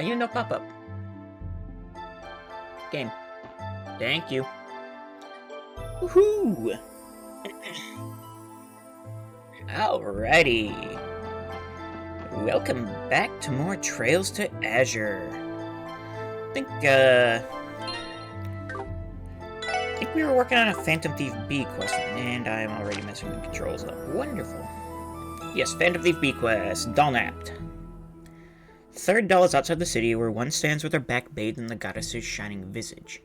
you no pop-up. Game. Thank you. Woohoo! Alrighty. Welcome back to more Trails to Azure. I think we were working on a Phantom Thief B quest, and I'm already messing the controls up. Wonderful. Yes, Phantom Thief B quest, Dalnapt. Third doll is outside the city, where one stands with her back bathed in the goddess's shining visage.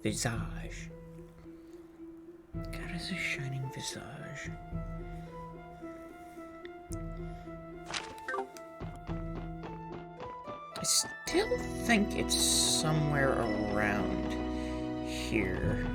Visage. Goddess's shining visage. I still think it's somewhere around here.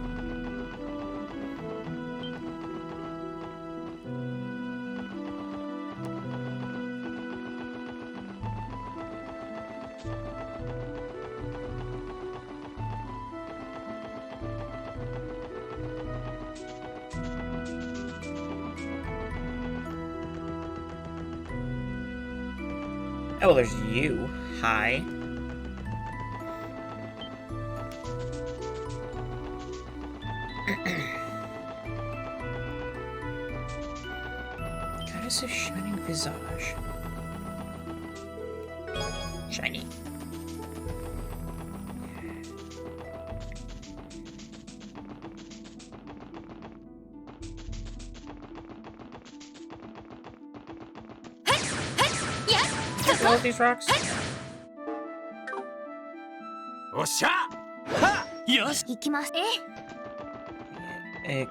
Oh, well, there's you. Hi. Goddess's shining visage. Shiny. All of these rocks? Osha! Ha! Yosh! 行きます。 Okay.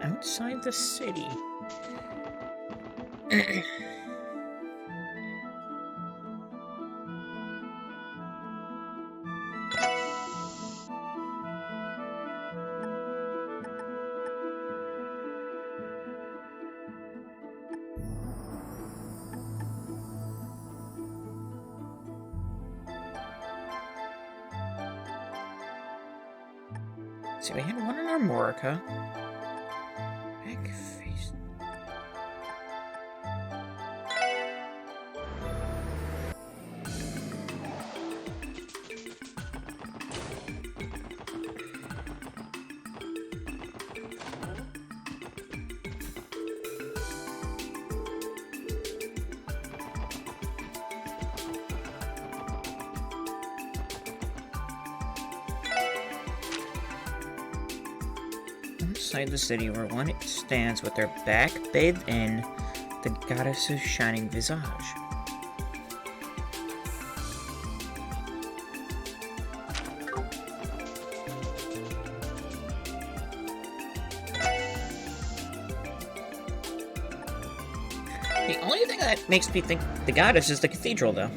Outside the city. So we had one in Armorica. Back face. Inside the city, where one stands with their back bathed in the goddess's shining visage. The only thing that makes me think the goddess is the cathedral, though.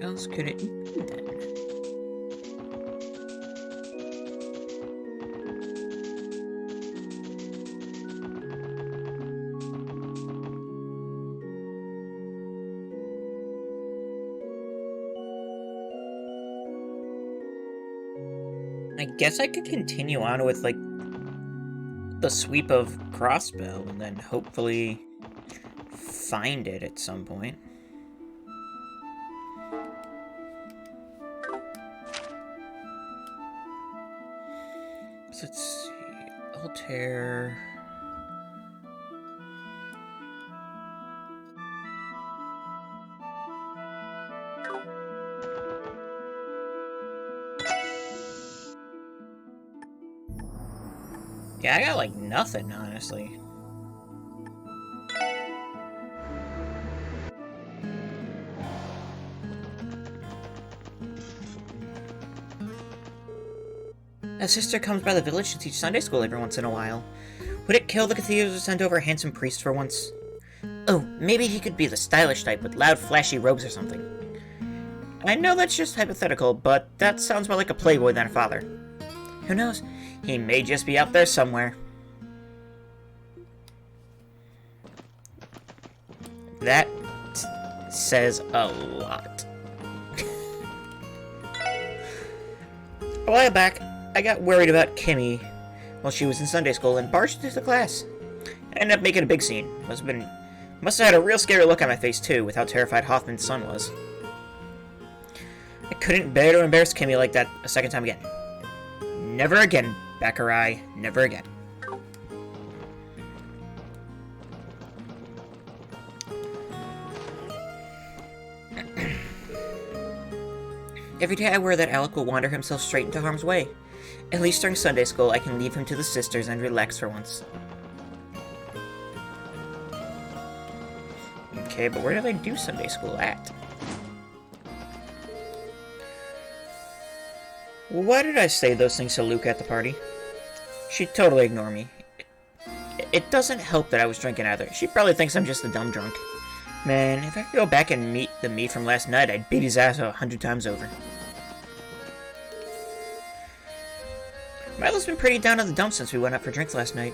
else could it be then? I guess I could continue on with, like, the sweep of Crossbell and then hopefully find it at some point. So let's see. Altair. Yeah, I got like nothing, honestly. A sister comes by the village to teach Sunday school every once in a while. Would it kill the cathedral to send over a handsome priest for once? Oh, maybe he could be the stylish type with loud, flashy robes or something. I know that's just hypothetical, but that sounds more like a playboy than a father. Who knows? He may just be out there somewhere. That says a lot. A while back, I got worried about Kimmy while she was in Sunday school and barged into the class. I ended up making a big scene. Must have had a real scary look on my face too, with how terrified Hoffman's son was. I couldn't bear to embarrass Kimmy like that a second time again. Never again, Baccarai. Never again. Every day I worry that Alec will wander himself straight into harm's way. At least during Sunday school, I can leave him to the sisters and relax for once. Okay, but where do they do Sunday school at? Why did I say those things to Luca at the party? She'd totally ignore me. It doesn't help that I was drinking either. She probably thinks I'm just a dumb drunk. Man, if I could go back and meet the me from last night, I'd beat his ass 100 times over. Milo's been pretty down in the dumps since we went out for drinks last night.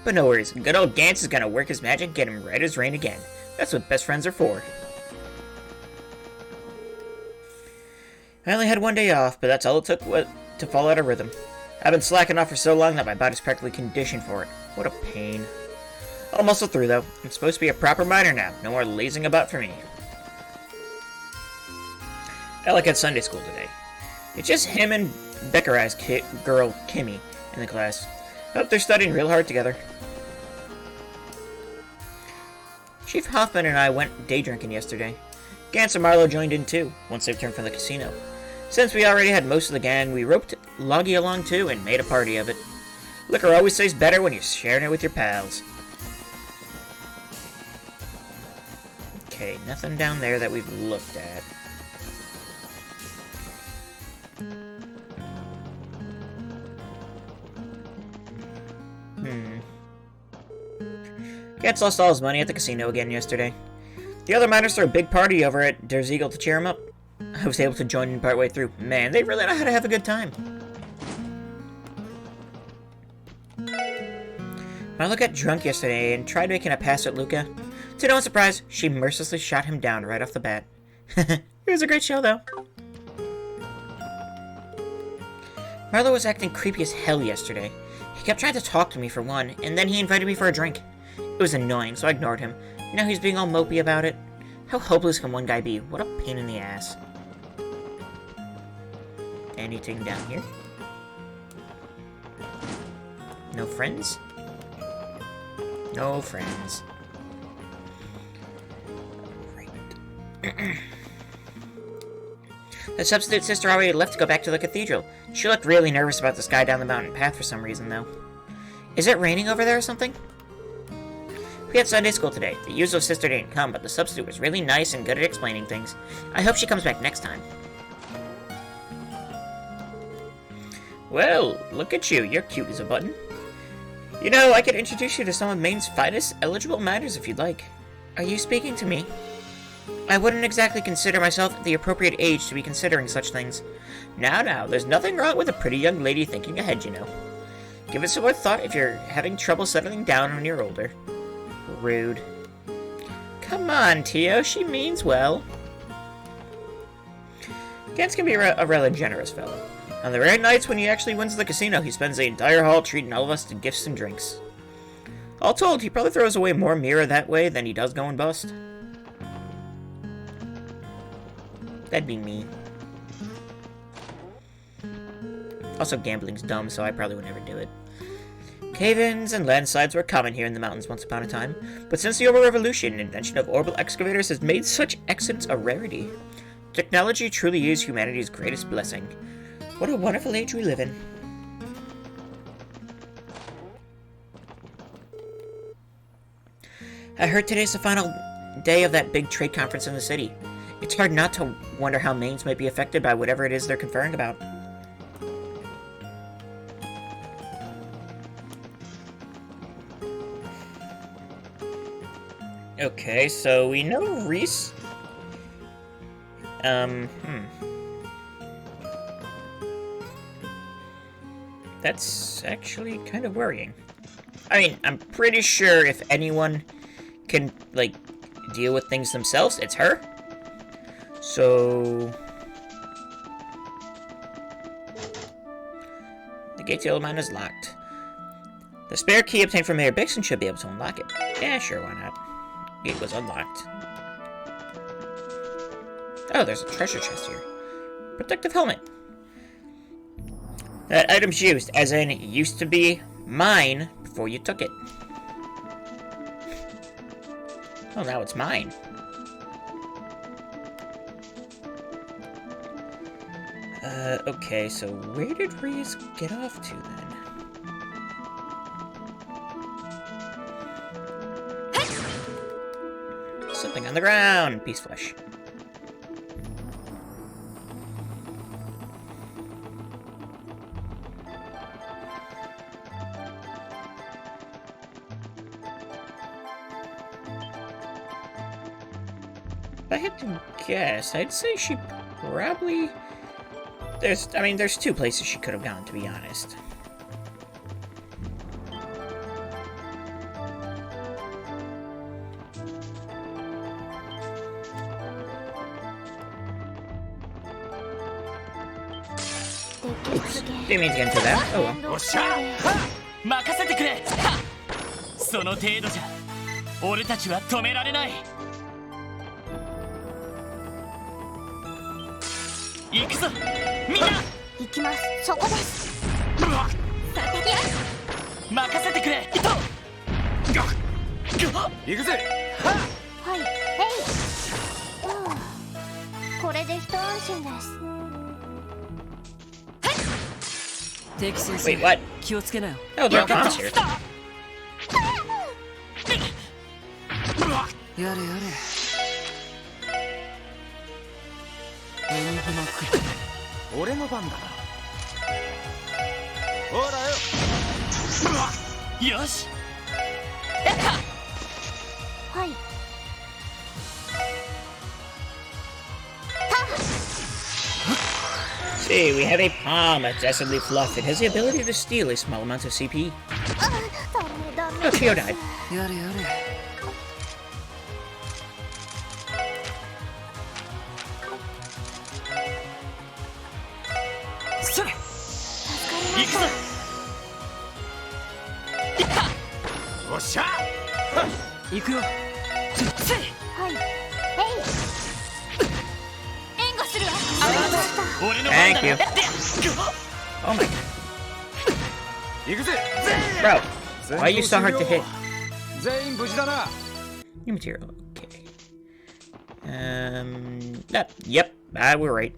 But no worries, good old Gantz is gonna work his magic and get him right as rain again. That's what best friends are for. I only had one day off, but that's all it took to fall out of rhythm. I've been slacking off for so long that my body's practically conditioned for it. What a pain. Almost through, though. I'm supposed to be a proper miner now. No more lazing about for me. Alec had Sunday school today. It's just him and Beckerai's girl, Kimmy, in the class. Hope they're studying real hard together. Chief Hoffman and I went day drinking yesterday. Gantz and Marlowe joined in too, once they returned from the casino. Since we already had most of the gang, we roped Loggy along too and made a party of it. Liquor always tastes better when you're sharing it with your pals. Okay, nothing down there that we've looked at. Gantz lost all his money at the casino again yesterday. The other miners threw a big party over at Der Ziegel to cheer him up. I was able to join in partway through. Man, they really know how to have a good time. Marlo got drunk yesterday and tried making a pass at Luca. To no one's surprise, she mercilessly shot him down right off the bat. It was a great show, though. Marlo was acting creepy as hell yesterday. He kept trying to talk to me for one, and then he invited me for a drink. It was annoying, so I ignored him. Now he's being all mopey about it. How hopeless can one guy be? What a pain in the ass. Anything down here? No friends? No friends. Right. The substitute sister already left to go back to the cathedral. She looked really nervous about this guy down the mountain path for some reason, though. Is it raining over there or something? We had Sunday school today. The usual sister didn't come, but the substitute was really nice and good at explaining things. I hope she comes back next time. Well, look at you. You're cute as a button. You know, I could introduce you to some of Maine's finest eligible miners if you'd like. Are you speaking to me? I wouldn't exactly consider myself at the appropriate age to be considering such things. Now, there's nothing wrong with a pretty young lady thinking ahead, you know. Give it some more thought if you're having trouble settling down when you're older. Rude. Come on, Tio, she means well. Gantz can be a rather generous fellow. On the rare nights when he actually wins the casino, he spends the entire haul treating all of us to gifts and drinks. All told, he probably throws away more Mira that way than he does going bust. That'd be me. Also, gambling's dumb, so I probably would never do it. Cave-ins and landslides were common here in the mountains once upon a time, but since the Orbital Revolution, the invention of orbital excavators has made such accidents a rarity. Technology truly is humanity's greatest blessing. What a wonderful age we live in. I heard today's the final day of that big trade conference in the city. It's hard not to wonder how Maines might be affected by whatever it is they're conferring about. Okay, so we know Reese. That's actually kind of worrying. I mean, I'm pretty sure if anyone can, like, deal with things themselves, it's her. So... the gate to the old mine is locked. The spare key obtained from Mayor Bixson should be able to unlock it. Yeah, sure, why not? Gate was unlocked. Oh, there's a treasure chest here. Protective helmet. That item's used, as in, it used to be mine before you took it. Oh, now it's mine. Okay, so where did Reese get off to then? Something on the ground! Beast flesh. If I had to guess, I'd say she probably... There's two places she could have gone, to be honest. Didn't mean to get into that. Oh well. おっしゃはっ任せてくれはっその程度じゃ俺たちは止められない行くぞみんな行きますそこですさてき任せてくれいと行くぜはっはいこれで一安心です Wait, what? 気をつけなよ Oh, there are bombs here. やれやれエングマクイ俺の番だなほらよよしはい See, we have a palm that's acidly fluffed. It has the ability to steal a small amount of CP. Oh, Tio died. やれやれそれ行くぞいったおっしゃ行くよせいはい援護するわ Thank you. Oh my god. 行くぜ Bro, why are you so hard to hit? 全員無事だな New material. Okay. Yep, we're right.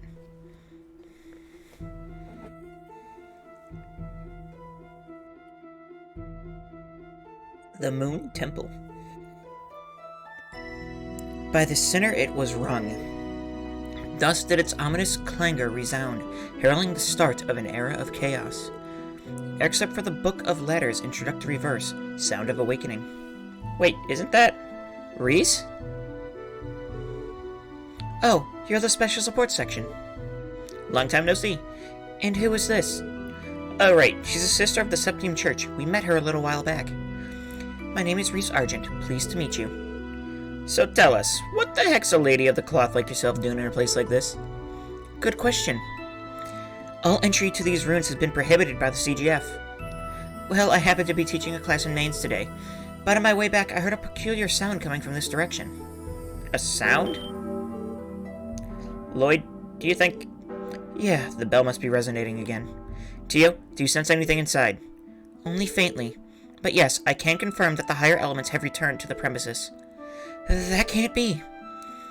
The Moon Temple. By the center it was rung. Thus did its ominous clangor resound, heralding the start of an era of chaos. Except for the Book of Letters introductory verse, Sound of Awakening. Wait, isn't that... Reese? Oh, you're the special support section. Long time no see. And who is this? Oh, right. She's a sister of the Septium Church. We met her a little while back. My name is Reese Argent. Pleased to meet you. So tell us, what the heck's a lady of the cloth like yourself doing in a place like this? Good question. All entry to these ruins has been prohibited by the CGF. Well, I happened to be teaching a class in Mainz today, but on my way back I heard a peculiar sound coming from this direction. A sound? Lloyd, do you think... Yeah, the bell must be resonating again. Tio, do you sense anything inside? Only faintly. But yes, I can confirm that the higher elements have returned to the premises. That can't be.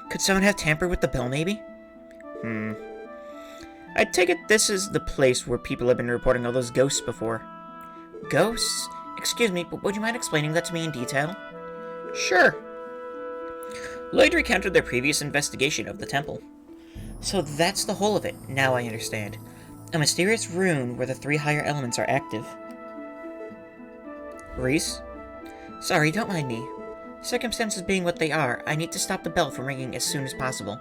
Could someone have tampered with the bell, maybe? I take it this is the place where people have been reporting all those ghosts before. Ghosts? Excuse me, but would you mind explaining that to me in detail? Sure. Lloyd recounted their previous investigation of the temple. So that's the whole of it, now I understand. A mysterious rune where the 3 higher elements are active. Reese? Sorry, don't mind me. Circumstances being what they are, I need to stop the bell from ringing as soon as possible.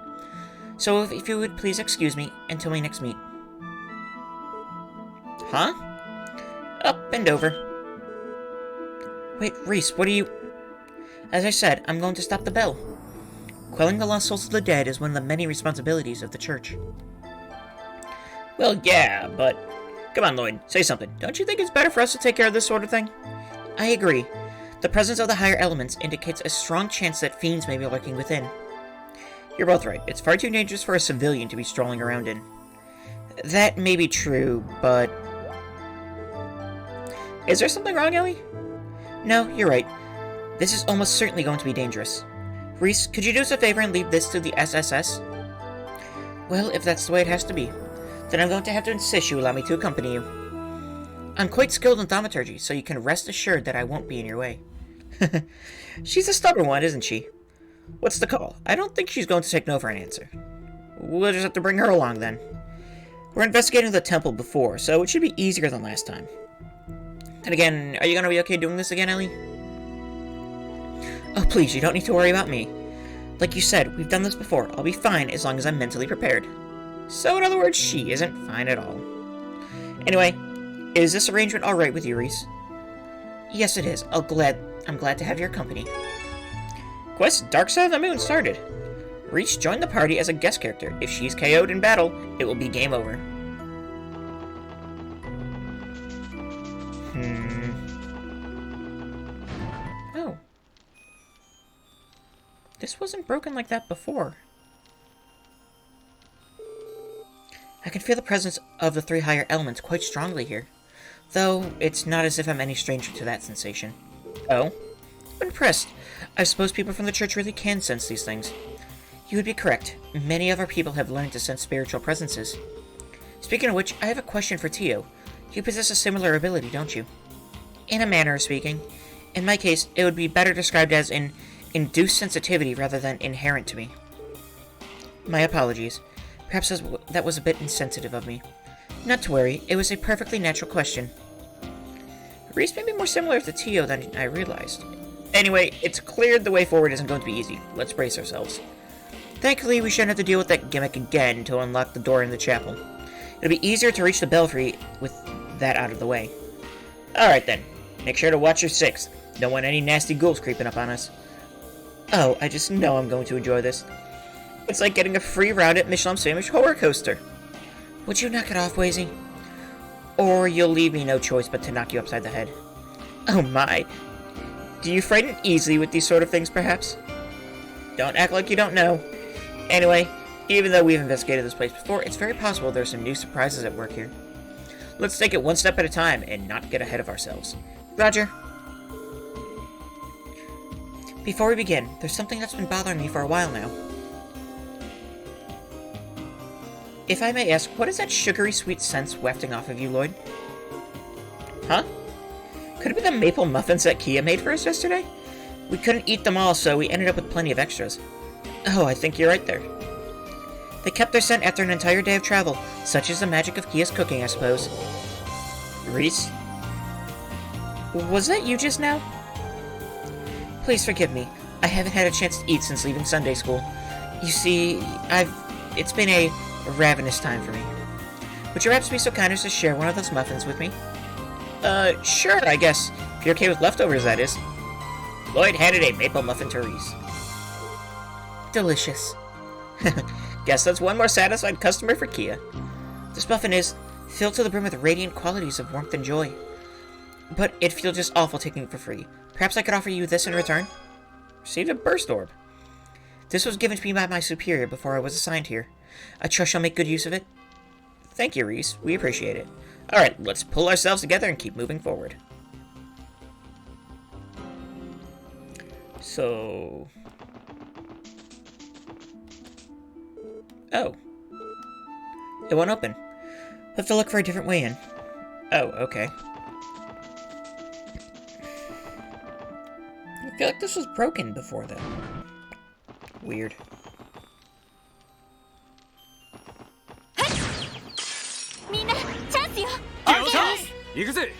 So if you would please excuse me until we next meet. Huh? Up and over. Wait, Reese, what are you... As I said, I'm going to stop the bell. Quelling the lost souls of the dead is one of the many responsibilities of the church. Well, yeah, but... Come on, Lloyd, say something. Don't you think it's better for us to take care of this sort of thing? I agree. The presence of the higher elements indicates a strong chance that fiends may be lurking within. You're both right. It's far too dangerous for a civilian to be strolling around in. That may be true, but... Is there something wrong, Ellie? No, you're right. This is almost certainly going to be dangerous. Reese, could you do us a favor and leave this to the SSS? Well, if that's the way it has to be, then I'm going to have to insist you allow me to accompany you. I'm quite skilled in thaumaturgy, so you can rest assured that I won't be in your way. She's a stubborn one, isn't she? What's the call? I don't think she's going to take no for an answer. We'll just have to bring her along, then. We're investigating the temple before, so it should be easier than last time. And again, are you going to be okay doing this again, Ellie? Oh, please, you don't need to worry about me. Like you said, we've done this before. I'll be fine as long as I'm mentally prepared. So, in other words, she isn't fine at all. Anyway, is this arrangement alright with you, Reese? Yes, it is. I'm glad to have your company. Quest Dark Side of the Moon started. Reese joined the party as a guest character. If she's KO'd in battle, it will be game over. Oh. This wasn't broken like that before. I can feel the presence of the 3 higher elements quite strongly here. Though, it's not as if I'm any stranger to that sensation. Oh? I'm impressed. I suppose people from the church really can sense these things. You would be correct. Many of our people have learned to sense spiritual presences. Speaking of which, I have a question for Tio. You possess a similar ability, don't you? In a manner of speaking. In my case, it would be better described as an induced sensitivity rather than inherent to me. My apologies. Perhaps that was a bit insensitive of me. Not to worry, it was a perfectly natural question. Reese may be more similar to Tio than I realized. Anyway, it's clear the way forward isn't going to be easy. Let's brace ourselves. Thankfully, we shouldn't have to deal with that gimmick again to unlock the door in the chapel. It'll be easier to reach the belfry with that out of the way. Alright then, make sure to watch your 6th. Don't want any nasty ghouls creeping up on us. Oh, I just know I'm going to enjoy this. It's like getting a free round at Michelin's famous horror coaster. Would you knock it off, Wazy? Or you'll leave me no choice but to knock you upside the head. Oh my. Do you frighten easily with these sort of things, perhaps? Don't act like you don't know. Anyway, even though we've investigated this place before, it's very possible there's some new surprises at work here. Let's take it one step at a time and not get ahead of ourselves. Roger. Before we begin, there's something that's been bothering me for a while now. If I may ask, what is that sugary sweet sense wafting off of you, Lloyd? Huh? Could it be the maple muffins that Kia made for us yesterday? We couldn't eat them all, so we ended up with plenty of extras. Oh, I think you're right there. They kept their scent after an entire day of travel. Such is the magic of Kia's cooking, I suppose. Reese? Was that you just now? Please forgive me. I haven't had a chance to eat since leaving Sunday school. You see, it's been a ravenous time for me. Would you perhaps be so kind as to share one of those muffins with me? Sure, I guess. If you're okay with leftovers, that is. Lloyd handed a maple muffin to Reese. Delicious. Guess that's one more satisfied customer for Kia. This muffin is filled to the brim with radiant qualities of warmth and joy. But it'd feel just awful taking it for free. Perhaps I could offer you this in return? Received a burst orb. This was given to me by my superior before I was assigned here. I trust you'll make good use of it. Thank you, Reese. We appreciate it. Alright, let's pull ourselves together and keep moving forward. So... Oh. It won't open. We'll have to look for a different way in. Oh, okay. I feel like this was broken before then. Weird. みんなチャンスよ。よっしゃ行くぜ。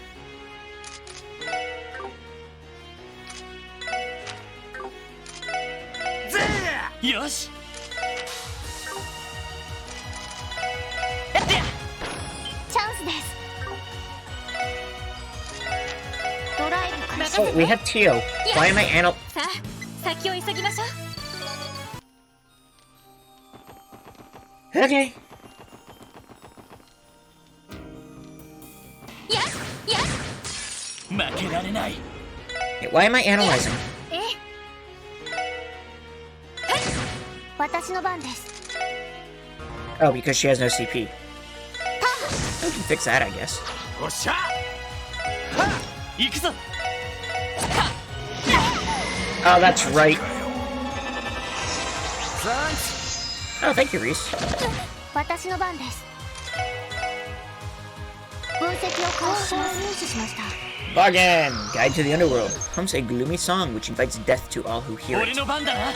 よしやってやチャンスです。ドライブ開始。 Oh, we have Tio. Why am I anal- さあ、先を急ぎましょう。 Okay. やや負けられない Why am I analyzing? えはい、私の番です。 Oh, because she has no CP. We can fix that, I guess. おっしゃ。行くぞ Oh, that's right. サンクス。 Oh, thank you, Reese. 私の番です。分析を開始します。入手しました。 Bargain! Guide to the Underworld. Hums a gloomy song which invites death to all who hear 俺 it. の番だな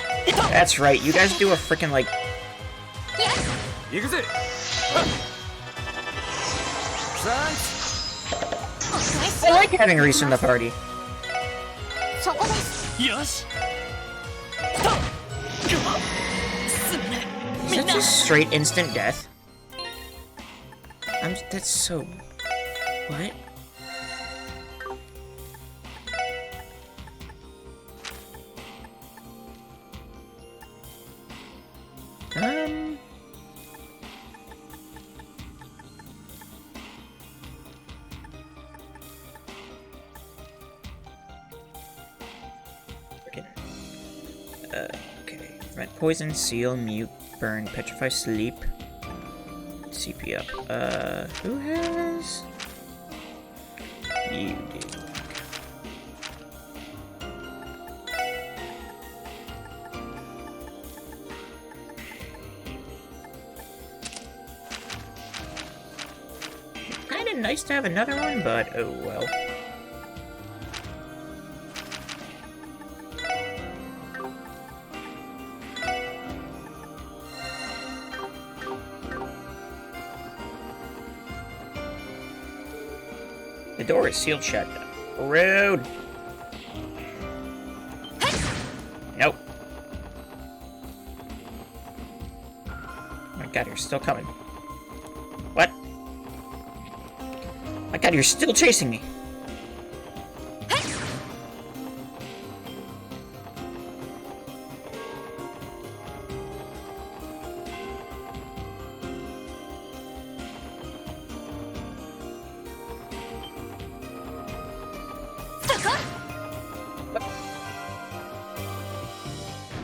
That's right, you guys do a freaking like... 行くぜ。サンクス。 I like having Reese in the party. そこです。よしとすまない Is みん that な just straight instant death? That's so... What? Okay. Prevent poison, seal, mute, burn, petrify, sleep. CP up. Who has? You do. Kinda nice to have another one, but oh well. The door is sealed shut. Rude. Nope. Oh my god, you're still coming. What? My god, you're still chasing me.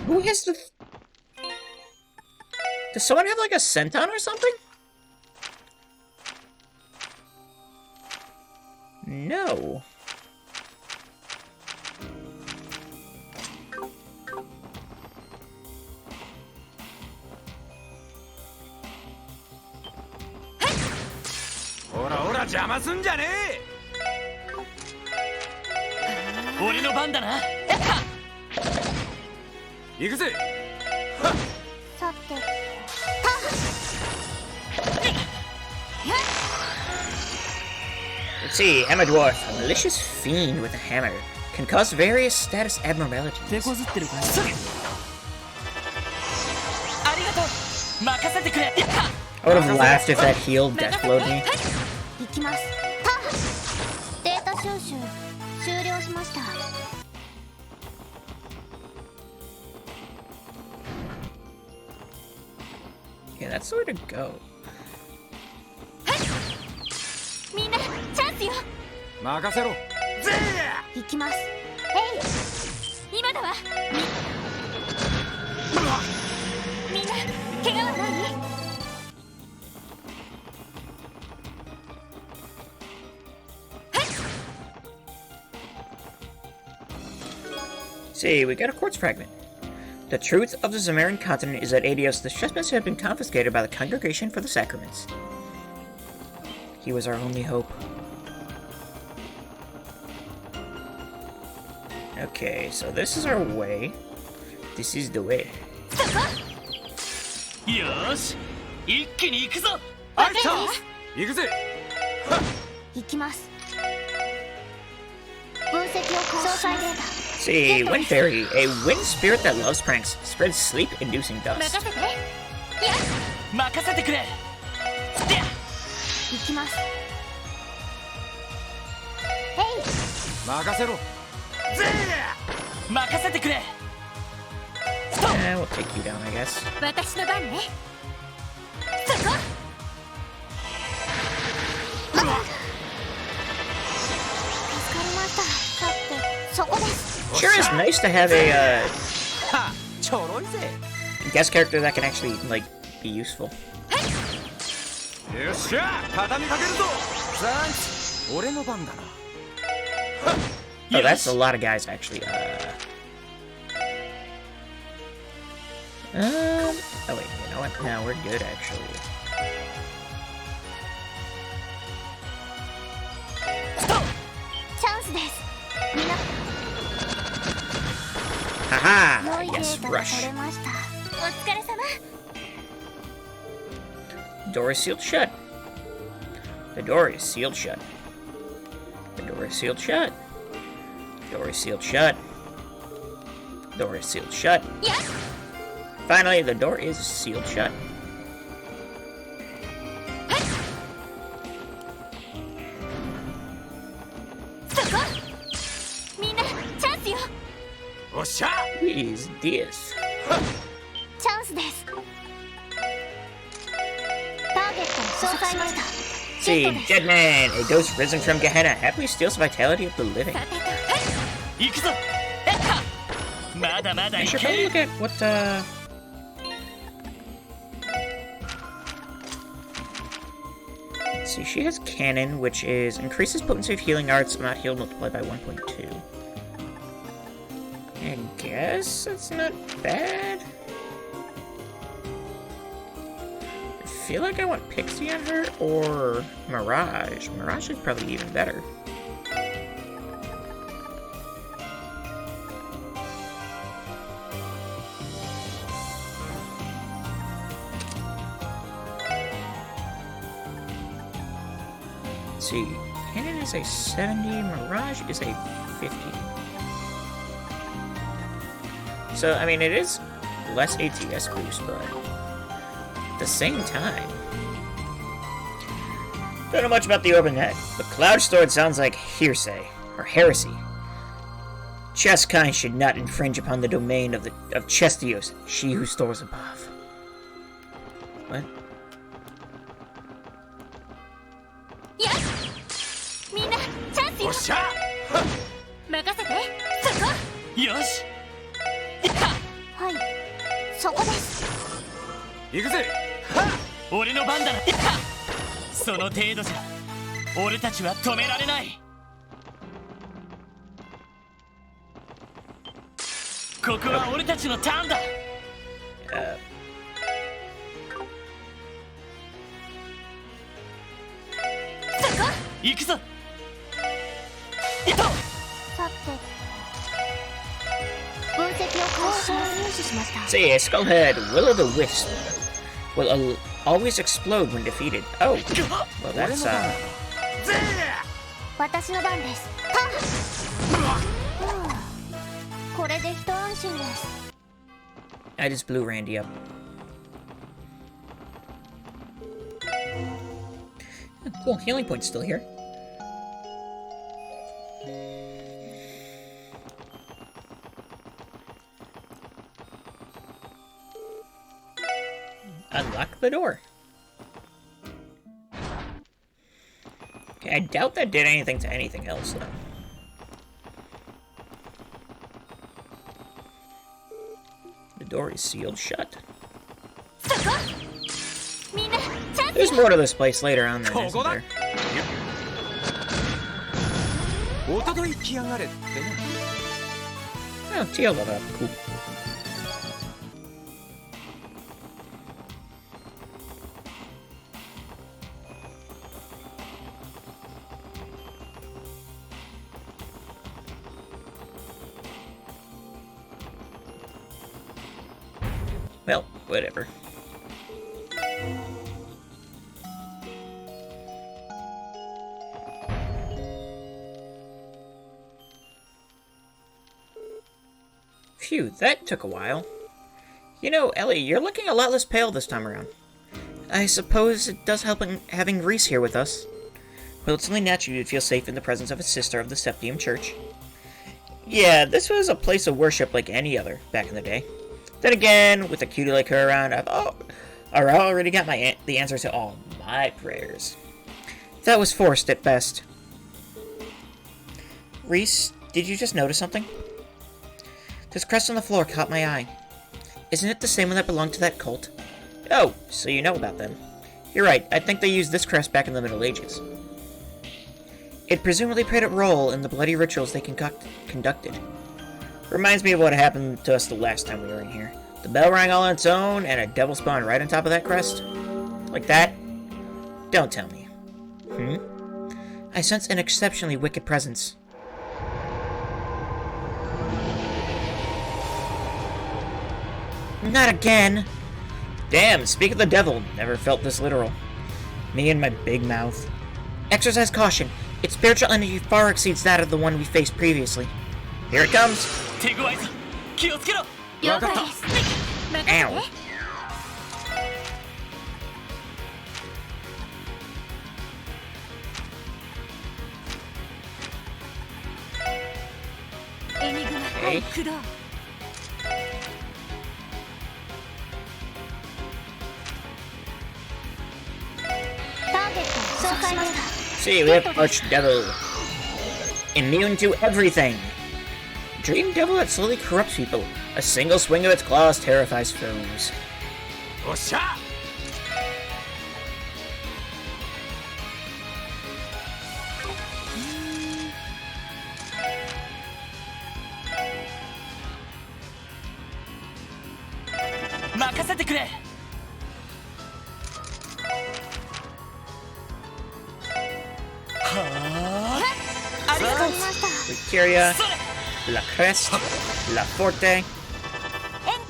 Who has the... Does someone have like a senton or something? No. Ora, ora, 邪魔すんじゃね俺の番だなえ。行くぜ。さて、 Let's see, Hammer Dwarf, a malicious fiend with a hammer, can cause various status abnormalities. 手こずってるかがとう任せてくれ I would have laughed if that healed deathblowed me. 行きます。データ収集終了しました。 Yeah, that's the way to go. みんなチャンスよ。任せろ。行きます。ヘイ、今だわ。みんな怪我はない？ See, we got a quartz fragment. The truth of the Zemarian continent is that Adios, the chessmen have been confiscated by the Congregation for the Sacraments. He was our only hope. Okay, so this is our way. This is the way. よーし一気に行くぞあいた行くぜ。行きます。分析を詳細データ。 See, Wind Fairy, a wind spirit that loves pranks, spreads sleep-inducing 任 dust. せて。いや、任せてくれ行きます。ヘイ、任せろ。任せてくれ We'll take you down, I guess. 私の番ね。そこ。助かりました。だってそこです。 Sure is nice to have a はちょろいぜ。 guest character that can actually, like, be useful. よっしゃ畳みかけるぞ。サンキ俺の番だな。 Oh, that's a lot of guys, actually. Oh wait, you know what? No, we're good, actually. チャンスです。みんな。 Haha! 良いデ Yes, ータが rush. 取れました。お疲れ様。 Door is sealed shut. The door is sealed shut. The door is sealed shut. Door is sealed shut. Door is sealed shut. いや、 Finally, the door is sealed shut. そこ。みんなチャンスよ。おっしゃ Who is this? チャンスです。ターゲットを詳細ました。 See, dead man, a ghost risen from Gehenna, happily steals the vitality of the living. さてと。行くぞまだまだ I 行 should probably け look at what, See, she has Cannon, which is increases potency of healing arts, not healed multiplied by 1.2. I guess that's not bad. I feel like I want Pixie on her or Mirage. Mirage is probably even better. Let's see, Cannon is a 70, Mirage is a 50. So, I mean, it is less ATS boost, but at the same time, don't know much about the Orb Net, but Cloud Stored sounds like hearsay, or heresy. Chesskind should not infringe upon the domain of Chestios, she who stores above. What? いや、みんなチャンスよ。おっしゃ任せて。そこ。よしはい、そこです。行くぜ。俺の番だなその程度じゃ俺たちは止められないここは俺たちのターンだ そこ。行くぞさて。分析を開始入手しました。 See, a Skullhead, Will-o'-the-Wisp, will always explode when defeated. Oh, well that's, 私の番です。これで一安心です。 I just blew Randy up. Cool, healing point's still here. Unlock the door. Okay, I doubt that did anything to anything else, though. The door is sealed shut. そこみんなチャン There's more to this place later on, then, isn't ここだ there? おととい来やがれってな Oh, Teal level up. Cool. Well, whatever. Phew, that took a while. You know, Ellie, you're looking a lot less pale this time around. I suppose it does help in having Reese here with us. Well, it's only natural you'd feel safe in the presence of a sister of the Septium Church. Yeah, this was a place of worship like any other back in the day. Then again, with a cutie like her around, I've already got the answer to all my prayers. That was forced at best. Reese, did you just notice something? This crest on the floor caught my eye. Isn't it the same one that belonged to that cult? Oh, so you know about them. You're right, I think they used this crest back in the Middle Ages. It presumably played a role in the bloody rituals they conducted. Reminds me of what happened to us the last time we were in here. The bell rang all on its own, and a devil spawned right on top of that crest? Like that? Don't tell me. I sense an exceptionally wicked presence. Not again! Damn, speak of the devil, never felt this literal. Me and my big mouth. Exercise caution. Its spiritual energy far exceeds that of the one we faced previously. Here it comes! 手強いぞ気をつけろ了解です任せて Ow. Okay. 駆動 ターゲット紹介しました See, we have Archdevil. Immune to everything. Dream devil that slowly corrupts people. A single swing of its claws terrifies foes. おっしゃ任せてくれはあありがとうわかりました Lucaria, それ La Crest, La Forte. エ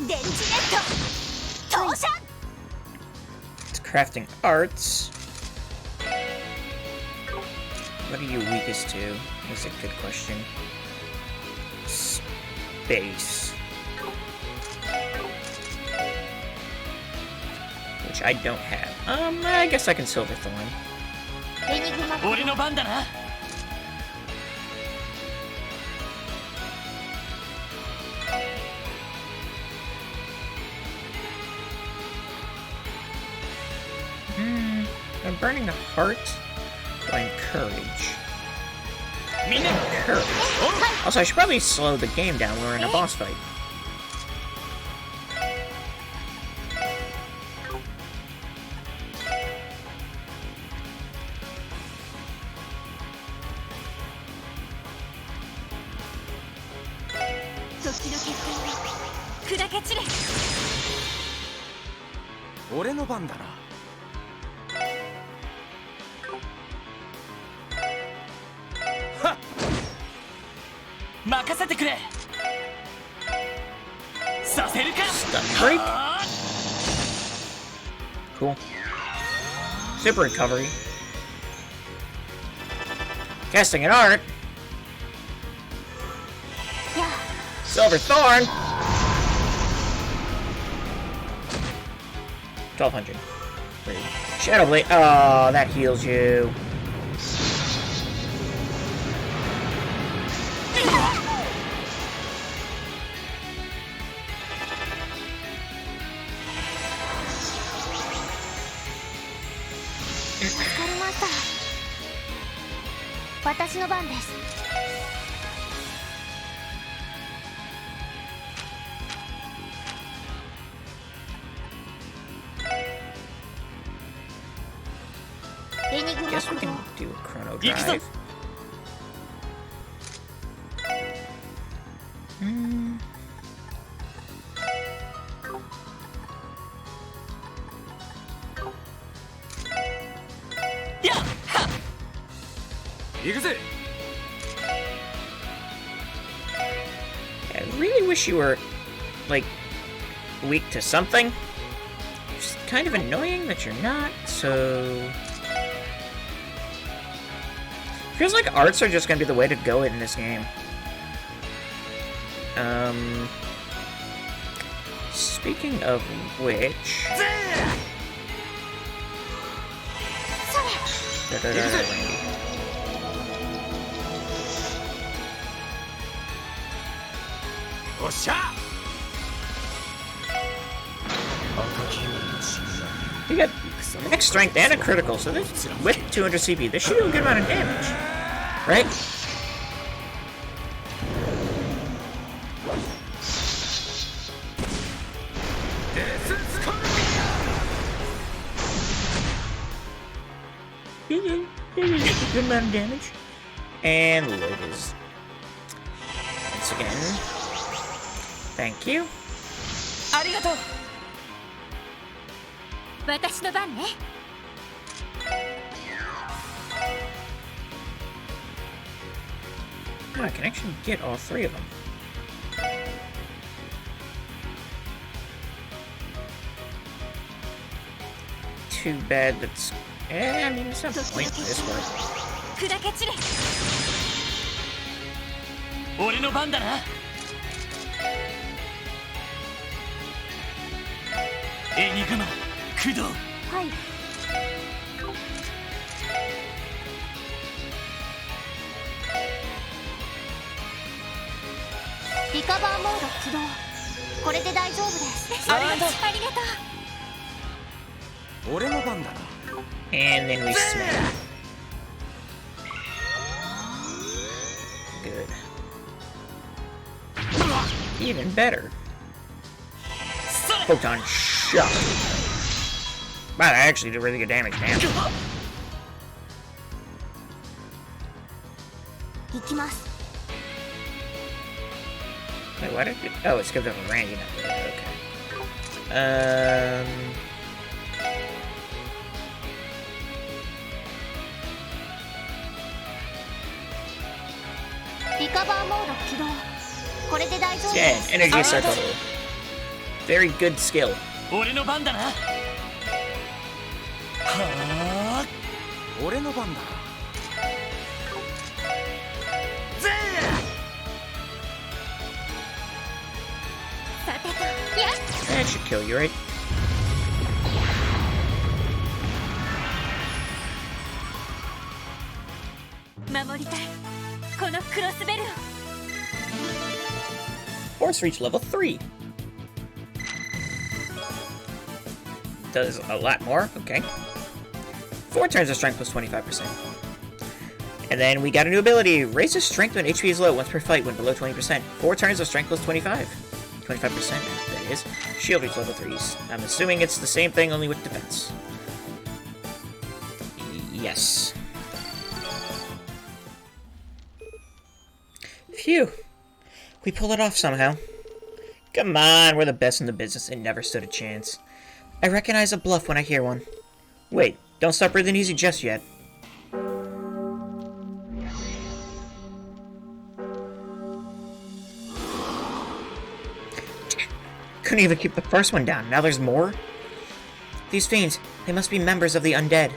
ン電池ネット投射 It's crafting arts. What are you weakest to? That's a good question. Space. Which I don't have. I guess I can Silverthorn. エニグマ俺の番だな I'm burning a heart. Or encourage. みんな Courage. Also, I should probably slow the game down when we're in a boss fight.「時の決戦砕け散れ」俺の番だな任せてくれさせるか Stun break. はあ Cool. Super recovery. Casting an art. や Silver Thorn. 1200. Shadow Blade. Oh, that heals you. Guess we can do a Chrono Drive. Yeah.行くぜ。 I really wish you were, like, weak to something. It's kind of annoying that you're not, so... Feels like arts are just gonna be the way to go in this game. Speaking of which... You got max strength and a critical, so this, with 200 CP, this should do a good amount of damage. Right? Good amount of damage. And Lotus. Once again. Thank you. ありがとう。私の番ね。 Oh, I can actually get all three of them. Too bad that's... I mean, it's not pointless, but... 砕け散れ。俺の番だな。エニグマ、工藤。はい。リカバーモード起動。これで大丈夫です。ありがとう。ありがとう。俺の番だな。 And then we smack. Good. Even better. Photon shot. Wow, that actually did really good damage, man. 行きます。 Wait, what did it? Oh, it's because of a Randy number. Okay. リカバーモード起動。これで大丈夫 Yeah, です。 energy circle. Very good skill. 俺の番だな。はあ。俺の番だな。 さてと、やっ。 That should kill you, right? 守りたい。このクロスベルを。 Force reach level 3. Does a lot more. Okay. 4 turns of strength plus 25%. And then we got a new ability. Raises strength when HP is low once per fight when below 20%. 4 turns of strength plus 25. 25%, that is. Shield reach level 3s. I'm assuming it's the same thing, only with defense. Yes. Phew. We pulled it off somehow. Come on, we're the best in the business and never stood a chance. I recognize a bluff when I hear one. Wait, don't start breathing easy just yet. Couldn't even keep the first one down, now there's more? These fiends, they must be members of the undead.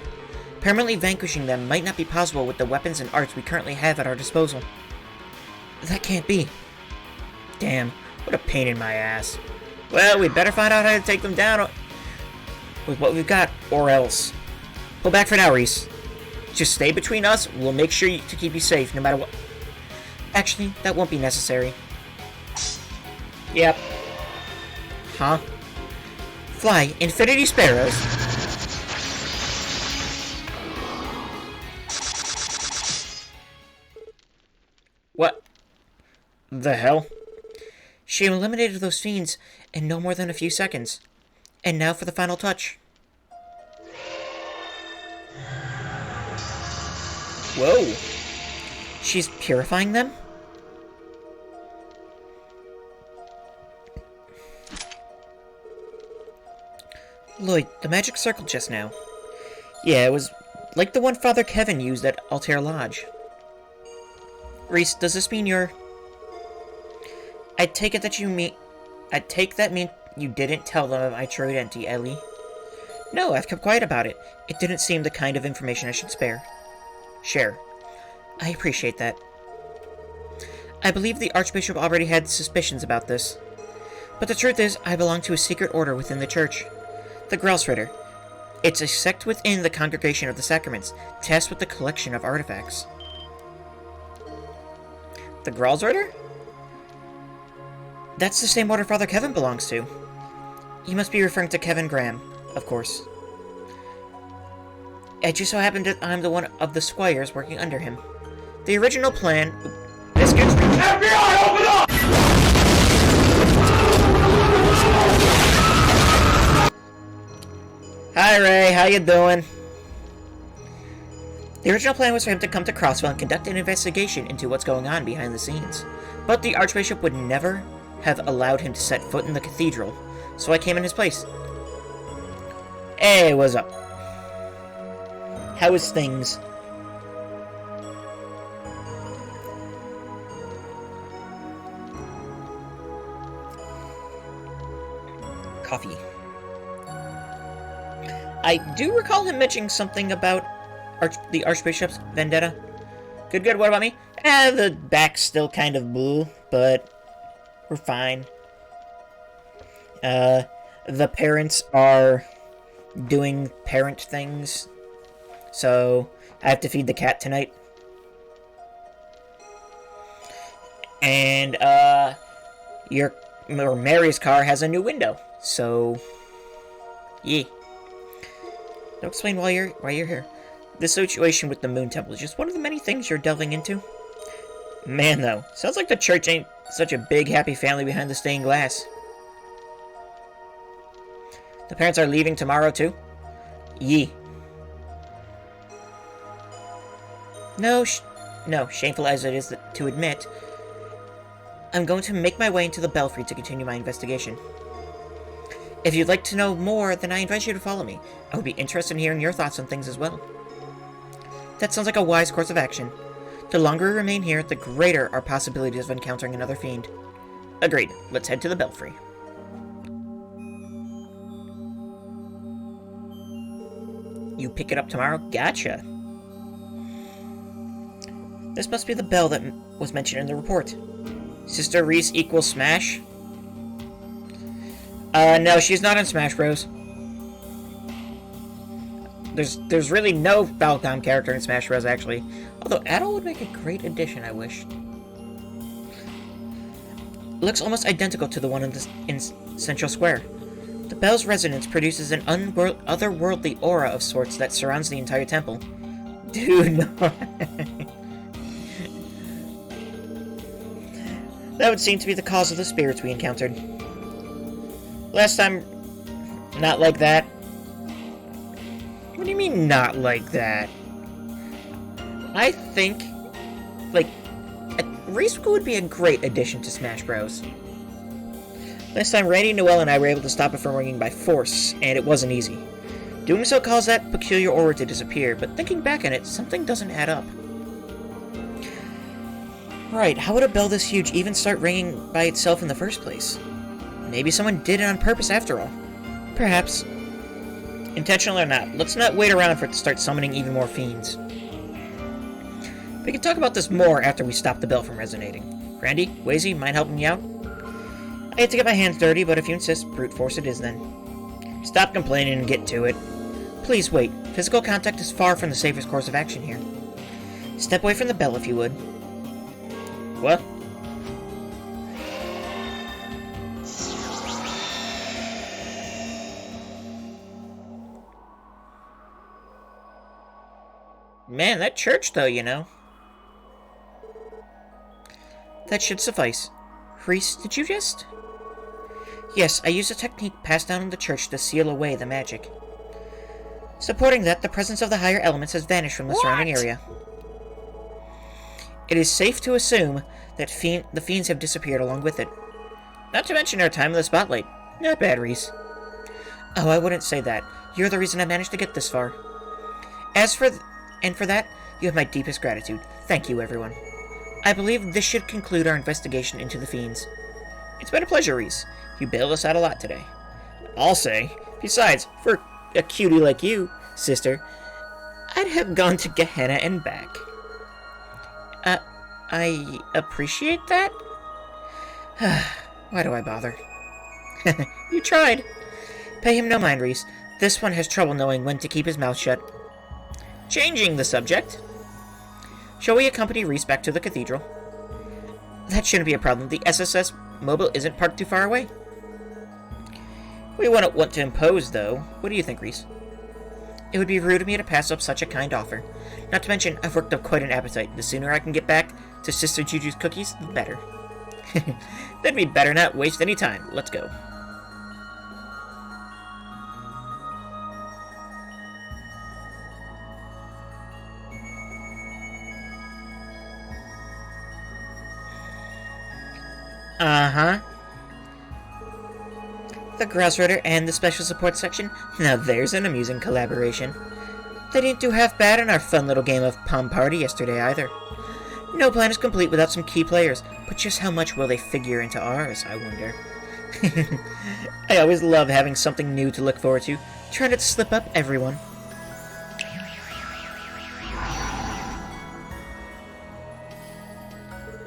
Permanently vanquishing them might not be possible with the weapons and arts we currently have at our disposal. That can't be. Damn, what a pain in my ass. Well, we better find out how to take them down. with what we've got, or else. Pull back for now, Reese. Just stay between us. We'll make sure to keep you safe, no matter what. Actually, that won't be necessary. Yep. Huh? Fly, Infinity Sparrows. What the hell? She eliminated those fiends in no more than a few seconds. And now for the final touch. Whoa. She's purifying them? Lloyd, the magic circle just now. Yeah, it was like the one Father Kevin used at Altair Lodge. Reese, does this mean you're... I take that mean you didn't tell them of my true identity, Ellie. No, I've kept quiet about it. It didn't seem the kind of information I should share. I appreciate that. I believe the Archbishop already had suspicions about this. But the truth is, I belong to a secret order within the Church. The Grelsritter. It's a sect within the Congregation of the Sacraments, tasked with the collection of artifacts. The Grelsritter? That's the same order Father Kevin belongs to. You must be referring to Kevin Graham, of course. It just so happened that I'm the one of the squires working under him. The original plan... FBI, open up! Hi, Ray. How you doing? The original plan was for him to come to Crosswell and conduct an investigation into what's going on behind the scenes. But the Archbishop would never have allowed him to set foot in the cathedral, so I came in his place. Hey, what's up? How is things? Coffee. I do recall him mentioning something about the Archbishop's vendetta. Good, what about me? The back's still kind of blue, but we're fine. The parents are doing parent things, so I have to feed the cat tonight. And, Mary's car has a new window, so, yeah. Don't explain why you're here. This situation with the Moon Temple is just one of the many things you're delving into. Man, though, sounds like the church ain't such a big, happy family behind the stained glass. The parents are leaving tomorrow, too? Yee. No, shameful as it is to admit, I'm going to make my way into the Belfry to continue my investigation. If you'd like to know more, then I invite you to follow me. I would be interested in hearing your thoughts on things as well. That sounds like a wise course of action. The longer we remain here, the greater our possibilities of encountering another fiend. Agreed. Let's head to the Belfry. You pick it up tomorrow? Gotcha. This must be the bell that was mentioned in the report. Sister Reese equals Smash? No, she's not in Smash Bros. There's really no Falcon character in Smash Bros, actually. Although Adol would make a great addition, I wish. Looks almost identical to the one in Central Square. The bell's resonance produces an otherworldly aura of sorts that surrounds the entire temple. Dude, no. That would seem to be the cause of the spirits we encountered. Last time, not like that. What do you mean, not like that? I think, Reese would be a great addition to Smash Bros. Last time, Randy, Noelle, and I were able to stop it from ringing by force, and it wasn't easy. Doing so caused that peculiar aura to disappear, but thinking back on it, something doesn't add up. Right, how would a bell this huge even start ringing by itself in the first place? Maybe someone did it on purpose after all. Perhaps. Intentional or not, let's not wait around for it to start summoning even more fiends. We can talk about this more after we stop the bell from resonating. Randy, Wazy, mind helping me out? I hate to get my hands dirty, but if you insist, brute force it is then. Stop complaining and get to it. Please wait. Physical contact is far from the safest course of action here. Step away from the bell if you would. What? Man, that church though, you know. That should suffice. Reese, did you just... Yes, I used a technique passed down in the church to seal away the magic. Supporting that, the presence of the higher elements has vanished from the surrounding area. It is safe to assume that the fiends have disappeared along with it. Not to mention our time in the spotlight. Not bad, Reese. Oh, I wouldn't say that. You're the reason I managed to get this far. For that, you have my deepest gratitude. Thank you, everyone. I believe this should conclude our investigation into the fiends. It's been a pleasure, Reese. You bailed us out a lot today. I'll say. Besides, for a cutie like you, sister, I'd have gone to Gehenna and back. I appreciate that? Why do I bother? You tried. Pay him no mind, Reese. This one has trouble knowing when to keep his mouth shut. Changing the subject. Shall we accompany Reese back to the cathedral? That shouldn't be a problem. The SSS mobile isn't parked too far away. We wouldn't want to impose, though. What do you think, Reese? It would be rude of me to pass up such a kind offer. Not to mention, I've worked up quite an appetite. The sooner I can get back to Sister Juju's cookies, the better. Then we'd better not waste any time. Let's go. Uh-huh. The Grousritter and the Special Support Section? Now there's an amusing collaboration. They didn't do half bad in our fun little game of Palm Party yesterday either. No plan is complete without some key players, but just how much will they figure into ours, I wonder. I always love having something new to look forward to. Try not to slip up, everyone.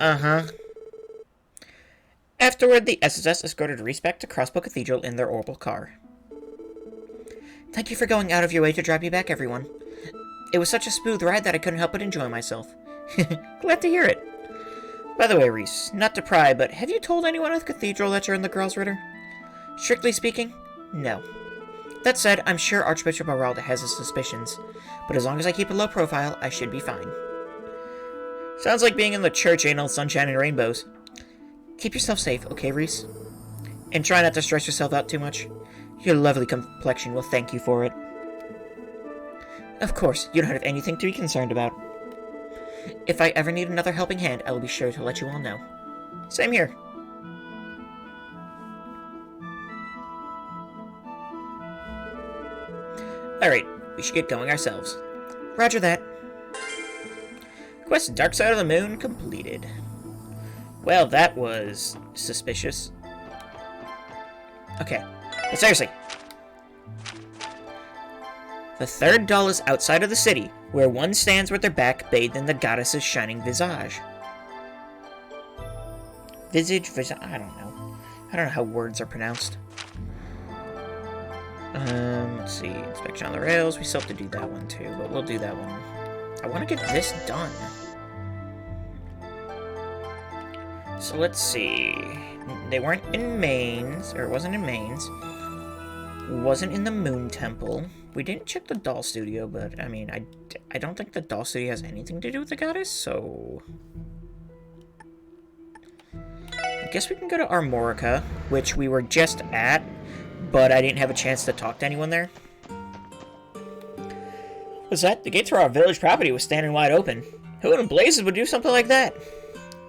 Uh-huh. Afterward, the SSS escorted Reese back to Crossbow Cathedral in their orbital car. Thank you for going out of your way to drive me back, everyone. It was such a smooth ride that I couldn't help but enjoy myself. Glad to hear it. By the way, Reese, not to pry, but have you told anyone at the cathedral that you're in the Grousritter? Strictly speaking, no. That said, I'm sure Archbishop Aralda has his suspicions, but as long as I keep a low profile, I should be fine. Sounds like being in the church ain't all sunshine and rainbows. Keep yourself safe, okay, Reese? And try not to stress yourself out too much. Your lovely complexion will thank you for it. Of course, you don't have anything to be concerned about. If I ever need another helping hand, I will be sure to let you all know. Same here. Alright, we should get going ourselves. Roger that. Quest Dark Side of the Moon completed. Well, that was suspicious. Okay, but seriously. The third doll is outside of the city, where one stands with their back bathed in the goddess's shining visage. Visage, I don't know. I don't know how words are pronounced. Let's see. Inspection on the rails. We still have to do that one too, but we'll do that one. I want to get this done. So let's see. They weren't in Mains, or it wasn't in Mains. Wasn't in the Moon Temple. We didn't check the doll studio, but I mean, I don't think the doll studio has anything to do with the goddess, so I guess we can go to Armorica, which we were just at, but I didn't have a chance to talk to anyone there. What's that? The gate to our village property was standing wide open. Who in blazes would do something like that?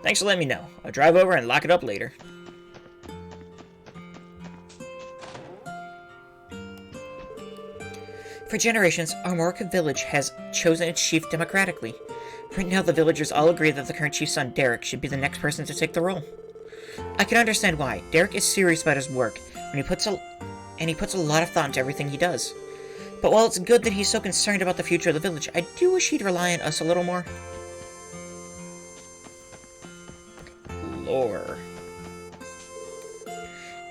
Thanks for letting me know. I'll drive over and lock it up later. For generations, Armorica Village has chosen its chief democratically. Right now, the villagers all agree that the current chief's son, Derek, should be the next person to take the role. I can understand why. Derek is serious about his work, and he puts a lot of thought into everything he does. But while it's good that he's so concerned about the future of the village, I do wish he'd rely on us a little more. Lore.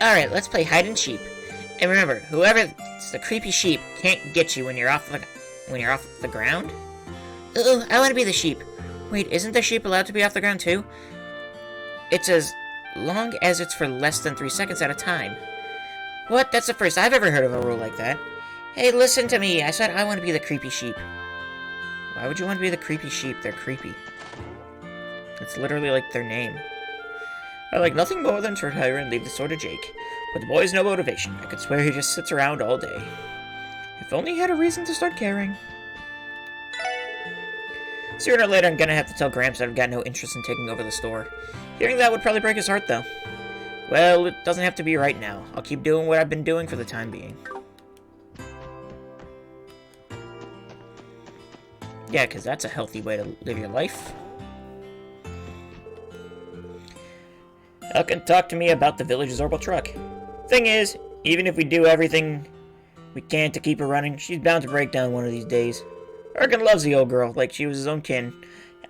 Alright, let's play hide and seek. And remember, whoever's the creepy sheep can't get you when you're off the ground. Ooh, I want to be the sheep. Wait, isn't the sheep allowed to be off the ground too? It's as long as it's for less than 3 seconds at a time. What? That's the first I've ever heard of a rule like that. Hey, listen to me. I said I want to be the creepy sheep. Why would you want to be the creepy sheep? They're creepy. It's literally like their name. I like nothing more than to retire and leave the sword to Jake. But the boy has no motivation. I could swear he just sits around all day. If only he had a reason to start caring. Sooner or later, I'm gonna have to tell Gramps that I've got no interest in taking over the store. Hearing that would probably break his heart, though. Well, it doesn't have to be right now. I'll keep doing what I've been doing for the time being. Yeah, because that's a healthy way to live your life. Elkin talked to me about the village's orbital truck. Thing is, even if we do everything we can to keep her running, she's bound to break down one of these days. Elkin loves the old girl, like she was his own kin.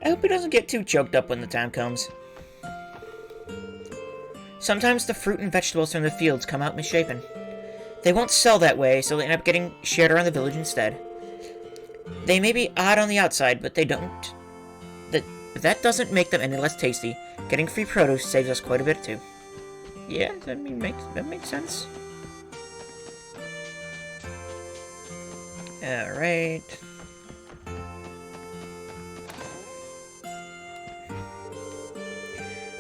I hope he doesn't get too choked up when the time comes. Sometimes the fruit and vegetables from the fields come out misshapen. They won't sell that way, so they end up getting shared around the village instead. They may be odd on the outside, but they don't... That doesn't make them any less tasty. Getting free produce saves us quite a bit, too. Yeah, that makes sense. Alright.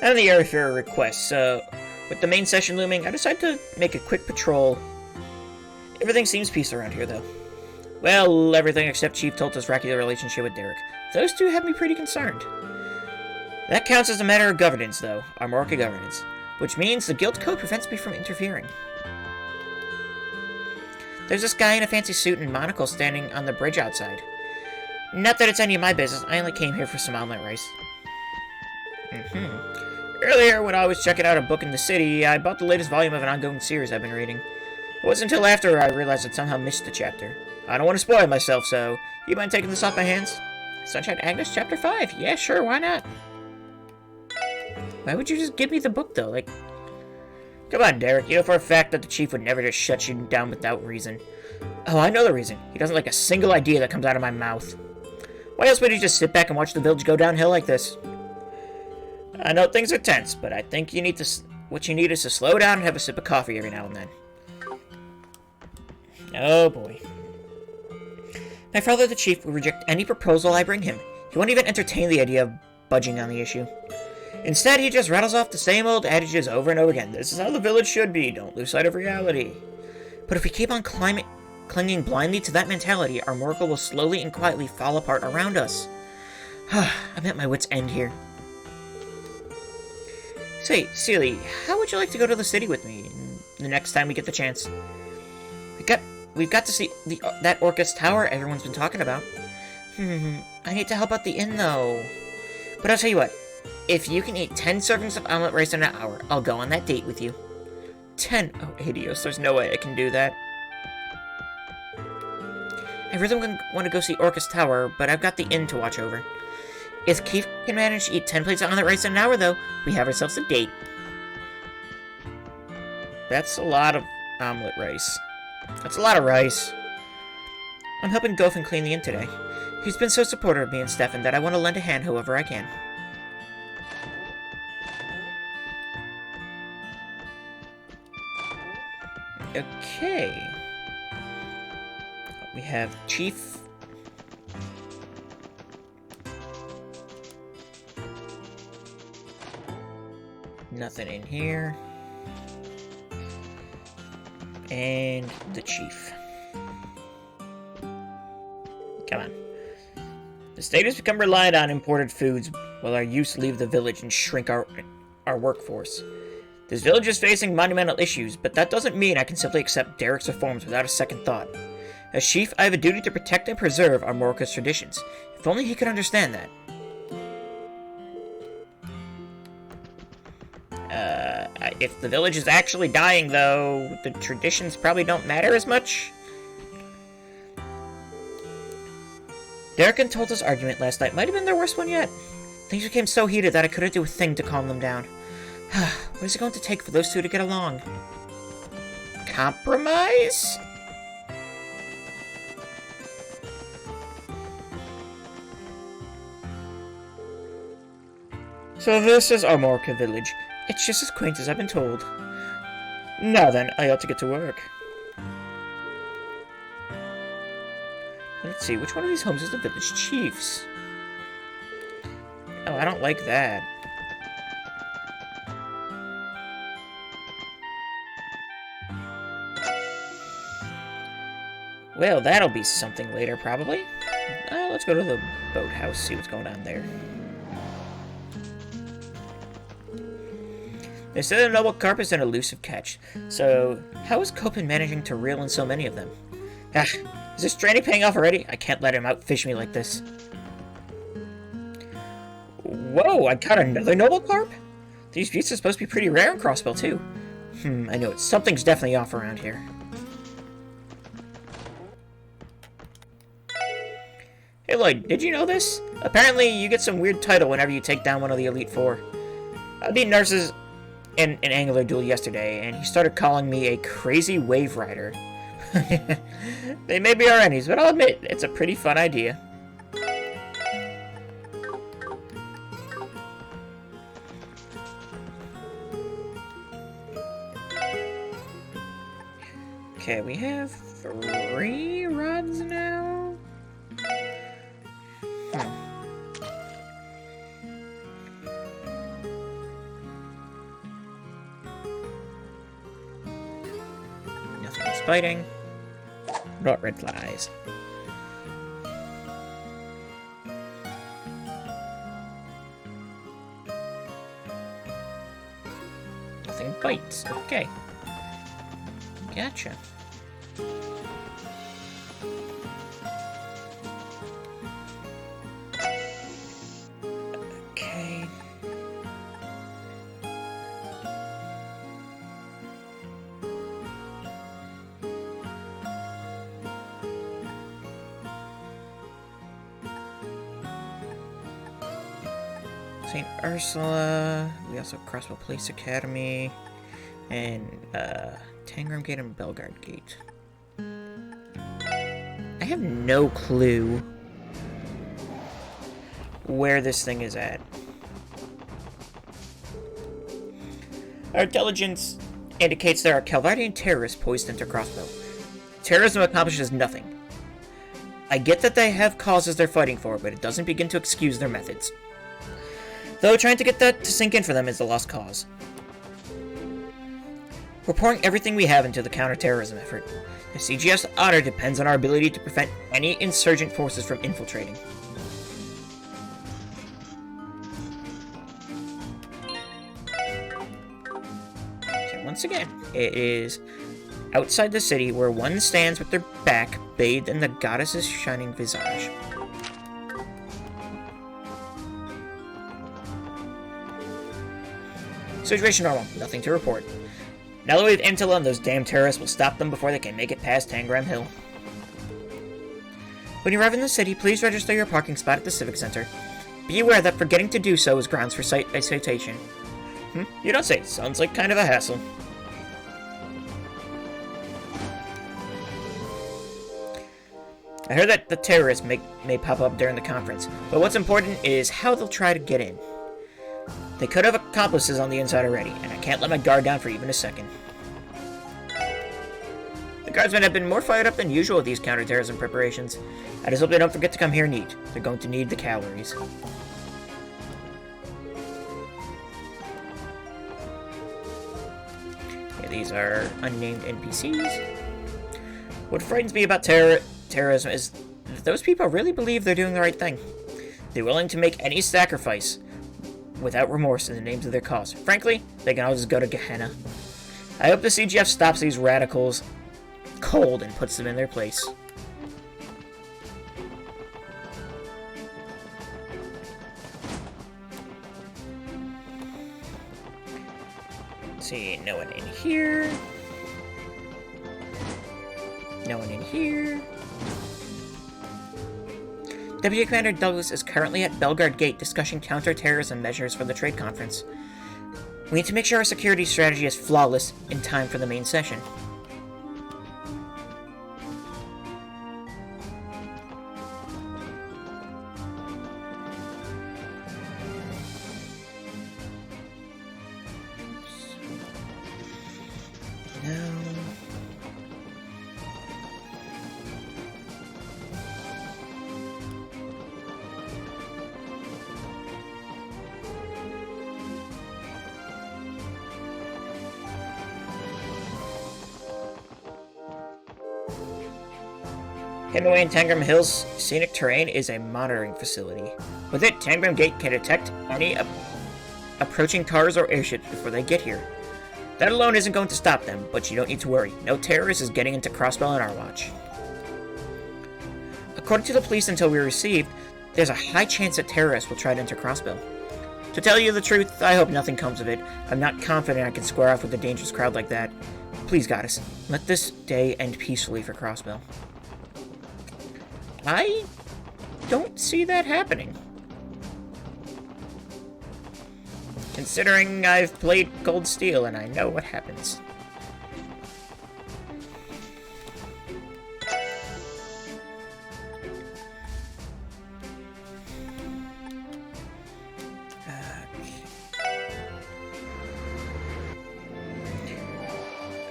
And the area for a request, so with the main session looming, I decided to make a quick patrol. Everything seems peaceful around here, though. Well, everything except Chief Tolta's rocky relationship with Derek. Those two have me pretty concerned. That counts as a matter of governance, though, our Marca governance, which means the guild code prevents me from interfering. There's this guy in a fancy suit and monocle standing on the bridge outside. Not that it's any of my business, I only came here for some omelet rice. Earlier, when I was checking out a book in the city, I bought the latest volume of an ongoing series I've been reading. It wasn't until after I realized I'd somehow missed a chapter. I don't want to spoil myself, so you mind taking this off my hands? Sunshine Agnes, Chapter 5. Yeah, sure, why not? Why would you just give me the book, though? Like, come on, Derek. You know for a fact that the chief would never just shut you down without reason. Oh, I know the reason. He doesn't like a single idea that comes out of my mouth. Why else would he just sit back and watch the village go downhill like this? I know things are tense, but I think you need to... What you need is to slow down and have a sip of coffee every now and then. Oh, boy. My father, the chief, will reject any proposal I bring him. He won't even entertain the idea of budging on the issue. Instead, he just rattles off the same old adages over and over again. This is how the village should be. Don't lose sight of reality. But if we keep on clinging blindly to that mentality, our miracle will slowly and quietly fall apart around us. I'm at my wit's end here. Say, Seely, how would you like to go to the city with me the next time we get the chance? We've got to see that Orcus Tower everyone's been talking about. I need to help out the inn, though. But I'll tell you what. If you can eat 10 servings of omelet rice in an hour, I'll go on that date with you. 10? Oh, Adios, there's no way I can do that. I really want to go see Orcus Tower, but I've got the inn to watch over. If Keith can manage to eat 10 plates of omelet rice in an hour, though, we have ourselves a date. That's a lot of omelet rice. That's a lot of rice. I'm helping Gofen clean the inn today. He's been so supportive of me and Stefan that I want to lend a hand however I can. Okay. We have Chief. Nothing in here. And the chief. Come on. The state has become reliant on imported foods, while our youths leave the village and shrink our workforce. This village is facing monumental issues, but that doesn't mean I can simply accept Derek's reforms without a second thought. As chief, I have a duty to protect and preserve our Morocco's traditions. If only he could understand that. If the village is actually dying, though, the traditions probably don't matter as much. Derek and Tolta's argument last night might have been their worst one yet. Things became so heated that I couldn't do a thing to calm them down. What is it going to take for those two to get along? compromise? So this is Armorka Village. It's just as quaint as I've been told. Now then, I ought to get to work. Let's see, which one of these homes is the village chief's? Oh, I don't like that. Well, that'll be something later, probably. Let's go to the boathouse, see what's going on there. They say the noble carp is an elusive catch, so how is Copen managing to reel in so many of them? Ah, is this training paying off already? I can't let him outfish me like this. Whoa, I got another noble carp? These beasts are supposed to be pretty rare in Crossbell, too. I know it. Something's definitely off around here. Hey Lloyd, did you know this? Apparently you get some weird title whenever you take down one of the Elite Four. I beat Nurses in an Angler duel yesterday, and he started calling me a crazy wave rider. They may be our enemies, but I'll admit, it's a pretty fun idea. Okay, we have 3 rods now? Nothing is biting. Not red flies. Nothing bites. Okay. Gotcha. Okay. St. Ursula. We also have Crossbell Police Academy. And, Tangram Gate and Belgard Gate. I have no clue where this thing is at. Our intelligence indicates there are Calvardian terrorists poised into Crossbow. Terrorism accomplishes nothing. I get that they have causes they're fighting for, but it doesn't begin to excuse their methods. Though trying to get that to sink in for them is a lost cause. We're pouring everything we have into the counter-terrorism effort. The CGF's honor depends on our ability to prevent any insurgent forces from infiltrating. Okay, once again, it is outside the city where one stands with their back bathed in the goddess's shining visage. Situation normal, nothing to report. Now that we have intel on those damn terrorists, will stop them before they can make it past Tangram Hill. When you arrive in the city, please register your parking spot at the Civic Center. Be aware that forgetting to do so is grounds for a citation. You don't say. Sounds like kind of a hassle. I heard that the terrorists may pop up during the conference, but what's important is how they'll try to get in. They could have accomplices on the inside already, and I can't let my guard down for even a second. The guardsmen have been more fired up than usual with these counterterrorism preparations. I just hope they don't forget to come here neat. They're going to need the calories. Okay, these are unnamed NPCs. What frightens me about terrorism is that those people really believe they're doing the right thing. They're willing to make any sacrifice without remorse in the names of their cause. Frankly, they can all just go to Gehenna. I hope the CGF stops these radicals cold and puts them in their place. Let's see, no one in here. No one in here. Deputy Commander Douglas is currently at Belgard Gate discussing counter-terrorism measures for the trade conference. We need to make sure our security strategy is flawless in time for the main session. Hidden away in Tangram Hills' scenic terrain is a monitoring facility. With it, Tangram Gate can detect any approaching cars or airships before they get here. That alone isn't going to stop them, but you don't need to worry. No terrorist is getting into Crossbell on our watch. According to the police intel we received, there's a high chance that terrorists will try to enter Crossbell. To tell you the truth, I hope nothing comes of it. I'm not confident I can square off with a dangerous crowd like that. Please, Goddess, let this day end peacefully for Crossbell. I don't see that happening. Considering I've played Cold Steel and I know what happens.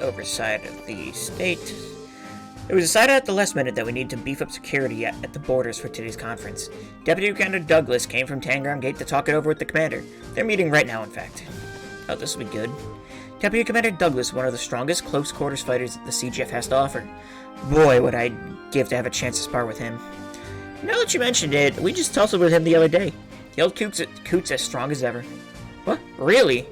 Oversight of the state. It was decided at the last minute that we need to beef up security at the borders for today's conference. Deputy Commander Douglas came from Tangram Gate to talk it over with the commander. They're meeting right now, in fact. Oh, this will be good. Deputy Commander Douglas, one of the strongest close-quarters fighters that the CGF has to offer. Boy, would I give to have a chance to spar with him. Now that you mentioned it, we just tussled with him the other day. He held Coots as strong as ever. What? Really?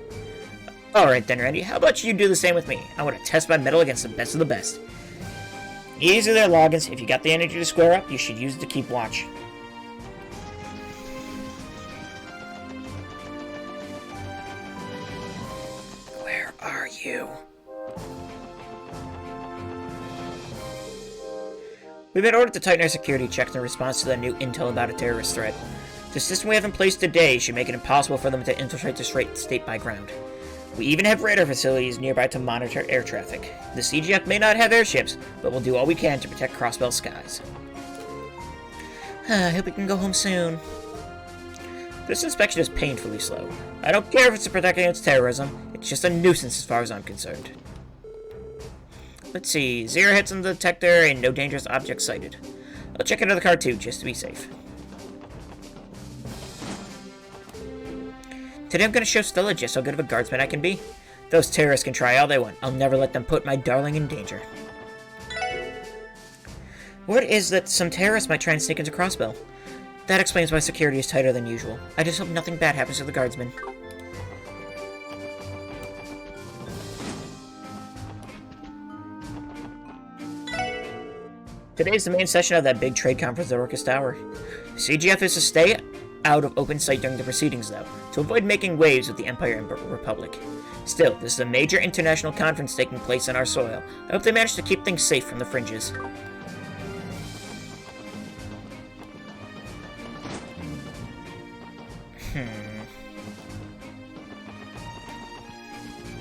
Alright then, Randy, how about you do the same with me? I want to test my mettle against the best of the best. Easy there, Loggins. If you got the energy to square up, you should use it to keep watch. Where are you? We've been ordered to tighten our security checks in response to the new intel about a terrorist threat. The system we have in place today should make it impossible for them to infiltrate the state by ground. We even have radar facilities nearby to monitor air traffic. The CGF may not have airships, but we'll do all we can to protect Crossbell skies. I hope we can go home soon. This inspection is painfully slow. I don't care if it's to protect against terrorism, it's just a nuisance as far as I'm concerned. Let's see, 0 hits on the detector and no dangerous objects sighted. I'll check into the car too, just to be safe. Today I'm going to show Stella just how good of a guardsman I can be. Those terrorists can try all they want. I'll never let them put my darling in danger. Word is that some terrorists might try and sneak into Crossbell. That explains why security is tighter than usual. I just hope nothing bad happens to the guardsmen. Today's the main session of that big trade conference at Orcus Tower. CGF is to stay out of open sight during the proceedings, though, to avoid making waves with the Empire and Republic. Still, this is a major international conference taking place on our soil. I hope they manage to keep things safe from the fringes.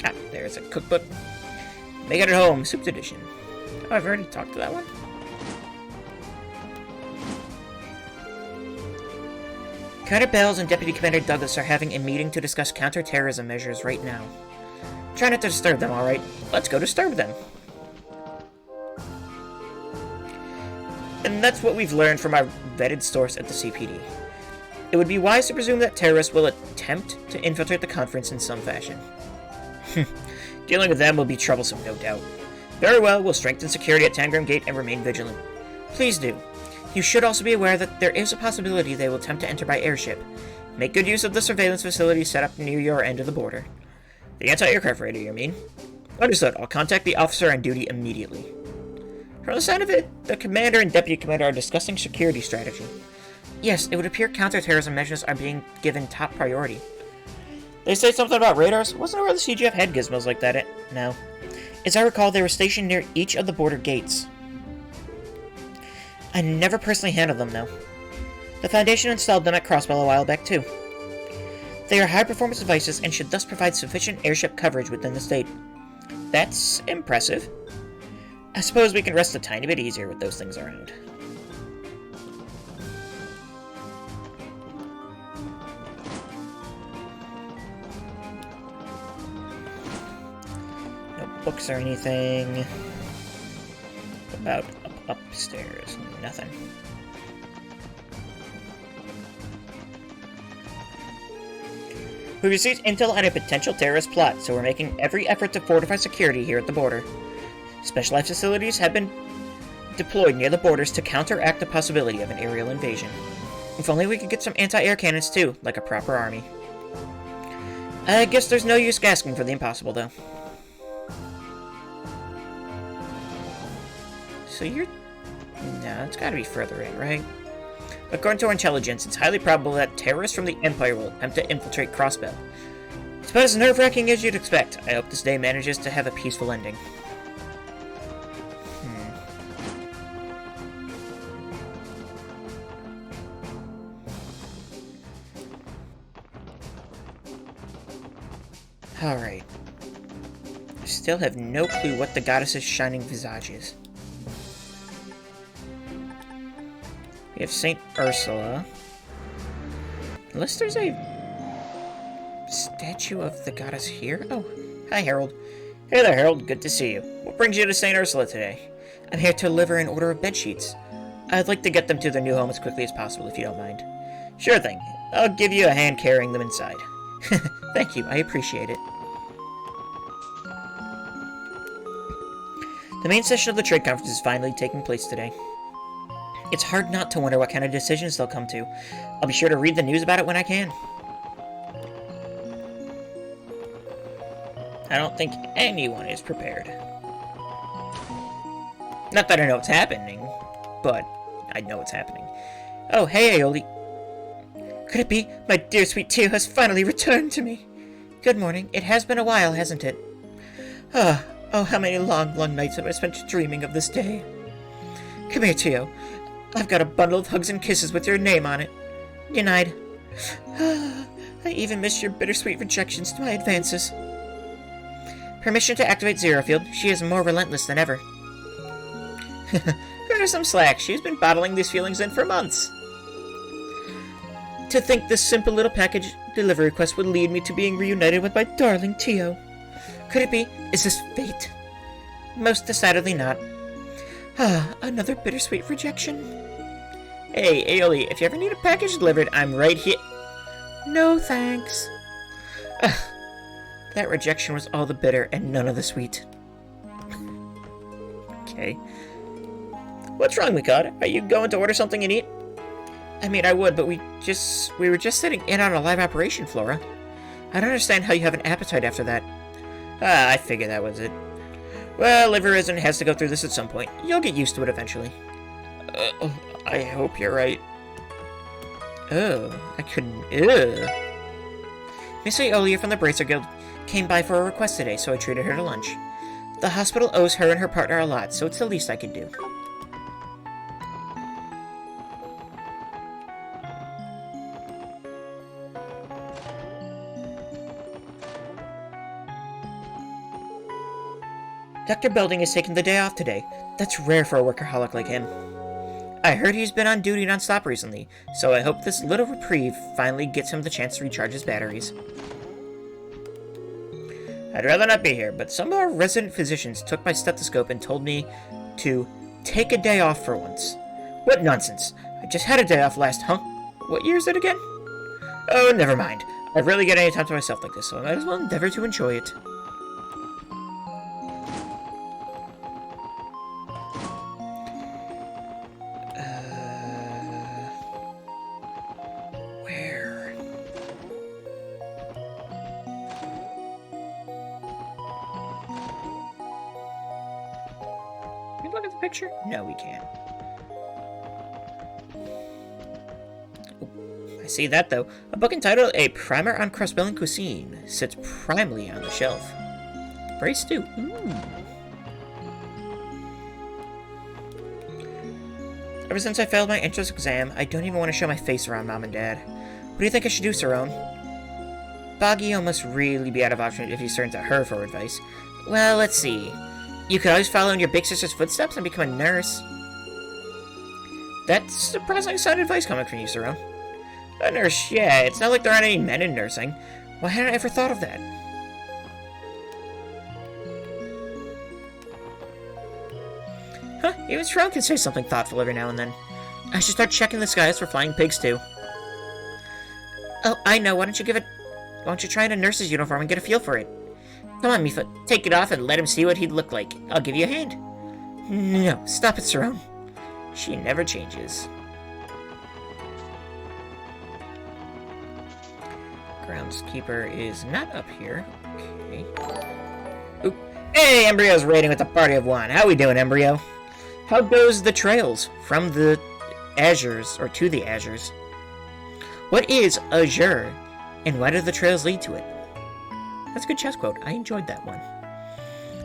Ah, there's a cookbook. Make it at home, Souped Edition. Oh, I've already talked to that one. Commander Bells and Deputy Commander Douglas are having a meeting to discuss counter-terrorism measures right now. Try not to disturb them, alright? Let's go disturb them. And that's what we've learned from our vetted source at the CPD. It would be wise to presume that terrorists will attempt to infiltrate the conference in some fashion. Dealing with them will be troublesome, no doubt. Very well, we'll strengthen security at Tangram Gate and remain vigilant. Please do. You should also be aware that there is a possibility they will attempt to enter by airship. Make good use of the surveillance facility set up near your end of the border. The anti-aircraft radar, you mean? Understood. I'll contact the officer on duty immediately. From the sound of it, the commander and deputy commander are discussing security strategy. Yes, it would appear counterterrorism measures are being given top priority. They say something about radars? Wasn't it where the CGF had gizmos like that? No. As I recall, they were stationed near each of the border gates. I never personally handled them, though. The Foundation installed them at Crossbell a while back, too. They are high-performance devices and should thus provide sufficient airship coverage within the state. That's impressive. I suppose we can rest a tiny bit easier with those things around. No books or anything. About upstairs, nothing. We received intel on a potential terrorist plot, so we're making every effort to fortify security here at the border. Specialized facilities have been deployed near the borders to counteract the possibility of an aerial invasion. If only we could get some anti-air cannons too, like a proper army. I guess there's no use asking for the impossible, though. So you're... No, it's gotta be further in, right? According to our intelligence, it's highly probable that terrorists from the Empire will attempt to infiltrate Crossbell. It's about as nerve-wracking as you'd expect. I hope this day manages to have a peaceful ending. Alright. Still have no clue what the goddess's shining visage is. We have Saint Ursula. Unless there's a statue of the goddess here? Oh, hi Harold. Hey there Harold, good to see you. What brings you to Saint Ursula today? I'm here to deliver an order of bedsheets. I'd like to get them to their new home as quickly as possible if you don't mind. Sure thing. I'll give you a hand carrying them inside. Thank you, I appreciate it. The main session of the trade conference is finally taking place today. It's hard not to wonder what kind of decisions they'll come to. I'll be sure to read the news about it when I can. I don't think anyone is prepared. Not that I know what's happening, but I know what's happening. Oh, hey, Aeoli. Could it be my dear sweet Tio has finally returned to me? Good morning. It has been a while, hasn't it? Oh, how many long, long nights have I spent dreaming of this day. Come here, Tio. I've got a bundle of hugs and kisses with your name on it. Denied. I even missed your bittersweet rejections to my advances. Permission to activate Zero Field. She is more relentless than ever. Cut her some slack. She's been bottling these feelings in for months. To think this simple little package delivery request would lead me to being reunited with my darling Tio. Could it be? Is this fate? Most decidedly not. Another bittersweet rejection. Hey, Aeoli, if you ever need a package delivered, I'm right here. No, thanks. That rejection was all the bitter and none of the sweet. Okay. What's wrong, Mikado? Are you going to order something and eat? I mean, I would, but we were just sitting in on a live operation, Flora. I don't understand how you have an appetite after that. I figured that was it. Well, Liverism has to go through this at some point. You'll get used to it eventually. I hope you're right. I couldn't... Miss Aeolia from the Bracer Guild came by for a request today, so I treated her to lunch. The hospital owes her and her partner a lot, so it's the least I could do. Dr. Belding is taking the day off today. That's rare for a workaholic like him. I heard he's been on duty non-stop recently, so I hope this little reprieve finally gets him the chance to recharge his batteries. I'd rather not be here, but some of our resident physicians took my stethoscope and told me to take a day off for once. What nonsense. I just had a day off last, What year is it again? Oh, never mind. I rarely get any time to myself like this, so I might as well endeavor to enjoy it. Look at the picture? No, we can't. Oh, I see that, though. A book entitled A Primer on Crossbellian Cuisine sits primely on the shelf. Braised stew. Ever since I failed my entrance exam, I don't even want to show my face around Mom and Dad. What do you think I should do, Saron? Baguio must really be out of option if he turns to her for advice. Well, let's see. You could always follow in your big sister's footsteps and become a nurse. That's surprisingly sound advice coming from you, Saron. A nurse, yeah, it's not like there aren't any men in nursing. Why hadn't I ever thought of that? Even Saron can say something thoughtful every now and then. I should start checking the skies for flying pigs, too. Oh, I know, why don't you try in a nurse's uniform and get a feel for it? Come on, Mipha, take it off and let him see what he'd look like. I'll give you a hand. No, stop it, Cerrone. She never changes. Groundskeeper is not up here. Okay. Oop. Hey, Embryo's raiding with a party of one. How we doing, Embryo? How goes the trails from the Azures, or to the Azures? What is Azure, and why do the trails lead to it? That's a good chess quote. I enjoyed that one.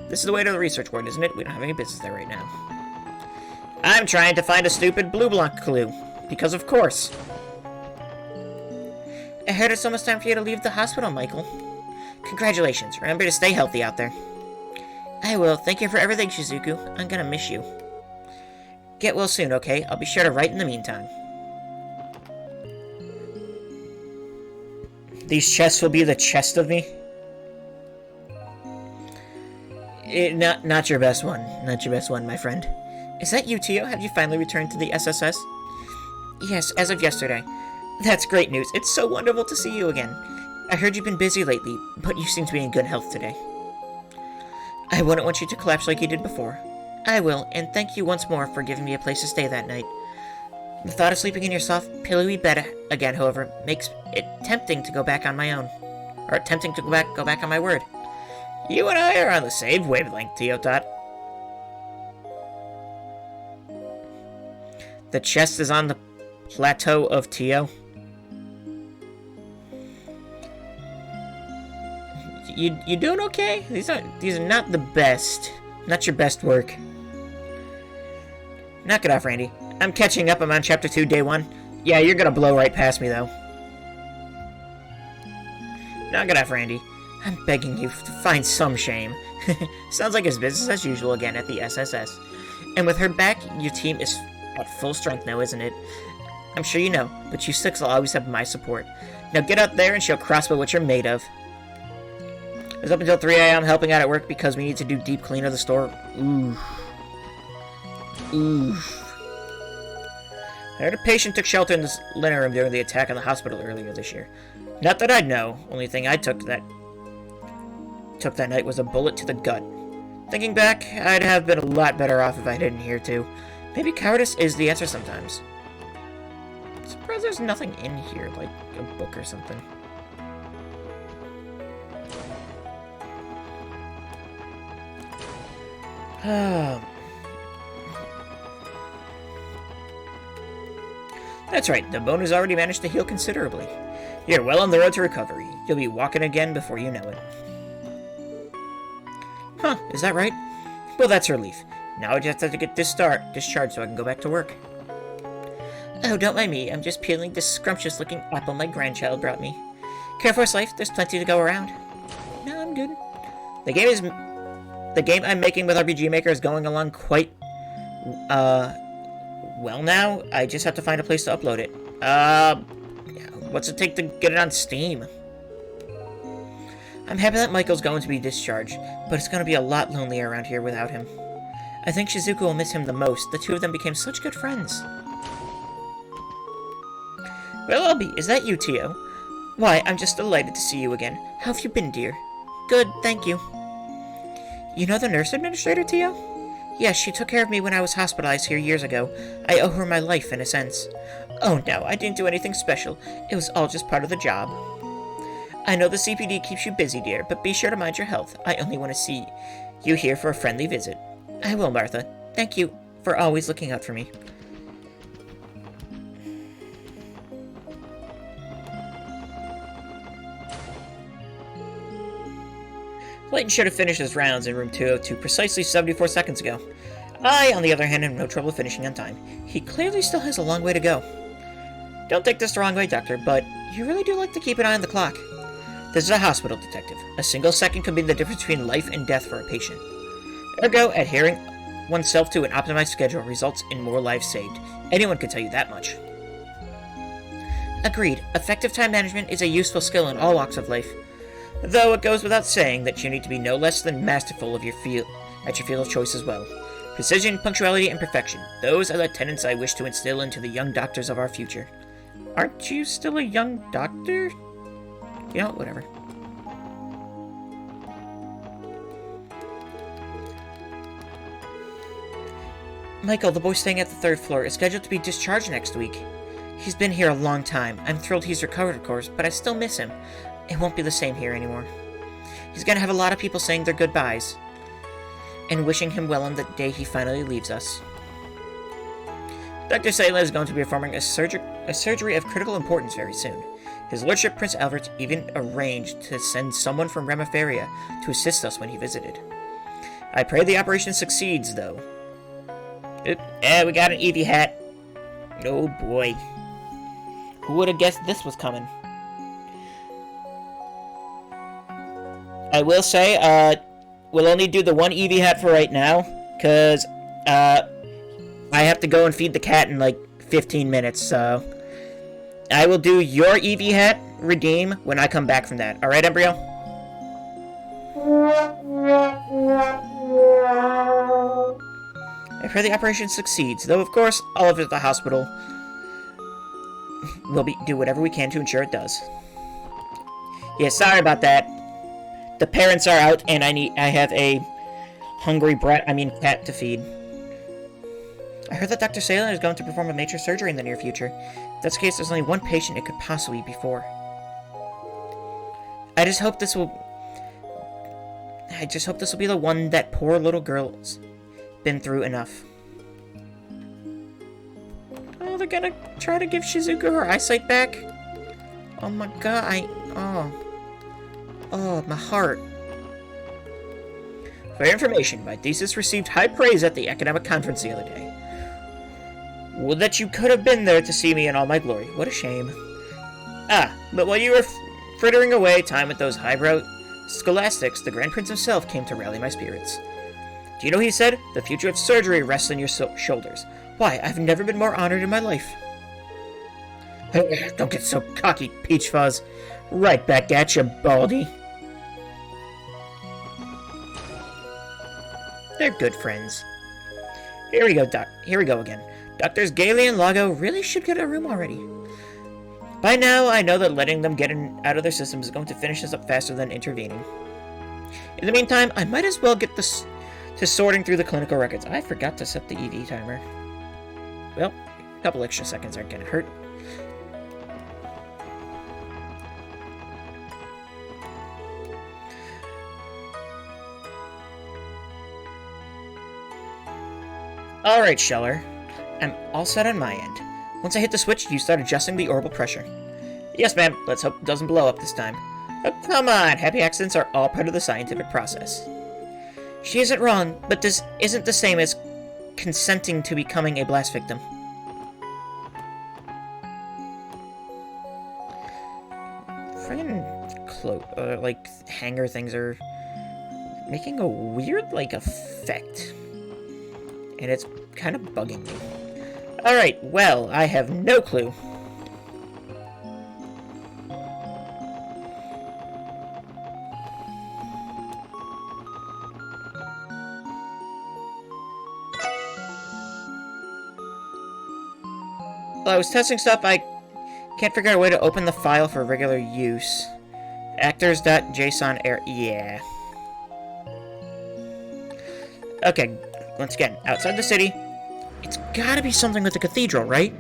This is the way to the research ward, isn't it? We don't have any business there right now. I'm trying to find a stupid blue block clue. Because of course. I heard it's almost time for you to leave the hospital, Michael. Congratulations. Remember to stay healthy out there. I will. Thank you for everything, Shizuku. I'm gonna miss you. Get well soon, okay? I'll be sure to write in the meantime. These chests will be the chest of me? Not your best one. Not your best one, my friend. Is that you, Tio? Have you finally returned to the SSS? Yes, as of yesterday. That's great news. It's so wonderful to see you again. I heard you've been busy lately, but you seem to be in good health today. I wouldn't want you to collapse like you did before. I will, and thank you once more for giving me a place to stay that night. The thought of sleeping in your soft, pillowy bed again, however, makes it tempting to go back on my own. Or tempting to go back on my word. You and I are on the same wavelength, Tio Tot. The chest is on the plateau of Tio. You doing okay? These are not the best. Not your best work. Knock it off, Randy. I'm catching up. I'm on chapter 2, day 1. Yeah, you're gonna blow right past me, though. Knock it off, Randy. I'm begging you to find some shame. Sounds like it's business as usual again at the SSS. And with her back, your team is at full strength now, isn't it? I'm sure you know, but you six will always have my support. Now get out there and show Crossbow what you're made of. I was up until 3 a.m. helping out at work because we need to do deep clean of the store. Oof. Oof. I heard a patient took shelter in this linen room during the attack on the hospital earlier this year. Not that I'd know. Only thing I took that night was a bullet to the gut. Thinking back, I'd have been a lot better off if I didn't hear too. Maybe cowardice is the answer sometimes. I'm surprised there's nothing in here, like a book or something. That's right, the bone has already managed to heal considerably. You're well on the road to recovery. You'll be walking again before you know it. Huh, is that right? Well, that's a relief. Now I just have to get discharged so I can go back to work. Oh, don't mind me. I'm just peeling this scrumptious-looking apple my grandchild brought me. Careful, life. There's plenty to go around. No, I'm good. The game I'm making with RPG Maker is going along quite, well now. I just have to find a place to upload it. What's it take to get it on Steam? I'm happy that Michael's going to be discharged, but it's going to be a lot lonelier around here without him. I think Shizuku will miss him the most. The two of them became such good friends. Well, Albie, is that you, Tio? Why, I'm just delighted to see you again. How have you been, dear? Good, thank you. You know the nurse administrator, Tio? Yes, she took care of me when I was hospitalized here years ago. I owe her my life, in a sense. Oh no, I didn't do anything special. It was all just part of the job. I know the CPD keeps you busy, dear, but be sure to mind your health. I only want to see you here for a friendly visit. I will, Martha. Thank you for always looking out for me. Layton should have finished his rounds in room 202 precisely 74 seconds ago. I, on the other hand, have no trouble finishing on time. He clearly still has a long way to go. Don't take this the wrong way, Doctor, but you really do like to keep an eye on the clock. This is a hospital, detective. A single second can be the difference between life and death for a patient. Ergo, adhering oneself to an optimized schedule results in more lives saved. Anyone can tell you that much. Agreed. Effective time management is a useful skill in all walks of life. Though it goes without saying that you need to be no less than masterful of your field of choice as well. Precision, punctuality, and perfection. Those are the tenets I wish to instill into the young doctors of our future. Aren't you still a young doctor? You know, whatever. Michael, the boy staying at the 3rd floor, is scheduled to be discharged next week. He's been here a long time. I'm thrilled he's recovered, of course, but I still miss him. It won't be the same here anymore. He's gonna have a lot of people saying their goodbyes and wishing him well on the day he finally leaves us. Dr. Sayla is going to be performing a surgery of critical importance very soon. His Lordship Prince Albert even arranged to send someone from Remiferia to assist us when he visited. I pray the operation succeeds, though. Oop, we got an Eevee hat. Oh boy. Who would have guessed this was coming? I will say, we'll only do the one Eevee hat for right now, because, I have to go and feed the cat in, like, 15 minutes, so... I will do your Eevee hat redeem when I come back from that. Alright, Embryo? I pray the operation succeeds, though, of course, all of it at the hospital will do whatever we can to ensure it does. Yeah, sorry about that. The parents are out, and I have a hungry cat to feed. I heard that Dr. Salem is going to perform a major surgery in the near future. If that's the case, there's only one patient it could possibly be for. I just hope this will be the one that poor little girl's been through enough. Oh, they're gonna try to give Shizuka her eyesight back? Oh my god, Oh, my heart. For your information, my thesis received high praise at the academic conference the other day. Would that you could have been there to see me in all my glory. What a shame. But while you were frittering away time with those highbrow scholastics, the Grand Prince himself came to rally my spirits. Do you know what he said? The future of surgery rests on your shoulders. Why, I've never been more honored in my life. Don't get so cocky, Peach Fuzz. Right back at you, Baldy. They're good friends. Here we go again. Doctors Gailey and Lago really should get a room already. By now, I know that letting them get out of their systems is going to finish this up faster than intervening. In the meantime, I might as well get to sorting through the clinical records. I forgot to set the EV timer. Well, a couple extra seconds aren't gonna hurt. Alright, Scheller. I'm all set on my end. Once I hit the switch, you start adjusting the orbital pressure. Yes, ma'am. Let's hope it doesn't blow up this time. Oh, come on! Happy accidents are all part of the scientific process. She isn't wrong, but this isn't the same as consenting to becoming a blast victim. Friggin' hanger things are making a weird, effect. And it's kind of bugging me. Alright, well, I have no clue. While I was testing stuff, I can't figure out a way to open the file for regular use. Actors.json error. Yeah. Okay, once again, outside the city. It's gotta be something with the cathedral, right?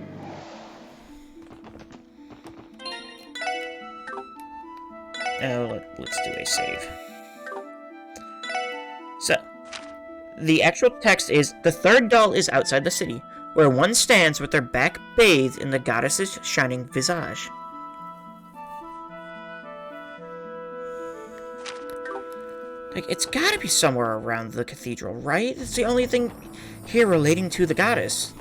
Oh, let's do a save. So, the actual text is, the third doll is outside the city, where one stands with their back bathed in the goddess's shining visage. It's gotta be somewhere around the cathedral, right? It's the only thing here relating to the goddess.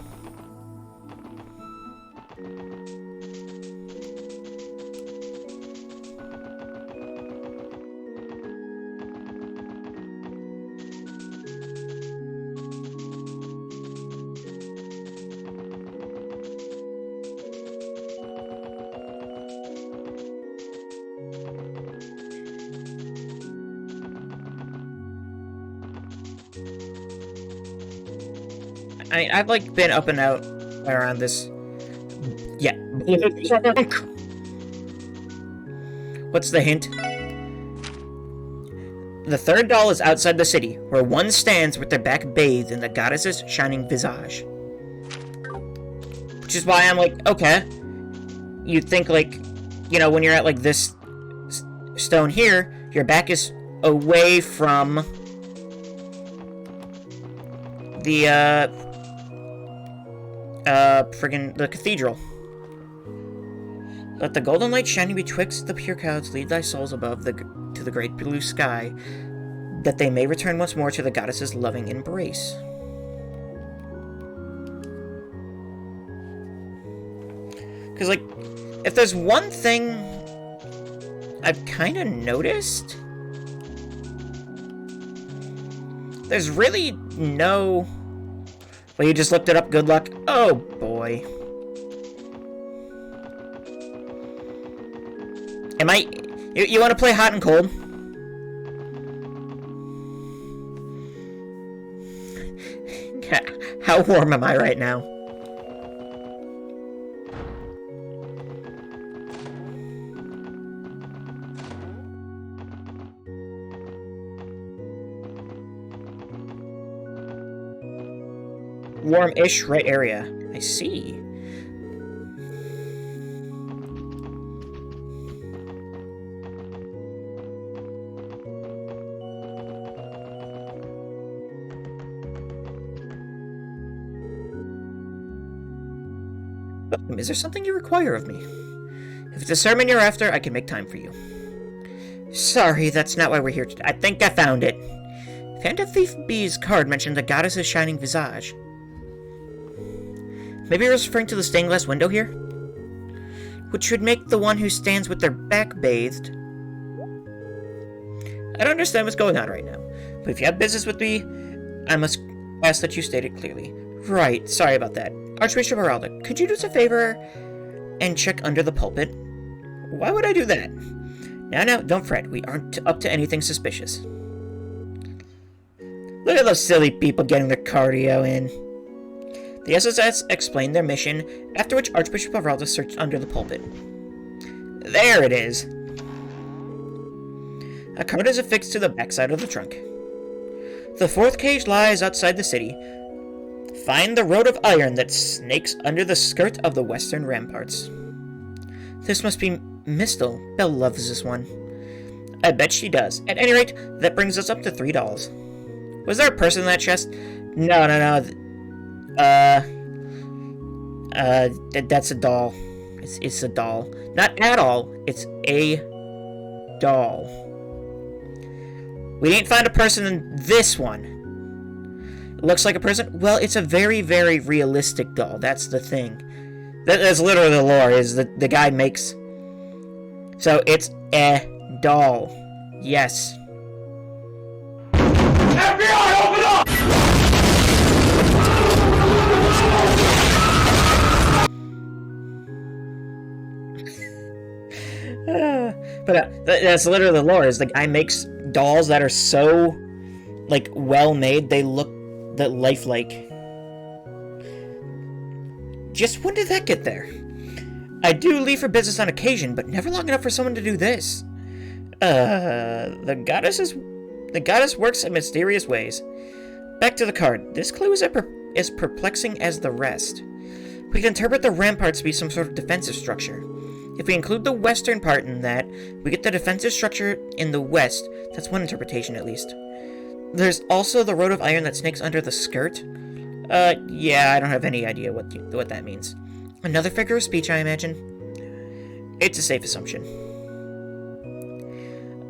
I mean, I've, been up and out around this... Yeah. What's the hint? The third doll is outside the city, where one stands with their back bathed in the goddess's shining visage. Which is why I'm like, okay. You'd think, like, you know, when you're at, like, this stone here, your back is away from the, friggin' the cathedral. Let the golden light shining betwixt the pure clouds lead thy souls above to the great blue sky, that they may return once more to the goddess's loving embrace. Because, like, if there's one thing I've kind of noticed, there's really no... Well, you just looked it up, good luck. Oh, boy. Am I... You want to play hot and cold? How warm am I right now? Warm-ish, right area. I see. Is there something you require of me? If it's a sermon you're after, I can make time for you. Sorry, that's not why we're here today. I think I found it. Phantom Thief B's card mentioned the goddess's shining visage. Maybe you're referring to the stained glass window here? Which would make the one who stands with their back bathed. I don't understand what's going on right now, but if you have business with me, I must ask that you state it clearly. Right, sorry about that. Archbishop Heraldic, could you do us a favor and check under the pulpit? Why would I do that? Now, don't fret. We aren't up to anything suspicious. Look at those silly people getting their cardio in. The SSS explained their mission, after which Archbishop Heraldic searched under the pulpit. There it is. A card is affixed to the backside of the trunk. The fourth cage lies outside the city. Find the road of iron that snakes under the skirt of the western ramparts. This must be Mistle. Belle loves this one. I bet she does. At any rate, that brings us up to $3. Was there a person in that chest? No. That's a doll. It's a doll. Not at all. It's a doll. We didn't find a person in this one. It looks like a person. Well, it's a very, very realistic doll. That's the thing. That's literally the lore, is that the guy makes... So, it's a doll. Yes. FBI, open up! But that's literally the lore, is the guy makes dolls that are so, like, well-made, they look lifelike. Just when did that get there? I do leave for business on occasion, but never long enough for someone to do this. The goddess works in mysterious ways. Back to the card. This clue is as perplexing as the rest. We can interpret the ramparts to be some sort of defensive structure. If we include the western part in that, we get the defensive structure in the west. That's one interpretation, at least. There's also the road of iron that snakes under the skirt. Yeah, I don't have any idea what that means. Another figure of speech, I imagine. It's a safe assumption.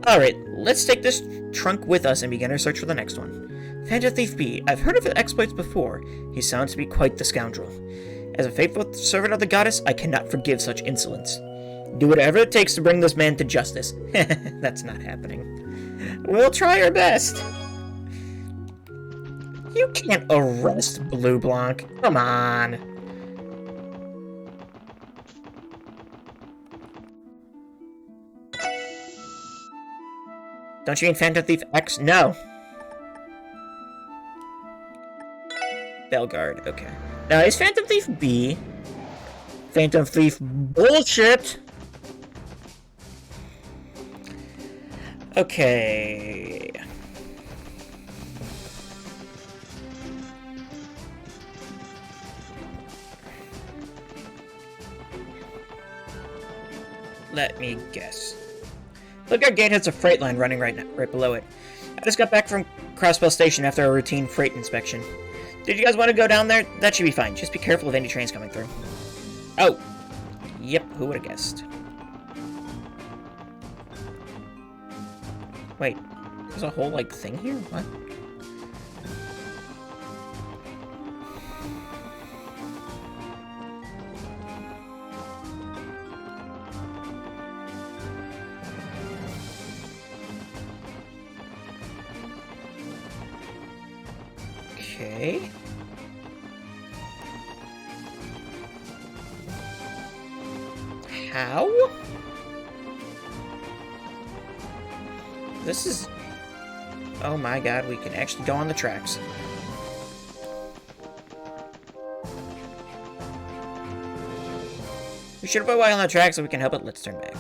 Alright, let's take this trunk with us and begin our search for the next one. Phantom Thief B. I've heard of his exploits before. He sounds to be quite the scoundrel. As a faithful servant of the goddess, I cannot forgive such insolence. Do whatever it takes to bring this man to justice. That's not happening. We'll try our best. You can't arrest Blue Blanc. Come on. Don't you mean Phantom Thief X? No. Bellegarde, okay. Now, is Phantom Thief B? Phantom Thief bullshit! Okay. Let me guess. Bellegarde Gate has a freight line running right below it. I just got back from Crossbell Station after a routine freight inspection. Did you guys want to go down there? That should be fine. Just be careful of any trains coming through. Oh. Yep, who would have guessed? Wait, there's a whole, like, thing here? What? Okay. How? This is... Oh my god, we can actually go on the tracks. We should put away on the tracks so we can help it. Let's turn back.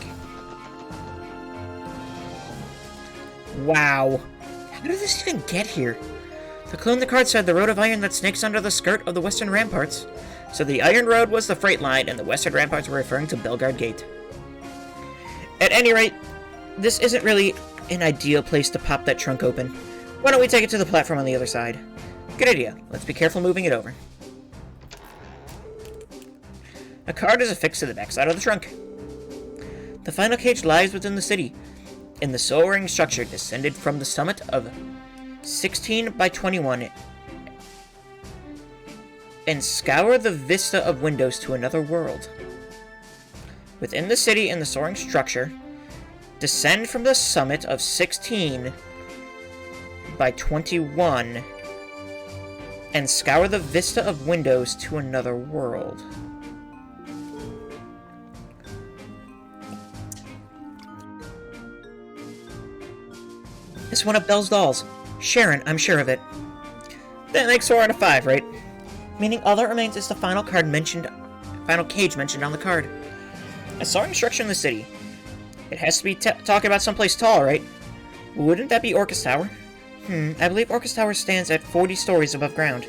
Wow. How did this even get here? The clue in the card said the road of iron that snakes under the skirt of the western ramparts. So the Iron Road was the freight line, and the western ramparts were referring to Bellegarde Gate. At any rate, this isn't really an ideal place to pop that trunk open. Why don't we take it to the platform on the other side? Good idea. Let's be careful moving it over. A card is affixed to the backside of the trunk. The final cage lies within the city, in the soaring structure descended from the summit of 16 by 21 and scour the vista of windows to another world. Within the city in the soaring structure, descend from the summit of 16 by 21 and scour the vista of windows to another world. It's one of Belle's dolls. Sharon, I'm sure of it. That makes 4 out of 5, right? Meaning all that remains is the final cage mentioned on the card. A soaring structure in the city. It has to be talking about someplace tall, right? Wouldn't that be Orcus Tower? I believe Orcus Tower stands at 40 stories above ground.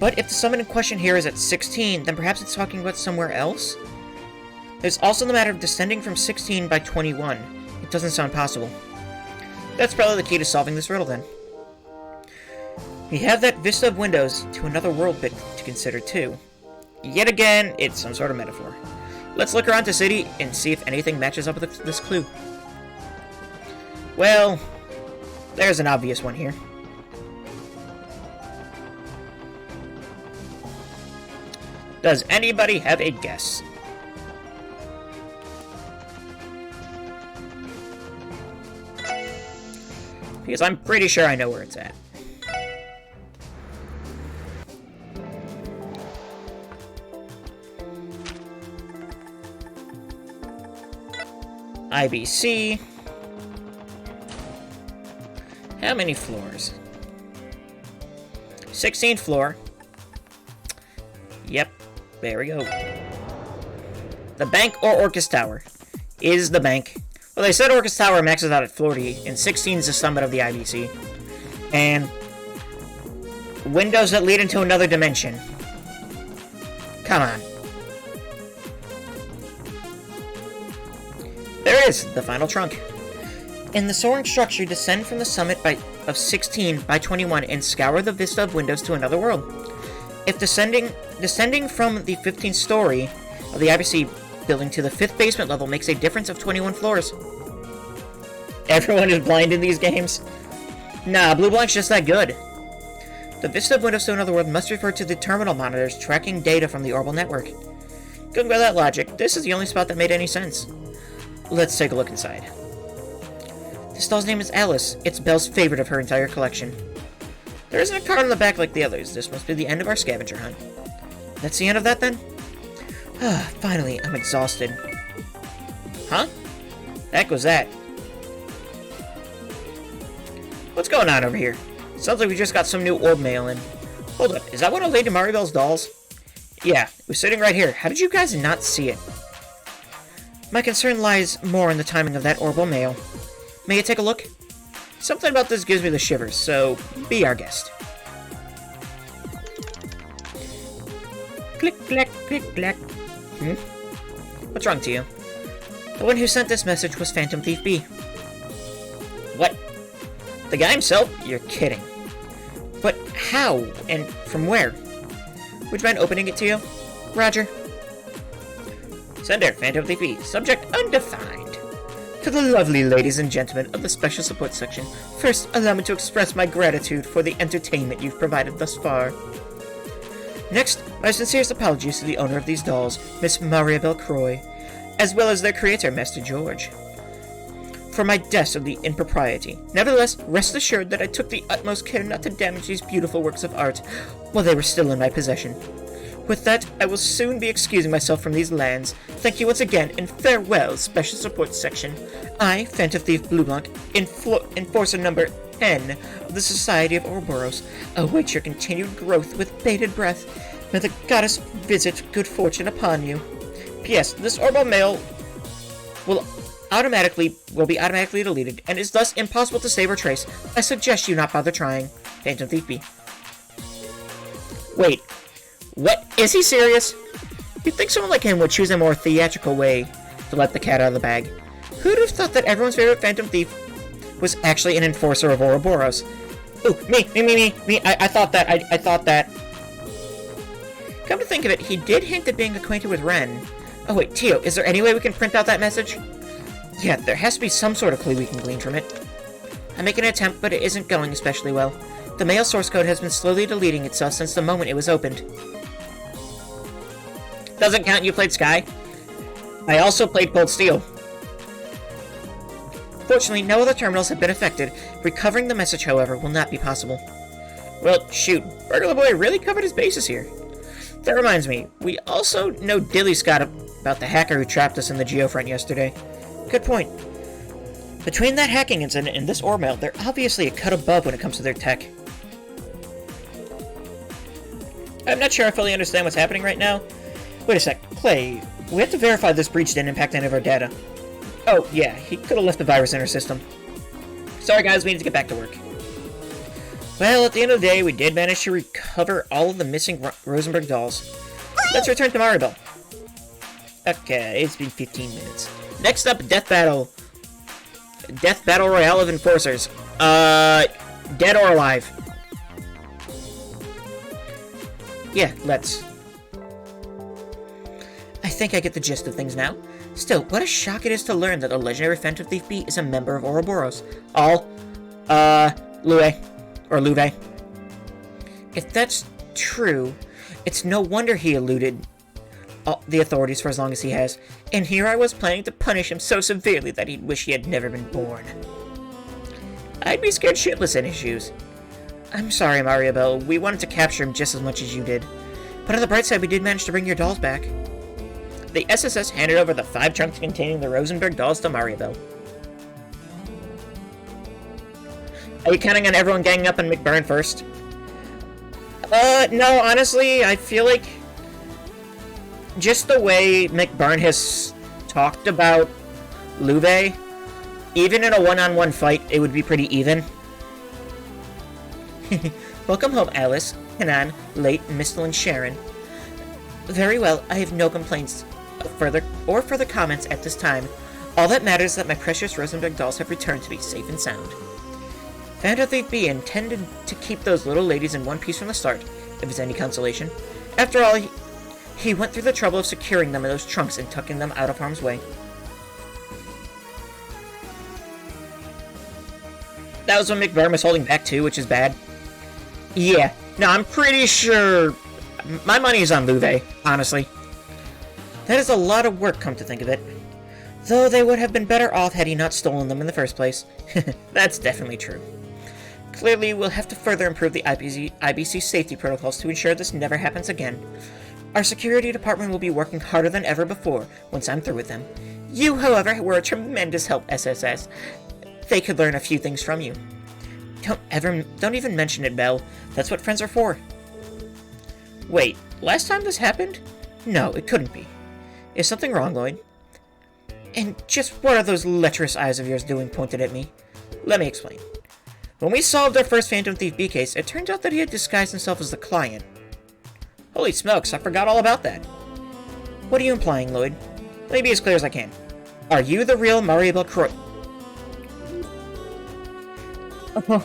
But if the summit in question here is at 16, then perhaps it's talking about somewhere else? There's also the matter of descending from 16 by 21. It doesn't sound possible. That's probably the key to solving this riddle, then. We have that vista of windows to another world bit to consider, too. Yet again, it's some sort of metaphor. Let's look around the city and see if anything matches up with this clue. Well, there's an obvious one here. Does anybody have a guess? Because I'm pretty sure I know where it's at. IBC. How many floors? 16th floor. Yep, there we go. The bank or Orcus Tower is the bank. Well, they said Orcus Tower maxes out at 40, and 16 is the summit of the IBC. And windows that lead into another dimension. Come on. There it is, the final trunk. In the soaring structure, descend from the summit of 16 by 21 and scour the vista of windows to another world. If descending from the 15th story of the IBC building to the 5th basement level makes a difference of 21 floors. Everyone is blind in these games? Nah, Blue Blank's just that good. The vista of windows to another world must refer to the terminal monitors tracking data from the orbital network. Going by that logic, this is the only spot that made any sense. Let's take a look inside. This doll's name is Alice. It's Belle's favorite of her entire collection. There isn't a card on the back like the others. This must be the end of our scavenger hunt. That's the end of that, then? Finally, I'm exhausted. Huh? Heck was that? What's going on over here? Sounds like we just got some new orb mail in. Hold up, is that one of Lady Maribel's dolls? Yeah, it was sitting right here. How did you guys not see it? My concern lies more in the timing of that orbital mail. May I take a look? Something about this gives me the shivers, so be our guest. Click, clack, click, clack. What's wrong to you? The one who sent this message was Phantom Thief B. What? The guy himself? You're kidding. But how? And from where? Would you mind opening it to you? Roger. Sender, Phantom Thief B. Subject undefined. To the lovely ladies and gentlemen of the Special Support Section, first allow me to express my gratitude for the entertainment you've provided thus far. Next, my sincerest apologies to the owner of these dolls, Miss Mariabelle Croy, as well as their creator, Master George, for my dastardly impropriety. Nevertheless, rest assured that I took the utmost care not to damage these beautiful works of art while they were still in my possession. With that, I will soon be excusing myself from these lands. Thank you once again, and farewell, Special Support Section. I, Phantom Thief Blueblanc, Enforcer number 10 of the Society of Ouroboros, await your continued growth with bated breath. May the goddess visit good fortune upon you. P.S. This orbital mail will be automatically deleted, and is thus impossible to save or trace. I suggest you not bother trying. Phantom Thief B. Wait. What? Is he serious? You'd think someone like him would choose a more theatrical way to let the cat out of the bag. Who'd have thought that everyone's favorite Phantom Thief was actually an enforcer of Ouroboros? Ooh, me. I thought that. Come to think of it, he did hint at being acquainted with Ren. Oh wait, Tio, is there any way we can print out that message? Yeah, there has to be some sort of clue we can glean from it. I make an attempt, but it isn't going especially well. The mail source code has been slowly deleting itself since the moment it was opened. Doesn't count, you played Sky. I also played Cold Steel. Fortunately, no other terminals have been affected. Recovering the message, however, will not be possible. Well, shoot, Burglar Boy really covered his bases here. That reminds me, we also know Dilly Scott about the hacker who trapped us in the Geofront yesterday. Good point. Between that hacking incident and this ore mail, they're obviously a cut above when it comes to their tech. I'm not sure I fully understand what's happening right now. Wait a sec, Clay, we have to verify this breach didn't impact any of our data. Oh, yeah, he could have left the virus in our system. Sorry guys, we need to get back to work. Well, at the end of the day, we did manage to recover all of the missing Rosenberg dolls. Let's return to Maribel. Okay, it's been 15 minutes. Next up, Death Battle. Death Battle Royale of Enforcers. Dead or alive? Yeah, let's. I think I get the gist of things now. Still, what a shock it is to learn that the legendary Phantom Thief B is a member of Ouroboros. Louve. If that's true, it's no wonder he eluded the authorities for as long as he has. And here I was planning to punish him so severely that he'd wish he had never been born. I'd be scared shitless in his shoes. I'm sorry, Mariabelle. We wanted to capture him just as much as you did. But on the bright side, we did manage to bring your dolls back. The SSS handed over the 5 trunks containing the Rosenberg dolls to Mariabelle. Are you counting on everyone ganging up on McBurn first? No, honestly, I feel like just the way McBurn has talked about Louve, even in a one-on-one fight, it would be pretty even. Welcome home, Alice, Hanan, Late, Mistel, and Sharon. Very well, I have no complaints further comments at this time. All that matters is that my precious Rosenberg dolls have returned to me safe and sound. Phantom Thief B intended to keep those little ladies in one piece from the start, if it's any consolation. After all, he went through the trouble of securing them in those trunks and tucking them out of harm's way. That was when McBurn was holding back too, which is bad. Yeah, no, I'm pretty sure my money is on Louve, honestly. That is a lot of work, come to think of it. Though they would have been better off had he not stolen them in the first place. That's definitely true. Clearly, we'll have to further improve the IBC safety protocols to ensure this never happens again. Our security department will be working harder than ever before once I'm through with them. You, however, were a tremendous help, SSS. They could learn a few things from you. Don't even mention it, Belle. That's what friends are for. Wait, last time this happened? No, it couldn't be. Is something wrong, Lloyd? And just what are those lecherous eyes of yours doing pointed at me? Let me explain. When we solved our first Phantom Thief B case, it turned out that he had disguised himself as the client. Holy smokes, I forgot all about that. What are you implying, Lloyd? Let me be as clear as I can. Are you the real Mariable Croy? Oh,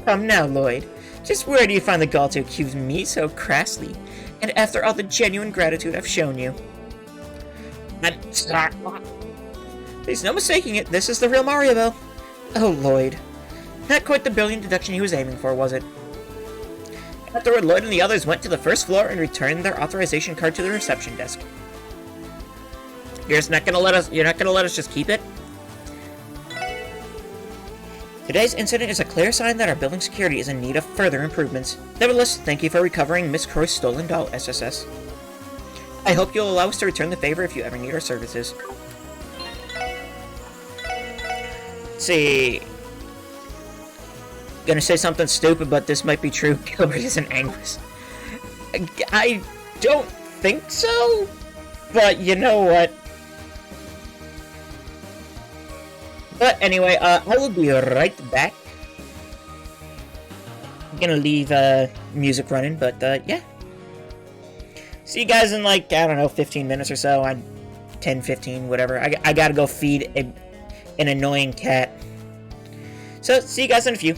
come now, Lloyd. Just where do you find the gall to accuse me so crassly? And after all the genuine gratitude I've shown you. I'm sorry. There's no mistaking it. This is the real Mariable. Oh, Lloyd. Not quite the brilliant deduction he was aiming for, was it? Afterward, Lloyd and the others went to the first floor and returned their authorization card to the reception desk. You're just not gonna let us just keep it? Today's incident is a clear sign that our building security is in need of further improvements. Nevertheless, thank you for recovering Miss Croy's stolen doll, SSS. I hope you'll allow us to return the favor if you ever need our services. Let's see. Gonna say something stupid, but this might be true. Gilbert isn't Anguis. I don't think so, but you know what? But anyway, I will be right back. I'm gonna leave music running, but yeah. See you guys in like, I don't know, 15 minutes or so. 10, 15, whatever. I gotta go feed an annoying cat. So, see you guys in a few.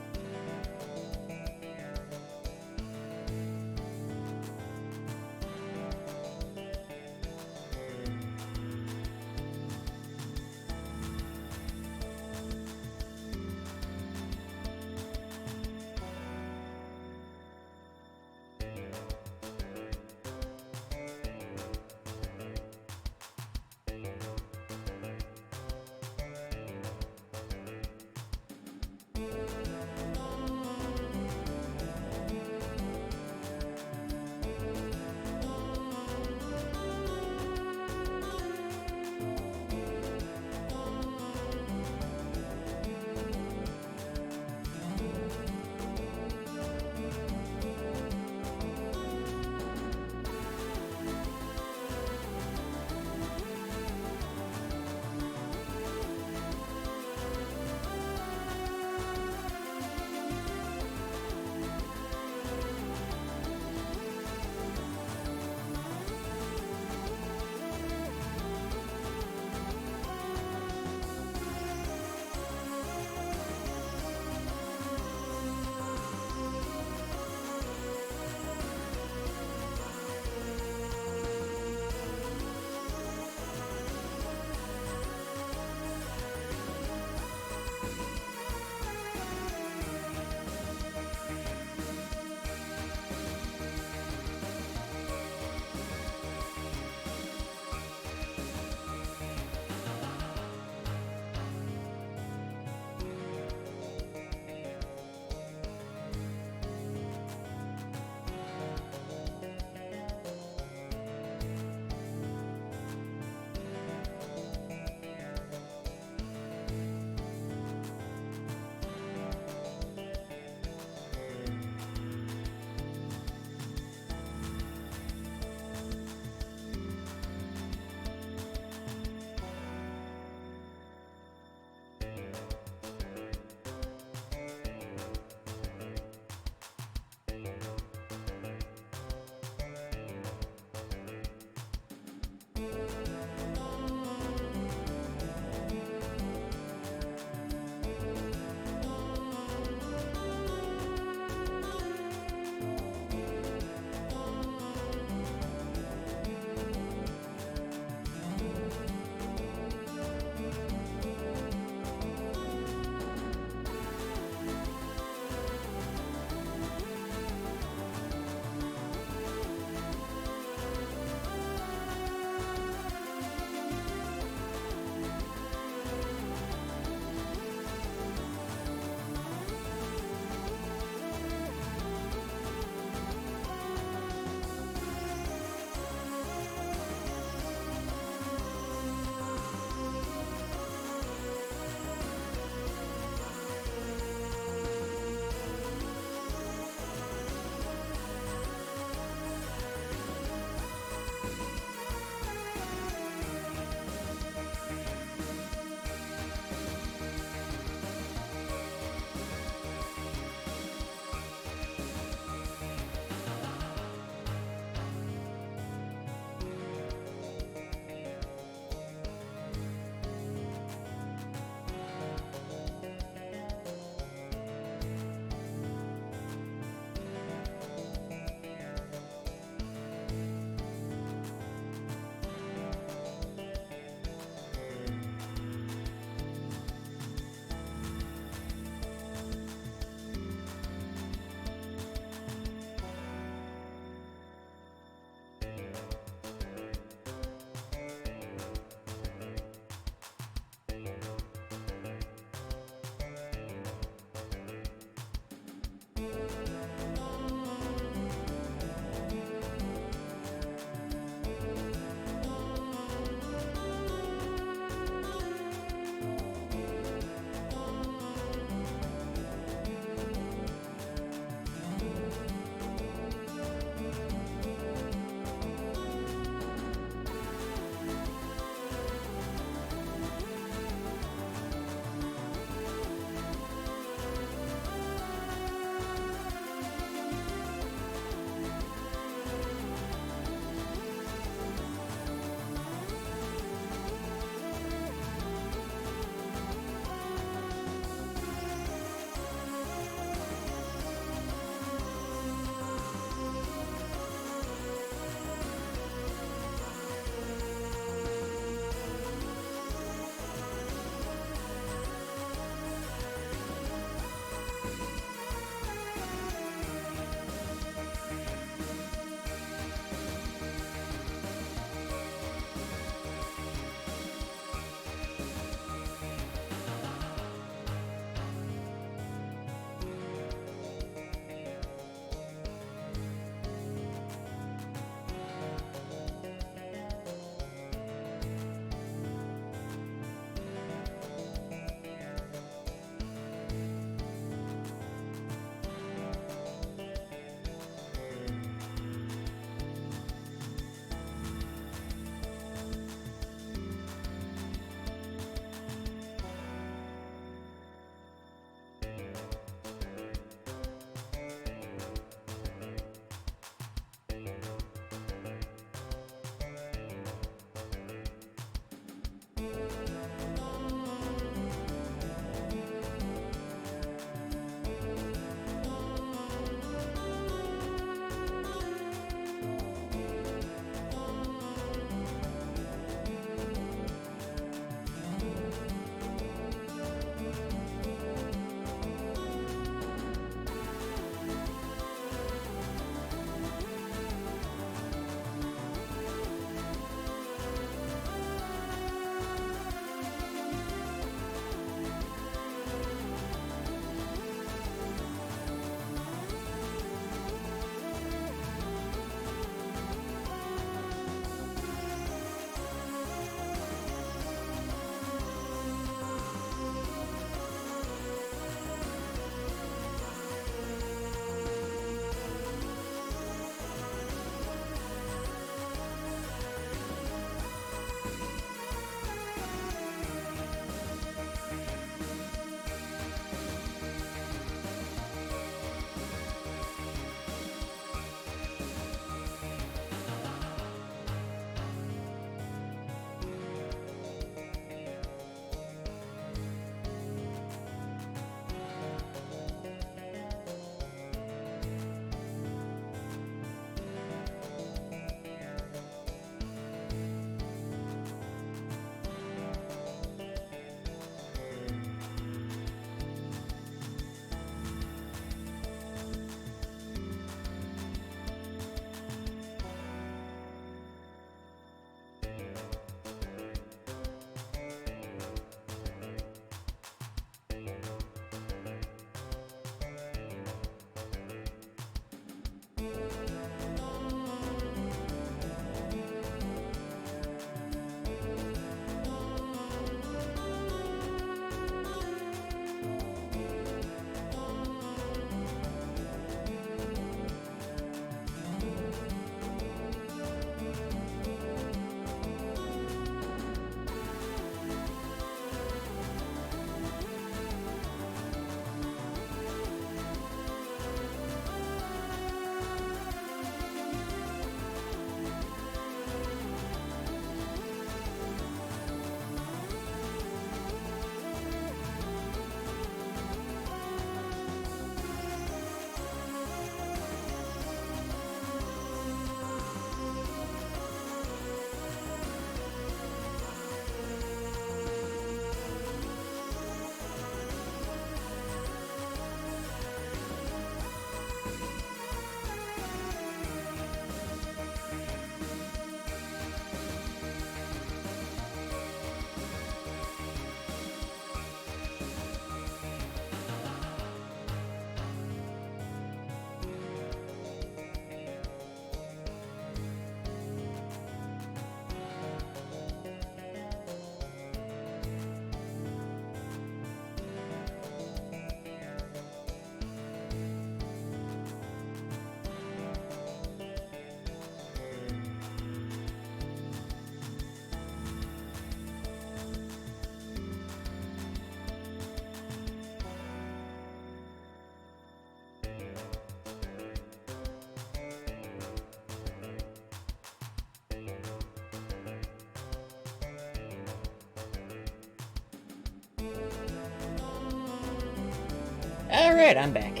Alright, I'm back.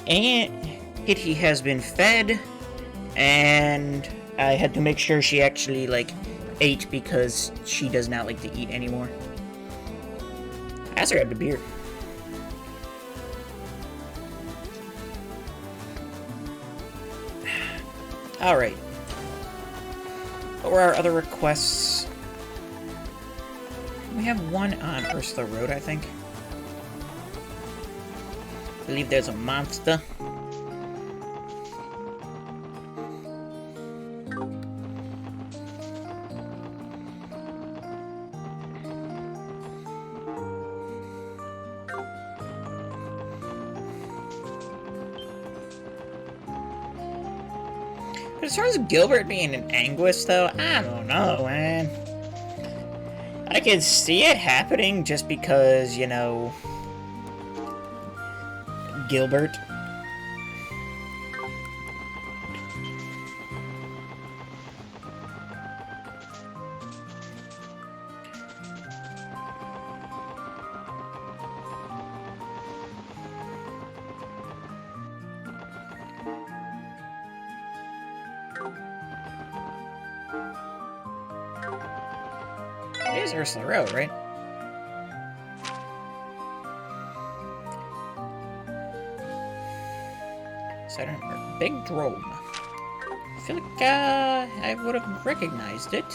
And Hitty has been fed, and I had to make sure she actually, like, ate because she does not like to eat anymore. I also grabbed a beer. Alright. What were our other requests? We have one on Ursula Road, I think. I believe there's a monster. But as far as Gilbert being an Anguis, though, I don't know, man. I can see it happening just because, you know, Gilbert. It is Ursula Road, right? Saturn or Big Drome. I feel like I would have recognized it.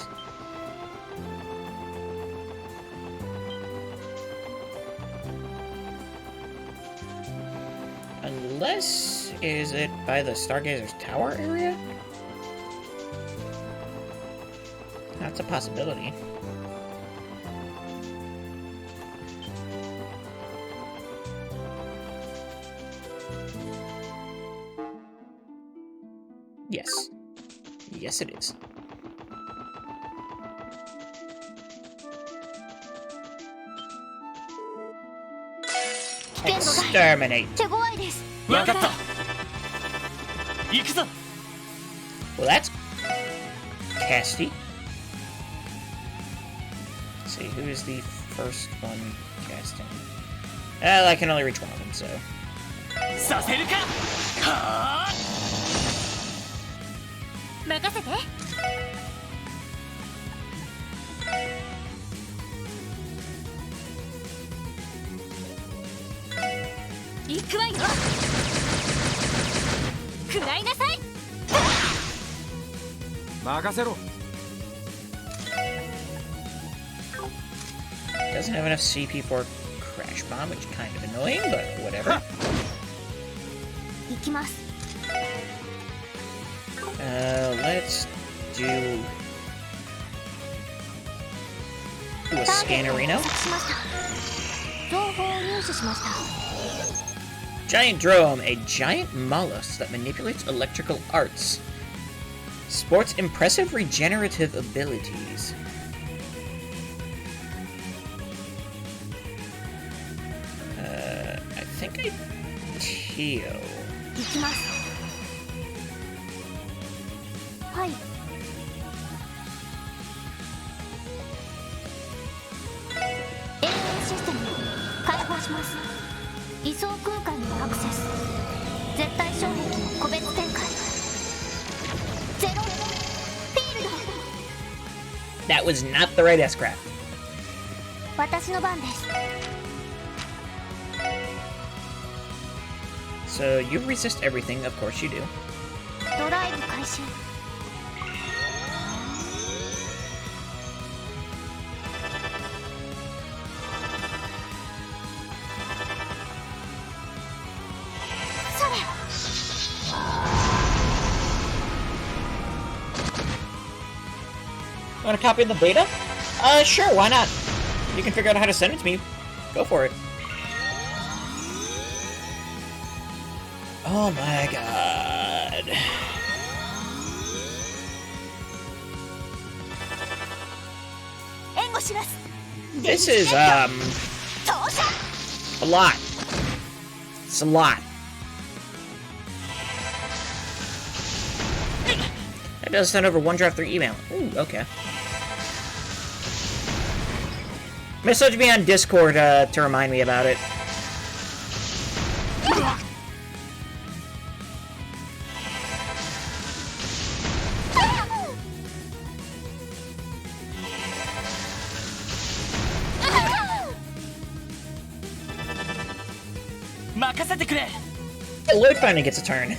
Unless, is it by the Stargazer's Tower area? That's a possibility. Yes. Yes, it is. Exterminate. 手強いです。わかった行くぞ Well, that's Casty. Let's see, who is the first one casting? Well, I can only reach one of them, so. させるかはあ任せて。行くわよ。食らいなさい。任せろ。 Doesn't have enough CP for crash bomb, which is kind of annoying, but whatever. 行きます。 Let's do a Scannerino. しました。情報を入手しました。 Giant Drome, a giant mollusk that manipulates electrical arts. Sports impressive regenerative abilities. I think I Teo. 行きます。はい。AI システム開放します。位相空間にアクセス。絶対衝撃の個別展開。ゼロフィールド。 That was not the right S-Craft. 私の番です。 So you resist everything, of course you do. ドライブ開始。それ。 Want to copy the beta? Sure, why not? You can figure out how to send it to me. Go for it. Oh my god. This is, a lot. It's a lot. That does send over one draft 3 email. Ooh, okay. Message me on Discord, to remind me about it. Lloyd finally gets a turn.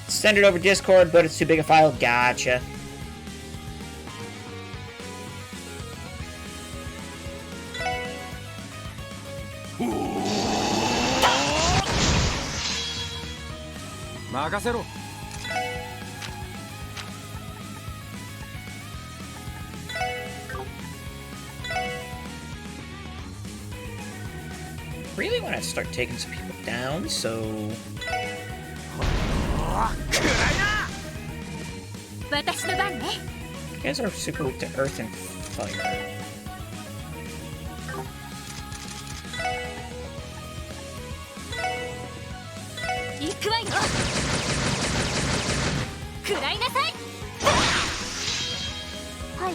Send it over Discord, but it's too big a file. Gotcha. Makasero. Really want to start taking some people down, so... 私の番ね。 You guys are super weak to earth and fire. 行くわよ。食らいなさい。はい。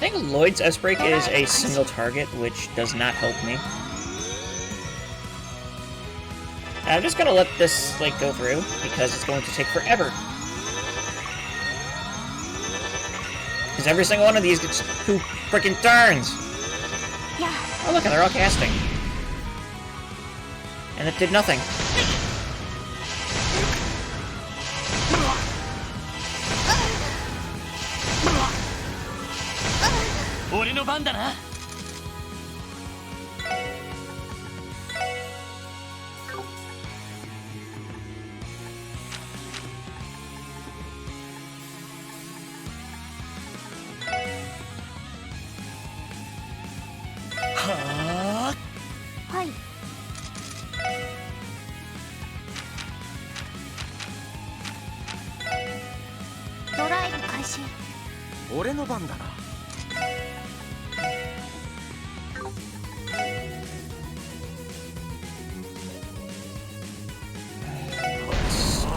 I think Lloyd's S-Break is a single target, which does not help me. I'm just gonna let this, like, go through, because it's going to take forever. Because every single one of these gets 2 freaking turns! Oh look, they're all casting. And it did nothing.はい。ドライブ開始。俺の番だな。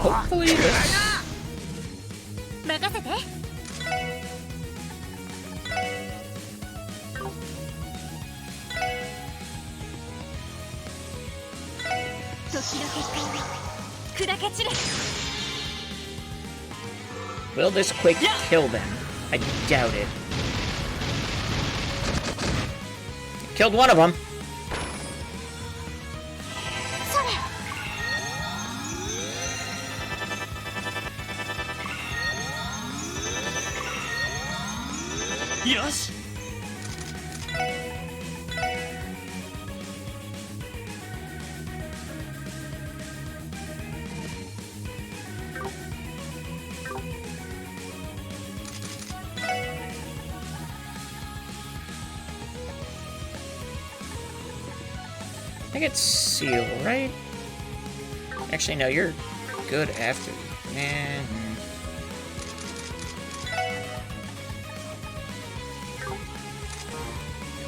Hopefully this... 任せて。時の結果を砕け散れ。 Will this quick kill them? I doubt it. Killed one of them. それよし。I think it's Seal, right? Actually, no, you're good after. I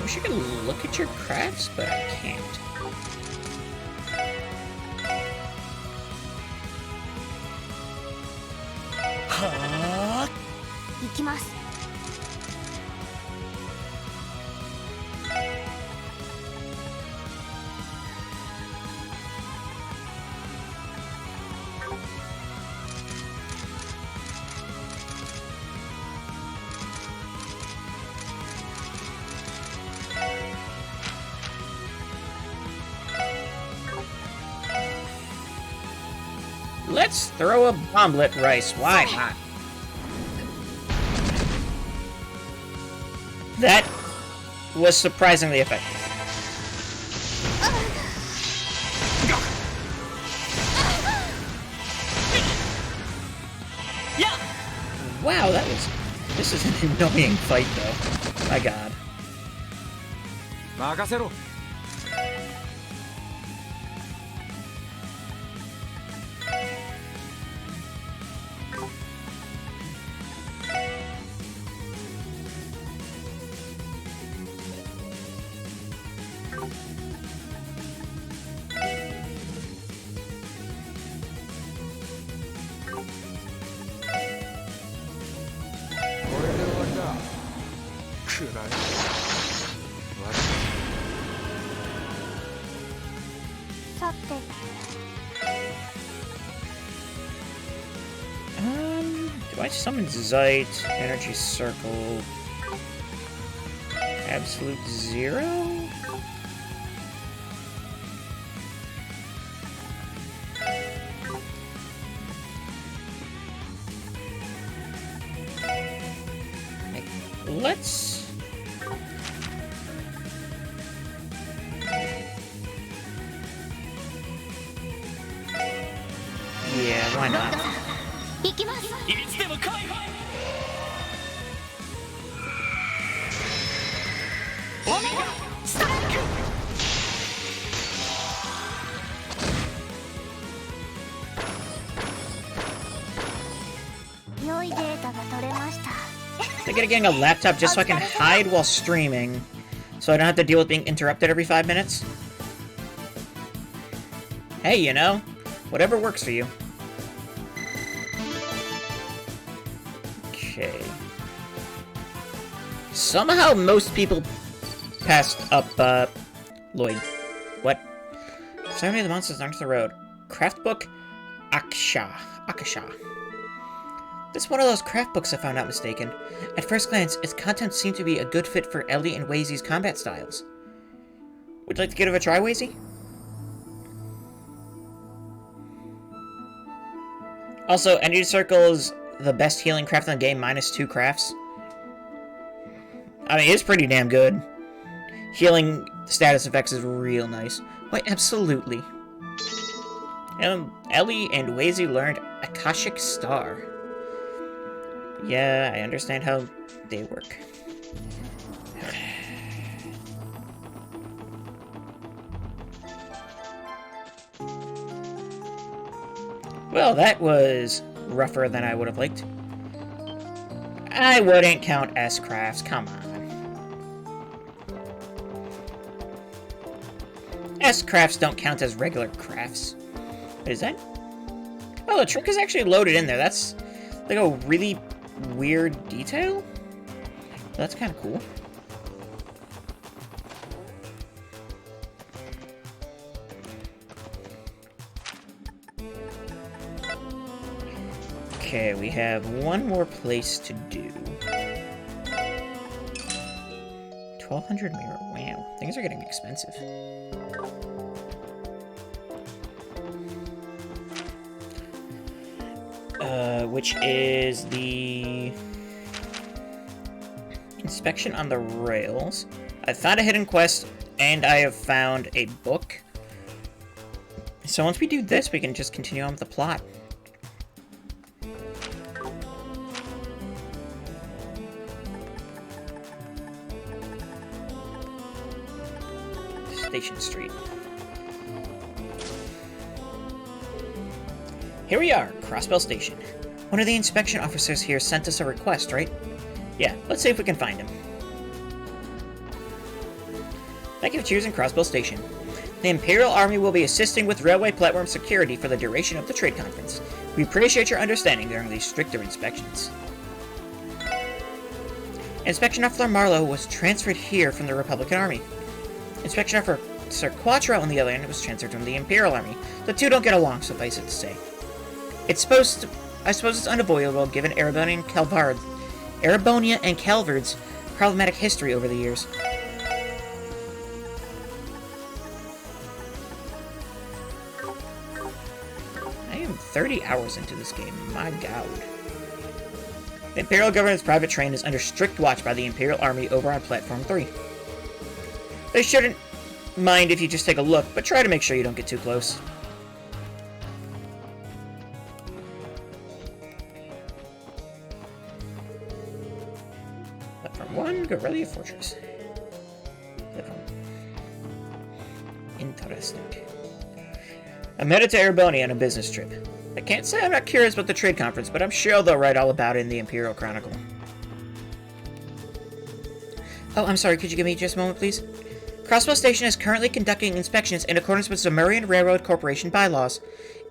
wish I could look at your crafts, but I can't. はあ。行きます Let's throw a bomblet rice. Why not? That was surprisingly effective. Yeah. Wow, that was... This is an annoying fight, though. My god. 任せろ これで終わりだ暗い さて Do I summon Zeit, Energy Circle, Absolute Zero? Let's... Yeah, why ロッ not? ドさん行きます いつでも来い。オメガストライク良いデータが取れました Thinking of getting a laptop just so I can hide while streaming, so I don't have to deal with being interrupted every 5 minutes. Hey, you know, whatever works for you. Okay. Somehow most people passed up, Lloyd. What? So many of the monsters aren't the road. Craft book? Akasha. This is one of those craft books, if I'm not mistaken. At first glance, its contents seem to be a good fit for Ellie and Wazy's combat styles. Would you like to give it a try, Wazy? Also, Energy Circle is the best healing craft in the game, minus 2 crafts. I mean, it's pretty damn good. Healing status effects is real nice. Why, absolutely. Ellie and Wazy learned Akashic Star. Yeah, I understand how they work. Well, that was rougher than I would have liked. I wouldn't count S-crafts, come on. S-crafts don't count as regular crafts. What is that? Oh, the trick is actually loaded in there. That's like a really weird detail. That's kind of cool. Okay, we have one more place to do. 1200 Mirror Wow, things are getting expensive. Which is the inspection on the rails. I found a hidden quest, and I have found a book. So once we do this, we can just continue on with the plot. Station Street. Here we are, Crossbell Station. One of the inspection officers here sent us a request, right? Yeah, let's see if we can find him. Thank you for choosing Crossbell Station. The Imperial Army will be assisting with railway platform security for the duration of the trade conference. We appreciate your understanding during these stricter inspections. Inspection Officer Marlowe was transferred here from the Republican Army. Inspection Officer Quattro, on the other hand, was transferred from the Imperial Army. The two don't get along, suffice it to say. I suppose it's unavoidable given Erebonia and Calvard's problematic history over the years. I am 30 hours into this game, my god. The Imperial government's private train is under strict watch by the Imperial Army over on Platform 3. They shouldn't mind if you just take a look, but try to make sure you don't get too close. Platform 1, Guerrilla Fortress. Platform. Interesting. I'm headed to Erebonia on a business trip. I can't say I'm not curious about the trade conference, but I'm sure they'll write all about it in the Imperial Chronicle. Oh, I'm sorry, could you give me just a moment, please? Crossbell Station is currently conducting inspections in accordance with Zamurian Railroad Corporation bylaws.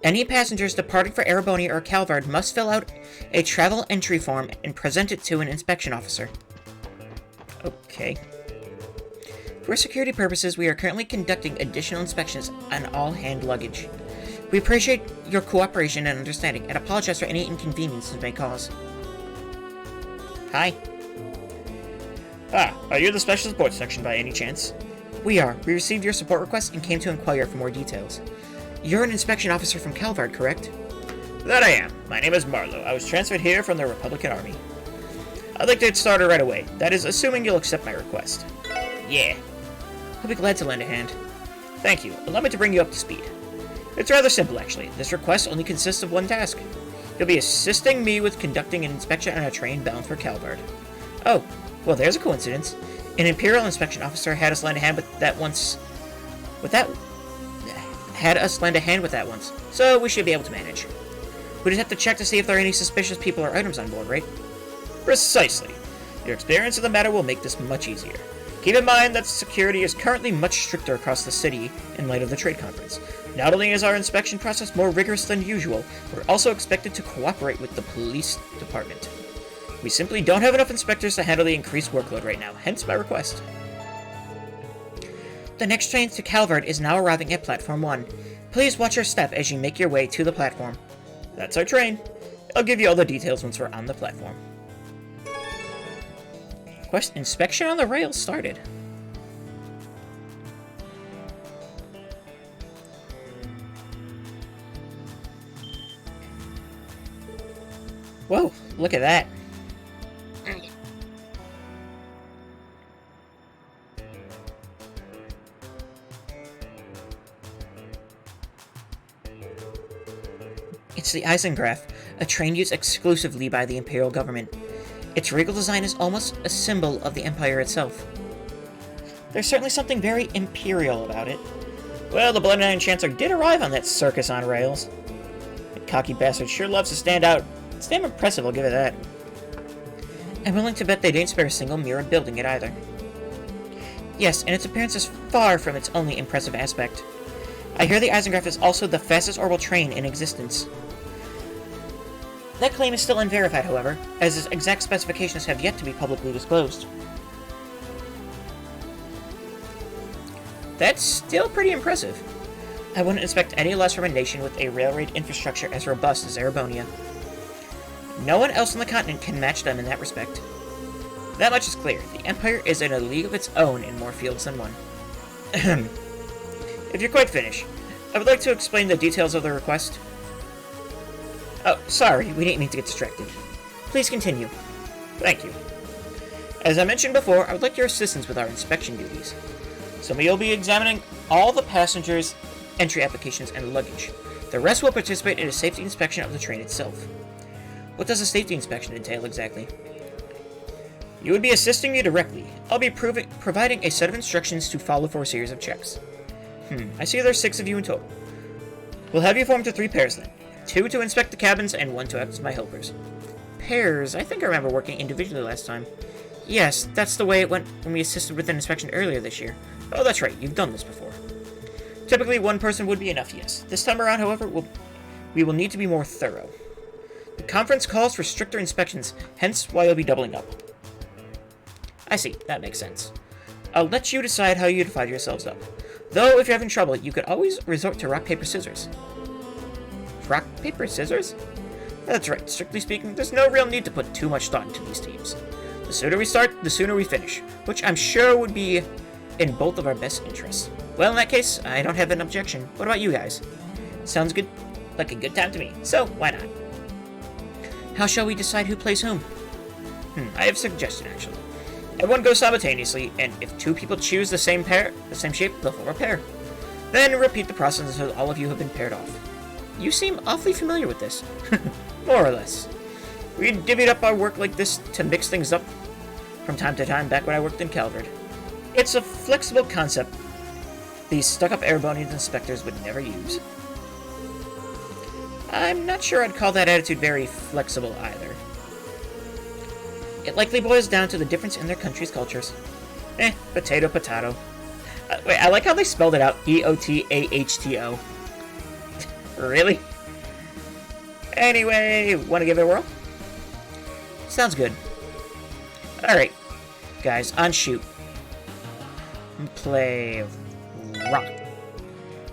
Any passengers departing for Erebonia or Calvard must fill out a travel entry form and present it to an inspection officer. Okay. For security purposes, we are currently conducting additional inspections on all hand luggage. We appreciate your cooperation and understanding, and apologize for any inconvenience it may cause. Hi. Ah, are you the Special Support Section by any chance? We are. We received your support request and came to inquire for more details. You're an inspection officer from Calvard, correct? That I am. My name is Marlowe. I was transferred here from the Republican Army. I'd like to get started right away. That is, assuming you'll accept my request. Yeah. I'll be glad to lend a hand. Thank you. Allow me to bring you up to speed. It's rather simple, actually. This request only consists of one task. You'll be assisting me with conducting an inspection on a train bound for Calvard. Oh, well, there's a coincidence. An Imperial inspection officer had us lend a hand with that once. So we should be able to manage. We just have to check to see if there are any suspicious people or items on board, right? Precisely. Your experience of the matter will make this much easier. Keep in mind that security is currently much stricter across the city in light of the trade conference. Not only is our inspection process more rigorous than usual, we're also expected to cooperate with the police department. We simply don't have enough inspectors to handle the increased workload right now, hence my request. The next train to Calvard is now arriving at Platform 1. Please watch your step as you make your way to the platform. That's our train. I'll give you all the details once we're on the platform. Quest inspection on the rails started. Whoa, look at that. It's the Eisengraph, a train used exclusively by the Imperial government. Its regal design is almost a symbol of the Empire itself. There's certainly something very Imperial about it. Well, the Blood Iron Chancellor did arrive on that circus on rails. That cocky bastard sure loves to stand out. It's damn impressive, I'll give it that. I'm willing to bet they didn't spare a single mirror building it either. Yes, and its appearance is far from its only impressive aspect. I hear the Eisengraph is also the fastest orbital train in existence. That claim is still unverified, however, as its exact specifications have yet to be publicly disclosed. That's still pretty impressive. I wouldn't expect any less from a nation with a railway infrastructure as robust as Erebonia. No one else on the continent can match them in that respect. That much is clear. The Empire is in a league of its own in more fields than one. If you're quite finished, I would like to explain the details of the request. Oh, sorry, we didn't mean to get distracted. Please continue. Thank you. As I mentioned before, I would like your assistance with our inspection duties. Some of you will be examining all the passengers' entry applications and luggage. The rest will participate in a safety inspection of the train itself. What does a safety inspection entail exactly? You would be assisting me directly. I'll be providing a set of instructions to follow for a series of checks. I see there's 6 of you in total. We'll have you form into 3 pairs then. 2 to inspect the cabins and 1 to act as my helpers. Pairs? I think I remember working individually last time. Yes, that's the way it went when we assisted with an inspection earlier this year. Oh, that's right, you've done this before. Typically, 1 person would be enough, yes. This time around, however, we will need to be more thorough. The conference calls for stricter inspections, hence why you'll be doubling up. I see, that makes sense. I'll let you decide how you divide yourselves up. Though, if you're having trouble, you could always resort to rock, paper, scissors. Rock, paper, scissors? That's right, strictly speaking, there's no real need to put too much thought into these teams. The sooner we start, the sooner we finish, which I'm sure would be in both of our best interests. Well, in that case, I don't have an objection. What about you guys? Sounds good, like a good time to me, so why not? How shall we decide who plays whom? I have a suggestion, actually. Everyone goes simultaneously, and if 2 people choose the same shape, they'll form a pair. Then repeat the process until all of you have been paired off. You seem awfully familiar with this. More or less. We divvied up our work like this to mix things up from time to time back when I worked in Calvard. It's a flexible concept these stuck-up Erebonian inspectors would never use. I'm not sure I'd call that attitude very flexible either. It likely boils down to the difference in their country's cultures. Potato, potato. Wait, I like how they spelled it out. E-O-T-A-H-T-O. Really? Anyway, want to give it a whirl? Sounds good. Alright, guys, on shoot. Play rock.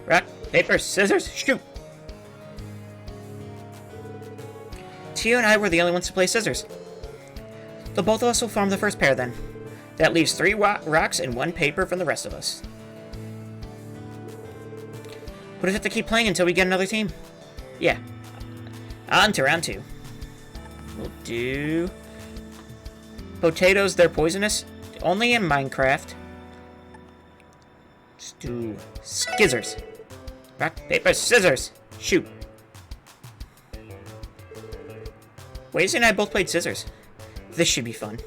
Rock, paper, scissors, shoot! Tio and I were the only ones to play scissors. The both of us will form the first pair then. That leaves 3 rocks and 1 paper from the rest of us. We'll just have to keep playing until we get another team. Yeah. On to round 2. We'll do... Potatoes, they're poisonous. Only in Minecraft. Let's do... Skizzers. Rock, paper, scissors. Shoot. Wazy and I both played scissors. This should be fun.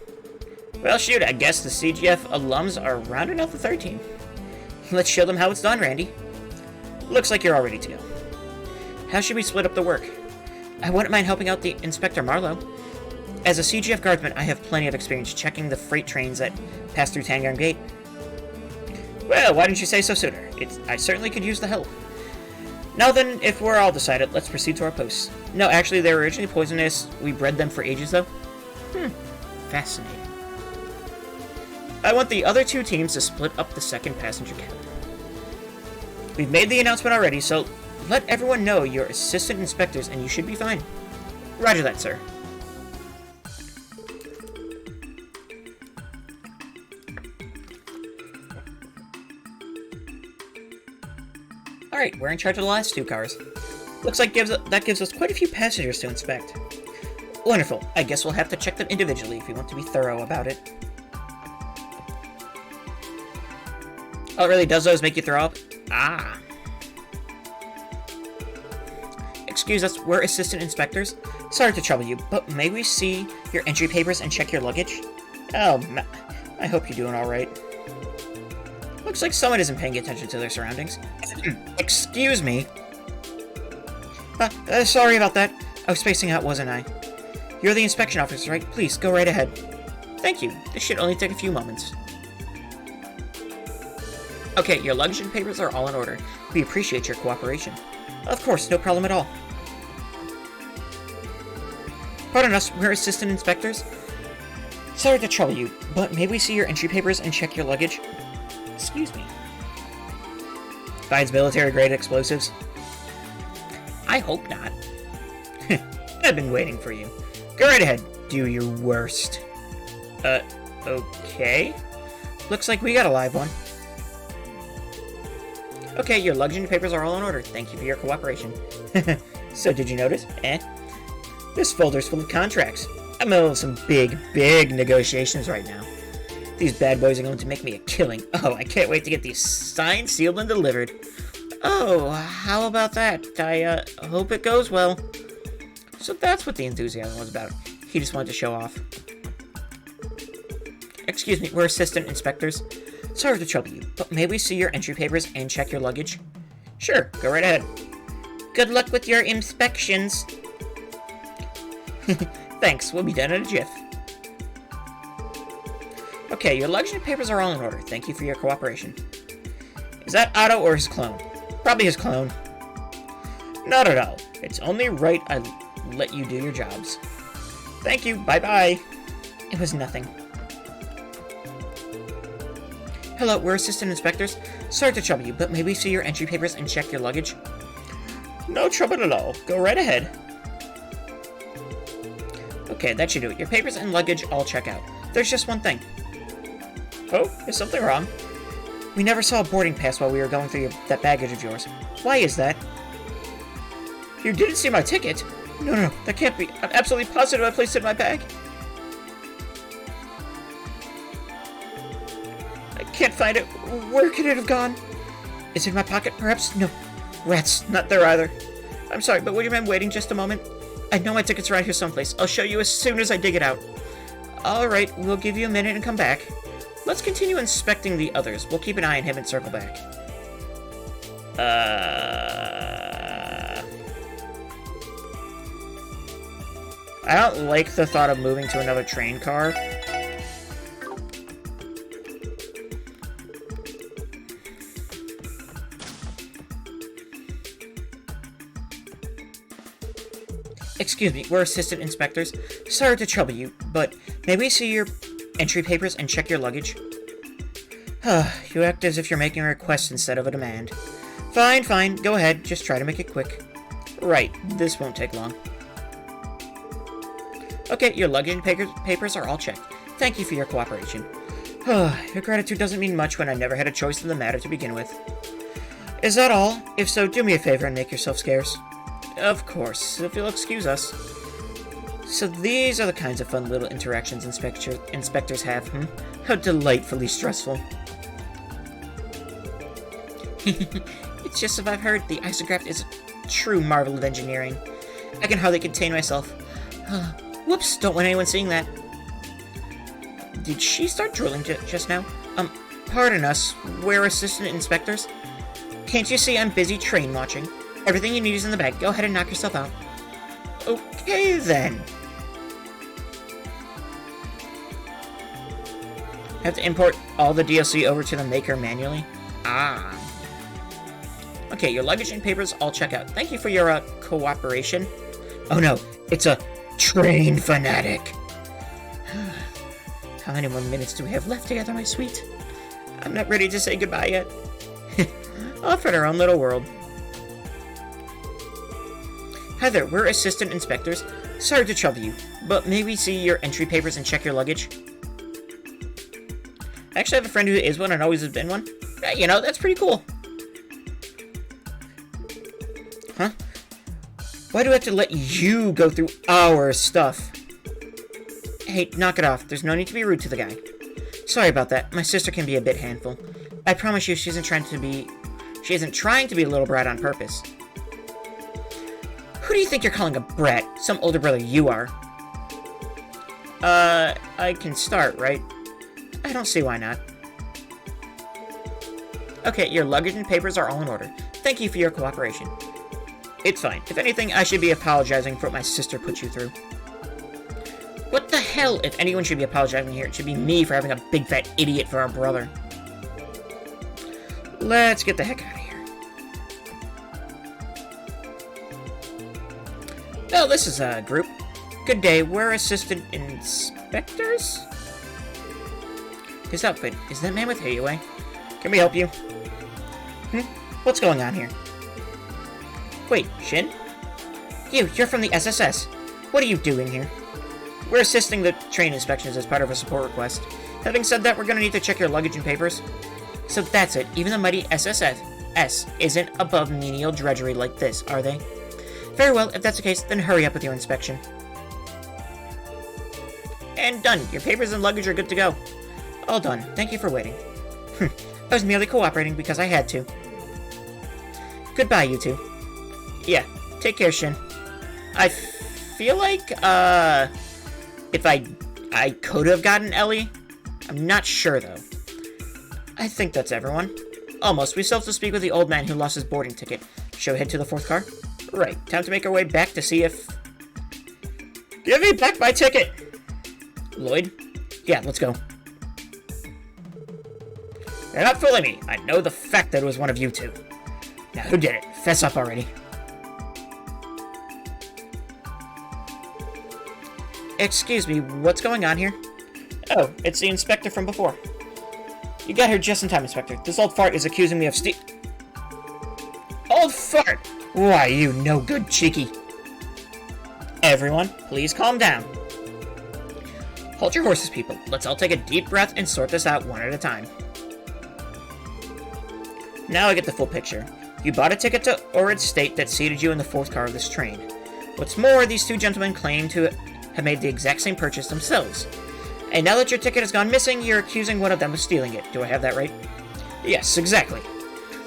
Well, shoot, I guess the CGF alums are rounding out the 3rd team. Let's show them how it's done, Randy. Looks like you're all ready to go. How should we split up the work? I wouldn't mind helping out the Inspector Marlowe. As a CGF guardsman, I have plenty of experience checking the freight trains that pass through Tangarm Gate. Well, why didn't you say so sooner? I certainly could use the help. Now then, if we're all decided, let's proceed to our posts. No, actually, they were originally poisonous. We bred them for ages, though. Fascinating. I want the other 2 teams to split up the 2nd passenger cabin. We've made the announcement already, so let everyone know you're assistant inspectors and you should be fine. Roger that, sir. Alright, we're in charge of the last 2 cars. Looks like that gives us quite a few passengers to inspect. Wonderful. I guess we'll have to check them individually if we want to be thorough about it. Oh, it really does those make you throw up? Ah. Excuse us, we're assistant inspectors. Sorry to trouble you, but may we see your entry papers and check your luggage? Oh, I hope you're doing alright. Looks like someone isn't paying attention to their surroundings. Excuse me. Sorry about that. I was spacing out, wasn't I? You're the inspection officer, right? Please, go right ahead. Thank you. This should only take a few moments. Okay, your luggage and papers are all in order. We appreciate your cooperation. Of course, no problem at all. Pardon us, we're assistant inspectors. Sorry to trouble you, but may we see your entry papers and check your luggage? Excuse me. Finds military-grade explosives? I hope not. I've been waiting for you. Go right ahead. Do your worst. Okay. Looks like we got a live one. Okay, your luggage and papers are all in order. Thank you for your cooperation. So, did you notice? This folder's full of contracts. I'm in the middle of some big negotiations right now. These bad boys are going to make me a killing. Oh, I can't wait to get these signed, sealed, and delivered. Oh, how about that? I hope it goes well. So that's what the enthusiasm was about. He just wanted to show off. Excuse me, we're assistant inspectors. Sorry to trouble you, but may we see your entry papers and check your luggage? Sure, go right ahead. Good luck with your inspections. Thanks, we'll be done in a jiff. Okay, your luggage and papers are all in order. Thank you for your cooperation. Is that Otto or his clone? Probably his clone. Not at all. It's only right I let you do your jobs. Thank you, bye-bye. It was nothing. Hello, we're assistant inspectors. Sorry to trouble you, but may we see your entry papers and check your luggage? No trouble at all. Go right ahead. Okay, that should do it. Your papers and luggage all check out. There's just one thing. Oh, is something wrong? We never saw a boarding pass while we were going through that baggage of yours. Why is that? You didn't see my ticket? No, that can't be. I'm absolutely positive I placed it in my bag. I can't find it. Where could it have gone? Is it in my pocket, perhaps? No. Rats, not there either. I'm sorry, but would you mind waiting just a moment? I know my ticket's around here someplace. I'll show you as soon as I dig it out. Alright, we'll give you a minute and come back. Let's continue inspecting the others. We'll keep an eye on him and circle back. I don't like the thought of moving to another train car. Excuse me, we're assistant inspectors. Sorry to trouble you, but may we see your entry papers and check your luggage? You act as if you're making a request instead of a demand. Fine, go ahead. Just try to make it quick. Right, this won't take long. Okay, your luggage and papers are all checked. Thank you for your cooperation. Your gratitude doesn't mean much when I never had a choice in the matter to begin with. Is that all? If so, do me a favor and make yourself scarce. Of course, if you'll excuse us. So these are the kinds of fun little interactions inspectors have, How delightfully stressful. It's just as I've heard, the isograph is a true marvel of engineering. I can hardly contain myself. Whoops, don't want anyone seeing that. Did she start drilling just now? Pardon us, we're assistant inspectors. Can't you see I'm busy train watching? Everything you need is in the bag. Go ahead and knock yourself out. Okay, then. Have to import all the DLC over to the maker manually? Okay, your luggage and papers all check out. Thank you for your, cooperation. Oh no, it's a train fanatic. How many more minutes do we have left together, my sweet? I'm not ready to say goodbye yet. Off in our own little world. Hi there, we're assistant inspectors. Sorry to trouble you, but may we see your entry papers and check your luggage? I actually have a friend who is one and always has been one. You know, that's pretty cool. Huh? Why do I have to let you go through our stuff? Hey, knock it off. There's no need to be rude to the guy. Sorry about that. My sister can be a bit handful. I promise you she isn't trying to be a little brat on purpose. Who do you think you're calling a brat? Some older brother you are. I can start, right? I don't see why not. Okay, your luggage and papers are all in order. Thank you for your cooperation. It's fine. If anything, I should be apologizing for what my sister put you through. What the hell? If anyone should be apologizing here, it should be me for having a big fat idiot for our brother. Let's get the heck out of here. Oh, this is a group. Good day, we're assistant inspectors? His outfit. Is that man with Heiwei? Can we help you? What's going on here? Wait, Shin? You're from the SSS. What are you doing here? We're assisting the train inspections as part of a support request. Having said that, we're gonna need to check your luggage and papers. So that's it. Even the mighty SSS isn't above menial drudgery like this, are they? Very well, if that's the case, then hurry up with your inspection. And done. Your papers and luggage are good to go. All done. Thank you for waiting. I was merely cooperating because I had to. Goodbye, you two. Yeah, take care, Shin. I feel like, if I could have gotten Ellie. I'm not sure, though. I think that's everyone. Almost. We still have to speak with the old man who lost his boarding ticket. Shall we head to the 4th car? Right. Time to make our way back to see if... Give me back my ticket! Lloyd? Yeah, let's go. You're not fooling me. I know the fact that it was one of you two. Now, who did it? Fess up already. Excuse me, what's going on here? Oh, it's the inspector from before. You got here just in time, Inspector. This old fart is accusing me of Old fart! Why, you no good cheeky. Everyone, please calm down. Hold your horses, people. Let's all take a deep breath and sort this out one at a time. Now I get the full picture. You bought a ticket to Orid State that seated you in the 4th car of this train. What's more, these two gentlemen claim to have made the exact same purchase themselves. And now that your ticket has gone missing, you're accusing one of them of stealing it. Do I have that right? Yes, exactly.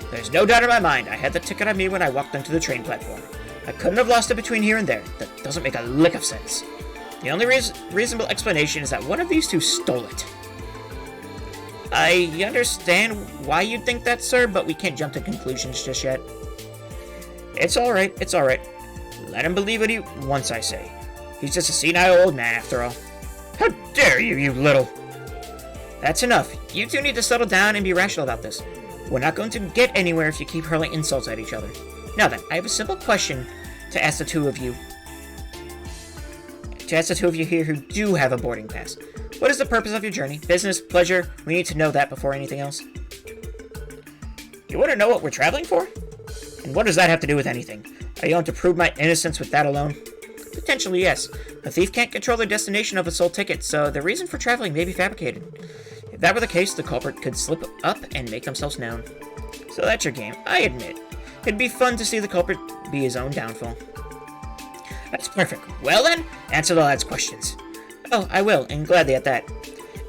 There's no doubt in my mind. I had the ticket on me when I walked onto the train platform. I couldn't have lost it between here and there. That doesn't make a lick of sense. The only reasonable explanation is that one of these two stole it. I understand why you'd think that, sir, but we can't jump to conclusions just yet. It's alright, it's alright. Let him believe what he wants, I say. He's just a senile old man, after all. How dare you, you little... That's enough. You two need to settle down and be rational about this. We're not going to get anywhere if you keep hurling insults at each other. Now then, I have a simple question to ask the two of you. Here who do have a boarding pass. What is the purpose of your journey? Business? Pleasure? We need to know that before anything else. You want to know what we're traveling for? And what does that have to do with anything? Are you going to prove my innocence with that alone? Potentially, yes. A thief can't control the destination of a sold ticket, so the reason for traveling may be fabricated. If that were the case, the culprit could slip up and make themselves known. So that's your game, I admit. It'd be fun to see the culprit be his own downfall. That's perfect. Well then, answer the lad's questions. Oh, I will, and gladly at that.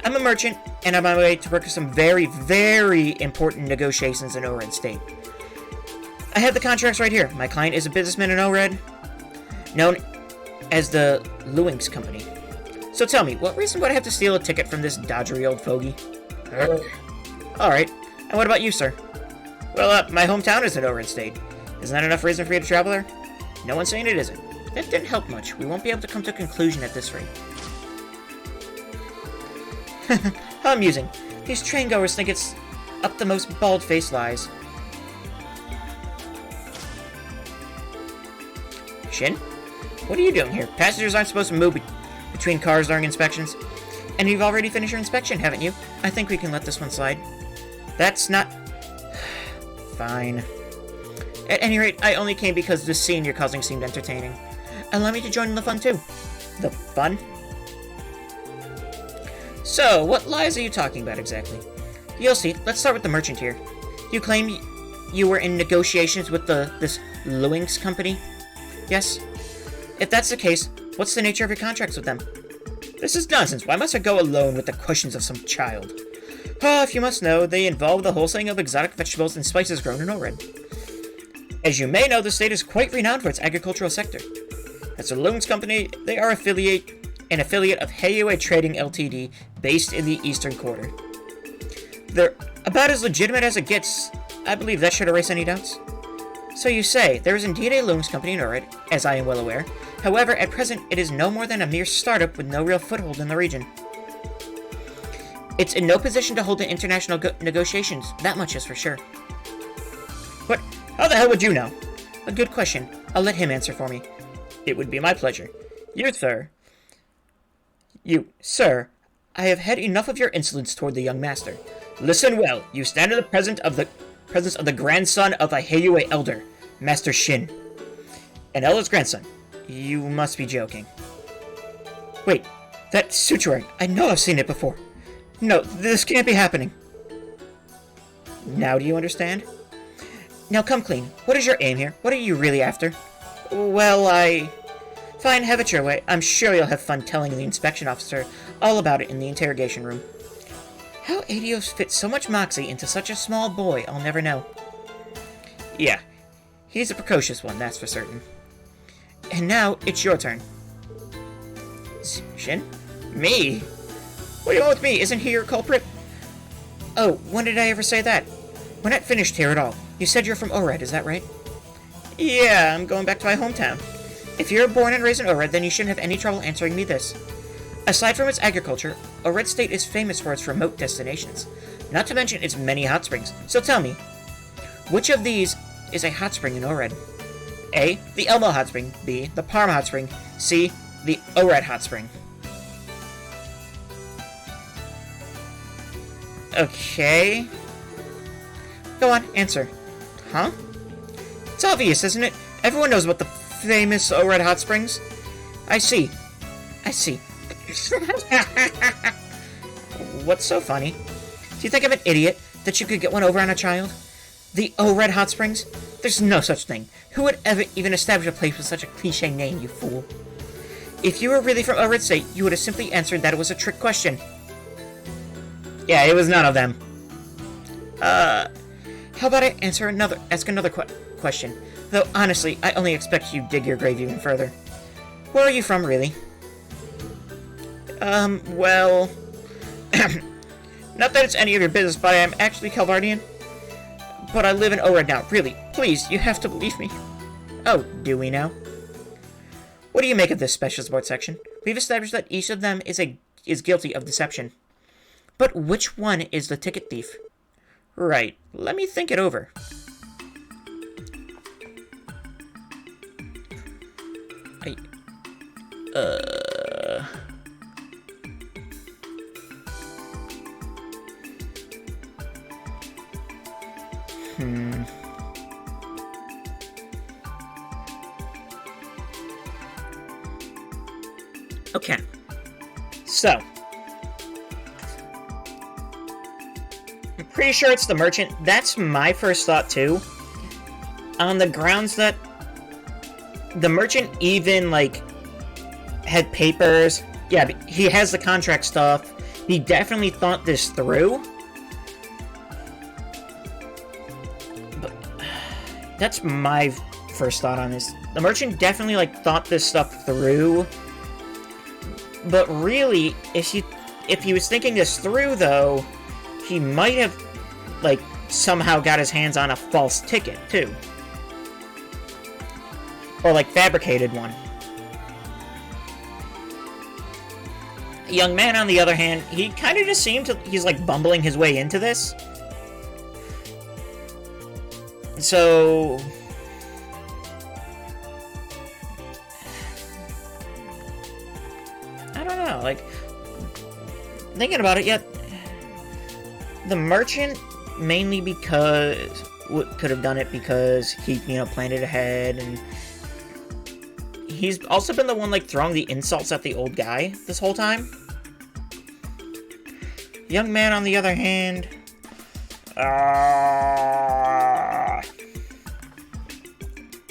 I'm a merchant, and I'm on my way to work some very, very important negotiations in Ored State. I have the contracts right here. My client is a businessman in Ored, known as the Luinx Company. So tell me, what reason would I have to steal a ticket from this dodgery old fogey? Alright, and what about you, sir? Well, my hometown is in Ored State. Isn't that enough reason for you to travel there? No one's saying it isn't. That didn't help much. We won't be able to come to a conclusion at this rate. How amusing. These train-goers think it's up the most bald-faced lies. Shin? What are you doing here? Passengers aren't supposed to move between cars during inspections. And you've already finished your inspection, haven't you? I think we can let this one slide. That's not... Fine. At any rate, I only came because the scene you're causing seemed entertaining. Allow me to join in the fun, too. The fun? So, what lies are you talking about exactly? You'll see. Let's start with the merchant here. You claim you were in negotiations with this Luinx company? Yes? If that's the case, what's the nature of your contracts with them? This is nonsense. Why must I go alone with the questions of some child? If you must know, they involve the wholesaling of exotic vegetables and spices grown in Ored. As you may know, the state is quite renowned for its agricultural sector. As a Luinx company, they are an affiliate of Heiyue Trading Ltd, based in the Eastern Quarter. They're about as legitimate as it gets. I believe that should erase any doubts. So you say, there is indeed a Luinx company in Ored, as I am well aware. However, at present, it is no more than a mere startup with no real foothold in the region. It's in no position to hold the international negotiations, that much is for sure. What? How the hell would you know? A good question. I'll let him answer for me. It would be my pleasure. Sir, I have had enough of your insolence toward the young master. Listen well. You stand in the presence of the grandson of a Heiyue elder, Master Shin. An elder's grandson. You must be joking. Wait, that suit you're wearing. I know I've seen it before. No, this can't be happening. Now do you understand? Now come clean. What is your aim here? What are you really after? Well, Fine, have it your way. I'm sure you'll have fun telling the inspection officer all about it in the interrogation room. How Adios fit so much moxie into such a small boy, I'll never know. Yeah, he's a precocious one, that's for certain. And now, it's your turn. Shin? Me? What do you want with me? Isn't he your culprit? Oh, when did I ever say that? We're not finished here at all. You said you're from Ored, is that right? Yeah, I'm going back to my hometown. If you're born and raised in Ored, then you shouldn't have any trouble answering me this. Aside from its agriculture, Ored State is famous for its remote destinations, not to mention its many hot springs. So tell me, which of these is a hot spring in Ored? A. The Elmo Hot Spring. B. The Parma Hot Spring. C. The Ored Hot Spring. Okay. Go on, answer. Huh? It's obvious, isn't it? Everyone knows about the famous Ored Hot Springs. I see. I see. What's so funny? Do you think I'm an idiot that you could get one over on a child? The Ored Hot Springs? There's no such thing. Who would ever even establish a place with such a cliche name, you fool? If you were really from Ored State, you would have simply answered that it was a trick question. Yeah, it was none of them. How about I ask another question? Though, honestly, I only expect you to dig your grave even further. Where are you from, really? Well... Not that it's any of your business, but I am actually Calvardian. But I live in Ored now. Really, please, you have to believe me. Oh, do we now? What do you make of this special support section? We've established that each of them is guilty of deception. But which one is the ticket thief? Right, let me think it over. Okay. So. I'm pretty sure it's the merchant. That's my first thought, too. On the grounds that the merchant even, like, had papers. Yeah, he has the contract stuff. He definitely thought this through. But that's my first thought on this. The merchant definitely, like, thought this stuff through. But really, if he was thinking this through, though, he might have, like, somehow got his hands on a false ticket, too. Or, like, fabricated one. The young man, on the other hand, he kind of just seemed to... He's, like, bumbling his way into this. So... I don't know, like... Thinking about it, yet... The merchant, mainly because... Could have done it because he, planned it ahead, and... He's also been the one, like, throwing the insults at the old guy this whole time. Young man, on the other hand...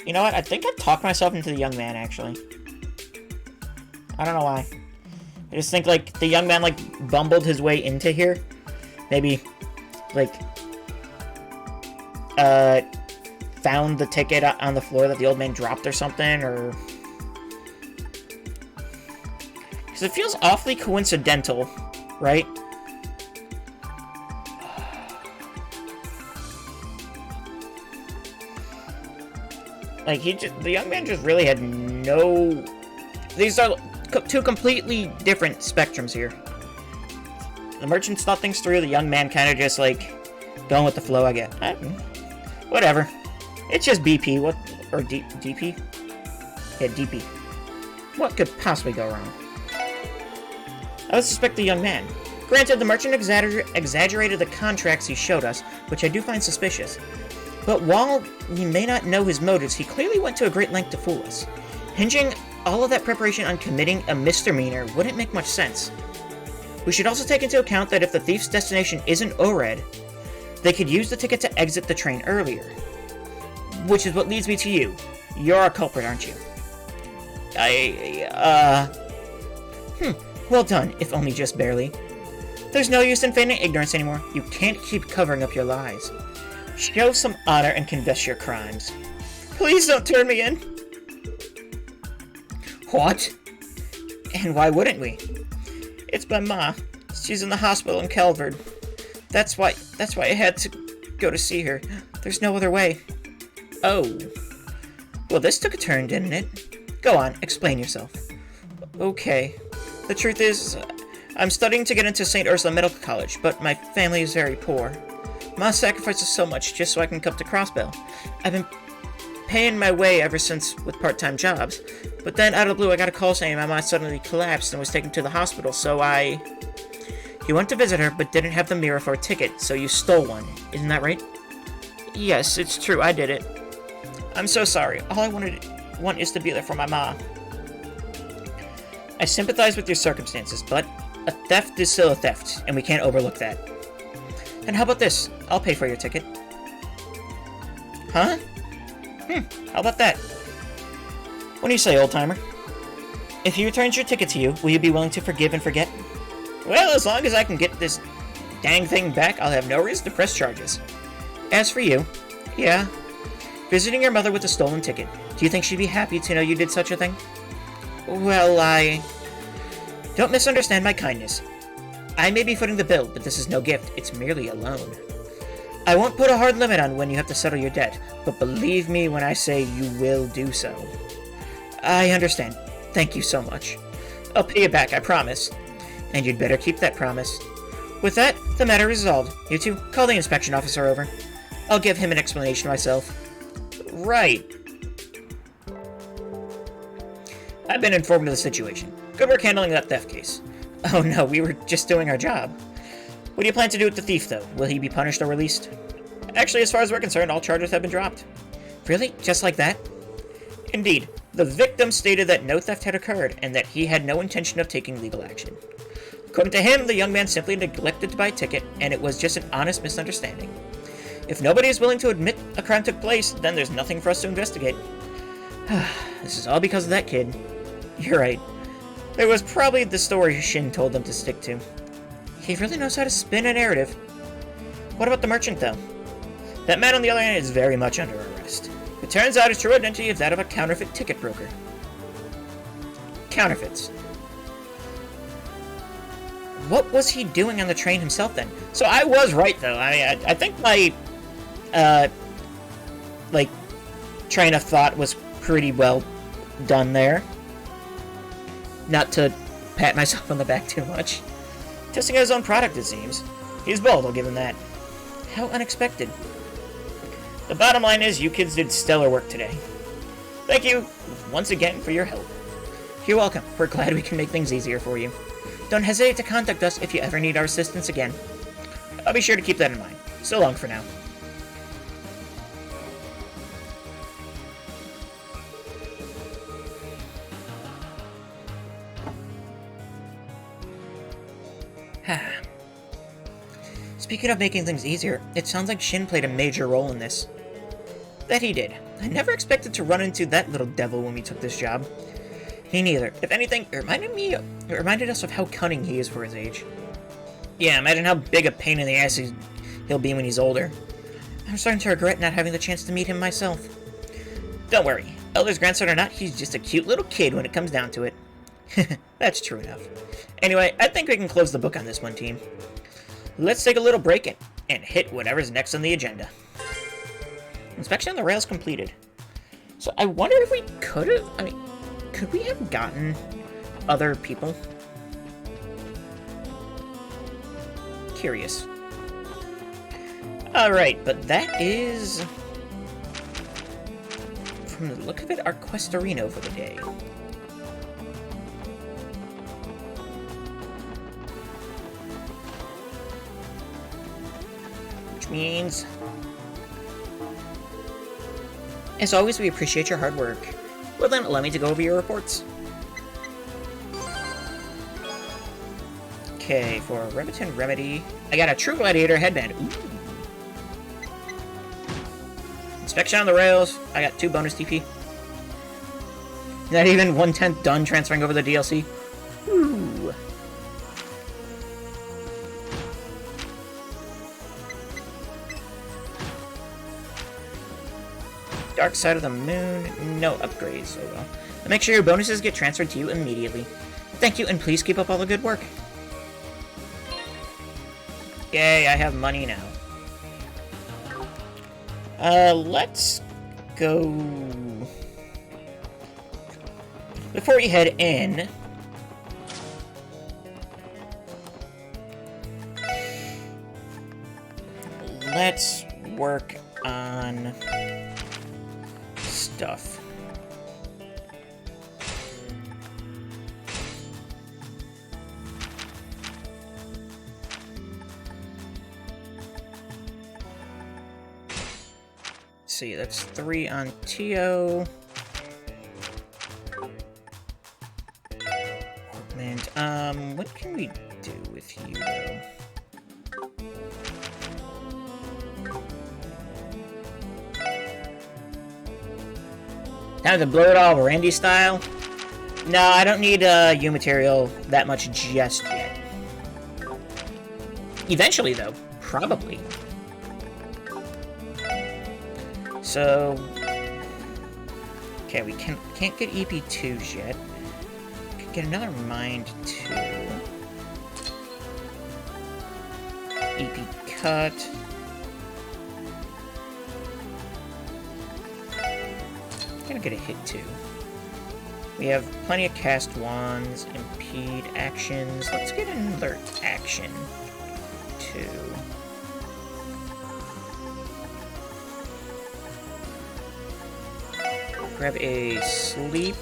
You know what? I think I've talked myself into the young man, actually. I don't know why. I just think, like, the young man, like, bumbled his way into here. Maybe, like, found the ticket on the floor that the old man dropped or something, or... Because it feels awfully coincidental, right? Like, the young man just really had no... These are two completely different spectrums here. The merchants thought things through, the young man kind of just, like, going with the flow, I guess. Whatever. It's just BP, or DP? Yeah, DP. What could possibly go wrong? I would suspect the young man. Granted, the merchant exaggerated the contracts he showed us, which I do find suspicious. But while we may not know his motives, he clearly went to a great length to fool us. Hinging all of that preparation on committing a misdemeanor wouldn't make much sense. We should also take into account that if the thief's destination isn't ORED, they could use the ticket to exit the train earlier. Which is what leads me to you. You're a culprit, aren't you? Well done, if only just barely. There's no use in feigning ignorance anymore. You can't keep covering up your lies. Show some honor and confess your crimes. Please don't turn me in! What? And why wouldn't we? It's my ma. She's in the hospital in Calvert. That's why I had to go to see her. There's no other way. Oh. Well, this took a turn, didn't it? Go on, explain yourself. Okay. The truth is, I'm studying to get into St. Ursula Medical College, but my family is very poor. Ma sacrifices so much just so I can come to Crossbell. I've been paying my way ever since with part-time jobs, but then out of the blue I got a call saying my ma suddenly collapsed and was taken to the hospital, so You went to visit her, but didn't have the mirror for a ticket, so you stole one. Isn't that right? Yes, it's true, I did it. I'm so sorry. All I want is to be there for my ma. I sympathize with your circumstances, but a theft is still a theft, and we can't overlook that. And how about this? I'll pay for your ticket. Huh? How about that? What do you say, old-timer? If he returns your ticket to you, will you be willing to forgive and forget? Well, as long as I can get this dang thing back, I'll have no reason to press charges. As for you, yeah, visiting your mother with a stolen ticket. Do you think she'd be happy to know you did such a thing? Well, Don't misunderstand my kindness. I may be footing the bill, but this is no gift. It's merely a loan. I won't put a hard limit on when you have to settle your debt, but believe me when I say you will do so. I understand. Thank you so much. I'll pay you back, I promise. And you'd better keep that promise. With that, the matter is resolved. You two, call the inspection officer over. I'll give him an explanation myself. Right. I've been informed of the situation. Good work handling that theft case. Oh no, we were just doing our job. What do you plan to do with the thief, though? Will he be punished or released? Actually, as far as we're concerned, all charges have been dropped. Really? Just like that? Indeed. The victim stated that no theft had occurred, and that he had no intention of taking legal action. According to him, the young man simply neglected to buy a ticket, and it was just an honest misunderstanding. If nobody is willing to admit a crime took place, then there's nothing for us to investigate. This is all because of that kid. You're right. It was probably the story Shin told them to stick to. He really knows how to spin a narrative. What about the merchant, though? That man on the other hand is very much under arrest. It turns out his true identity is that of a counterfeit ticket broker. Counterfeits. What was he doing on the train himself, then? So I was right, though. I think my, train of thought was pretty well done there. Not to pat myself on the back too much. Testing out his own product, it seems. He's bold, I'll give him that. How unexpected. The bottom line is, you kids did stellar work today. Thank you, once again, for your help. You're welcome. We're glad we can make things easier for you. Don't hesitate to contact us if you ever need our assistance again. I'll be sure to keep that in mind. So long for now. Speaking of making things easier, it sounds like Shin played a major role in this. That he did. I never expected to run into that little devil when we took this job. Me neither. If anything, it reminded us of how cunning he is for his age. Yeah, imagine how big a pain in the ass he'll be when he's older. I'm starting to regret not having the chance to meet him myself. Don't worry. Elder's grandson or not, he's just a cute little kid when it comes down to it. That's true enough. Anyway, I think we can close the book on this one, team. Let's take a little break and hit whatever's next on the agenda. Inspection on the rails completed. So I wonder if we could have... could we have gotten other people? Curious. Alright, but that is... from the look of it, our Questorino for the day. Which means... as always, we appreciate your hard work. Well then, allow me to go over your reports. Okay, for Remington Remedy, I got a True Gladiator headband. Ooh. Inspection on the rails. I got 2 bonus TP. Not even 1/10 done transferring over the DLC. Ooh. Dark Side of the Moon. No upgrades. Oh well. Make sure your bonuses get transferred to you immediately. Thank you, and please keep up all the good work. Yay, I have money now. Let's go... Before we head in... Let's work on... stuff. See, that's 3 on Tio. And, what can we do with you, though? Time to blow it all Randy style? No, I don't need, U material that much just yet. Eventually, though. Probably. So... Okay, we can't get EP2s yet. We could get another Mind 2. EP cut. Gonna get a hit 2. We have plenty of cast wands, impede actions. Let's get another action 2. Grab a sleep.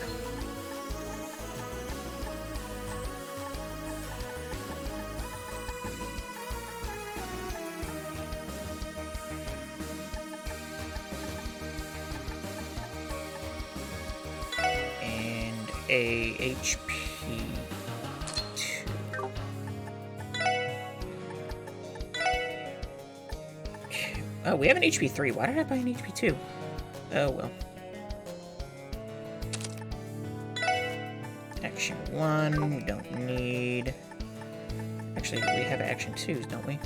And a HP 2. Okay. Oh, we have an HP 3. Why did I buy an HP 2? Oh, well. Action 1, we don't need... Actually, we have action 2s, don't we?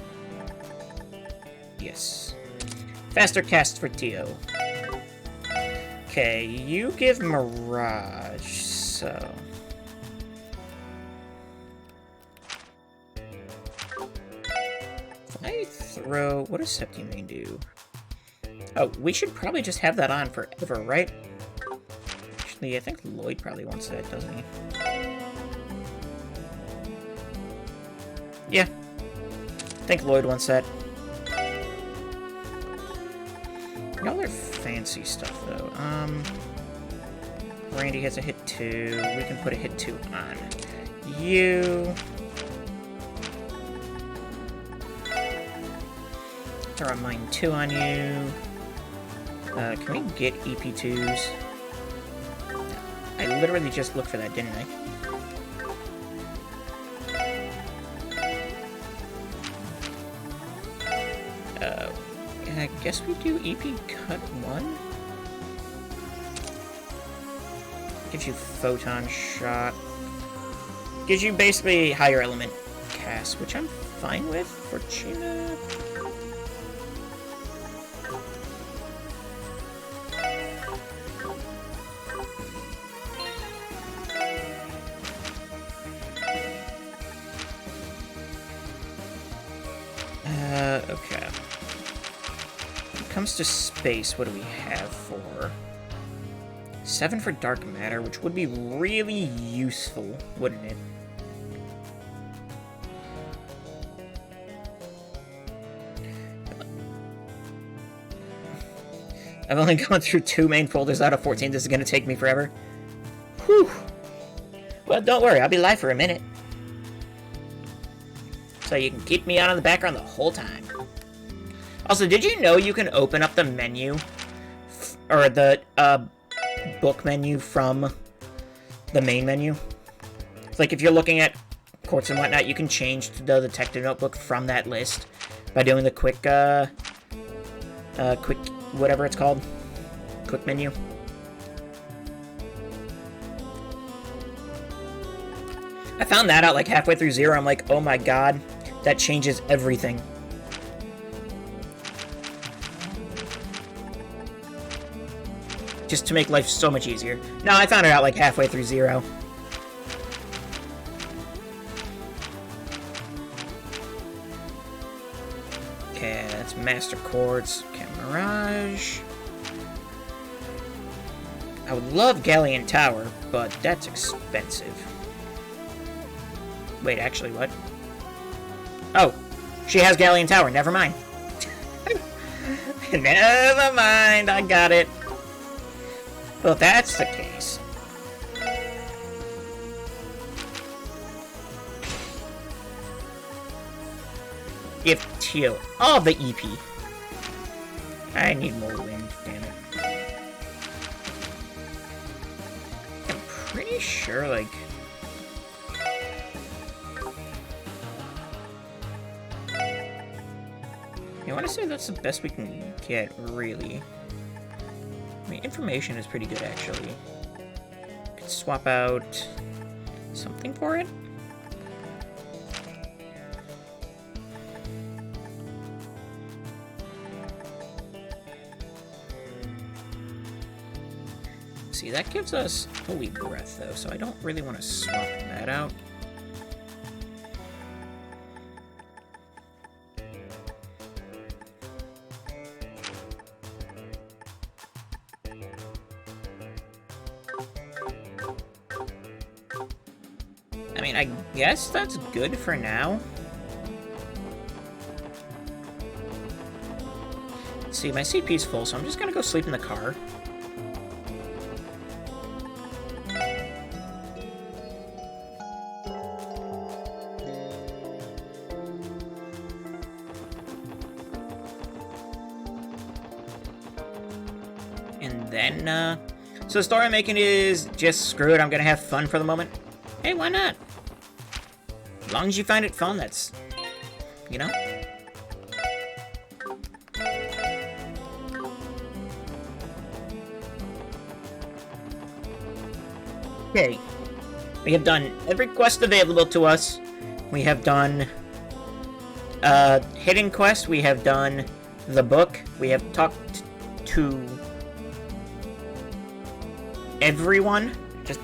Yes. Faster cast for Tio. Okay, you give Mirage, so... If I throw... What does Septimane do? Oh, we should probably just have that on forever, right? Actually, I think Lloyd probably wants that, doesn't he? Yeah. I think Lloyd wants that. Y'all are fancy stuff, though. Randy has a hit 2. We can put a hit 2 on you. Throw a Mind 2 on you. Can we get EP2s? I literally just looked for that, didn't I? I guess we do EP cut 1? Gives you photon shot. Gives you basically higher element cast, which I'm fine with for China. Okay. When it comes to space, what do we have for? 7 for dark matter, which would be really useful, wouldn't it? I've only gone through 2 main folders out of 14. This is going to take me forever. Whew. Well, don't worry. I'll be live for a minute. So you can keep me on in the background the whole time. Also, did you know you can open up the menu, or the book menu from the main menu? It's like if you're looking at reports and whatnot, you can change to the detective notebook from that list by doing the quick whatever it's called, quick menu. I found that out like halfway through Zero. I'm like, oh my god, that changes everything. Just to make life so much easier. No, I found it out like halfway through Zero. Okay, that's Master Quartz, Camarage. I would love Galleon Tower, but that's expensive. Wait, actually, what? Oh, she has Galleon Tower, never mind. Never mind, I got it. Well, if that's the case... Give Teal all the EP. I need more wind, damn it. I'm pretty sure, like... I want to say that's the best we can get, really. I mean, information is pretty good, actually. Could swap out something for it? See, that gives us Holy Breath, though, so I don't really want to swap that out. I mean, I guess that's good for now. See, my CP's full, so I'm just gonna go sleep in the car. And then, so the story I'm making is just screw it, I'm gonna have fun for the moment. Hey, why not? As long as you find it fun, that's, you know? Okay. We have done every quest available to us. We have done, hidden quest. We have done the book. We have talked to everyone. Just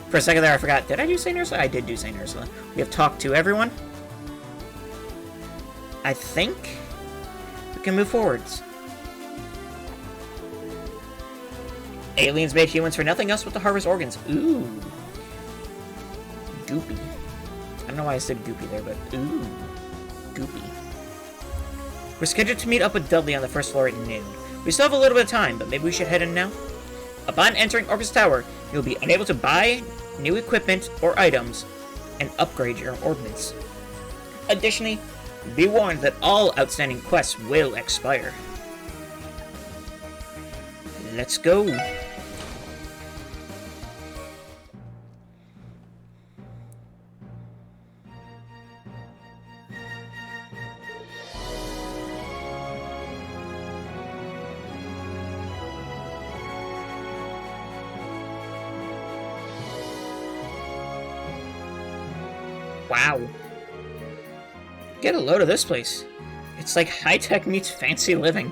for a second there, I forgot. Did I do St. Ursula? I did do St. Ursula. We have talked to everyone. I think we can move forwards. Aliens made humans for nothing else but to harvest organs. Ooh. Goopy. I don't know why I said goopy there, but ooh. Goopy. We're scheduled to meet up with Dudley on the first floor at noon. We still have a little bit of time, but maybe we should head in now? Upon entering Orcus Tower, you'll be unable to buy new equipment or items and upgrade your ordnance. Additionally, be warned that all outstanding quests will expire. Let's go. Wow. Get a load of this place. It's like high-tech meets fancy living.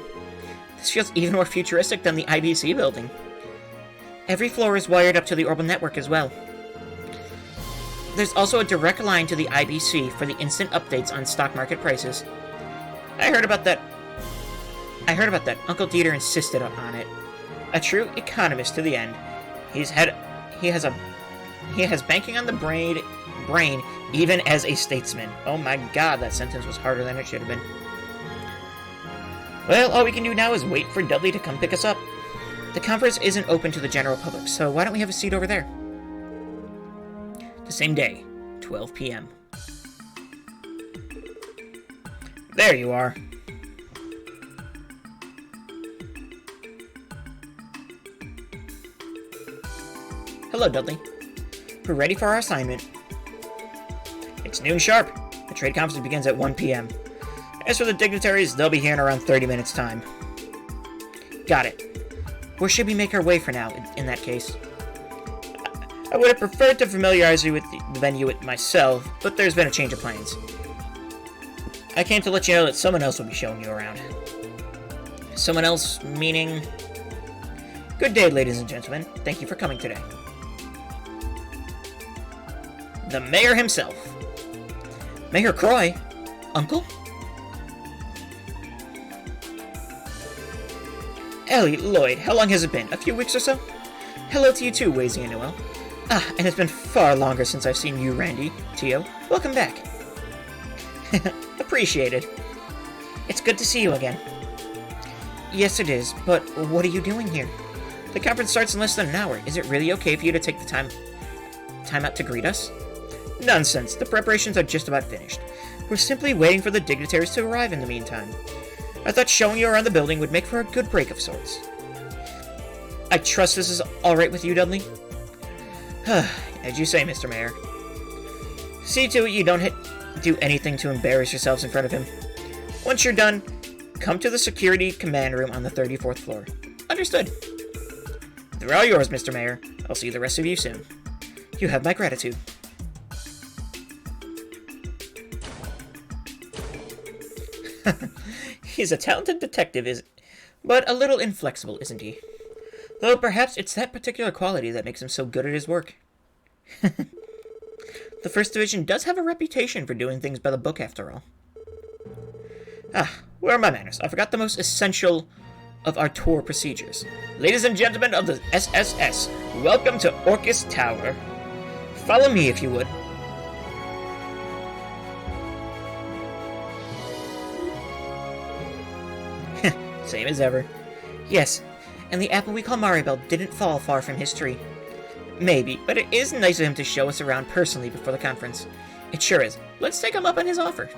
This feels even more futuristic than the IBC building. Every floor is wired up to the Orbital network as well. There's also a direct line to the IBC for the instant updates on stock market prices. I heard about that. Uncle Dieter insisted on it. A true economist to the end. He has banking on the brain even as a statesman. Oh my god, that sentence was harder than it should have been. Well, all we can do now is wait for Dudley to come pick us up. The conference isn't open to the general public, so why don't we have a seat over there? The same day, 12 p.m. There you are. Hello, Dudley. We're ready for our assignment. It's noon sharp. The trade conference begins at 1 p.m. As for the dignitaries, they'll be here in around 30 minutes' time. Got it. Where should we make our way for now, in that case? I would have preferred to familiarize you with the venue myself, but there's been a change of plans. I came to let you know that someone else will be showing you around. Someone else, meaning... Good day, ladies and gentlemen. Thank you for coming today. The mayor himself. Mayor Croy? Uncle? Ellie, Lloyd, how long has it been? A few weeks or so? Hello to you too, Wazy and Noel. And it's been far longer since I've seen you, Randy. Tio, welcome back. Appreciated. It's good to see you again. Yes, it is, but what are you doing here? The conference starts in less than an hour. Is it really okay for you to take the time out to greet us? Nonsense. The preparations are just about finished. We're simply waiting for the dignitaries to arrive in the meantime. I thought showing you around the building would make for a good break of sorts. I trust this is alright with you, Dudley? As you say, Mr. Mayor. See to it you don't do anything to embarrass yourselves in front of him. Once you're done, come to the security command room on the 34th floor. Understood. They're all yours, Mr. Mayor. I'll see the rest of you soon. You have my gratitude. He's a talented detective, but a little inflexible, isn't he? Though perhaps it's that particular quality that makes him so good at his work. The 1st Division does have a reputation for doing things by the book, after all. Where are my manners? I forgot the most essential of our tour procedures. Ladies and gentlemen of the SSS, welcome to Orcus Tower. Follow me, if you would. Same as ever. Yes, and the apple we call Maribel didn't fall far from his tree. Maybe, but it is nice of him to show us around personally before the conference. It sure is. Let's take him up on his offer.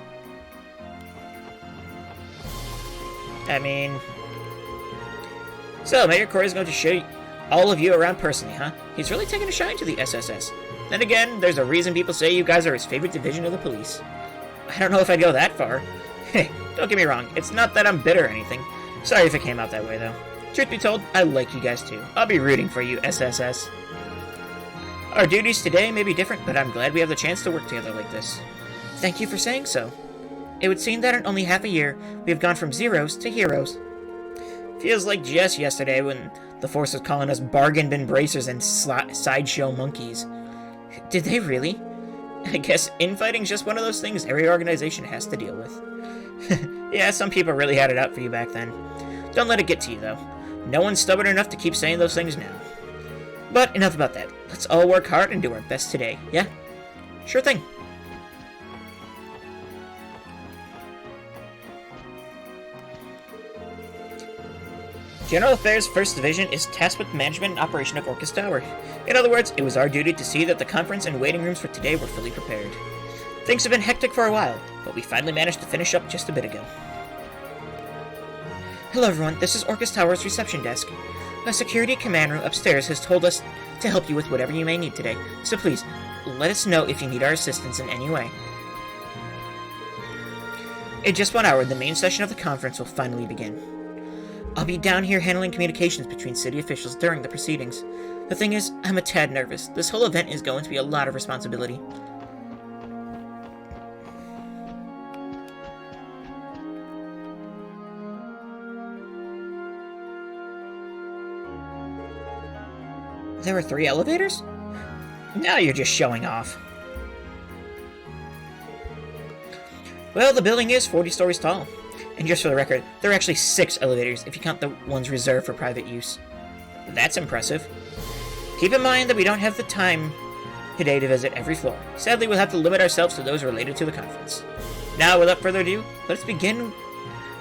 So, Mayor Croy is going to show all of you around personally, huh? He's really taking a shine to the SSS. Then again, there's a reason people say you guys are his favorite division of the police. I don't know if I'd go that far. Hey, don't get me wrong, it's not that I'm bitter or anything. Sorry if it came out that way, though. Truth be told, I like you guys too. I'll be rooting for you, SSS. Our duties today may be different, but I'm glad we have the chance to work together like this. Thank you for saying so. It would seem that in only half a year, we have gone from zeros to heroes. Feels like just yesterday when the Force was calling us bargain bin bracers and sideshow monkeys. Did they really? I guess infighting's just one of those things every organization has to deal with. Yeah, some people really had it out for you back then. Don't let it get to you, though. No one's stubborn enough to keep saying those things now. But enough about that. Let's all work hard and do our best today, yeah? Sure thing. General Affairs 1st Division is tasked with management and operation of Orcus Tower. In other words, it was our duty to see that the conference and waiting rooms for today were fully prepared. Things have been hectic for a while, but we finally managed to finish up just a bit ago. Hello everyone, this is Orcus Tower's reception desk. A security command room upstairs has told us to help you with whatever you may need today, so please, let us know if you need our assistance in any way. In just 1 hour, the main session of the conference will finally begin. I'll be down here handling communications between city officials during the proceedings. The thing is, I'm a tad nervous. This whole event is going to be a lot of responsibility. There were 3 elevators? Now you're just showing off. Well, the building is 40 stories tall. And just for the record, there are actually 6 elevators if you count the ones reserved for private use. That's impressive. Keep in mind that we don't have the time today to visit every floor. Sadly, we'll have to limit ourselves to those related to the conference. Now, without further ado, let's begin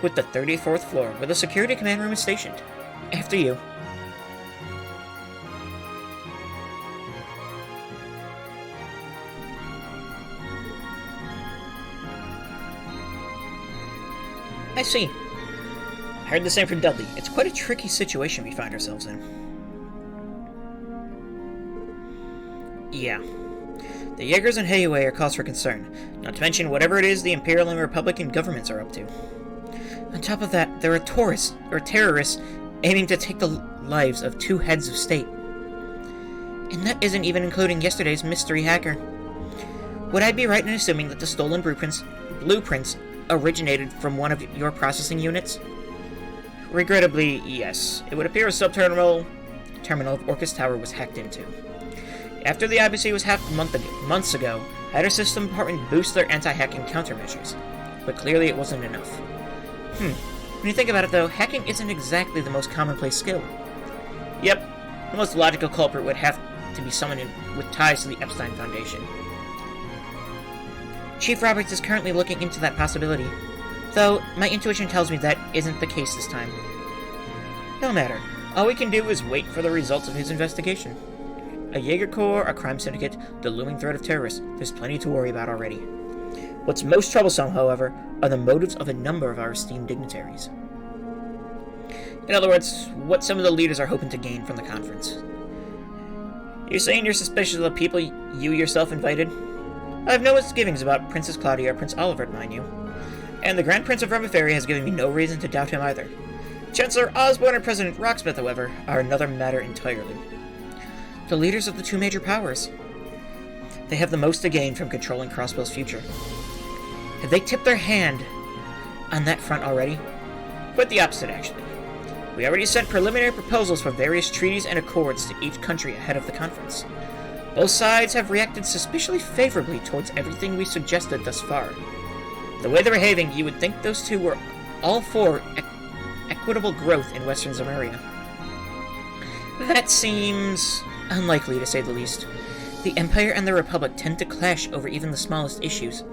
with the 34th floor, where the security command room is stationed. After you. I see. I heard the same from Dudley. It's quite a tricky situation we find ourselves in. Yeah. The Jaegers and Heiwei are cause for concern, not to mention whatever it is the Imperial and Republican governments are up to. On top of that, there are terrorists aiming to take the lives of 2 heads of state. And that isn't even including yesterday's mystery hacker. Would I be right in assuming that the stolen blueprints originated from one of your processing units? Regrettably, yes. It would appear a terminal of Orcus Tower was hacked into. After the IBC was hacked months ago, I had our system department boost their anti-hacking countermeasures. But clearly it wasn't enough. When you think about it though, hacking isn't exactly the most commonplace skill. Yep, the most logical culprit would have to be someone with ties to the Epstein Foundation. Chief Roberts is currently looking into that possibility, though my intuition tells me that isn't the case this time. No matter, all we can do is wait for the results of his investigation. A Jaeger Corps, a crime syndicate, the looming threat of terrorists, there's plenty to worry about already. What's most troublesome, however, are the motives of a number of our esteemed dignitaries. In other words, what some of the leaders are hoping to gain from the conference. You're saying you're suspicious of the people you yourself invited? I have no misgivings about Princess Claudia or Prince Oliver, mind you. And the Grand Prince of Remiferia has given me no reason to doubt him either. Chancellor Osborne and President Rocksmith, however, are another matter entirely. The leaders of the 2 major powers. They have the most to gain from controlling Crossbell's future. Have they tipped their hand on that front already? Quite the opposite, actually. We already sent preliminary proposals for various treaties and accords to each country ahead of the conference. Both sides have reacted suspiciously favorably towards everything we suggested thus far. The way they're behaving, you would think those 2 were all for equitable growth in Western Zemuria. That seems unlikely, to say the least. The Empire and the Republic tend to clash over even the smallest issues.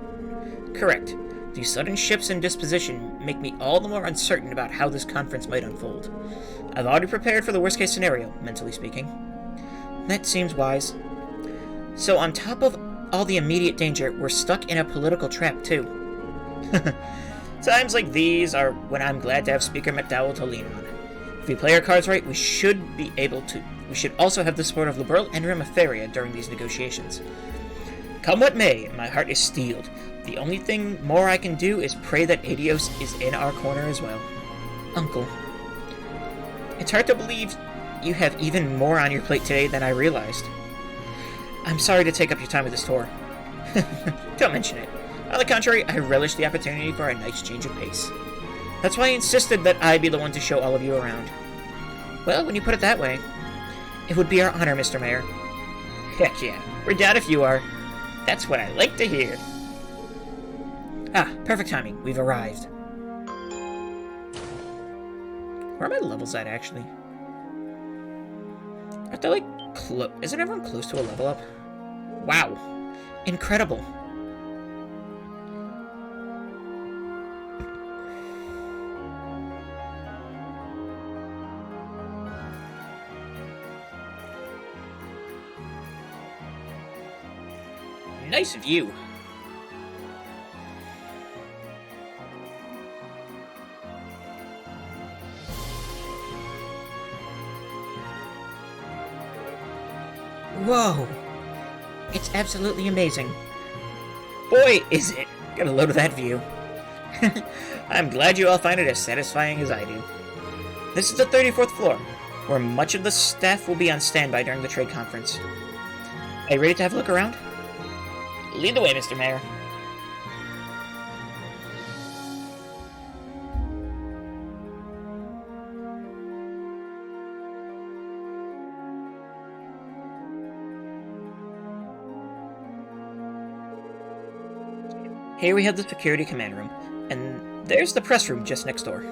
Correct. These sudden shifts in disposition make me all the more uncertain about how this conference might unfold. I've already prepared for the worst-case scenario, mentally speaking. That seems wise. So on top of all the immediate danger, we're stuck in a political trap, too. Times like these are when I'm glad to have Speaker McDowell to lean on. If we play our cards right, we should also have the support of Liberl and Remiferia during these negotiations. Come what may, my heart is steeled. The only thing more I can do is pray that Adios is in our corner as well. Uncle. It's hard to believe you have even more on your plate today than I realized. I'm sorry to take up your time with this tour. Don't mention it. On the contrary, I relish the opportunity for a nice change of pace. That's why I insisted that I be the one to show all of you around. Well, when you put it that way, it would be our honor, Mr. Mayor. Heck yeah, we're down if you are. That's what I like to hear. Ah, perfect timing. We've arrived. Where are my levels at, actually? Aren't they, like, isn't everyone close to a level up? Wow. Incredible. Nice view. Whoa! It's absolutely amazing. Boy, is it! Get a load of that view. I'm glad you all find it as satisfying as I do. This is the 34th floor, where much of the staff will be on standby during the trade conference. Are you ready to have a look around? Lead the way, Mr. Mayor. Here we have the security command room, and there's the press room just next door.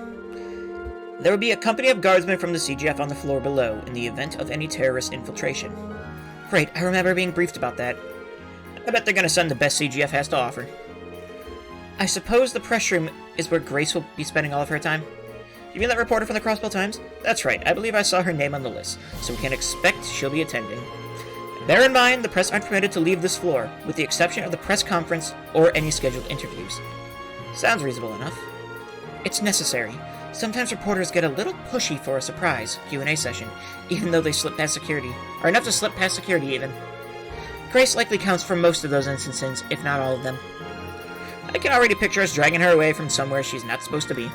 There will be a company of guardsmen from the CGF on the floor below in the event of any terrorist infiltration. Right, I remember being briefed about that. I bet they're gonna send the best CGF has to offer. I suppose the press room is where Grace will be spending all of her time? You mean that reporter from the Crossbell Times? That's right, I believe I saw her name on the list, so we can expect she'll be attending. Bear in mind, the press aren't permitted to leave this floor, with the exception of the press conference or any scheduled interviews. Sounds reasonable enough. It's necessary. Sometimes reporters get a little pushy for a surprise Q&A session, even though they slip past security, or enough to slip past security even. Grace likely counts for most of those instances, if not all of them. I can already picture us dragging her away from somewhere she's not supposed to be.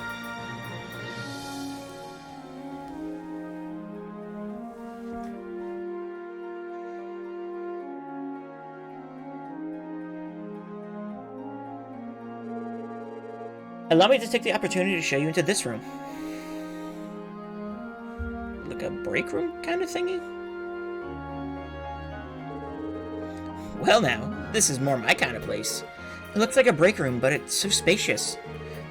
Allow me to take the opportunity to show you into this room. Like a break room kind of thingy? Well now, this is more my kind of place. It looks like a break room, but it's so spacious.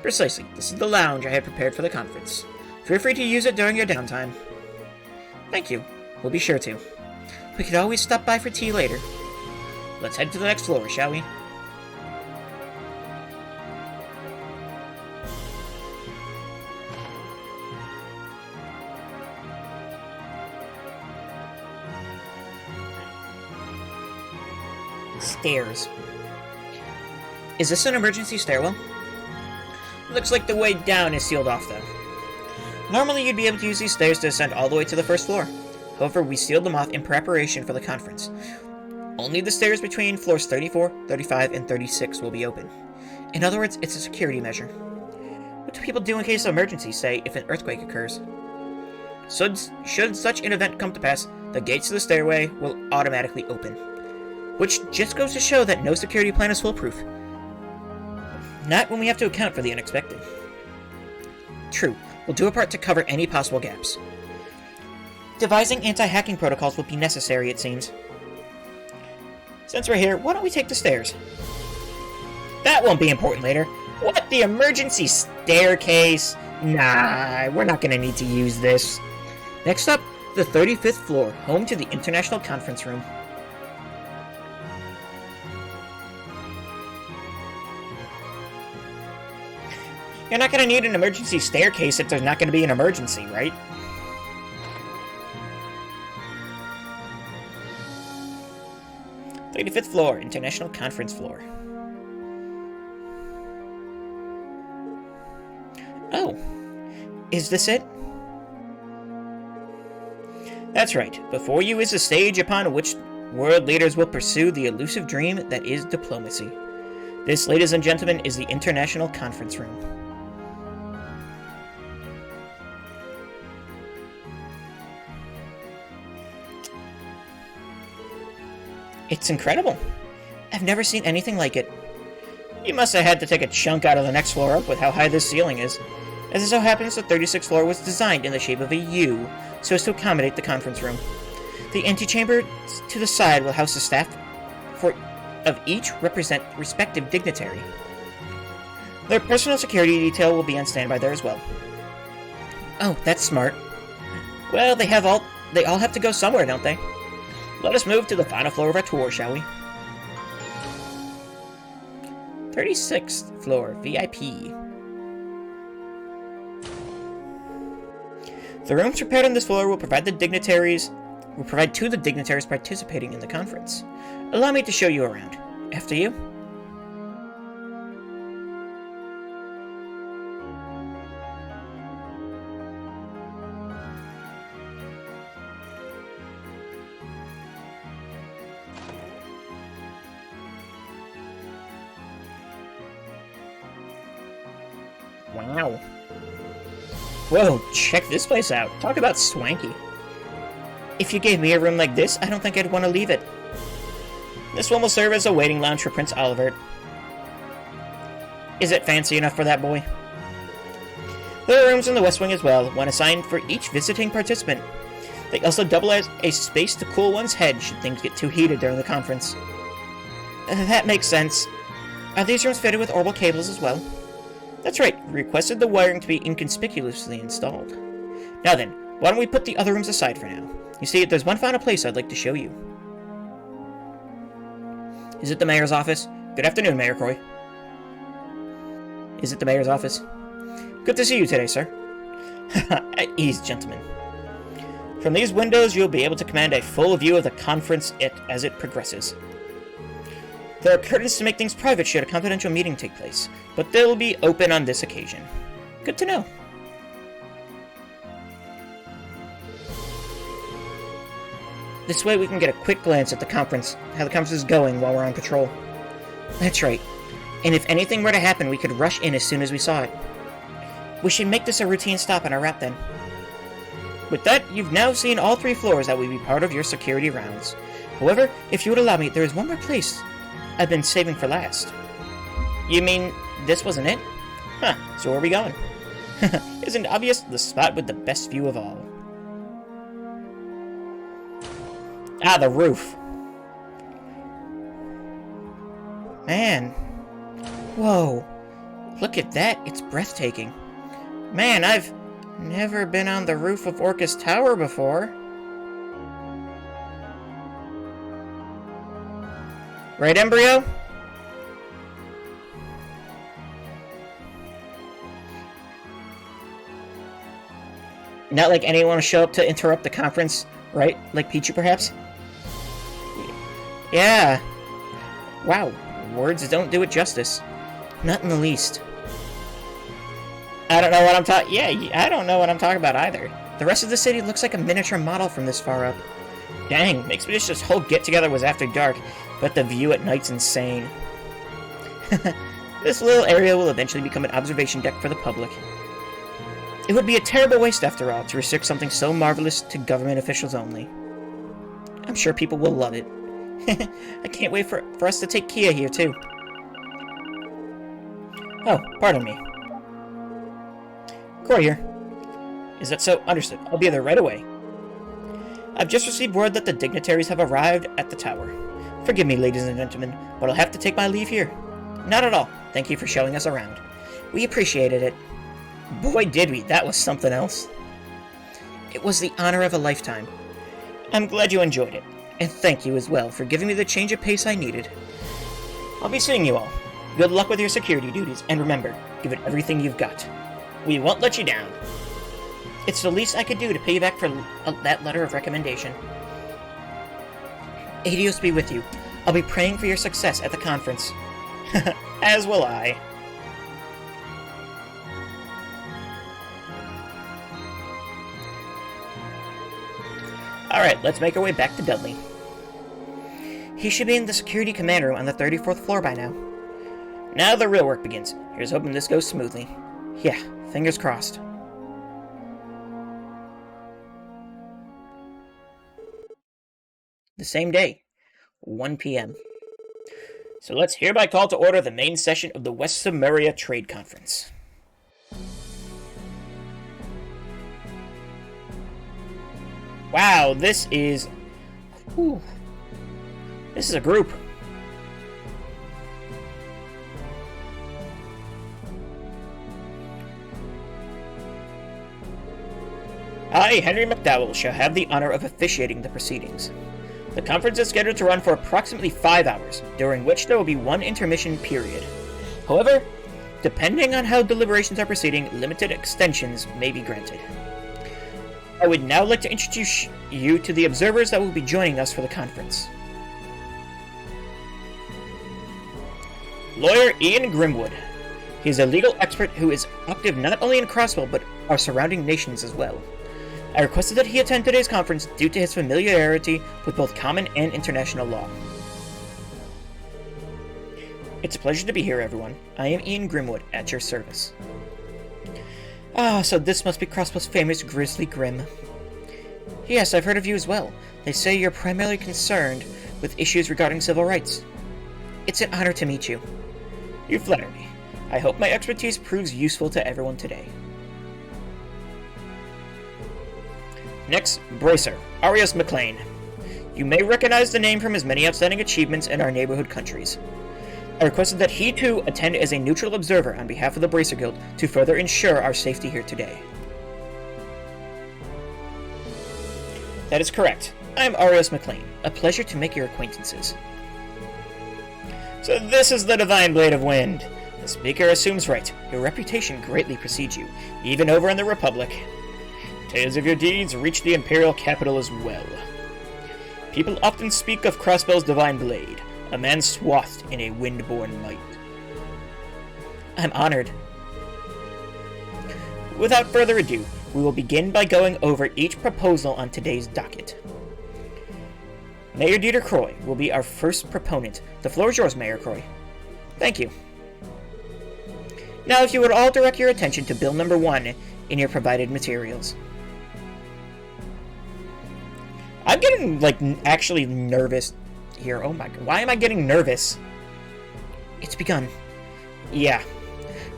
Precisely, this is the lounge I had prepared for the conference. Feel free to use it during your downtime. Thank you. We'll be sure to. We could always stop by for tea later. Let's head to the next floor, shall we? Stairs. Is this an emergency stairwell? Looks like the way down is sealed off, though. Normally you'd be able to use these stairs to ascend all the way to the first floor. However, we sealed them off in preparation for the conference. Only the stairs between floors 34, 35, and 36 will be open. In other words, it's a security measure. What do people do in case of emergency, say, if an earthquake occurs? Should such an event come to pass, the gates to the stairway will automatically open. Which just goes to show that no security plan is foolproof. Not when we have to account for the unexpected. True, we'll do our part to cover any possible gaps. Devising anti-hacking protocols will be necessary, it seems. Since we're here, why don't we take the stairs? That won't be important later. What, the emergency staircase? Nah, we're not gonna need to use this. Next up, the 35th floor, home to the International Conference Room. You're not going to need an emergency staircase if there's not going to be an emergency, right? "35th floor, International Conference Floor." Oh, is this it? That's right. Before you is the stage upon which world leaders will pursue the elusive dream that is diplomacy. This, ladies and gentlemen, is the International Conference Room. It's incredible. I've never seen anything like it. You must have had to take a chunk out of the next floor up with how high this ceiling is. As it so happens, the 36th floor was designed in the shape of a U, so as to accommodate the conference room. The antechamber to the side will house the staff of each respective dignitary. Their personal security detail will be on standby there as well. Oh, that's smart. Well, they all have to go somewhere, don't they? Let us move to the final floor of our tour, shall we? 36th floor, VIP. The rooms prepared on this floor will provide to the dignitaries participating in the conference. Allow me to show you around. After you. Wow. Whoa, check this place out. Talk about swanky. If you gave me a room like this, I don't think I'd want to leave it. This one will serve as a waiting lounge for Prince Olivert. Is it fancy enough for that boy? There are rooms in the West Wing as well, one assigned for each visiting participant. They also double as a space to cool one's head should things get too heated during the conference. That makes sense. Are these rooms fitted with orbital cables as well? That's right, we requested the wiring to be inconspicuously installed. Now then, why don't we put the other rooms aside for now? You see, there's one final place I'd like to show you. Is it the mayor's office? Good afternoon, Mayor Croy. Is it the mayor's office? Good to see you today, sir. At ease, gentlemen. From these windows, you'll be able to command a full view of the conference as it progresses. There are curtains to make things private should a confidential meeting take place, but they'll be open on this occasion. Good to know. This way we can get a quick glance at the conference, how the conference is going while we're on patrol. That's right. And if anything were to happen, we could rush in as soon as we saw it. We should make this a routine stop on our route then. With that, you've now seen all 3 floors that will be part of your security rounds. However, if you would allow me, there is one more place I've been saving for last. You mean this wasn't it? Huh, so where are we going? Isn't it obvious? The spot with the best view of all. Ah, the roof. Man. Whoa. Look at that. It's breathtaking. Man, I've never been on the roof of Orcus Tower before. Right, Embryo? Not like anyone will show up to interrupt the conference, right? Like Pichu, perhaps? Yeah. Wow, words don't do it justice. Not in the least. I don't know what I'm talking... Yeah, I don't know what I'm talking about either. The rest of the city looks like a miniature model from this far up. Dang, makes me wish this whole get-together was after dark, but the view at night's insane. This little area will eventually become an observation deck for the public. It would be a terrible waste, after all, to restrict something so marvelous to government officials only. I'm sure people will love it. I can't wait for us to take Kia here, too. Oh, pardon me. Corey here. Is that so? Understood. I'll be there right away. I've just received word that the dignitaries have arrived at the tower. Forgive me, ladies and gentlemen, but I'll have to take my leave here. Not at all. Thank you for showing us around. We appreciated it. Boy, did we. That was something else. It was the honor of a lifetime. I'm glad you enjoyed it. And thank you as well for giving me the change of pace I needed. I'll be seeing you all. Good luck with your security duties, and remember, give it everything you've got. We won't let you down. It's the least I could do to pay you back for that letter of recommendation. Adios be with you. I'll be praying for your success at the conference. As will I. Alright, let's make our way back to Dudley. He should be in the security command room on the 34th floor by now. Now the real work begins. Here's hoping this goes smoothly. Yeah, fingers crossed. The same day, 1 p.m. So let's hereby call to order the main session of the West Samaria Trade Conference. Wow, this is... Whew. This is a group. I, Henry McDowell, shall have the honor of officiating the proceedings. The conference is scheduled to run for approximately 5 hours, during which there will be 1 intermission period. However, depending on how deliberations are proceeding, limited extensions may be granted. I would now like to introduce you to the observers that will be joining us for the conference. Lawyer Ian Grimwood. He is a legal expert who is active not only in Crosswell, but our surrounding nations as well. I requested that he attend today's conference due to his familiarity with both common and international law. It's a pleasure to be here, everyone. I am Ian Grimwood, at your service. Ah, so this must be Crosswell's famous Grizzly Grim. Yes, I've heard of you as well. They say you're primarily concerned with issues regarding civil rights. It's an honor to meet you. You flatter me. I hope my expertise proves useful to everyone today. Next, Bracer, Arius McLean. You may recognize the name from his many outstanding achievements in our neighborhood countries. I requested that he too attend as a neutral observer on behalf of the Bracer Guild to further ensure our safety here today. That is correct. I'm Arius McLean. A pleasure to make your acquaintances. So this is the Divine Blade of Wind. The speaker assumes right. Your reputation greatly precedes you, even over in the Republic. Tales of your deeds reach the Imperial capital as well. People often speak of Crossbell's Divine Blade, a man swathed in a wind-born might. I'm honored. Without further ado, we will begin by going over each proposal on today's docket. Mayor Dieter Croy will be our first proponent. The floor is yours, Mayor Croy. Thank you. Now, if you would all direct your attention to Bill number 1 in your provided materials. I'm getting, like, actually nervous here. Oh my god. Why am I getting nervous? It's begun. Yeah.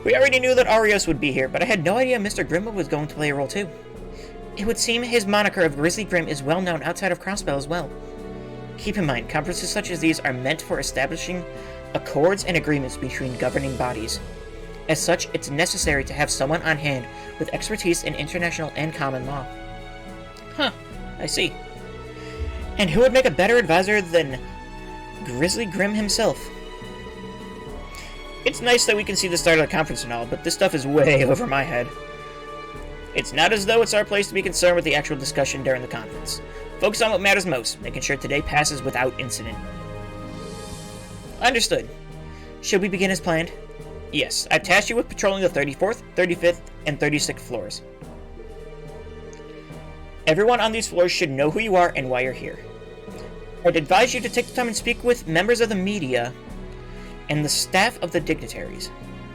We already knew that Arios would be here, but I had no idea Mr. Grimm was going to play a role too. It would seem his moniker of Grizzly Grimm is well known outside of Crossbell as well. Keep in mind, conferences such as these are meant for establishing accords and agreements between governing bodies. As such, it's necessary to have someone on hand with expertise in international and common law. Huh, I see. And who would make a better advisor than Grizzly Grimm himself? It's nice that we can see the start of the conference and all, but this stuff is way over my head. It's not as though it's our place to be concerned with the actual discussion during the conference. Focus on what matters most, making sure today passes without incident. Understood. Should we begin as planned? Yes, I've tasked you with patrolling the 34th, 35th, and 36th floors. Everyone on these floors should know who you are and why you're here. I'd advise you to take the time and speak with members of the media and the staff of the dignitaries.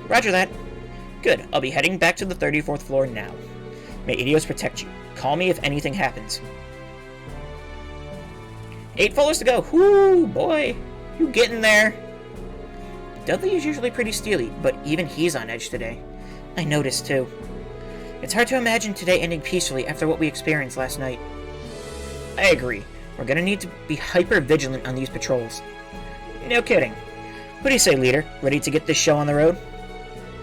Roger that. Good, I'll be heading back to the 34th floor now. May Idios protect you. Call me if anything happens. 8 floors to go. Whoo, boy. You getting there? Dudley is usually pretty steely, but even he's on edge today. I noticed, too. It's hard to imagine today ending peacefully after what we experienced last night. I agree. We're gonna need to be hyper-vigilant on these patrols. No kidding. What do you say, leader? Ready to get this show on the road?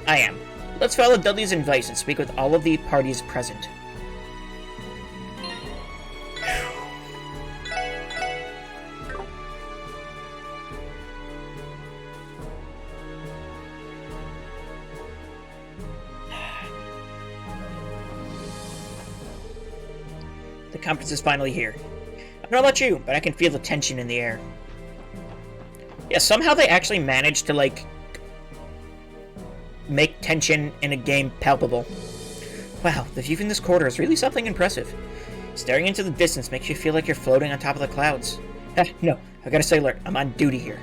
I am. Let's follow Dudley's advice and speak with all of the parties present. The conference is finally here. I don't know about you, but I can feel the tension in the air. Yeah, somehow they actually managed to, like, make tension in a game palpable. Wow, the view from this corridor is really something impressive. Staring into the distance makes you feel like you're floating on top of the clouds. No, I gotta stay alert. I'm on duty here.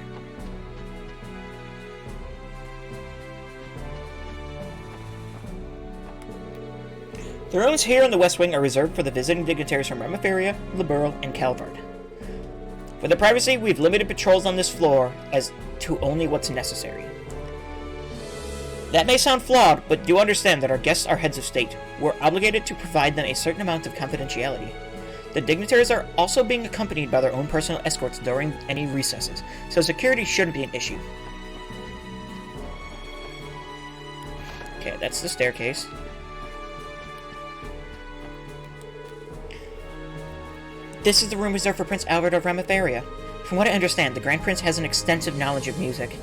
The rooms here in the West Wing are reserved for the visiting dignitaries from Remiferia, Liberl, and Calvard. For the privacy, we've limited patrols on this floor as to only what's necessary. That may sound flawed, but do understand that our guests are heads of state. We're obligated to provide them a certain amount of confidentiality. The dignitaries are also being accompanied by their own personal escorts during any recesses, so security shouldn't be an issue. Okay, that's the staircase. This is the room reserved for Prince Albert of Remiferia. From what I understand, the Grand Prince has an extensive knowledge of music.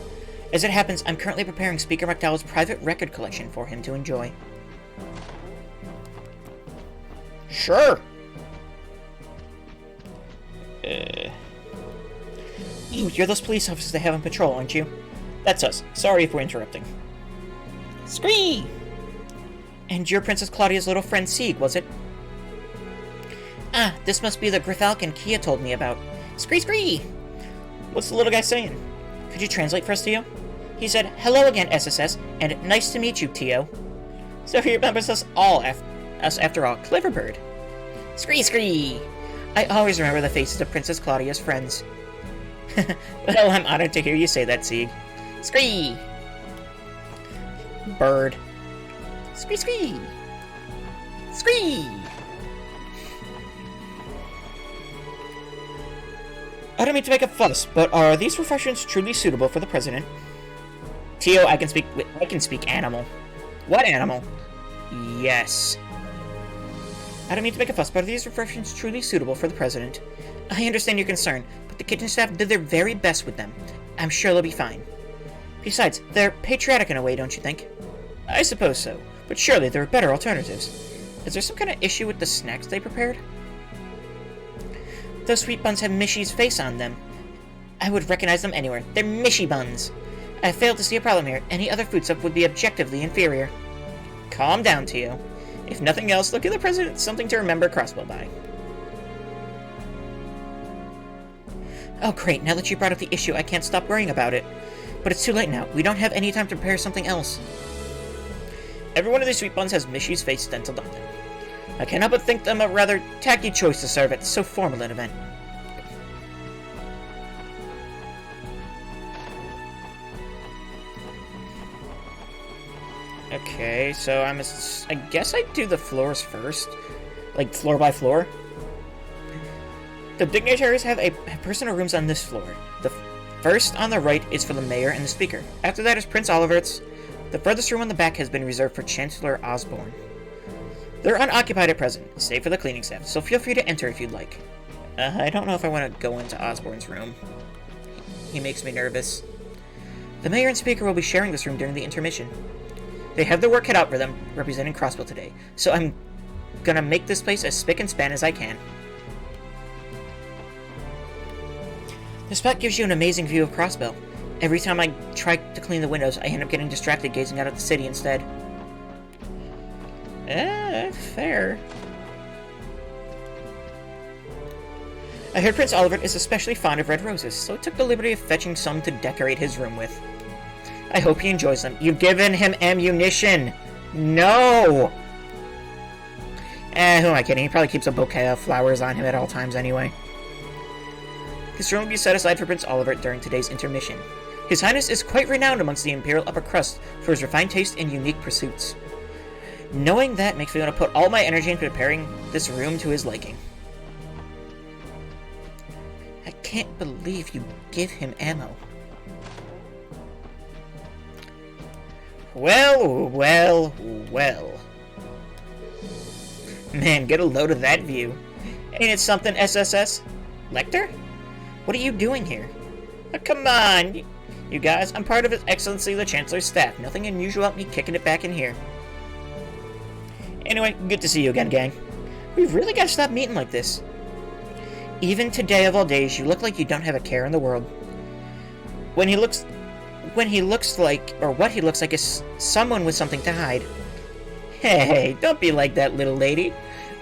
As it happens, I'm currently preparing Speaker McDowell's private record collection for him to enjoy. Sure. Ooh, you're those police officers they have on patrol, aren't you? That's us. Sorry if we're interrupting. Scree! And you're Princess Claudia's little friend Sieg, was it? Ah, this must be the Gryfalcon Kia told me about. Scree scree! What's the little guy saying? Could you translate for us, Tio? He said, "Hello again, SSS, and nice to meet you, Tio." So he remembers us all, after all. Clever bird. Scree scree! I always remember the faces of Princess Claudia's friends. Well, I'm honored to hear you say that, Sieg. Scree! Bird. Scree scree! Scree! I don't mean to make a fuss, but are these refreshments truly suitable for the president? Tio, I can speak animal. What animal? Yes. I don't mean to make a fuss, but are these refreshments truly suitable for the president? I understand your concern, but the kitchen staff did their very best with them. I'm sure they'll be fine. Besides, they're patriotic in a way, don't you think? I suppose so, but surely there are better alternatives. Is there some kind of issue with the snacks they prepared? Those sweet buns have Mishy's face on them. I would recognize them anywhere. They're Mishy buns. I failed to see a problem here. Any other food stuff would be objectively inferior. Calm down, Tio. If nothing else, look at the president something to remember Crossbow by. Oh great, now that you brought up the issue, I can't stop worrying about it. But it's too late now. We don't have any time to prepare something else. Every one of these sweet buns has Mishy's face stenciled on them. I cannot but think them a rather tacky choice to serve at so formal an event. Okay, so I guess I'd do the floors first. Like, floor by floor. The dignitaries have a personal rooms on this floor. The first on the right is for the mayor and the speaker. After that is Prince Olivert's. The furthest room on the back has been reserved for Chancellor Osborne. They're unoccupied at present, save for the cleaning staff, so feel free to enter if you'd like. I don't know if I want to go into Osborne's room. He makes me nervous. The mayor and speaker will be sharing this room during the intermission. They have their work cut out for them, representing Crossbell today, so I'm gonna make this place as spick and span as I can. The spot gives you an amazing view of Crossbell. Every time I try to clean the windows, I end up getting distracted gazing out at the city instead. Fair. I heard Prince Olivert is especially fond of red roses, so I took the liberty of fetching some to decorate his room with. I hope he enjoys them. You've given him ammunition! No! Who am I kidding? He probably keeps a bouquet of flowers on him at all times anyway. This room will be set aside for Prince Olivert during today's intermission. His Highness is quite renowned amongst the Imperial upper crust for his refined taste and unique pursuits. Knowing that makes me want to put all my energy into preparing this room to his liking. I can't believe you give him ammo. Well, well, well. Man, get a load of that view. Ain't it something, SSS? Lecter? What are you doing here? Oh, come on, you guys. I'm part of His Excellency the Chancellor's staff. Nothing unusual about me kicking it back in here. Anyway, good to see you again, gang. We've really got to stop meeting like this. Even today of all days, you look like you don't have a care in the world. What he looks like is someone with something to hide. Hey, don't be like that, little lady.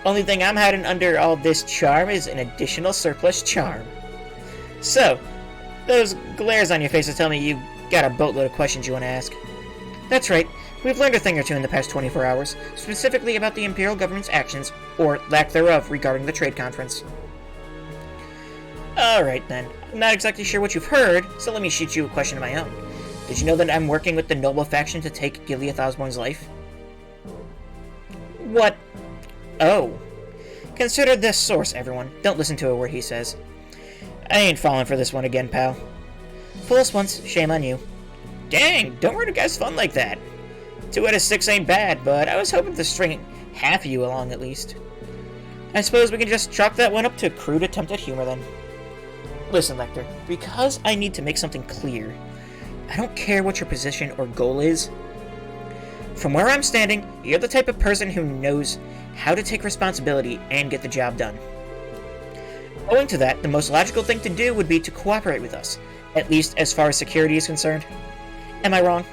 Only thing I'm hiding under all this charm is an additional surplus charm. So, those glares on your faces tell me you got a boatload of questions you want to ask. That's right. We've learned a thing or two in the past 24 hours, specifically about the Imperial government's actions, or lack thereof, regarding the trade conference. Alright then. I'm not exactly sure what you've heard, so let me shoot you a question of my own. Did you know that I'm working with the Noble faction to take Gileath Osborne's life? What? Oh. Consider this source, everyone. Don't listen to a word he says. I ain't falling for this one again, pal. Fool us once, shame on you. Dang, don't run a guy's fun like that. 2 out of 6 ain't bad, but I was hoping to string half of you along at least. I suppose we can just chalk that one up to a crude attempt at humor then. Listen, Lecter, because I need to make something clear, I don't care what your position or goal is. From where I'm standing, you're the type of person who knows how to take responsibility and get the job done. Owing to that, the most logical thing to do would be to cooperate with us, at least as far as security is concerned. Am I wrong?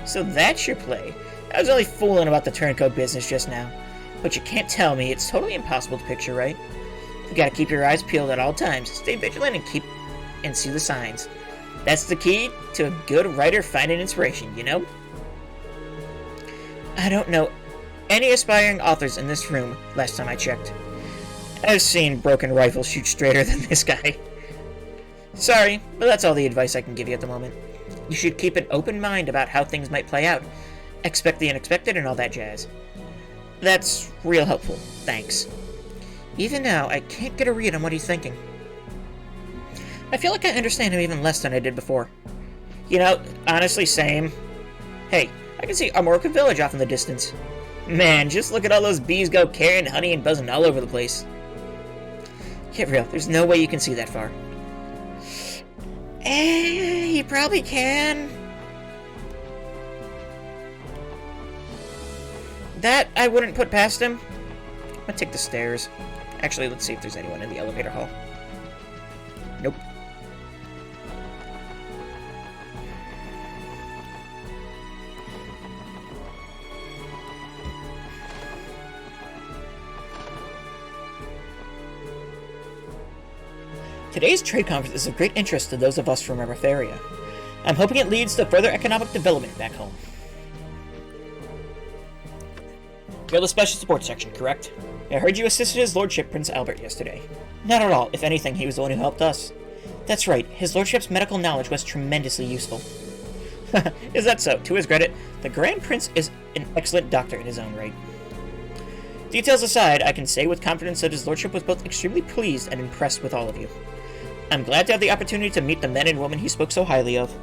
So that's your play. I was only fooling about the turncoat business just now. But you can't tell me it's totally impossible to picture, right? You gotta keep your eyes peeled at all times, stay vigilant, and see the signs. That's the key to a good writer finding inspiration, you know? I don't know any aspiring authors in this room, last time I checked. I've seen broken rifles shoot straighter than this guy. Sorry, but that's all the advice I can give you at the moment. You should keep an open mind about how things might play out. Expect the unexpected and all that jazz. That's real helpful, thanks. Even now, I can't get a read on what he's thinking. I feel like I understand him even less than I did before. You know, honestly, same. Hey, I can see Armorica Village off in the distance. Man, just look at all those bees go carrying honey and buzzing all over the place. Get real, there's no way you can see that far. You probably can. That I wouldn't put past him. I'm gonna take the stairs. Actually, let's see if there's anyone in the elevator hall. Nope. Today's trade conference is of great interest to those of us from Eretharia. I'm hoping it leads to further economic development back home. You're the Special Support Section, correct? I heard you assisted His Lordship Prince Albert yesterday. Not at all. If anything, he was the one who helped us. That's right. His Lordship's medical knowledge was tremendously useful. Is that so? To his credit, the Grand Prince is an excellent doctor in his own right. Details aside, I can say with confidence that His Lordship was both extremely pleased and impressed with all of you. I'm glad to have the opportunity to meet the men and women he spoke so highly of.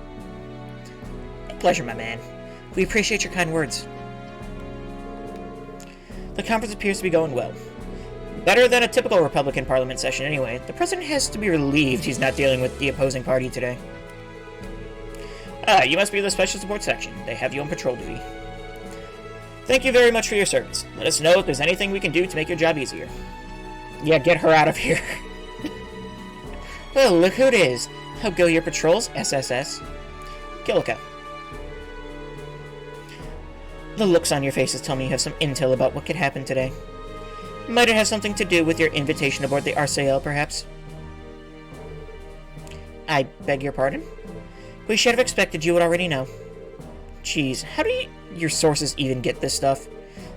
A pleasure, my man. We appreciate your kind words. The conference appears to be going well. Better than a typical Republican Parliament session anyway. The President has to be relieved he's not dealing with the opposing party today. Ah, you must be the Special Support Section. They have you on patrol duty. Thank you very much for your service. Let us know if there's anything we can do to make your job easier. Yeah, get her out of here. Well, look who it is. How go your patrols, SSS? Gillica. The looks on your faces tell me you have some intel about what could happen today. Might it have something to do with your invitation aboard the RCL, perhaps? I beg your pardon? We should have expected you would already know. Jeez, how do your sources even get this stuff?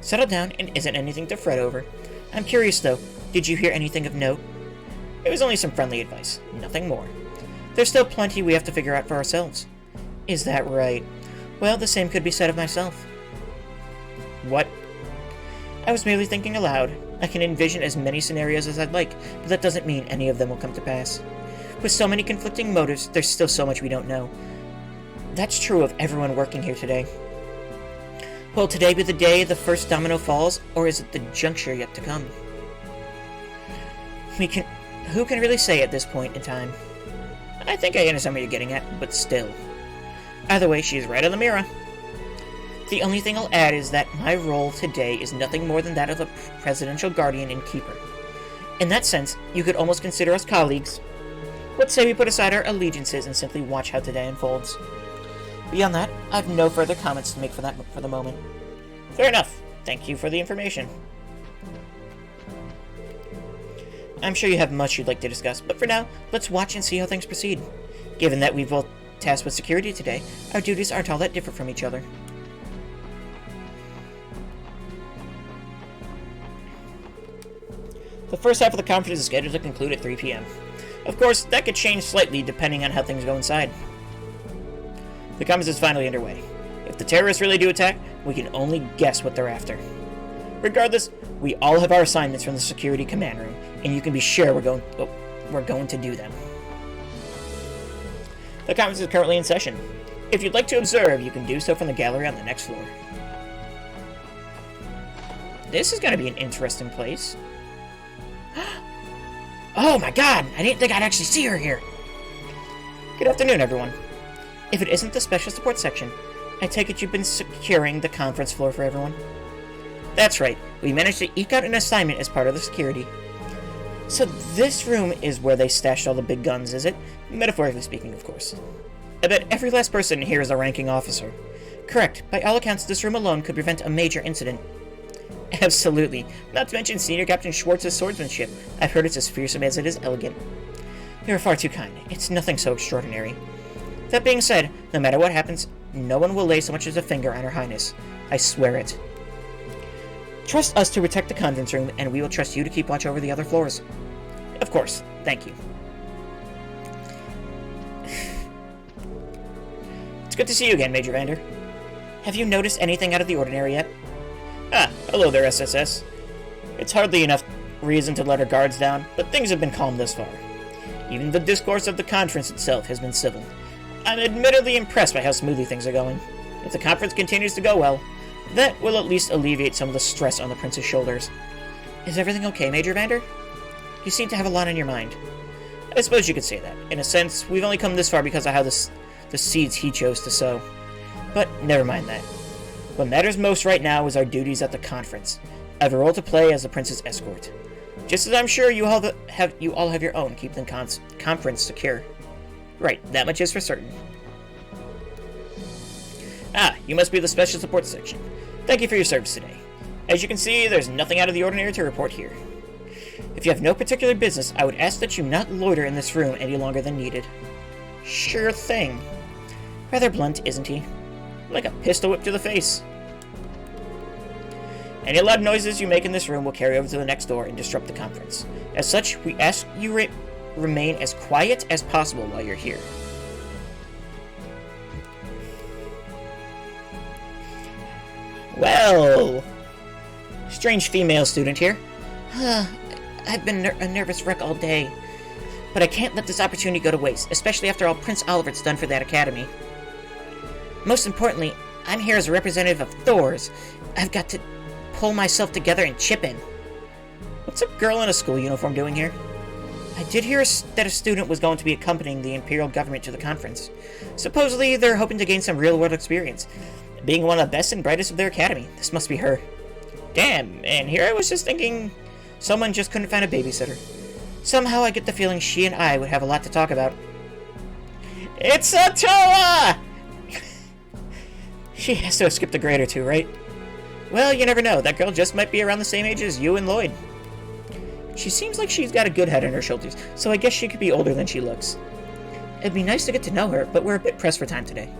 Settle down and isn't anything to fret over. I'm curious though, did you hear anything of note? It was only some friendly advice, nothing more. There's still plenty we have to figure out for ourselves. Is that right? Well, the same could be said of myself. What? I was merely thinking aloud. I can envision as many scenarios as I'd like, but that doesn't mean any of them will come to pass. With so many conflicting motives, there's still so much we don't know. That's true of everyone working here today. Will today be the day the first domino falls, or is it the juncture yet to come? Who can really say at this point in time? I think I understand what you're getting at, but still. Either way, she's right on the mirror. The only thing I'll add is that my role today is nothing more than that of a presidential guardian and keeper. In that sense, you could almost consider us colleagues. Let's say we put aside our allegiances and simply watch how today unfolds. Beyond that, I have no further comments to make for the moment. Fair enough. Thank you for the information. I'm sure you have much you'd like to discuss, but for now, let's watch and see how things proceed. Given that we've both tasked with security today, our duties aren't all that different from each other. The first half of the conference is scheduled to conclude at 3 p.m. Of course, that could change slightly depending on how things go inside. The conference is finally underway. If the terrorists really do attack, we can only guess what they're after. Regardless, we all have our assignments from the security command room, and you can be sure we're going to do them. The conference is currently in session. If you'd like to observe, you can do so from the gallery on the next floor. This is going to be an interesting place. Oh my god! I didn't think I'd actually see her here! Good afternoon, everyone. If it isn't the Special Support Section, I take it you've been securing the conference floor for everyone? That's right. We managed to eke out an assignment as part of the security. So this room is where they stashed all the big guns, is it? Metaphorically speaking, of course. I bet every last person here is a ranking officer. Correct. By all accounts, this room alone could prevent a major incident. Absolutely. Not to mention Senior Captain Schwartz's swordsmanship. I've heard it's as fearsome as it is elegant. You're far too kind. It's nothing so extraordinary. That being said, no matter what happens, no one will lay so much as a finger on Her Highness. I swear it. Trust us to protect the conference room, and we will trust you to keep watch over the other floors. Of course. Thank you. It's good to see you again, Major Vander. Have you noticed anything out of the ordinary yet? Ah, hello there, SSS. It's hardly enough reason to let our guards down, but things have been calm thus far. Even the discourse of the conference itself has been civil. I'm admittedly impressed by how smoothly things are going. If the conference continues to go well, that will at least alleviate some of the stress on the Prince's shoulders. Is everything okay, Major Vander? You seem to have a lot on your mind. I suppose you could say that. In a sense, we've only come this far because of how the seeds he chose to sow. But never mind that. What matters most right now is our duties at the conference. I have a role to play as the Prince's escort. Just as I'm sure you all have your own, keep the conference secure. Right, that much is for certain. Ah, you must be the Special Support Section. Thank you for your service today. As you can see, there's nothing out of the ordinary to report here. If you have no particular business, I would ask that you not loiter in this room any longer than needed. Sure thing. Rather blunt, isn't he? Like a pistol whip to the face. Any loud noises you make in this room will carry over to the next door and disrupt the conference. As such, we ask you remain as quiet as possible while you're here. Well, strange female student here. I've been a nervous wreck all day, but I can't let this opportunity go to waste, especially after all Prince Oliver's done for that academy. Most importantly, I'm here as a representative of Thor's. I've got to pull myself together and chip in. What's a girl in a school uniform doing here? I did hear that a student was going to be accompanying the Imperial government to the conference. Supposedly, they're hoping to gain some real-world experience. Being one of the best and brightest of their academy, this must be her. Damn, and here I was just thinking someone just couldn't find a babysitter. Somehow I get the feeling she and I would have a lot to talk about. It's a Toa! She has to have skipped a grade or two, right? Well, you never know. That girl just might be around the same age as you and Lloyd. She seems like she's got a good head on her shoulders, so I guess she could be older than she looks. It'd be nice to get to know her, but we're a bit pressed for time today.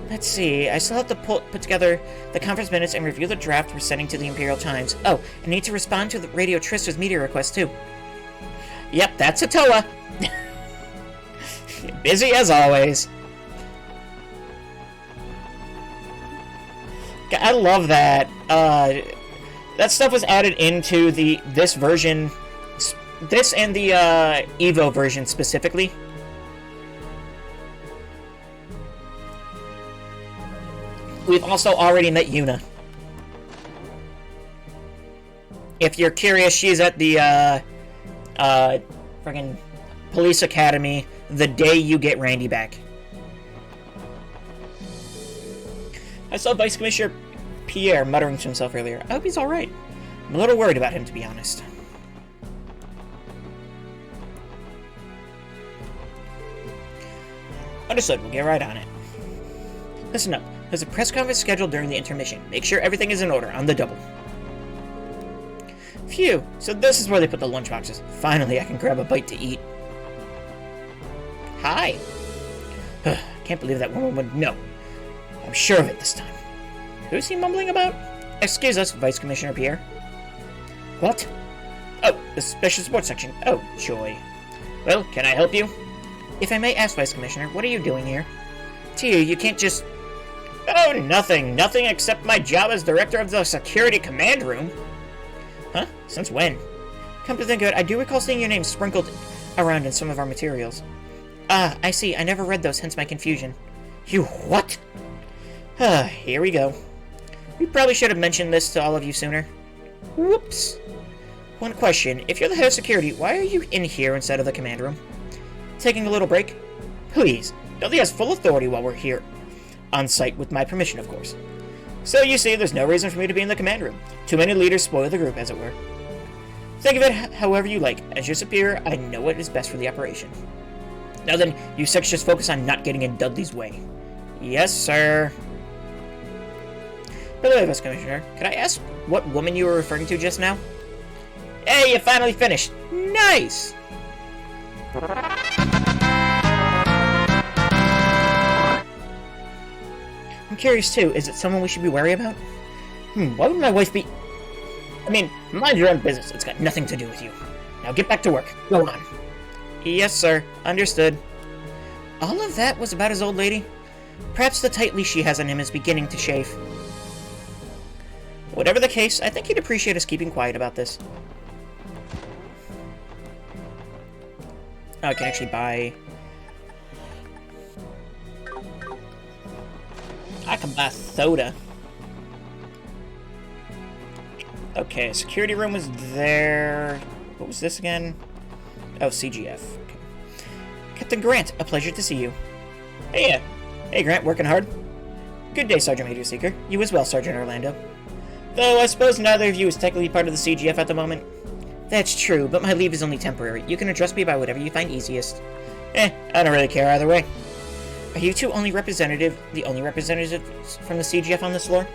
Let's see, I still have to put together the conference minutes and review the draft we're sending to the Imperial Times. Oh, I need to respond to the Radio Trista's media request, too. Yep, that's a Toa. Busy as always. I love that. That stuff was added into this version, this and the Evo version specifically. We've also already met Yuna. If you're curious, she's at the friggin' police academy the day you get Randy back. I saw Vice Commissioner Pierre muttering to himself earlier. I hope he's alright. I'm a little worried about him, to be honest. Understood, we'll get right on it. Listen up, there's a press conference scheduled during the intermission. Make sure everything is in order, on the double. Phew, so this is where they put the lunchboxes. Finally, I can grab a bite to eat. Hi. Can't believe that woman would know. I'm sure of it this time. Who's he mumbling about? Excuse us, Vice Commissioner Pierre. What? Oh, the Special Sports Section. Oh, joy. Well, can I help you? If I may ask, Vice Commissioner, what are you doing here? Tia, you can't just... Oh, nothing. Nothing except my job as Director of the Security Command Room. Huh? Since when? Come to think of it, I do recall seeing your name sprinkled around in some of our materials. Ah, I see. I never read those, hence my confusion. You what? Here we go. We probably should have mentioned this to all of you sooner. Whoops. One question. If you're the head of security, why are you in here instead of the command room? Taking a little break? Please. Dudley has full authority while we're here. On site, with my permission, of course. So you see, there's no reason for me to be in the command room. Too many leaders spoil the group, as it were. Think of it however you like. As your superior, I know what is best for the operation. Now then, you six just focus on not getting in Dudley's way. Yes, sir. By the way, Vice Commissioner, could I ask what woman you were referring to just now? Hey, you finally finished! Nice! I'm curious too, is it someone we should be wary about? Why would my wife be... I mean, mind your own business, it's got nothing to do with you. Now get back to work, go on. Yes, sir, understood. All of that was about his old lady? Perhaps the tight leash she has on him is beginning to chafe. Whatever the case, I think he'd appreciate us keeping quiet about this. Oh, I can actually buy... I can buy soda. Okay, security room was there. What was this again? Oh, CGF. Okay. Captain Grant, a pleasure to see you. Hey, hey Grant, working hard? Good day, Sergeant Major Seeker. You as well, Sergeant Orlando. Though I suppose neither of you is technically part of the CGF at the moment. That's true, but my leave is only temporary. You can address me by whatever you find easiest. I don't really care either way. Are you two the only representatives from the CGF on this floor?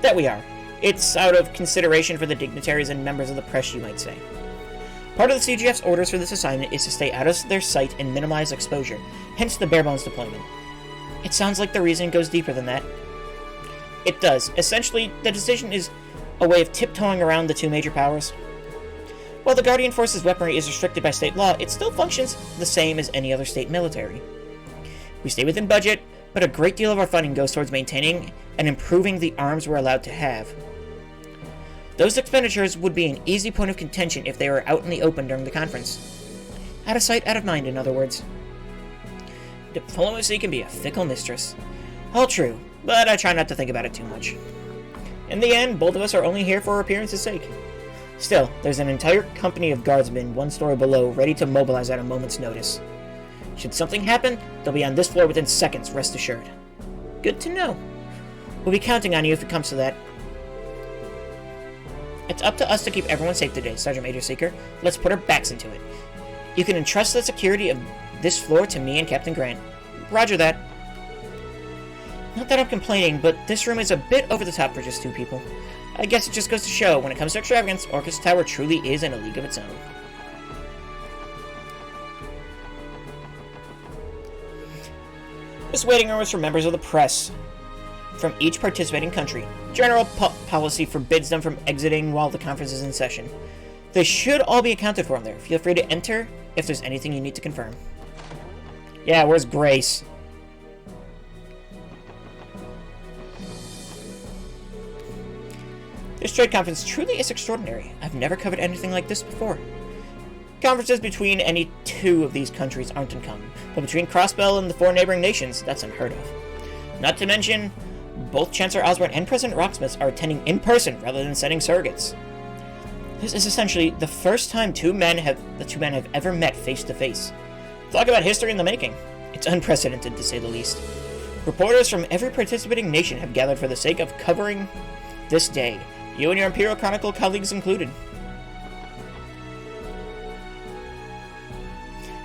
That we are. It's out of consideration for the dignitaries and members of the press, you might say. Part of the CGF's orders for this assignment is to stay out of their sight and minimize exposure, hence the bare-bones deployment. It sounds like the reason goes deeper than that. It does. Essentially, the decision is a way of tiptoeing around the two major powers. While the Guardian Force's weaponry is restricted by state law, it still functions the same as any other state military. We stay within budget, but a great deal of our funding goes towards maintaining and improving the arms we're allowed to have. Those expenditures would be an easy point of contention if they were out in the open during the conference. Out of sight, out of mind, in other words. Diplomacy can be a fickle mistress. All true, but I try not to think about it too much. In the end, both of us are only here for appearance's sake. Still, there's an entire company of guardsmen one story below ready to mobilize at a moment's notice. Should something happen, they'll be on this floor within seconds, rest assured. Good to know. We'll be counting on you if it comes to that. It's up to us to keep everyone safe today, Sergeant Major Seeker. Let's put our backs into it. You can entrust the security of this floor to me and Captain Grant. Roger that. Not that I'm complaining, but this room is a bit over the top for just two people. I guess it just goes to show, when it comes to extravagance, Orcus Tower truly is in a league of its own. This waiting room is for members of the press from each participating country. General policy forbids them from exiting while the conference is in session. They should all be accounted for in there. Feel free to enter if there's anything you need to confirm. Yeah, where's Grace? This trade conference truly is extraordinary. I've never covered anything like this before. Conferences between any two of these countries aren't uncommon, but between Crossbell and the four neighboring nations, that's unheard of. Not to mention, both Chancellor Osborne and President Rocksmith are attending in person rather than sending surrogates. This is essentially the first time the two men have ever met face to face. Talk about history in the making. It's unprecedented, to say the least. Reporters from every participating nation have gathered for the sake of covering this day, you and your Imperial Chronicle colleagues included.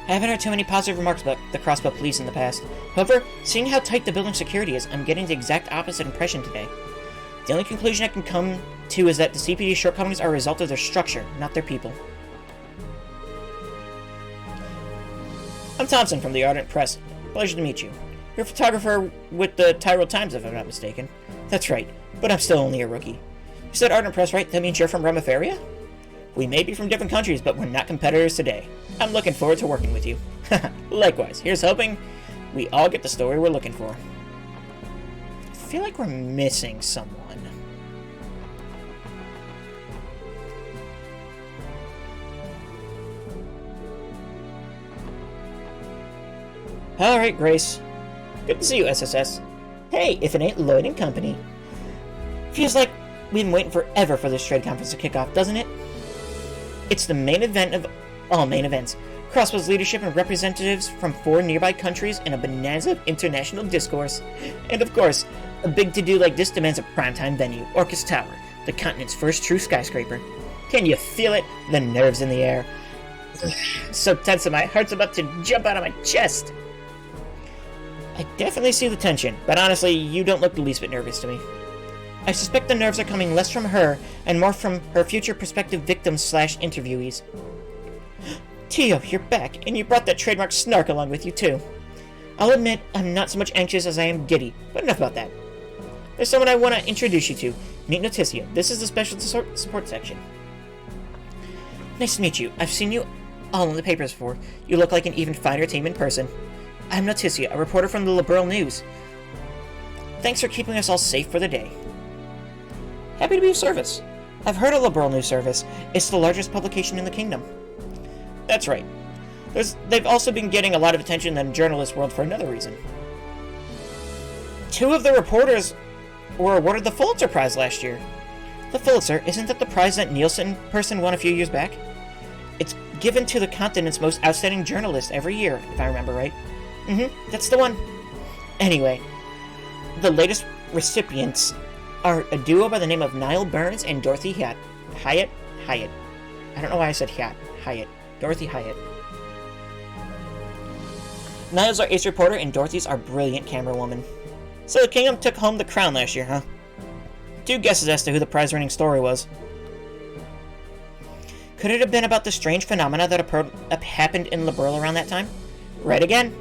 I haven't heard too many positive remarks about the Crossbow Police in the past. However, seeing how tight the building security is, I'm getting the exact opposite impression today. The only conclusion I can come to is that the CPD's shortcomings are a result of their structure, not their people. I'm Thompson from the Ardent Press. Pleasure to meet you. You're a photographer with the Tyrol Times, if I'm not mistaken. That's right, but I'm still only a rookie. You said Ardent Press, right? That means you're from Remiferia? We may be from different countries, but we're not competitors today. I'm looking forward to working with you. Likewise, here's hoping we all get the story we're looking for. I feel like we're missing someone. Alright, Grace. Good to see you, SSS. Hey, if it ain't Lloyd and Company. Feels like we've been waiting forever for this trade conference to kick off, doesn't it? It's the main event of all main events. Crossbow's leadership and representatives from 4 nearby countries in a bonanza of international discourse. And of course, a big to-do like this demands a primetime venue, Orcus Tower, the continent's first true skyscraper. Can you feel it? The nerves in the air. So tense that my heart's about to jump out of my chest. I definitely see the tension, but honestly, you don't look the least bit nervous to me. I suspect the nerves are coming less from her and more from her future prospective victims/interviewees. Tio, you're back, and you brought that trademark snark along with you, too. I'll admit, I'm not so much anxious as I am giddy, but enough about that. There's someone I want to introduce you to. Meet Noticia. This is the special support section. Nice to meet you. I've seen you all in the papers before. You look like an even finer team in person. I'm Noticia, a reporter from the Liberal News. Thanks for keeping us all safe for the day. Happy to be of service. I've heard of Liberal News Service. It's the largest publication in the kingdom. That's right. They've also been getting a lot of attention in the journalist world for another reason. 2 of the reporters were awarded the Pulitzer Prize last year. The Pulitzer, isn't that the prize that Nielsen person won a few years back? It's given to the continent's most outstanding journalist every year, if I remember right. That's the one. Anyway, the latest recipients are a duo by the name of Niall Burns and Dorothy Hyatt. Hyatt? I don't know why I said Hyatt. Dorothy Hyatt. Niall's our ace reporter and Dorothy's our brilliant camerawoman. So the kingdom took home the crown last year, huh? 2 guesses as to who the prize-winning story was. Could it have been about the strange phenomena that happened in Liberl around that time? Right again.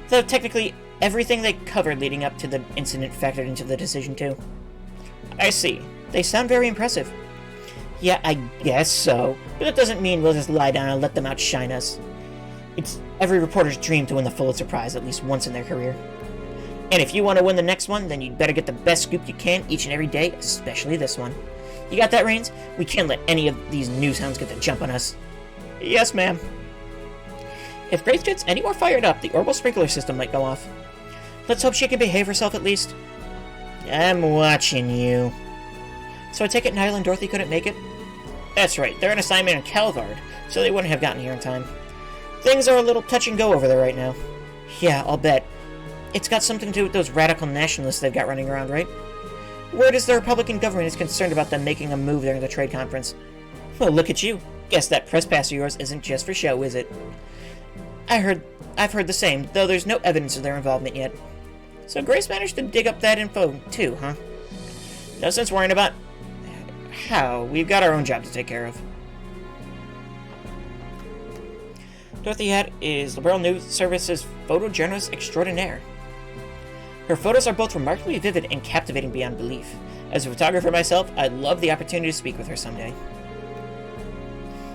Though technically, everything they covered leading up to the incident factored into the decision too. I see. They sound very impressive. Yeah, I guess so. But that doesn't mean we'll just lie down and let them outshine us. It's every reporter's dream to win the Pulitzer Prize at least once in their career. And if you want to win the next one, then you'd better get the best scoop you can each and every day, especially this one. You got that, Reigns? We can't let any of these newshounds get the jump on us. Yes, ma'am. If Grace gets any more fired up, the orbital sprinkler system might go off. Let's hope she can behave herself at least. I'm watching you. So I take it Niall and Dorothy couldn't make it? That's right, they're on assignment in Calvard, so they wouldn't have gotten here in time. Things are a little touch and go over there right now. Yeah, I'll bet. It's got something to do with those radical nationalists they've got running around, right? Word is the Republican government is concerned about them making a move during the trade conference. Well, look at you. Guess that press pass of yours isn't just for show, is it? I've heard the same, though there's no evidence of their involvement yet. So Grace managed to dig up that info, too, huh? No sense worrying about how. We've got our own job to take care of. Dorothy Hat is Liberl News Service's photojournalist extraordinaire. Her photos are both remarkably vivid and captivating beyond belief. As a photographer myself, I'd love the opportunity to speak with her someday.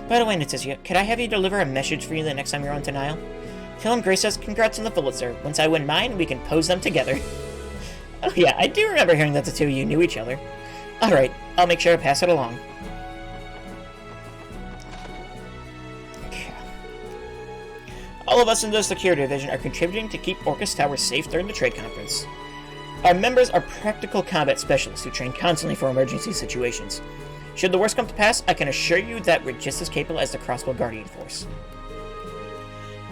By the way, Natissia, could I have you deliver a message for you the next time you're on to Niall? Tell him Grace says congrats on the Pulitzer. Once I win mine, we can pose them together. Oh yeah, I do remember hearing that the two of you knew each other. Alright, I'll make sure to pass it along. All of us in the security division are contributing to keep Orcus Tower safe during the trade conference. Our members are practical combat specialists who train constantly for emergency situations. Should the worst come to pass, I can assure you that we're just as capable as the Crossbow Guardian Force.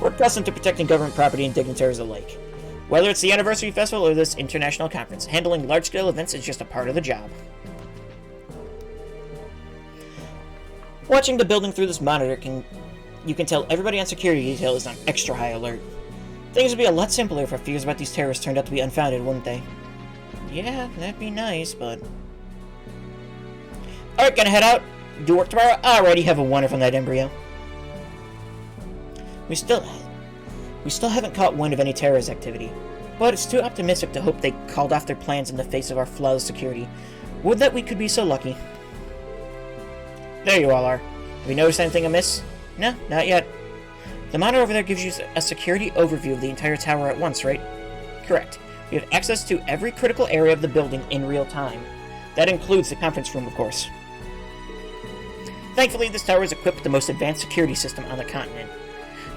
We're accustomed to protecting government property and dignitaries alike. Whether it's the anniversary festival or this international conference, handling large-scale events is just a part of the job. Watching the building through this monitor you can tell everybody on security detail is on extra high alert. Things would be a lot simpler if our fears about these terrorists turned out to be unfounded, wouldn't they? Yeah, that'd be nice, but... Alright, gonna head out. Do work tomorrow? I already have a wonder from that embryo. We still haven't caught wind of any terrorist activity, but it's too optimistic to hope they called off their plans in the face of our flawless security. Would that we could be so lucky. There you all are. Have you noticed anything amiss? No, not yet. The monitor over there gives you a security overview of the entire tower at once, right? Correct. We have access to every critical area of the building in real time. That includes the conference room, of course. Thankfully, this tower is equipped with the most advanced security system on the continent.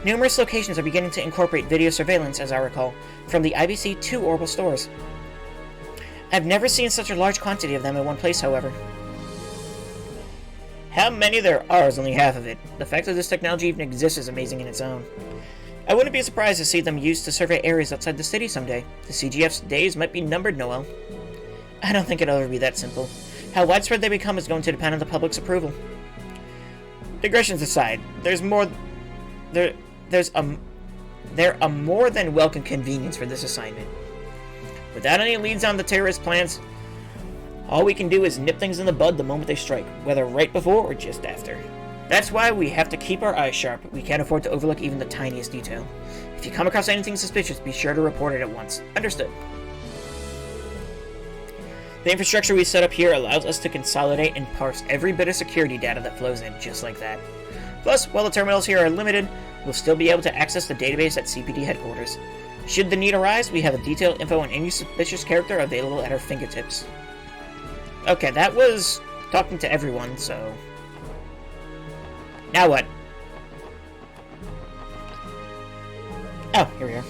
Numerous locations are beginning to incorporate video surveillance, as I recall, from the IBC to orbital stores. I've never seen such a large quantity of them in one place, however. How many there are is only half of it. The fact that this technology even exists is amazing in its own. I wouldn't be surprised to see them used to survey areas outside the city someday. The CGF's days might be numbered, Noel. I don't think it'll ever be that simple. How widespread they become is going to depend on the public's approval. Digressions aside, there's a more than welcome convenience for this assignment. Without any leads on the terrorist plans, all we can do is nip things in the bud the moment they strike, whether right before or just after. That's why we have to keep our eyes sharp. We can't afford to overlook even the tiniest detail. If you come across anything suspicious, be sure to report it at once. Understood. The infrastructure we set up here allows us to consolidate and parse every bit of security data that flows in, just like that. Plus, while the terminals here are limited, we'll still be able to access the database at CPD headquarters. Should the need arise, we have a detailed info on any suspicious character available at our fingertips. Okay, that was talking to everyone, so... Now what? Oh, here we are.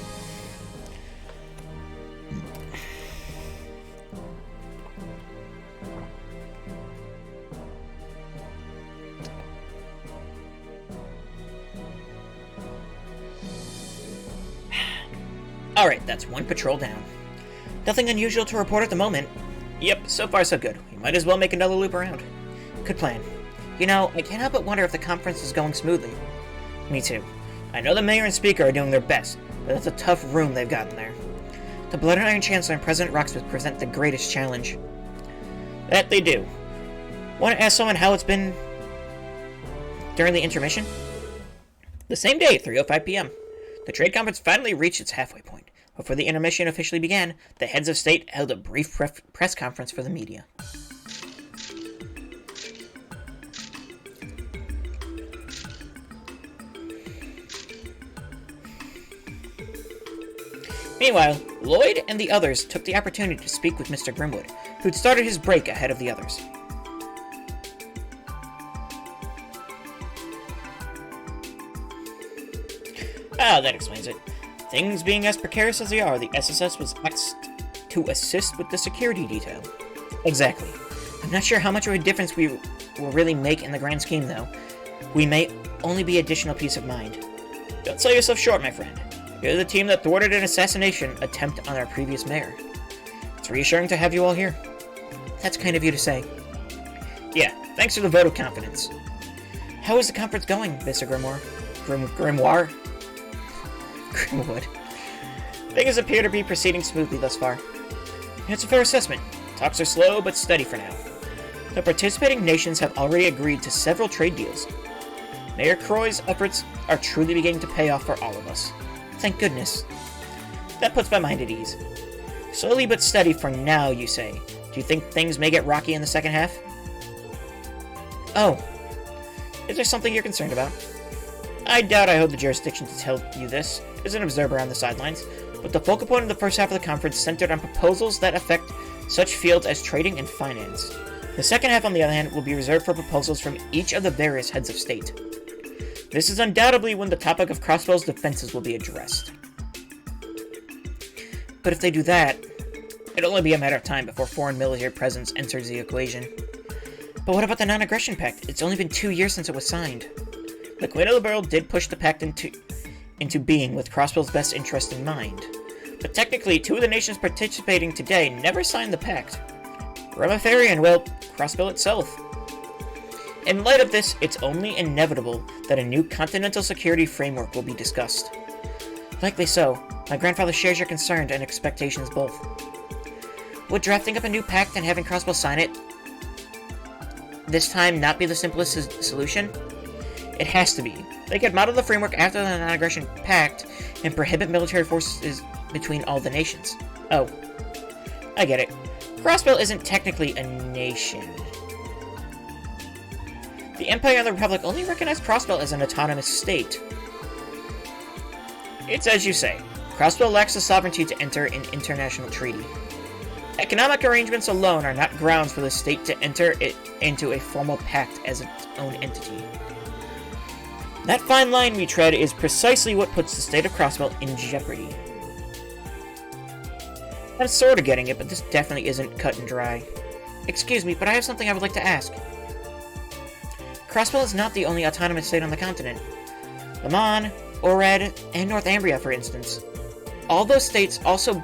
Alright, that's one patrol down. Nothing unusual to report at the moment. Yep, so far so good. We might as well make another loop around. Good plan. You know, I can't help but wonder if the conference is going smoothly. Me too. I know the mayor and speaker are doing their best, but that's a tough room they've got in there. The Blood and Iron Chancellor and President Rocksmith present the greatest challenge. That they do. Want to ask someone how it's been during the intermission? The same day, 3:05 p.m. The trade conference finally reached its halfway point. Before the intermission officially began, the heads of state held a brief press conference for the media. Meanwhile, Lloyd and the others took the opportunity to speak with Mr. Grimwood, who'd started his break ahead of the others. Ah, that explains it. Things being as precarious as they are, the SSS was asked to assist with the security detail. Exactly. I'm not sure how much of a difference we will really make in the grand scheme, though. We may only be additional peace of mind. Don't sell yourself short, my friend. You're the team that thwarted an assassination attempt on our previous mayor. It's reassuring to have you all here. That's kind of you to say. Yeah, thanks for the vote of confidence. How is the conference going, Mr. Grimoire? Grimoire? Grimwood. Things appear to be proceeding smoothly thus far. It's a fair assessment. Talks are slow but steady for now. The participating nations have already agreed to several trade deals. Mayor Croy's efforts are truly beginning to pay off for all of us. Thank goodness. That puts my mind at ease. Slowly but steady for now, you say. Do you think things may get rocky in the second half? Oh. Is there something you're concerned about? I doubt I hold the jurisdiction to tell you this, as an observer on the sidelines, but the focal point of the first half of the conference centered on proposals that affect such fields as trading and finance. The second half, on the other hand, will be reserved for proposals from each of the various heads of state. This is undoubtedly when the topic of Crossbell's defenses will be addressed. But if they do that, it'll only be a matter of time before foreign military presence enters the equation. But what about the Non-Aggression Pact? It's only been 2 years since it was signed. The Queen of the World did push the pact into being with Crossbell's best interest in mind. But technically, 2 of the nations participating today never signed the pact. Ramiferi and, well, Crossbell itself. In light of this, it's only inevitable that a new continental security framework will be discussed. Likely so. My grandfather shares your concerns and expectations both. Would drafting up a new pact and having Crossbell sign it this time not be the simplest solution? It has to be. They could model the framework after the Non-Aggression Pact and prohibit military forces between all the nations. Oh. I get it. Crossbell isn't technically a nation. The Empire and the Republic only recognize Crossbell as an autonomous state. It's as you say. Crossbell lacks the sovereignty to enter an international treaty. Economic arrangements alone are not grounds for the state to enter it into a formal pact as its own entity. That fine line we tread is precisely what puts the state of Crossbell in jeopardy. I'm sort of getting it, but this definitely isn't cut and dry. Excuse me, but I have something I would like to ask. Crossbell is not the only autonomous state on the continent. Lemon, Orad, and Northumbria, for instance. Are those states also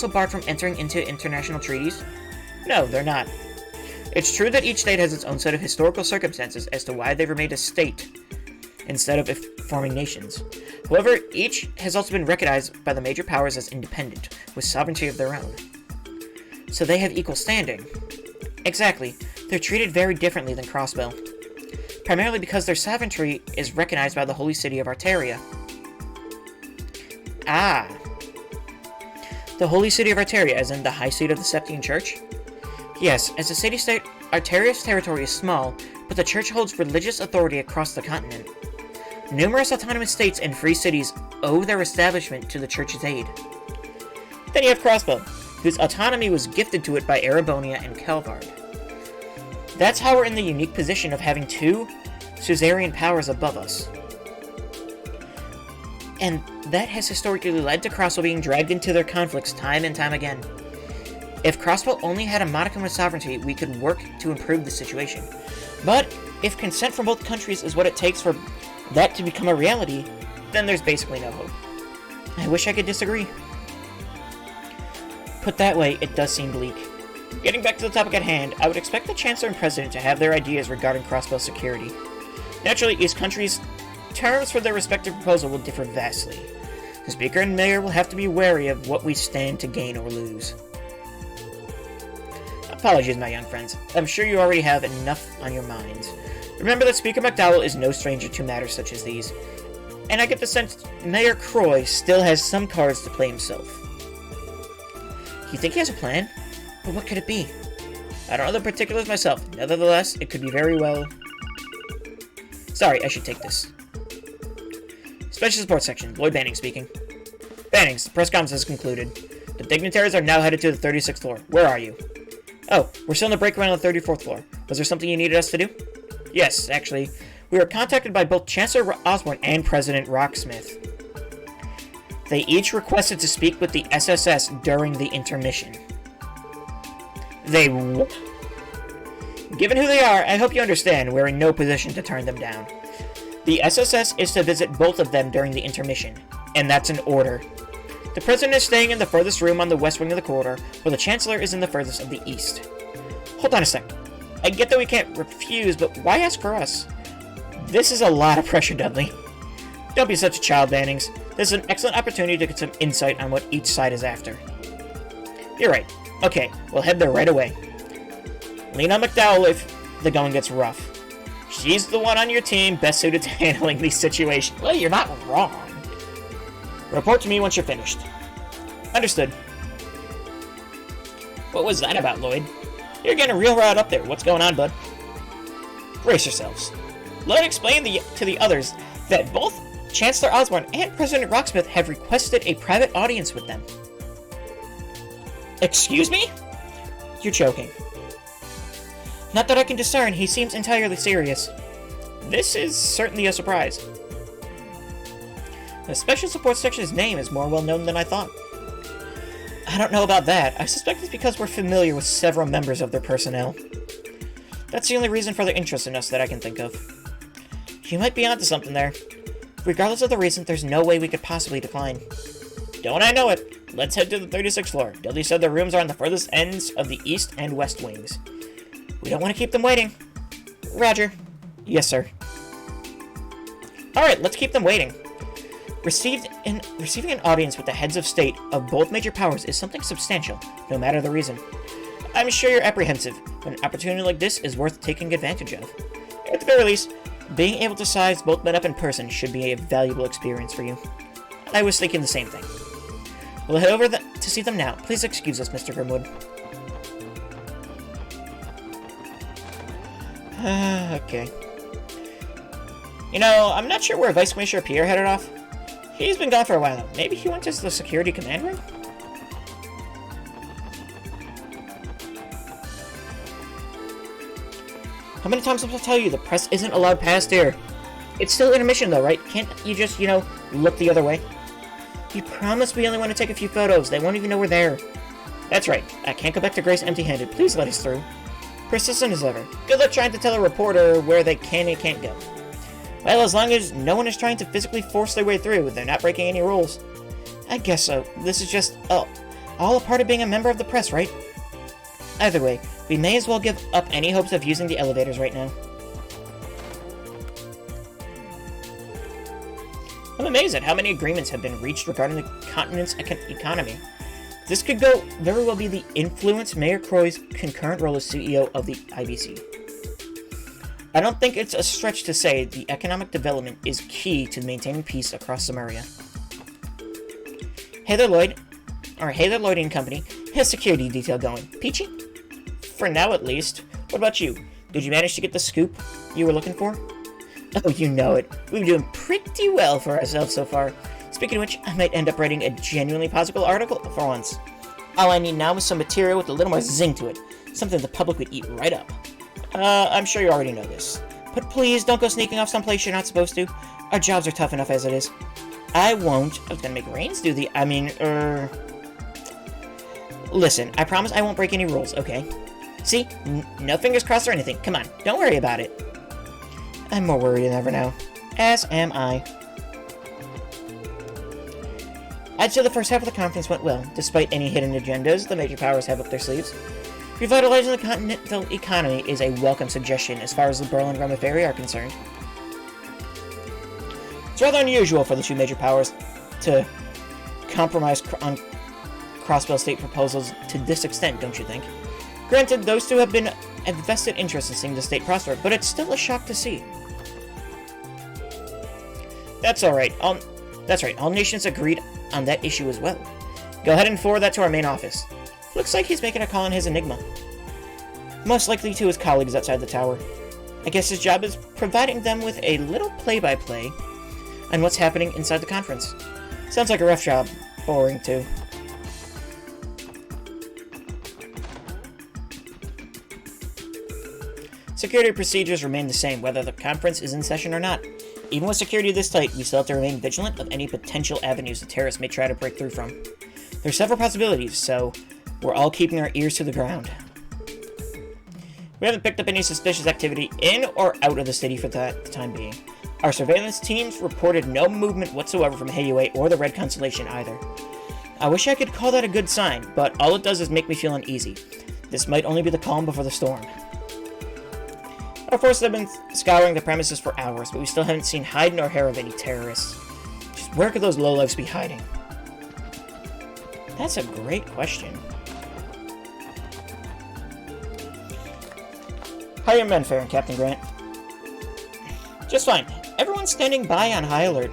barred from entering into international treaties? No, they're not. It's true that each state has its own set of historical circumstances as to why they've remained a state instead of forming nations. However, each has also been recognized by the major powers as independent, with sovereignty of their own. So they have equal standing. Exactly. They're treated very differently than Crossbell. Primarily because their sovereignty is recognized by the holy city of Artaria. Ah. The holy city of Artaria, as in the high seat of the Septine Church? Yes, as a city-state, Artaria's territory is small, but the church holds religious authority across the continent. Numerous autonomous states and free cities owe their establishment to the church's aid. Then you have Crossbell, whose autonomy was gifted to it by Erebonia and Calvard. That's how we're in the unique position of having 2 suzerain powers above us. And that has historically led to Crossbell being dragged into their conflicts time and time again. If Crossbell only had a modicum of sovereignty, we could work to improve the situation. But if consent from both countries is what it takes for that to become a reality, then there's basically no hope. I wish I could disagree. Put that way, it does seem bleak. Getting back to the topic at hand, I would expect the Chancellor and President to have their ideas regarding Crossbell security. Naturally, each country's terms for their respective proposal will differ vastly. The Speaker and Mayor will have to be wary of what we stand to gain or lose. Apologies, my young friends. I'm sure you already have enough on your minds. Remember that Speaker McDowell is no stranger to matters such as these, and I get the sense Mayor Croy still has some cards to play himself. You think he has a plan? But what could it be? I don't know the particulars myself. Nevertheless, it could be very well... Sorry, I should take this. Special Support Section. Lloyd Banning speaking. Bannings, the press conference has concluded. The dignitaries are now headed to the 36th floor. Where are you? Oh, we're still in the break room on the 34th floor. Was there something you needed us to do? Yes, actually. We were contacted by both Chancellor Osborne and President Rocksmith. They each requested to speak with the SSS during the intermission. They what? Given who they are, I hope you understand we're in no position to turn them down. The SSS is to visit both of them during the intermission, and that's an order. The President is staying in the furthest room on the west wing of the corridor, while the Chancellor is in the furthest of the east. Hold on a sec. I get that we can't refuse, but why ask for us? This is a lot of pressure, Dudley. Don't be such a child, Bannings. This is an excellent opportunity to get some insight on what each side is after. You're right. Okay, we'll head there right away. Lean on McDowell if the going gets rough. She's the one on your team best suited to handling these situations. Well, you're not wrong. Report to me once you're finished. Understood. What was that about, Lloyd? You're getting real riled up there. What's going on, bud? Brace yourselves. Lloyd explained to the others that both Chancellor Osborne and President Rocksmith have requested a private audience with them. Excuse me? You're joking. Not that I can discern, he seems entirely serious. This is certainly a surprise. The Special Support Section's name is more well known than I thought. I don't know about that. I suspect it's because we're familiar with several members of their personnel. That's the only reason for their interest in us that I can think of. You might be onto something there. Regardless of the reason, there's no way we could possibly decline. Don't I know it? Let's head to the 36th floor. Dudley said the rooms are on the furthest ends of the east and west wings. We don't want to keep them waiting. Roger. Yes, sir. Alright, let's keep them waiting. Receiving an audience with the heads of state of both major powers is something substantial, no matter the reason. I'm sure you're apprehensive, but an opportunity like this is worth taking advantage of. At the very least, being able to size both men up in person should be a valuable experience for you. I was thinking the same thing. We'll head over to see them now. Please excuse us, Mr. Grimwood. Okay. You know, I'm not sure where Vice Commissioner Pierre headed off. He's been gone for a while now. Maybe he went to the security command room? How many times must I tell you the press isn't allowed past here? It's still intermission though, right? Can't you just, you know, look the other way? You promised we only want to take a few photos. They won't even know we're there. That's right. I can't go back to Grace empty-handed. Please let us through. Persistent as ever. Good luck trying to tell a reporter where they can and can't go. Well, as long as no one is trying to physically force their way through, they're not breaking any rules. I guess so. This is just, all a part of being a member of the press, right? Either way, we may as well give up any hopes of using the elevators right now. I'm amazed at how many agreements have been reached regarding the continent's economy. This could very well be the influence Mayor Croy's concurrent role as CEO of the IBC. I don't think it's a stretch to say the economic development is key to maintaining peace across Samaria. Hey there, Lloyd. Hey there, Lloyd & Company. Here's security detail going. Peachy? For now, at least. What about you? Did you manage to get the scoop you were looking for? Oh, you know it. We've been doing pretty well for ourselves so far. Speaking of which, I might end up writing a genuinely possible article for once. All I need now is some material with a little more zing to it. Something the public would eat right up. I'm sure you already know this. But please, don't go sneaking off someplace you're not supposed to. Our jobs are tough enough as it is. I won't. I was gonna make Reigns do the... Listen, I promise I won't break any rules, okay? See? No fingers crossed or anything. Come on, don't worry about it. I'm more worried than ever now. As am I. I'd say the first half of the conference went well, despite any hidden agendas the major powers have up their sleeves. Revitalizing the continental economy is a welcome suggestion as far as the Berlin-Roma ferry are concerned. It's rather unusual for the two major powers to compromise on cross-bill state proposals to this extent, don't you think? Granted, those two have been a vested interest in seeing the state prosper, but it's still a shock to see. That's alright. That's right, all nations agreed on that issue as well. Go ahead and forward that to our main office. Looks like he's making a call on his Enigma. Most likely to his colleagues outside the tower. I guess his job is providing them with a little play-by-play on what's happening inside the conference. Sounds like a rough job. Boring, too. Security procedures remain the same, whether the conference is in session or not. Even with security this tight, we still have to remain vigilant of any potential avenues the terrorists may try to break through from. There are several possibilities, so we're all keeping our ears to the ground. We haven't picked up any suspicious activity in or out of the city for the time being. Our surveillance teams reported no movement whatsoever from Heyue or the Red Constellation either. I wish I could call that a good sign, but all it does is make me feel uneasy. This might only be the calm before the storm. Our forces have been scouring the premises for hours, but we still haven't seen hide nor hair of any terrorists. Just where could those lowlifes be hiding? That's a great question. How are your men faring, Captain Grant? Just fine. Everyone's standing by on high alert.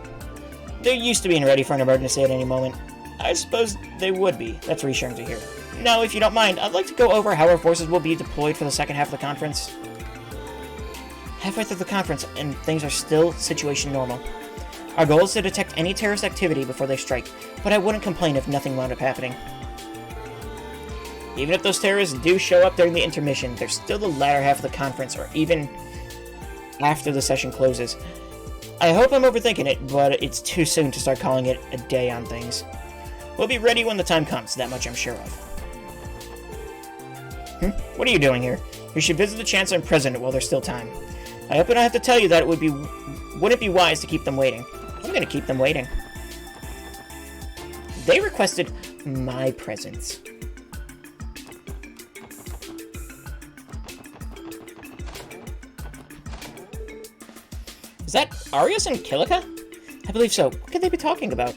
They're used to being ready for an emergency at any moment. I suppose they would be. That's reassuring to hear. Now, if you don't mind, I'd like to go over how our forces will be deployed for the second half of the conference. Halfway through the conference, and things are still situation normal. Our goal is to detect any terrorist activity before they strike, but I wouldn't complain if nothing wound up happening. Even if those terrorists do show up during the intermission, there's still the latter half of the conference, or even after the session closes. I hope I'm overthinking it, but it's too soon to start calling it a day on things. We'll be ready when the time comes, that much I'm sure of. What are you doing here? You should visit the Chancellor and President while there's still time. I hope I don't have to tell you that wouldn't be wise to keep them waiting. I'm gonna keep them waiting. They requested my presence. Is that Arius and Kilika? I believe so. What could they be talking about?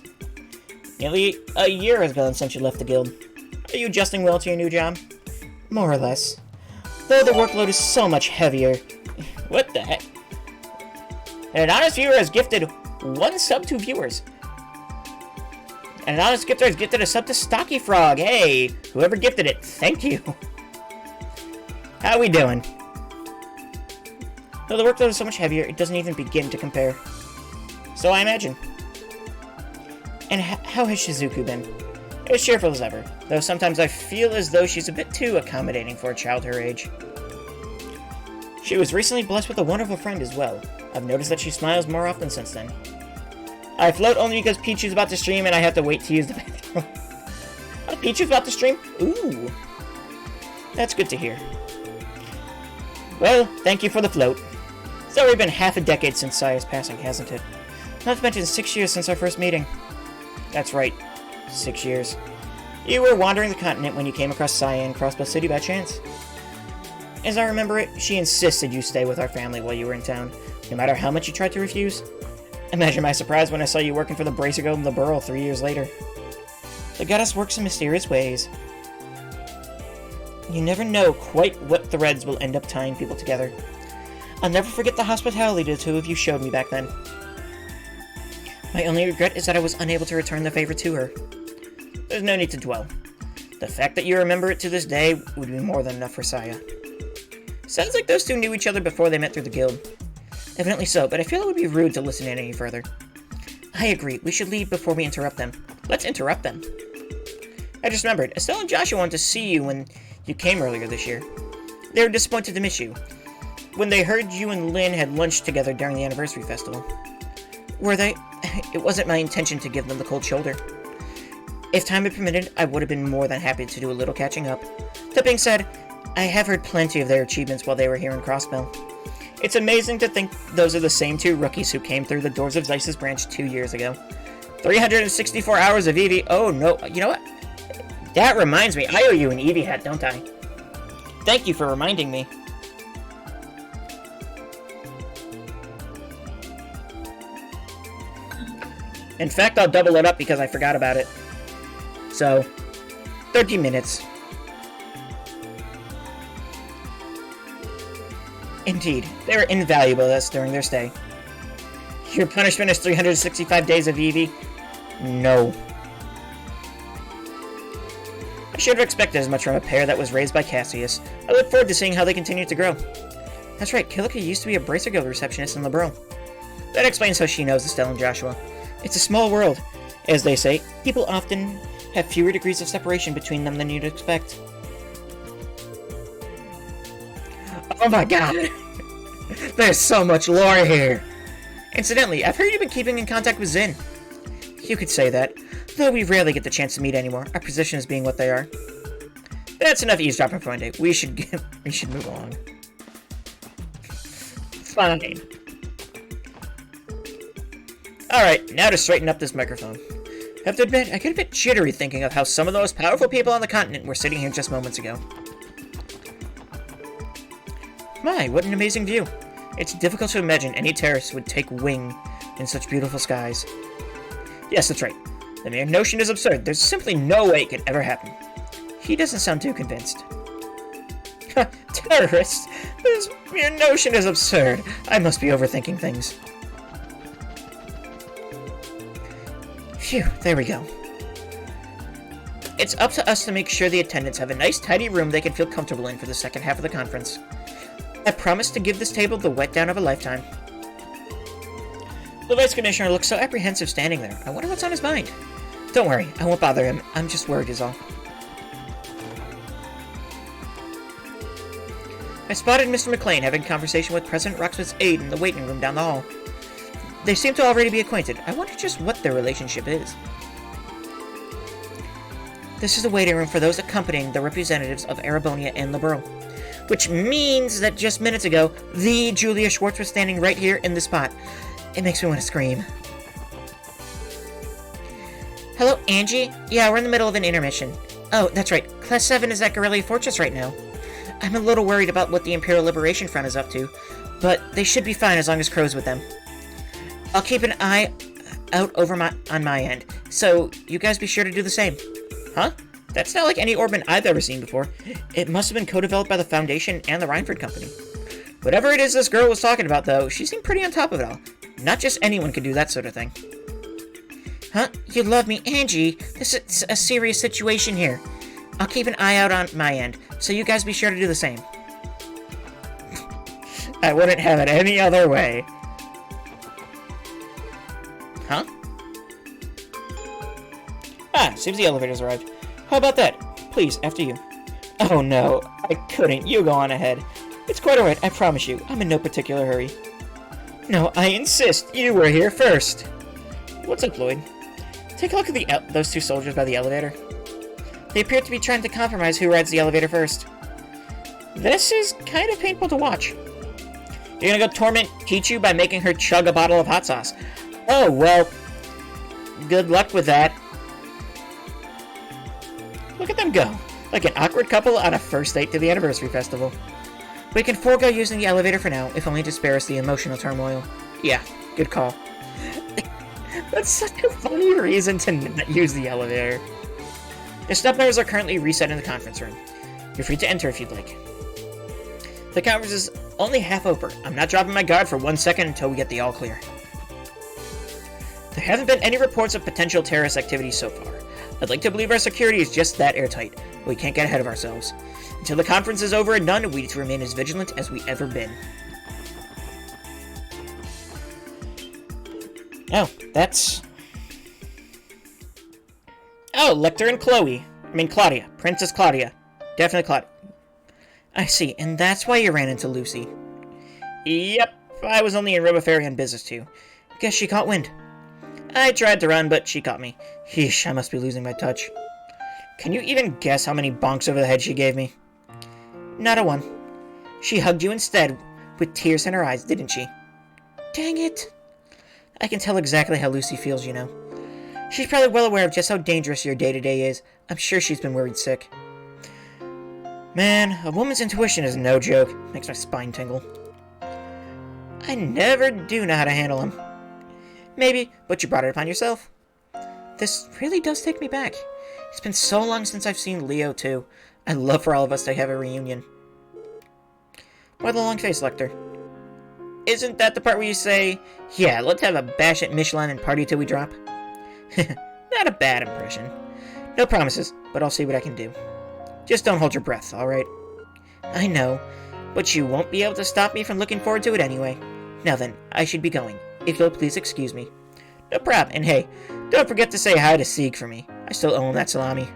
Nearly a year has gone since you left the guild. Are you adjusting well to your new job? More or less. Though the workload is so much heavier. What the heck? An honest viewer has gifted 1 sub to viewers. And an honest gifter has gifted a sub to Stocky Frog. Hey, whoever gifted it, thank you. How we doing? Though the workload is so much heavier, it doesn't even begin to compare. So I imagine. And how has Shizuku been? As cheerful as ever, though sometimes I feel as though she's a bit too accommodating for a child her age. She was recently blessed with a wonderful friend as well. I've noticed that she smiles more often since then. I float only because Pichu's about to stream and I have to wait to use the bathroom. Pichu's about to stream? Ooh. That's good to hear. Well, thank you for the float. It's already been half a decade since Saya's passing, hasn't it? Not to mention 6 years since our first meeting. That's right. 6 years. You were wandering the continent when you came across Saya in Crossbow City by chance. As I remember it, she insisted you stay with our family while you were in town, no matter how much you tried to refuse. Imagine my surprise when I saw you working for the Bracer Guild in the Burrow 3 years later. The goddess works in mysterious ways. You never know quite what threads will end up tying people together. I'll never forget the hospitality the two of you showed me back then. My only regret is that I was unable to return the favor to her. There's no need to dwell. The fact that you remember it to this day would be more than enough for Saya. Sounds like those two knew each other before they met through the guild. Evidently so, but I feel it would be rude to listen in any further. I agree, we should leave before we interrupt them. Let's interrupt them. I just remembered, Estelle and Joshua wanted to see you when you came earlier this year. They were disappointed to miss you, when they heard you and Lynn had lunch together during the anniversary festival. Were they? It wasn't my intention to give them the cold shoulder. If time had permitted, I would have been more than happy to do a little catching up. That being said, I have heard plenty of their achievements while they were here in Crossbell. It's amazing to think those are the same two rookies who came through the doors of Zeiss's branch 2 years ago. 364 hours of Eevee. Oh no, you know what? That reminds me, I owe you an Eevee hat, don't I? Thank you for reminding me. In fact, I'll double it up because I forgot about it. So, 30 minutes. Indeed, they were invaluable to us during their stay. Your punishment is 365 days of Eevee? No. I should have expected as much from a pair that was raised by Cassius. I look forward to seeing how they continue to grow. That's right, Kilika used to be a Bracer Guild receptionist in Liberl. That explains how she knows Estelle and Joshua. It's a small world. As they say, people often have fewer degrees of separation between them than you'd expect. Oh my god! There's so much lore here! Incidentally, I've heard you've been keeping in contact with Zin. You could say that, though we rarely get the chance to meet anymore, our positions being what they are. That's enough eavesdropping for one day. We should move along. Fine. Alright, now to straighten up this microphone. I have to admit, I get a bit jittery thinking of how some of the most powerful people on the continent were sitting here just moments ago. My, what an amazing view. It's difficult to imagine any terrorist would take wing in such beautiful skies. Yes, that's right. The mere notion is absurd. There's simply no way it could ever happen. He doesn't sound too convinced. Terrorists? This mere notion is absurd. I must be overthinking things. Phew, there we go. It's up to us to make sure the attendants have a nice, tidy room they can feel comfortable in for the second half of the conference. I promise to give this table the wet-down of a lifetime. The Vice Commissioner looks so apprehensive standing there. I wonder what's on his mind. Don't worry, I won't bother him. I'm just worried is all. I spotted Mr. McLean having a conversation with President Roxwood's aide in the waiting room down the hall. They seem to already be acquainted. I wonder just what their relationship is. This is the waiting room for those accompanying the representatives of Erebonia and Liberl. Which means that just minutes ago, the Julia Schwartz was standing right here in the spot. It makes me want to scream. Hello, Angie? Yeah, we're in the middle of an intermission. Oh, that's right. Class 7 is at Guerrilla Fortress right now. I'm a little worried about what the Imperial Liberation Front is up to, but they should be fine as long as Crow's with them. I'll keep an eye out on my end, so you guys be sure to do the same. Huh? That's not like any Orbman I've ever seen before. It must have been co-developed by the Foundation and the Reinford Company. Whatever it is this girl was talking about, though, she seemed pretty on top of it all. Not just anyone can do that sort of thing. Huh? You love me, Angie? This is a serious situation here. I'll keep an eye out on my end, so you guys be sure to do the same. I wouldn't have it any other way. Huh? Ah, seems the elevator's arrived. How about that? Please, after you. Oh no, I couldn't. You go on ahead. It's quite alright, I promise you. I'm in no particular hurry. No, I insist. You were here first. What's up, Lloyd? Take a look at those two soldiers by the elevator. They appear to be trying to compromise who rides the elevator first. This is kind of painful to watch. You're gonna go torment Pichu by making her chug a bottle of hot sauce. Oh, well, good luck with that. Look at them go, like an awkward couple on a first date to the anniversary festival. We can forego using the elevator for now, if only to spare us the emotional turmoil. Yeah, good call. That's such a funny reason to not use the elevator. The step numbers are currently reset in the conference room. You're free to enter if you'd like. The conference is only half over. I'm not dropping my guard for 1 second until we get the all clear. There haven't been any reports of potential terrorist activity so far. I'd like to believe our security is just that airtight, but we can't get ahead of ourselves. Until the conference is over and done, we need to remain as vigilant as we ever been. Oh, that's... Oh, Lecter and Claudia. Princess Claudia. Definitely Claudia. I see, and that's why you ran into Lucy. Yep, I was only in Robofairy on business too. Guess she caught wind. I tried to run, but she caught me. Yeesh, I must be losing my touch. Can you even guess how many bonks over the head she gave me? Not a one. She hugged you instead, with tears in her eyes, didn't she? Dang it. I can tell exactly how Lucy feels, you know. She's probably well aware of just how dangerous your day-to-day is. I'm sure she's been worried sick. Man, a woman's intuition is no joke. Makes my spine tingle. I never do know how to handle him. Maybe, but you brought it upon yourself. This really does take me back. It's been so long since I've seen Leo, too. I'd love for all of us to have a reunion. Why the long face, Lecter? Isn't that the part where you say, yeah, let's have a bash at Michelin and party till we drop? Not a bad impression. No promises, but I'll see what I can do. Just don't hold your breath, alright? I know, but you won't be able to stop me from looking forward to it anyway. Now then, I should be going. If you'll please excuse me. No prob, and hey, don't forget to say hi to Sieg for me. I still owe him that salami.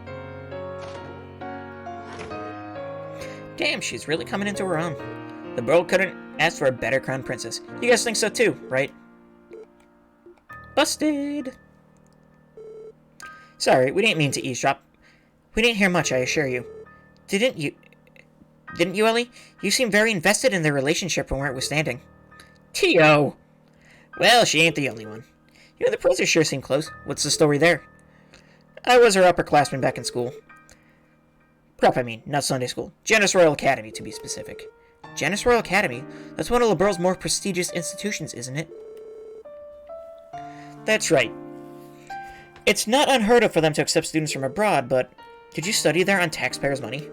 Damn, she's really coming into her own. The world couldn't ask for a better crown princess. You guys think so too, right? Busted! Sorry, we didn't mean to eavesdrop. We didn't hear much, I assure you. Didn't you, Ellie? You seem very invested in their relationship from where it was standing. T.O. Well, she ain't the only one. You and the princess sure seem close. What's the story there? I was her upperclassman back in school. Prep, I mean, not Sunday school. Janus Royal Academy, to be specific. Janus Royal Academy? That's one of LeBeau's more prestigious institutions, isn't it? That's right. It's not unheard of for them to accept students from abroad, but did you study there on taxpayers' money?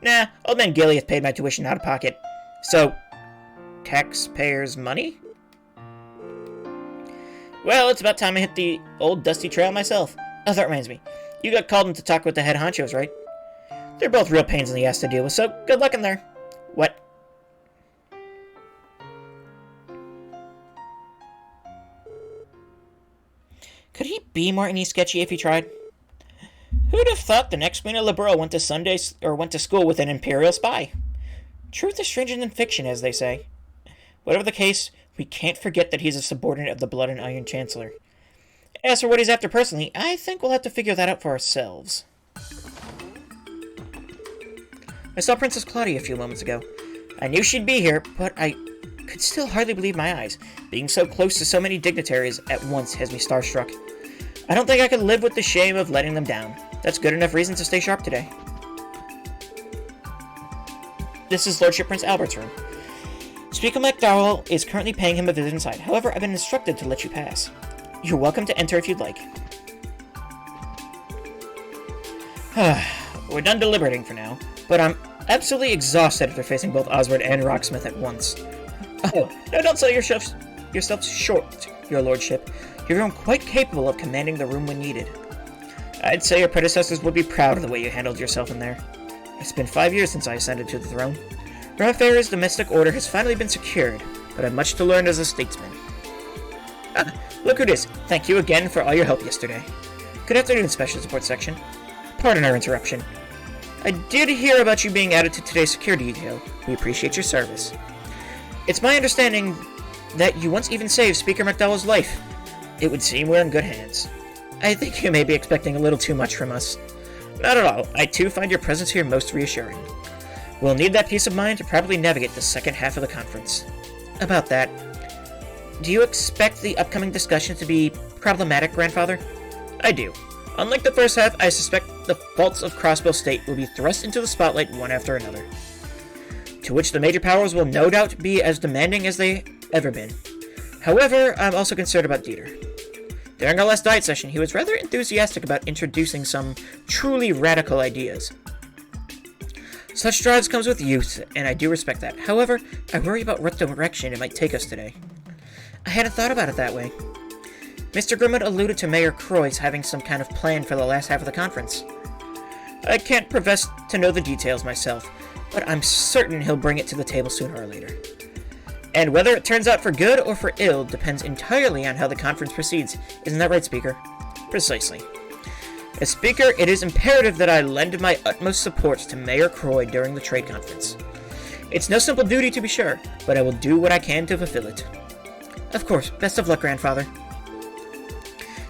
Nah, old man Gileath paid my tuition out of pocket. So, taxpayers' money? Well, it's about time I hit the old dusty trail myself. Oh, that reminds me. You got called in to talk with the head honchos, right? They're both real pains in the ass to deal with, so good luck in there. What? Could he be more any sketchy if he tried? Who'd have thought the next Queen of LeBeau went to school with an Imperial spy? Truth is stranger than fiction, as they say. Whatever the case, we can't forget that he's a subordinate of the Blood and Iron Chancellor. As for what he's after personally, I think we'll have to figure that out for ourselves. I saw Princess Claudia a few moments ago. I knew she'd be here, but I could still hardly believe my eyes. Being so close to so many dignitaries at once has me starstruck. I don't think I could live with the shame of letting them down. That's good enough reason to stay sharp today. This is Lordship Prince Albert's room. Speaker McDowell is currently paying him a visit inside. However, I've been instructed to let you pass. You're welcome to enter if you'd like. We're done deliberating for now, but I'm absolutely exhausted after facing both Oswald and Rocksmith at once. Oh, no, don't sell yourself short, your lordship. You've grown quite capable of commanding the room when needed. I'd say your predecessors would be proud of the way you handled yourself in there. It's been 5 years since I ascended to the throne. Raffair's domestic order has finally been secured, but I've much to learn as a statesman. Look who it is. Thank you again for all your help yesterday. Good afternoon, Special Support Section. Pardon our interruption. I did hear about you being added to today's security detail. We appreciate your service. It's my understanding that you once even saved Speaker McDowell's life. It would seem we're in good hands. I think you may be expecting a little too much from us. Not at all. I too find your presence here most reassuring. We'll need that peace of mind to properly navigate the second half of the conference. About that, do you expect the upcoming discussion to be problematic, Grandfather? I do. Unlike the first half, I suspect the faults of Crossbow State will be thrust into the spotlight one after another, to which the major powers will no doubt be as demanding as they ever been. However, I'm also concerned about Dieter. During our last diet session, he was rather enthusiastic about introducing some truly radical ideas. Such drives comes with youth, and I do respect that. However, I worry about what direction it might take us today. I hadn't thought about it that way. Mr. Grimwood alluded to Mayor Croy's having some kind of plan for the last half of the conference. I can't profess to know the details myself, but I'm certain he'll bring it to the table sooner or later. And whether it turns out for good or for ill depends entirely on how the conference proceeds. Isn't that right, Speaker? Precisely. As Speaker, it is imperative that I lend my utmost support to Mayor Croy during the trade conference. It's no simple duty, to be sure, but I will do what I can to fulfill it. Of course, best of luck, Grandfather.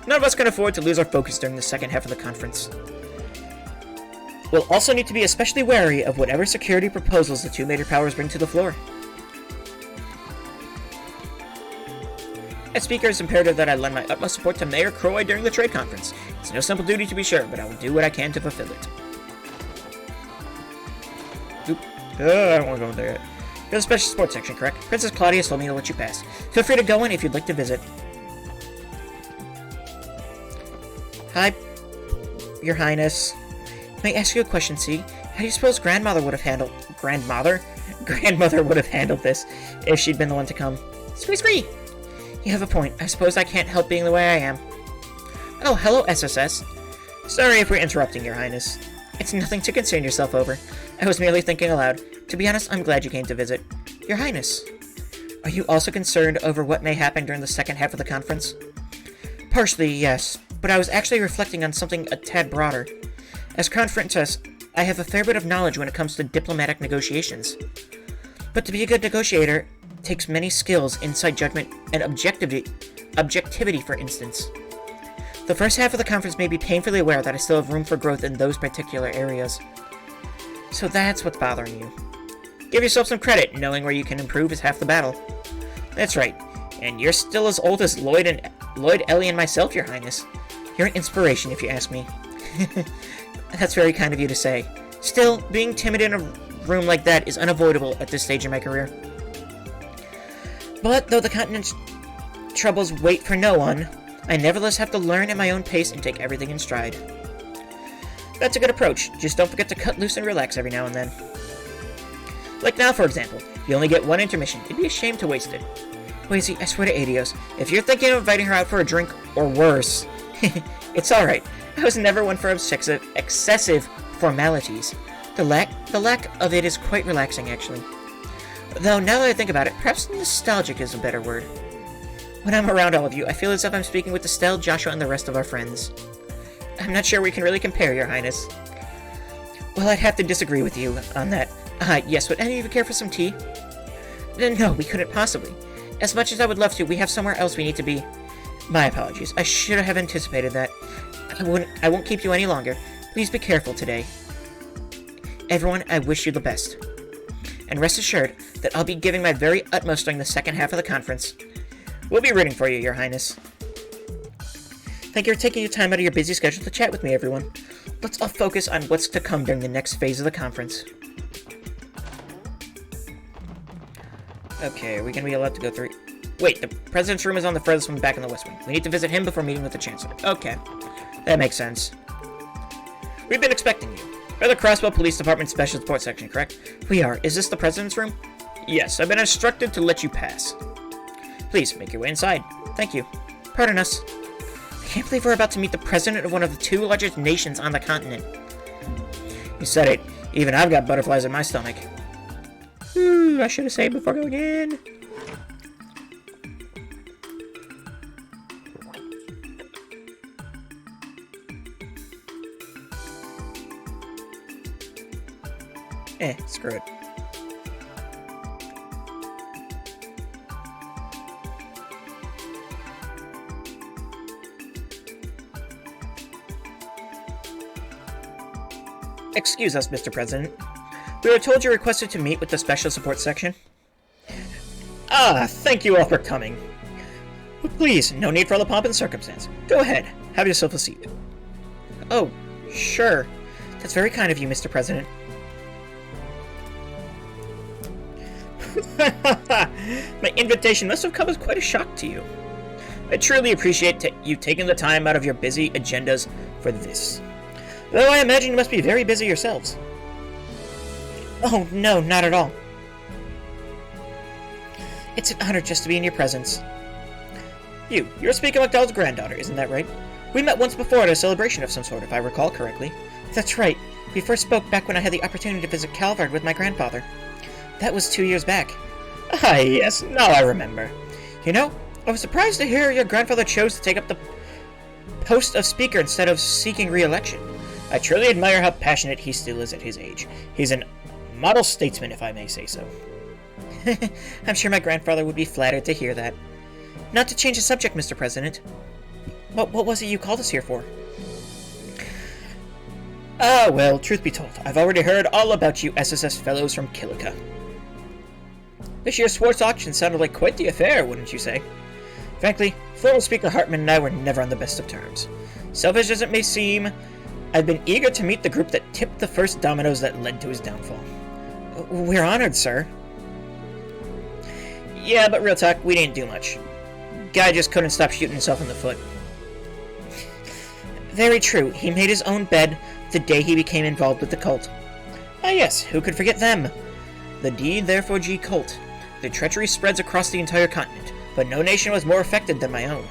None of us can afford to lose our focus during the second half of the conference. We'll also need to be especially wary of whatever security proposals the two major powers bring to the floor. As Speaker, it's imperative that I lend my utmost support to Mayor Croy during the trade conference. It's no simple duty, to be sure, but I will do what I can to fulfill it. Oop. I don't want to go in there yet. You're the Special Sports Section, correct? Princess Claudia told me to let you pass. Feel free to go in if you'd like to visit. Hi, Your Highness. May I ask you a question, see? How do you suppose Grandmother would have handled... Grandmother? Grandmother would have handled this if she'd been the one to come. Scree scree! You have a point. I suppose I can't help being the way I am. Oh, hello, SSS. Sorry if we're interrupting, Your Highness. It's nothing to concern yourself over. I was merely thinking aloud. To be honest, I'm glad you came to visit. Your Highness. Are you also concerned over what may happen during the second half of the conference? Partially, yes. But I was actually reflecting on something a tad broader. As Crown Princess, I have a fair bit of knowledge when it comes to diplomatic negotiations. But to be a good negotiator takes many skills, insight, judgment, and objectivity, for instance. The first half of the conference made me painfully aware that I still have room for growth in those particular areas. So that's what's bothering you. Give yourself some credit. Knowing where you can improve is half the battle. That's right. And you're still as old as Lloyd, Ellie, and myself, Your Highness. You're an inspiration, if you ask me. That's very kind of you to say. Still, being timid in a room like that is unavoidable at this stage in my career. But though the continent's troubles wait for no one, I nevertheless have to learn at my own pace and take everything in stride. That's a good approach. Just don't forget to cut loose and relax every now and then. Like now, for example. You only get one intermission. It'd be a shame to waste it. Wazy, I swear to Adios, if you're thinking of inviting her out for a drink, or worse, it's alright. I was never one for excessive formalities. The lack of it is quite relaxing, actually. Though, now that I think about it, perhaps nostalgic is a better word. When I'm around all of you, I feel as if I'm speaking with Estelle, Joshua, and the rest of our friends. I'm not sure we can really compare, Your Highness. Well, I'd have to disagree with you on that. Yes, would any of you care for some tea? No, we couldn't possibly. As much as I would love to, we have somewhere else we need to be. My apologies. I should have anticipated that. I won't keep you any longer. Please be careful today. Everyone, I wish you the best. And rest assured that I'll be giving my very utmost during the second half of the conference. We'll be rooting for you, Your Highness. Thank you for taking your time out of your busy schedule to chat with me, everyone. Let's all focus on what's to come during the next phase of the conference. Okay, are we gonna be allowed to go through? Wait, the President's room is on the furthest one back in the West Wing. We need to visit him before meeting with the Chancellor. Okay, that makes sense. We've been expecting you. We're the Crossbow Police Department Special Support Section, correct? We are. Is this the President's room? Yes, I've been instructed to let you pass. Please, make your way inside. Thank you. Pardon us. I can't believe we're about to meet the President of one of the two largest nations on the continent. You said it. Even I've got butterflies in my stomach. I should have saved before going in. Screw it. Excuse us, Mr. President. We were told you requested to meet with the Special Support Section. Thank you all for coming. But please, no need for all the pomp and circumstance. Go ahead, have yourself a seat. Oh, sure. That's very kind of you, Mr. President. My invitation must have come as quite a shock to you. I truly appreciate you taking the time out of your busy agendas for this. Though I imagine you must be very busy yourselves. Oh, no, not at all. It's an honor just to be in your presence. You're Speaker McDowell's granddaughter, isn't that right? We met once before at a celebration of some sort, if I recall correctly. That's right. We first spoke back when I had the opportunity to visit Calvard with my grandfather. That was 2 years back. Yes, now I remember. You know, I was surprised to hear your grandfather chose to take up the post of Speaker instead of seeking re-election. I truly admire how passionate he still is at his age. He's an model statesman, if I may say so. I'm sure my grandfather would be flattered to hear that. Not to change the subject, Mr. President. What was it you called us here for? Well, truth be told, I've already heard all about you SSS fellows from Kilika. This year's sports auction sounded like quite the affair, wouldn't you say? Frankly, former Speaker Hartman and I were never on the best of terms. Selfish as it may seem, I've been eager to meet the group that tipped the first dominoes that led to his downfall. We're honored, sir. Yeah, but real talk, we didn't do much. Guy just couldn't stop shooting himself in the foot. Very true. He made his own bed the day he became involved with the cult. Ah yes, who could forget them? the D-Therefore-G cult. The treachery spreads across the entire continent, but no nation was more affected than my own.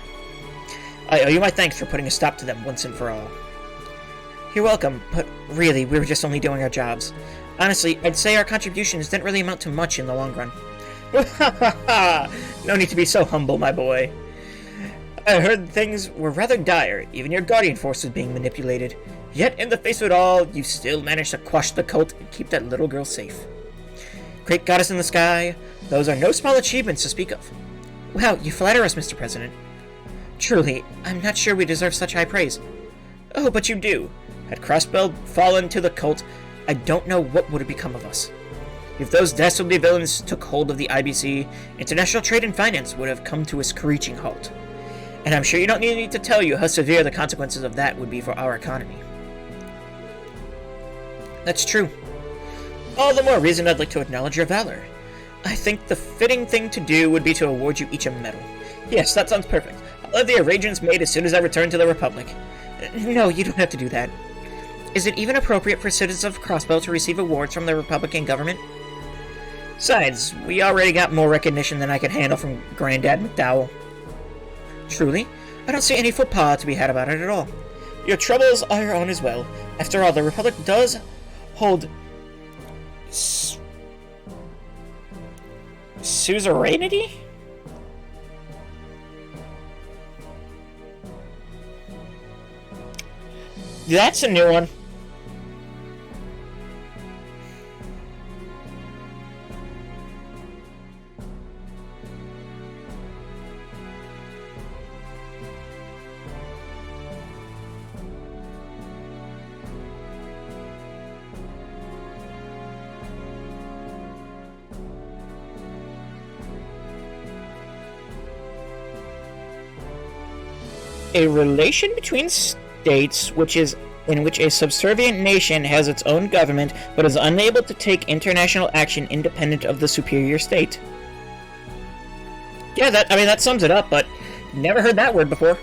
I owe you my thanks for putting a stop to them once and for all. You're welcome, but really, we were just only doing our jobs. Honestly, I'd say our contributions didn't really amount to much in the long run. No need to be so humble, my boy. I heard things were rather dire, even your Guardian Force was being manipulated. Yet, in the face of it all, you still managed to quash the cult and keep that little girl safe. Great goddess in the sky, those are no small achievements to speak of. Wow, you flatter us, Mr. President. Truly, I'm not sure we deserve such high praise. Oh, but you do. Had Crossbell fallen to the cult, I don't know what would have become of us. If those dastardly villains took hold of the IBC, international trade and finance would have come to a screeching halt. And I'm sure you don't need me to tell you how severe the consequences of that would be for our economy. That's true. All the more reason I'd like to acknowledge your valor. I think the fitting thing to do would be to award you each a medal. Yes, that sounds perfect. I'll have the arrangements made as soon as I return to the Republic. No, you don't have to do that. Is it even appropriate for citizens of Crossbell to receive awards from the Republican government? Besides, we already got more recognition than I can handle from Granddad McDowell. Truly, I don't see any faux pas to be had about it at all. Your troubles are your own as well. After all, the Republic does hold suzerainty? That's a new one. A relation between states in which a subservient nation has its own government but is unable to take international action independent of the superior state. Yeah, that sums it up, but never heard that word before.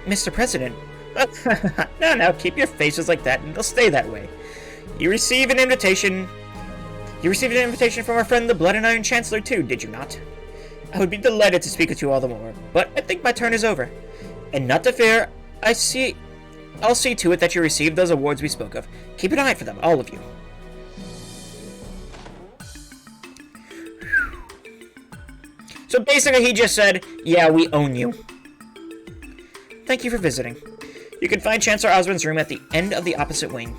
Mr. President. No, keep your faces like that and they'll stay that way. You received an invitation from our friend the Blood and Iron Chancellor too, did you not? I would be delighted to speak with you all the more, but I think my turn is over. And not to fear, I'll see to it that you receive those awards we spoke of. Keep an eye out for them, all of you. So basically he just said, yeah, we own you. Thank you for visiting. You can find Chancellor Osborn's room at the end of the opposite wing.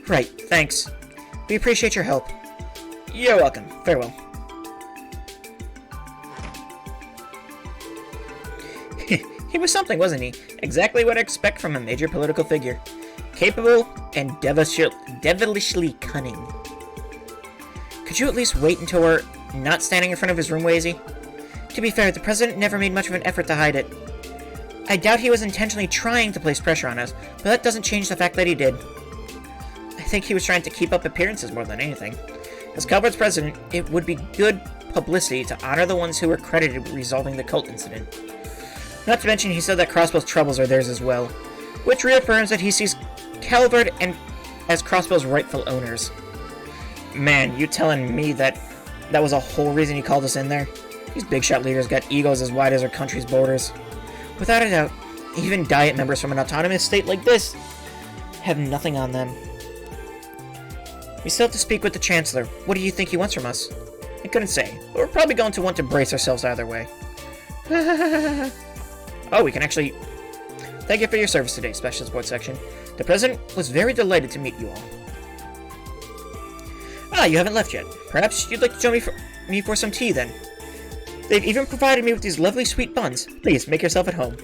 Right, thanks. We appreciate your help. You're welcome. Farewell. He was something, wasn't he? Exactly what I expect from a major political figure. Capable and devilishly cunning. Could you at least wait until we're not standing in front of his room, Wazy? To be fair, the president never made much of an effort to hide it. I doubt he was intentionally trying to place pressure on us, but that doesn't change the fact that he did. I think he was trying to keep up appearances more than anything. As Calvert's president, it would be good publicity to honor the ones who were credited with resolving the cult incident. Not to mention, he said that Crossbell's troubles are theirs as well, which reaffirms that he sees Calvert and as Crossbell's rightful owners. Man, you telling me that was a whole reason he called us in there? These big shot leaders got egos as wide as our country's borders. Without a doubt, even Diet members from an autonomous state like this have nothing on them. We still have to speak with the Chancellor. What do you think he wants from us? I couldn't say, but we're probably going to want to brace ourselves either way. Oh, we can actually... Thank you for your service today, Special Support Section. The President was very delighted to meet you all. Ah, you haven't left yet. Perhaps you'd like to join me for some tea, then. They've even provided me with these lovely sweet buns. Please, make yourself at home.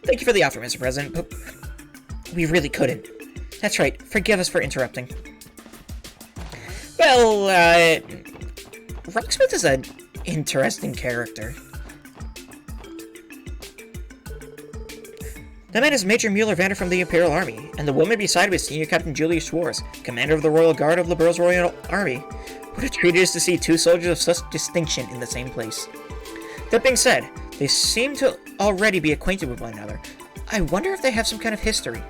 Thank you for the offer, Mr. President, but we really couldn't. That's right, forgive us for interrupting. Well, Rocksmith is an interesting character. The man is Major Mueller-Vander from the Imperial Army, and the woman beside him is Senior Captain Julius Schwartz, Commander of the Royal Guard of Liberal's Royal Army. What a treat it is to see two soldiers of such distinction in the same place. That being said, they seem to already be acquainted with one another. I wonder if they have some kind of history.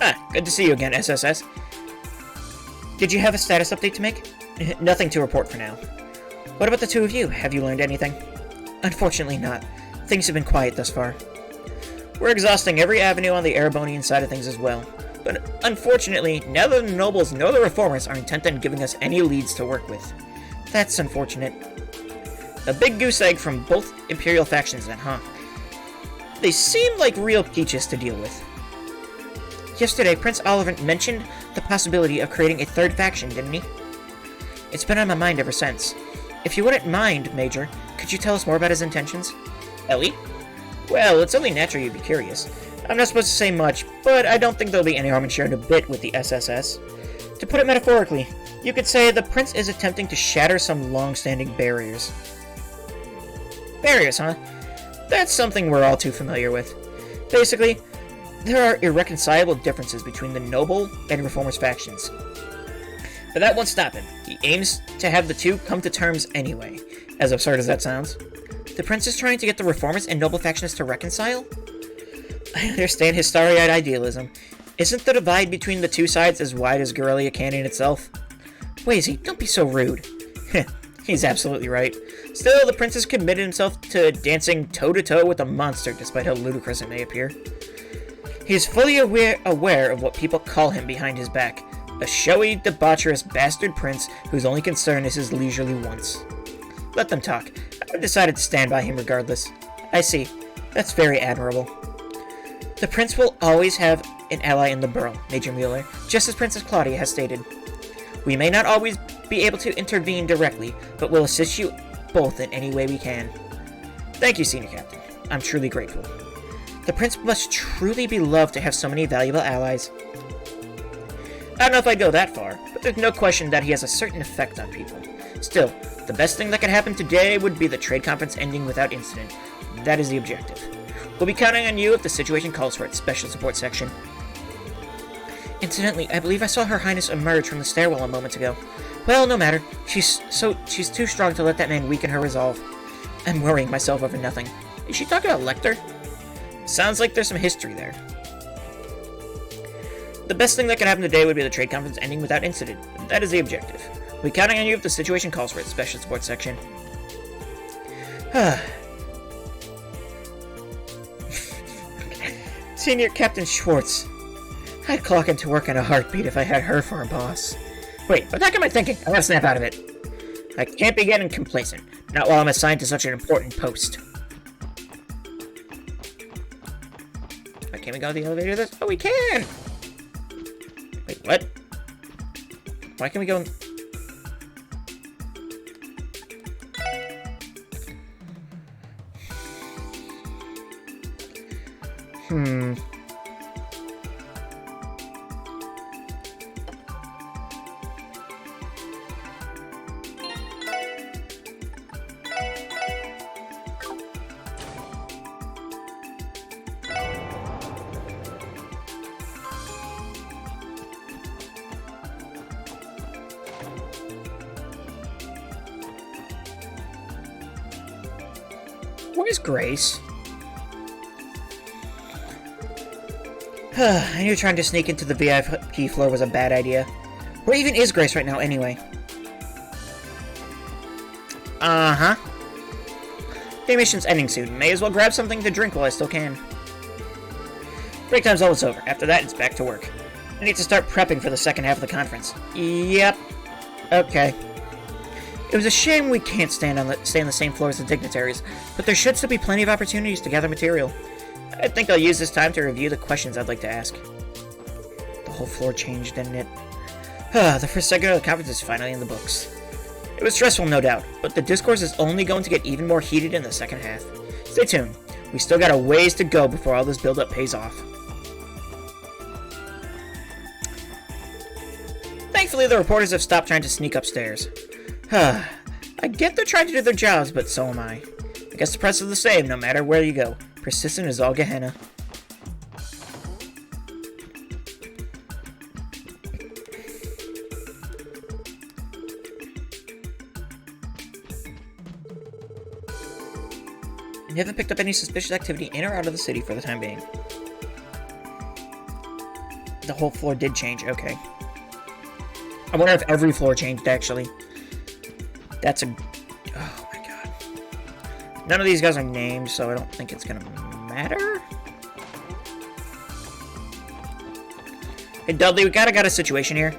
Ah, good to see you again, SSS. Did you have a status update to make? Nothing to report for now. What about the two of you? Have you learned anything? Unfortunately not. Things have been quiet thus far. We're exhausting every avenue on the Erebonian side of things as well. But unfortunately, neither the nobles nor the reformers are intent on giving us any leads to work with. That's unfortunate. A big goose egg from both Imperial factions then, huh? They seem like real peaches to deal with. Yesterday, Prince Oliver mentioned the possibility of creating a third faction, didn't he? It's been on my mind ever since. If you wouldn't mind, Major, could you tell us more about his intentions? Ellie? Well, it's only natural you'd be curious. I'm not supposed to say much, but I don't think there'll be any harm in sharing a bit with the SSS. To put it metaphorically, you could say the Prince is attempting to shatter some long-standing barriers. Barriers, huh? That's something we're all too familiar with. Basically, there are irreconcilable differences between the Noble and Reformers factions. But that won't stop him. He aims to have the two come to terms anyway, as absurd as that sounds. The Prince is trying to get the Reformers and Noble factions to reconcile? I understand his starry-eyed idealism. Isn't the divide between the two sides as wide as Guerrilla Canyon itself? Wazy, don't be so rude. He's absolutely right. Still, the Prince has committed himself to dancing toe-to-toe with a monster, despite how ludicrous it may appear. He is fully aware of what people call him behind his back. A showy, debaucherous bastard prince whose only concern is his leisurely wants. Let them talk. I've decided to stand by him regardless. I see. That's very admirable. The prince will always have an ally in the Burrow, Major Mueller, just as Princess Claudia has stated. We may not always be able to intervene directly, but we'll assist you both in any way we can. Thank you, Senior Captain. I'm truly grateful. The prince must truly be loved to have so many valuable allies. I don't know if I'd go that far, but there's no question that he has a certain effect on people. Still, the best thing that could happen today would be the trade conference ending without incident. That is the objective. We'll be counting on you if the situation calls for it, Special Support Section. Incidentally, I believe I saw Her Highness emerge from the stairwell a moment ago. Well, no matter. She's too strong to let that man weaken her resolve. I'm worrying myself over nothing. Is she talking about Lecter? Sounds like there's some history there. The best thing that could happen today would be the trade conference ending without incident. That is the objective. We'll be counting on you if the situation calls for it, Special Support Section. Senior Captain Schwartz. I'd clock into work in a heartbeat if I had her for a boss. Wait, what the heck am I thinking? I gotta snap out of it. I can't be getting complacent. Not while I'm assigned to such an important post. Can we go to the elevator this? Oh, we can! Wait, what? Why can we go in... Where's Grace? I knew trying to sneak into the VIP floor was a bad idea. Where even is Grace right now, anyway? Uh-huh. Day mission's ending soon. May as well grab something to drink while I still can. Break time's almost over. After that, it's back to work. I need to start prepping for the second half of the conference. Yep. Okay. It was a shame we can't stay on the same floor as the dignitaries, but there should still be plenty of opportunities to gather material. I think I'll use this time to review the questions I'd like to ask. The whole floor changed, didn't it? The first segment of the conference is finally in the books. It was stressful, no doubt, but the discourse is only going to get even more heated in the second half. Stay tuned. We still got a ways to go before all this build-up pays off. Thankfully, the reporters have stopped trying to sneak upstairs. I get they're trying to do their jobs, but so am I. I guess the press is the same, no matter where you go. Persistent is all Gehenna. You haven't picked up any suspicious activity in or out of the city for the time being. the whole floor did change. Okay. I wonder if every floor changed, actually. That's a... Oh, my God. None of these guys are named, so I don't think it's gonna matter. Hey, Dudley, we got a situation here.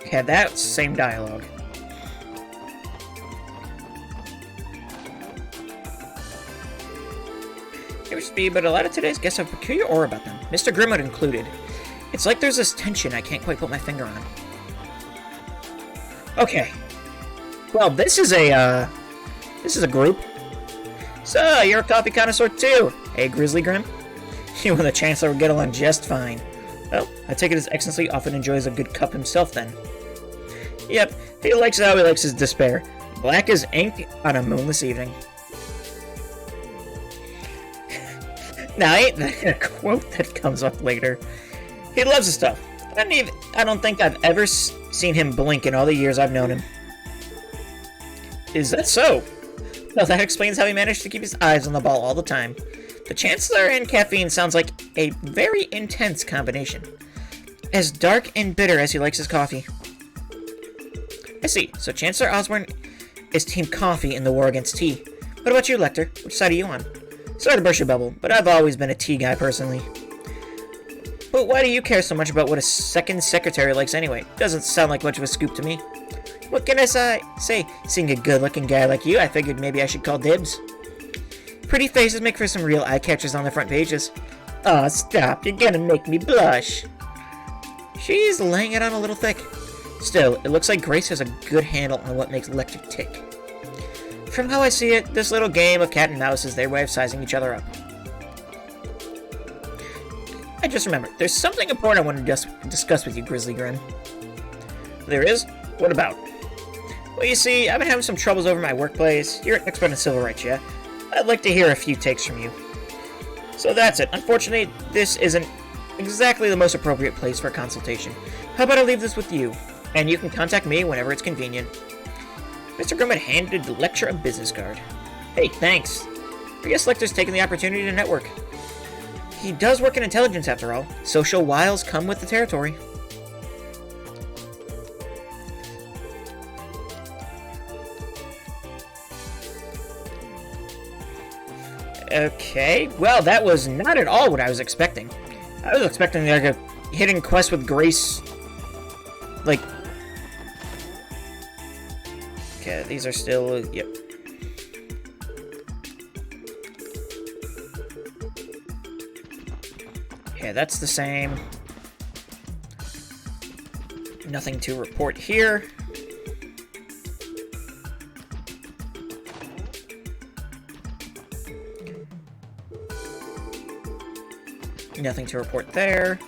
Okay, that's same dialogue. Seems to be, but a lot of today's guests have a peculiar aura about them, Mr. Grimwood included. It's like there's this tension I can't quite put my finger on. Okay. Well, this is a group. So, you're a coffee connoisseur too, hey Grizzly Grim? You and the Chancellor would get along just fine. Well, I take it His Excellency often enjoys a good cup himself then. Yep, he likes how he likes his despair. Black as ink on a moonless evening. Now, ain't that a quote that comes up later? He loves the stuff. I don't think I've ever seen him blink in all the years I've known him. Is that so? Well, that explains how he managed to keep his eyes on the ball all the time. The Chancellor and caffeine sounds like a very intense combination. As dark and bitter as he likes his coffee. I see. So Chancellor Osborne is Team Coffee in the war against tea. What about you, Lecter? Which side are you on? Sorry to burst your bubble, but I've always been a tea guy personally. But why do you care so much about what a second secretary likes anyway? Doesn't sound like much of a scoop to me. What can I say? Seeing a good-looking guy like you, I figured maybe I should call dibs. Pretty faces make for some real eye-catchers on the front pages. Aw, stop. You're gonna make me blush. She's laying it on a little thick. Still, it looks like Grace has a good handle on what makes Lecter tick. From how I see it, this little game of cat and mouse is their way of sizing each other up. I just remembered, there's something important I want to discuss with you, Grizzly Grim. There is? What about? Well, you see, I've been having some troubles over my workplace. You're an expert in civil rights, yeah? I'd like to hear a few takes from you. So that's it. Unfortunately, this isn't exactly the most appropriate place for a consultation. How about I leave this with you, and you can contact me whenever it's convenient. Mr. Grimwood handed Lecter a business card. Hey, thanks. I guess Lecter's taken the opportunity to network. He does work in intelligence, after all. Social wiles come with the territory. Okay, well, that was not at all what I was expecting. I was expecting, like, a hidden quest with Grace. Like... Okay, these are still... Yep. Okay, that's the same. Nothing to report here. Nothing to report there.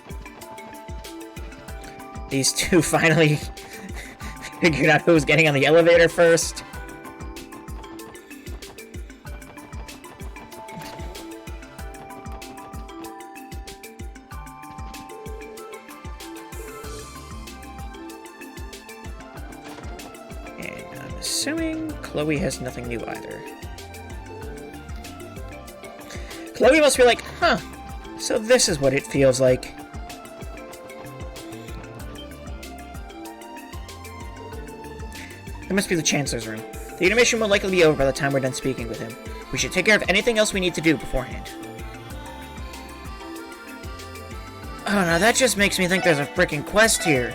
These two finally figured out who was getting on the elevator first. And I'm assuming Chloe has nothing new either. Chloe must be like, huh. So this is what it feels like. That must be the Chancellor's room. The intermission will likely be over by the time we're done speaking with him. We should take care of anything else we need to do beforehand. Oh, now that just makes me think there's a freaking quest here.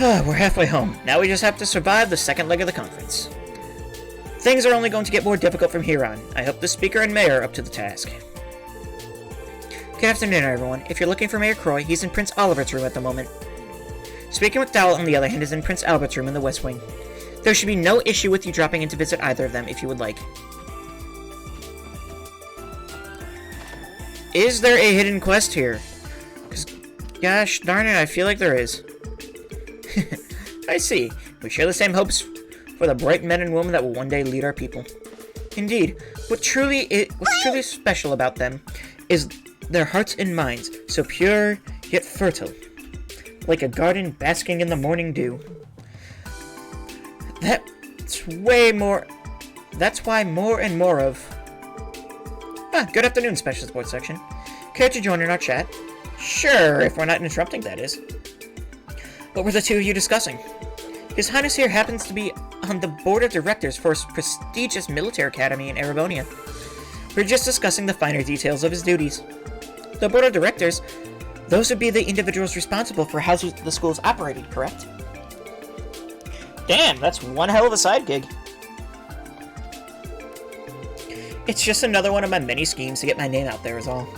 We're halfway home. Now we just have to survive the second leg of the conference. Things are only going to get more difficult from here on. I hope the Speaker and Mayor are up to the task. Good afternoon, everyone. If you're looking for Mayor Croy, he's in Prince Olivert's room at the moment. Speaker McDowell, on the other hand, is in Prince Albert's room in the West Wing. There should be no issue with you dropping in to visit either of them if you would like. Is there a hidden quest here? Because, gosh darn it, I feel like there is. I see. We share the same hopes for the bright men and women that will one day lead our people. Indeed, what's truly special about them is their hearts and minds, so pure, yet fertile, like a garden basking in the morning dew. That's why more and more of... good afternoon, Special Sports Section. Care to join in our chat? Sure, if we're not interrupting, that is. What were the two of you discussing? His Highness here happens to be on the board of directors for a prestigious military academy in Erebonia. We're just discussing the finer details of his duties. The board of directors, those would be the individuals responsible for how the school is operated, correct? Damn, that's one hell of a side gig. It's just another one of my many schemes to get my name out there is all.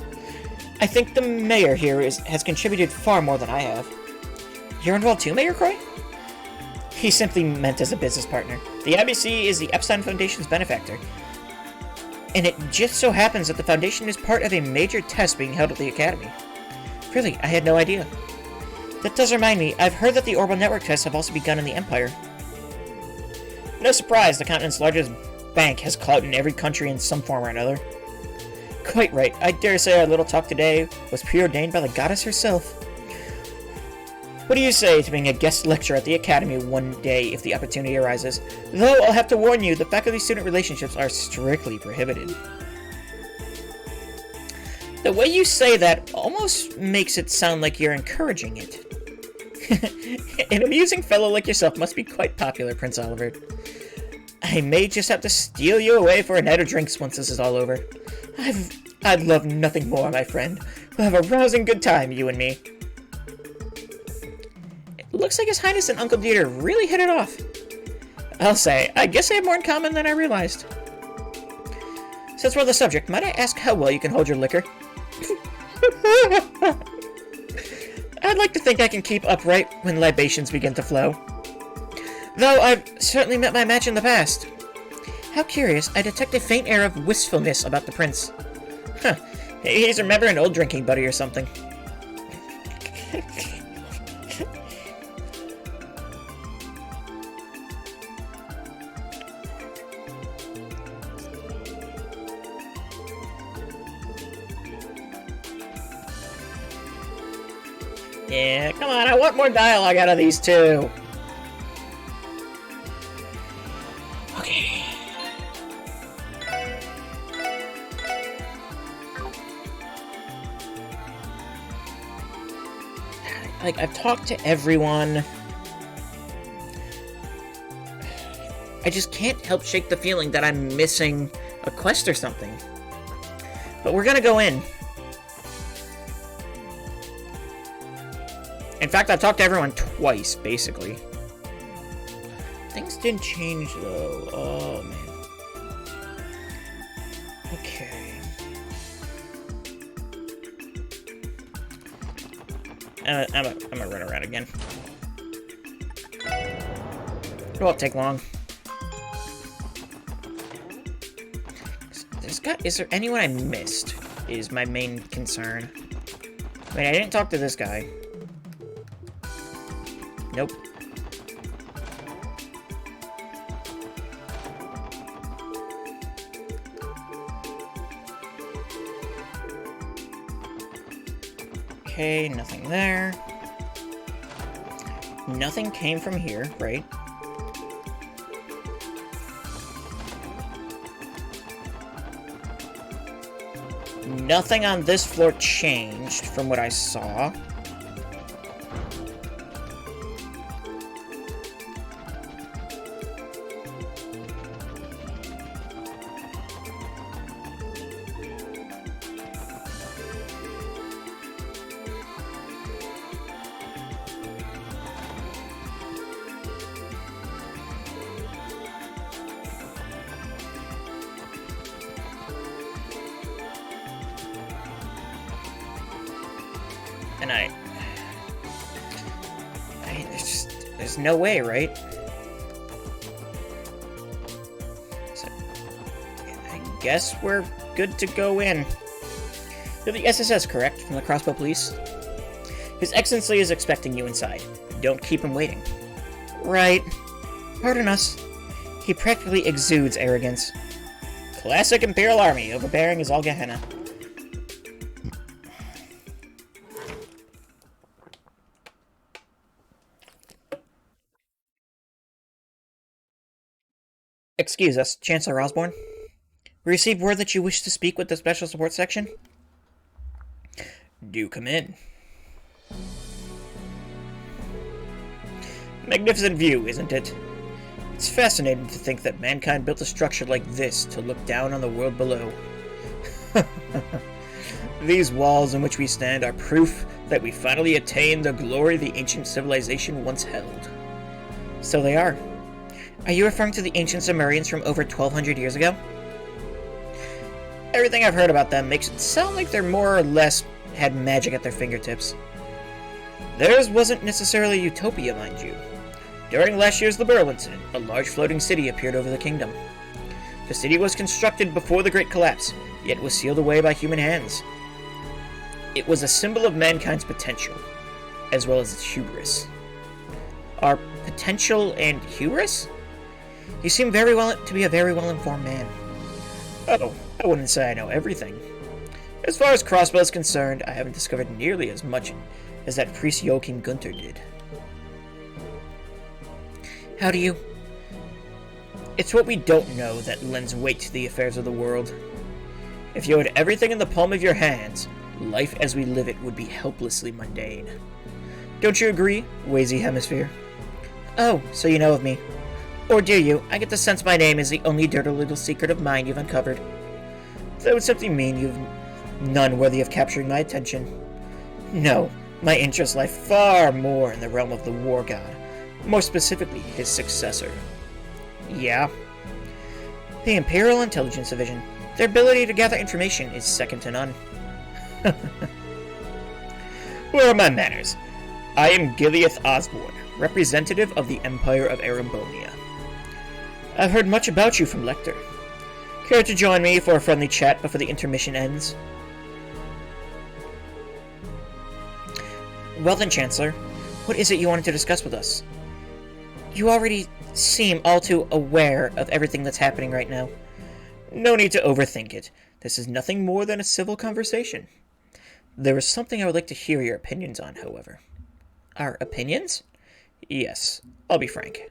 I think the mayor here has contributed far more than I have. You're involved too, Mayor Croy? He simply meant as a business partner. The IBC is the Epstein Foundation's benefactor. And it just so happens that the Foundation is part of a major test being held at the Academy. Really, I had no idea. That does remind me, I've heard that the Orbital Network tests have also begun in the Empire. No surprise, the continent's largest bank has clout in every country in some form or another. Quite right, I dare say our little talk today was preordained by the goddess herself. What do you say to being a guest lecturer at the Academy one day if the opportunity arises? Though I'll have to warn you, the faculty-student relationships are strictly prohibited. The way you say that almost makes it sound like you're encouraging it. An amusing fellow like yourself must be quite popular, Prince Oliver. I may just have to steal you away for a night of drinks once this is all over. I'd love nothing more, my friend. We'll have a rousing good time, you and me. It looks like His Highness and Uncle Dieter really hit it off. I'll say, I guess they have more in common than I realized. Since we're on the subject, might I ask how well you can hold your liquor? I'd like to think I can keep upright when libations begin to flow. Though I've certainly met my match in the past. How curious, I detect a faint air of wistfulness about the prince. Huh, he's remembering an old drinking buddy or something. Yeah, come on, I want more dialogue out of these two. Okay. Like, I've talked to everyone. I just can't help shake the feeling that I'm missing a quest or something. But we're gonna go in. In fact, I've talked to everyone twice, basically. Things didn't change, though. Oh, man. Okay. I'm gonna run around again. It won't take long. Is there anyone I missed? Is my main concern. Wait, I didn't talk to this guy. Nope. Okay, nothing there. Nothing came from here, right? Nothing on this floor changed from what I saw. And there's no way, right? So, I guess we're good to go in. You're the SSS, correct? From the Crossbow Police? His Excellency is expecting you inside. Don't keep him waiting. Right. Pardon us. He practically exudes arrogance. Classic Imperial Army, overbearing as all Gehenna. Excuse us, Chancellor Osborne. We received word that you wish to speak with the Special Support Section. Do come in. Magnificent view, isn't it? It's fascinating to think that mankind built a structure like this to look down on the world below. These walls in which we stand are proof that we finally attained the glory the ancient civilization once held. So they are. Are you referring to the ancient Sumerians from over 1200 years ago? Everything I've heard about them makes it sound like they're more or less had magic at their fingertips. Theirs wasn't necessarily utopia, mind you. During last year's Liberl incident, a large floating city appeared over the kingdom. The city was constructed before the Great Collapse, yet was sealed away by human hands. It was a symbol of mankind's potential, as well as its hubris. Our potential and hubris? You seem to be a very well-informed man. Oh, I wouldn't say I know everything. As far as Crossbell is concerned, I haven't discovered nearly as much as that priest Joachim Gunther did. How do you... It's what we don't know that lends weight to the affairs of the world. If you had everything in the palm of your hands, life as we live it would be helplessly mundane. Don't you agree, Wazy Hemisphere? Oh, so you know of me. Or do you? I get the sense my name is the only dirty little secret of mine you've uncovered. That would simply mean you've none worthy of capturing my attention. No, my interests lie far more in the realm of the War God, more specifically his successor. Yeah? The Imperial Intelligence Division. Their ability to gather information is second to none. Where are my manners? I am Gileath Osborne, representative of the Empire of Erembonia. I've heard much about you from Lecter. Care to join me for a friendly chat before the intermission ends? Well then, Chancellor, what is it you wanted to discuss with us? You already seem all too aware of everything that's happening right now. No need to overthink it. This is nothing more than a civil conversation. There is something I would like to hear your opinions on, however. Our opinions? Yes, I'll be frank.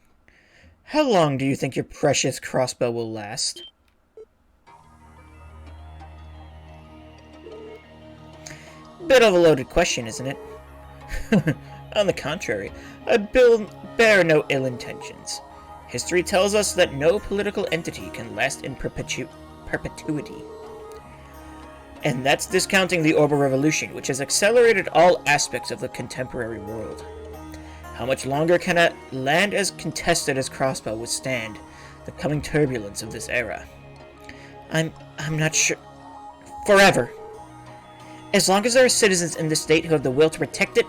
How long do you think your precious crossbow will last? Bit of a loaded question, isn't it? On the contrary, I bear no ill intentions. History tells us that no political entity can last in perpetuity. And that's discounting the Orbital Revolution, which has accelerated all aspects of the contemporary world. How much longer can a land as contested as Crossbow withstand the coming turbulence of this era? I'm not sure. Forever. As long as there are citizens in the state who have the will to protect it.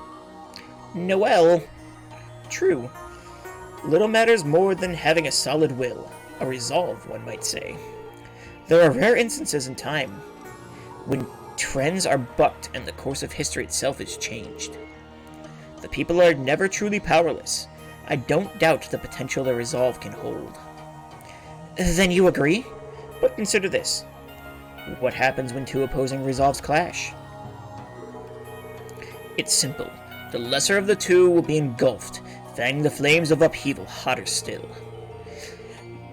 Noel. True. Little matters more than having a solid will. A resolve, one might say. There are rare instances in time when trends are bucked and the course of history itself is changed. The people are never truly powerless. I don't doubt the potential their resolve can hold. Then you agree? But consider this. What happens when two opposing resolves clash? It's simple. The lesser of the two will be engulfed, fanning the flames of upheaval hotter still.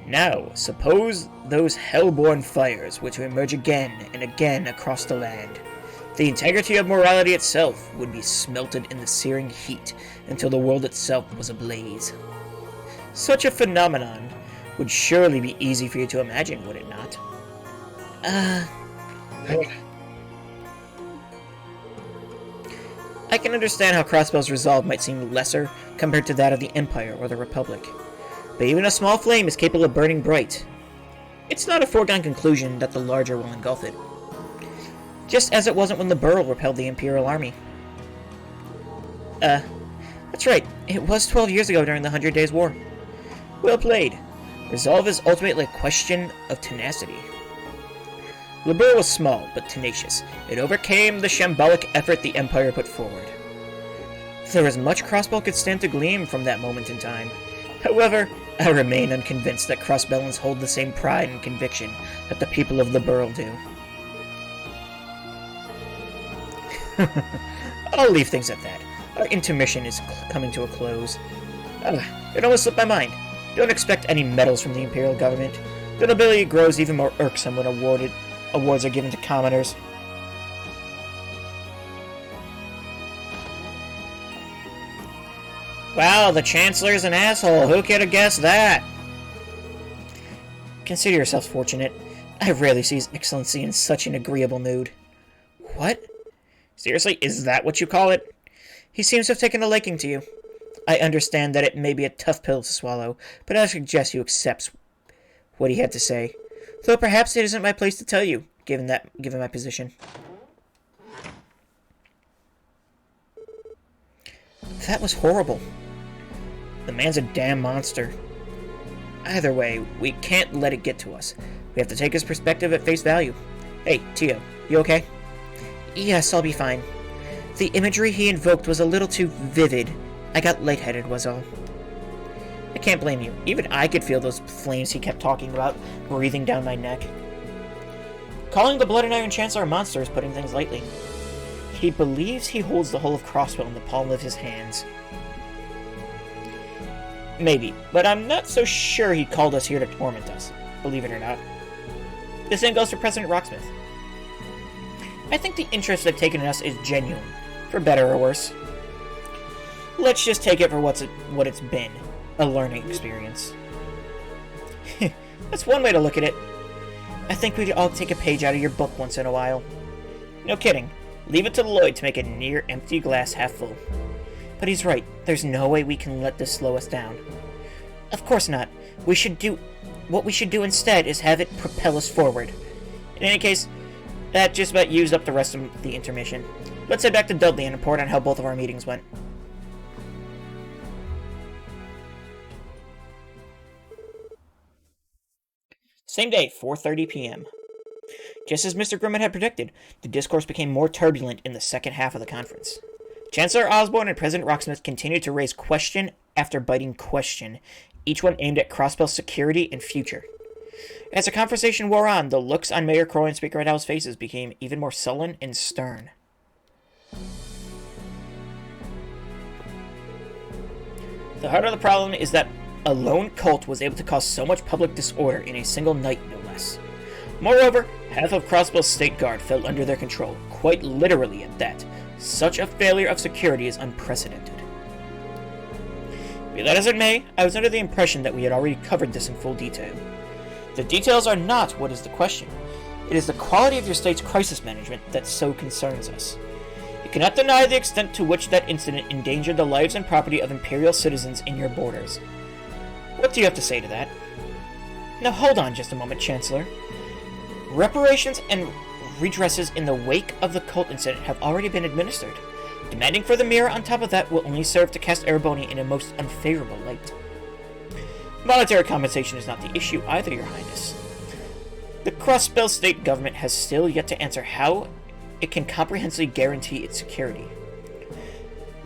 Now, suppose those hell-born fires were to emerge again and again across the land. The integrity of morality itself would be smelted in the searing heat until the world itself was ablaze. Such a phenomenon would surely be easy for you to imagine, would it not? I can understand how Crossbell's resolve might seem lesser compared to that of the Empire or the Republic. But even a small flame is capable of burning bright. It's not a foregone conclusion that the larger will engulf it. Just as it wasn't when the Burl repelled the Imperial Army. That's right. It was 12 years ago during the 100 Days War. Well played. Resolve is ultimately a question of tenacity. The Burl was small, but tenacious. It overcame the shambolic effort the Empire put forward. There was much Crossbell could stand to glean from that moment in time. However, I remain unconvinced that Crossbellans hold the same pride and conviction that the people of the Burl do. I'll leave things at that. Our intermission is coming to a close. It almost slipped my mind. Don't expect any medals from the Imperial government. The nobility grows even more irksome when awards are given to commoners. Wow, the Chancellor's an asshole. Who could have guessed that? Consider yourself fortunate. I rarely see His Excellency in such an agreeable mood. What? Seriously, is that what you call it? He seems to have taken a liking to you. I understand that it may be a tough pill to swallow, but I suggest you accept what he had to say. Though perhaps it isn't my place to tell you, given my position. That was horrible. The man's a damn monster. Either way, we can't let it get to us. We have to take his perspective at face value. Hey, Tio, you okay? Yes, I'll be fine. The imagery he invoked was a little too vivid. I got lightheaded was all. I can't blame you. Even I could feel those flames he kept talking about breathing down my neck. Calling the Blood and Iron Chancellor a monster is putting things lightly. He believes he holds the whole of Crossbell in the palm of his hands. Maybe, but I'm not so sure he called us here to torment us, believe it or not. The same goes for President Rocksmith. I think the interest they've taken in us is genuine, for better or worse. Let's just take it for what it's been, a learning experience. That's one way to look at it. I think we'd all take a page out of your book once in a while. No kidding. Leave it to Lloyd to make a near-empty glass half full. But he's right. There's no way we can let this slow us down. Of course not. What we should do instead is have it propel us forward. In any case, that just about used up the rest of the intermission. Let's head back to Dudley and report on how both of our meetings went. Same day, 4:30 p.m. Just as Mr. Grimmett had predicted, the discourse became more turbulent in the second half of the conference. Chancellor Osborne and President Rocksmith continued to raise question after biting question, each one aimed at Crossbell's security and future. As the conversation wore on, the looks on Mayor Croy and Speaker Adele's faces became even more sullen and stern. The heart of the problem is that a lone cult was able to cause so much public disorder in a single night, no less. Moreover, half of Crossbell's State Guard fell under their control, quite literally at that. Such a failure of security is unprecedented. Be that as it may, I was under the impression that we had already covered this in full detail. The details are not what is the question. It is the quality of your state's crisis management that so concerns us. You cannot deny the extent to which that incident endangered the lives and property of Imperial citizens in your borders. What do you have to say to that? Now hold on just a moment, Chancellor. Reparations and redresses in the wake of the cult incident have already been administered. Demanding for the mirror on top of that will only serve to cast Ereboni in a most unfavorable light. Monetary compensation is not the issue either, Your Highness. The Crossbell state government has still yet to answer how it can comprehensively guarantee its security.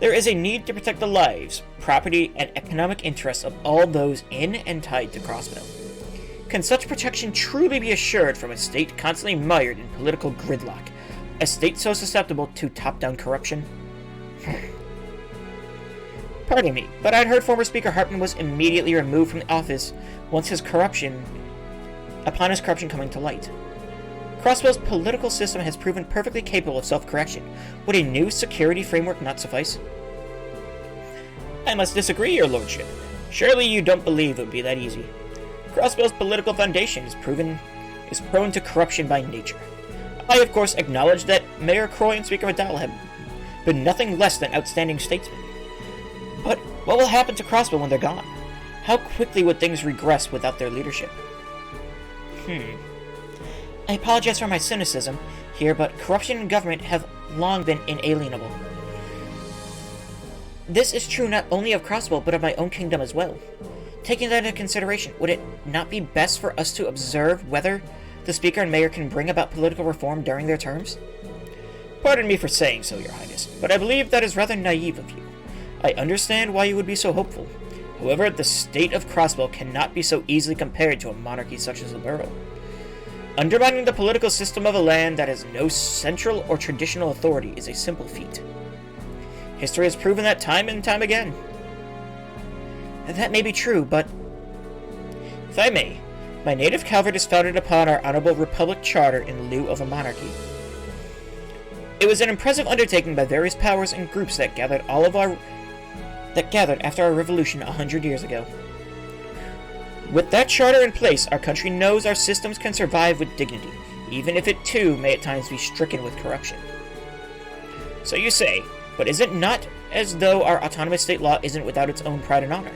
There is a need to protect the lives, property, and economic interests of all those in and tied to Crossbell. Can such protection truly be assured from a state constantly mired in political gridlock, a state so susceptible to top-down corruption? Pardon me, but I'd heard former Speaker Hartman was immediately removed from the office upon his corruption coming to light. Crossbell's political system has proven perfectly capable of self-correction. Would a new security framework not suffice? I must disagree, Your Lordship. Surely you don't believe it would be that easy. Crossbell's political foundation is prone to corruption by nature. I, of course, acknowledge that Mayor Croy and Speaker Adele have been nothing less than outstanding statesmen. But what will happen to Crossbell when they're gone? How quickly would things regress without their leadership? I apologize for my cynicism here, but corruption and government have long been inalienable. This is true not only of Crossbell, but of my own kingdom as well. Taking that into consideration, would it not be best for us to observe whether the Speaker and Mayor can bring about political reform during their terms? Pardon me for saying so, Your Highness, but I believe that is rather naive of you. I understand why you would be so hopeful. However, the state of Crossbell cannot be so easily compared to a monarchy such as the Borough. Undermining the political system of a land that has no central or traditional authority is a simple feat. History has proven that time and time again. That may be true, but If I may, my native Calvert is founded upon our honorable Republic Charter in lieu of a monarchy. It was an impressive undertaking by various powers and groups that gathered after our revolution 100 years ago. With that charter in place, our country knows our systems can survive with dignity, even if it too may at times be stricken with corruption. So you say, but is it not as though our autonomous state law isn't without its own pride and honor?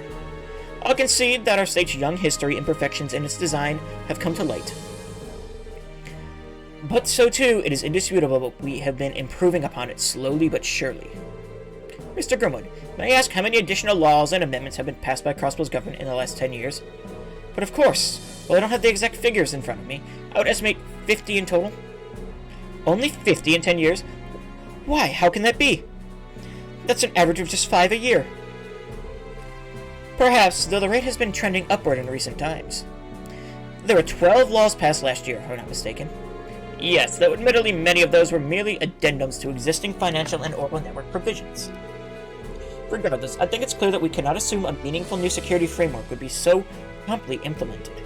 I'll concede that our state's young history imperfections in its design have come to light. But so too, it is indisputable that we have been improving upon it slowly but surely. Mr. Grimwood, may I ask how many additional laws and amendments have been passed by Crossbell's government in the last 10 years? But of course, while I don't have the exact figures in front of me, I would estimate 50 in total. Only 50 in 10 years? Why, how can that be? That's an average of just 5 a year. Perhaps, though the rate has been trending upward in recent times. There were 12 laws passed last year, if I'm not mistaken. Yes, though admittedly many of those were merely addendums to existing financial and oral network provisions. Regardless, I think it's clear that we cannot assume a meaningful new security framework would be so promptly implemented.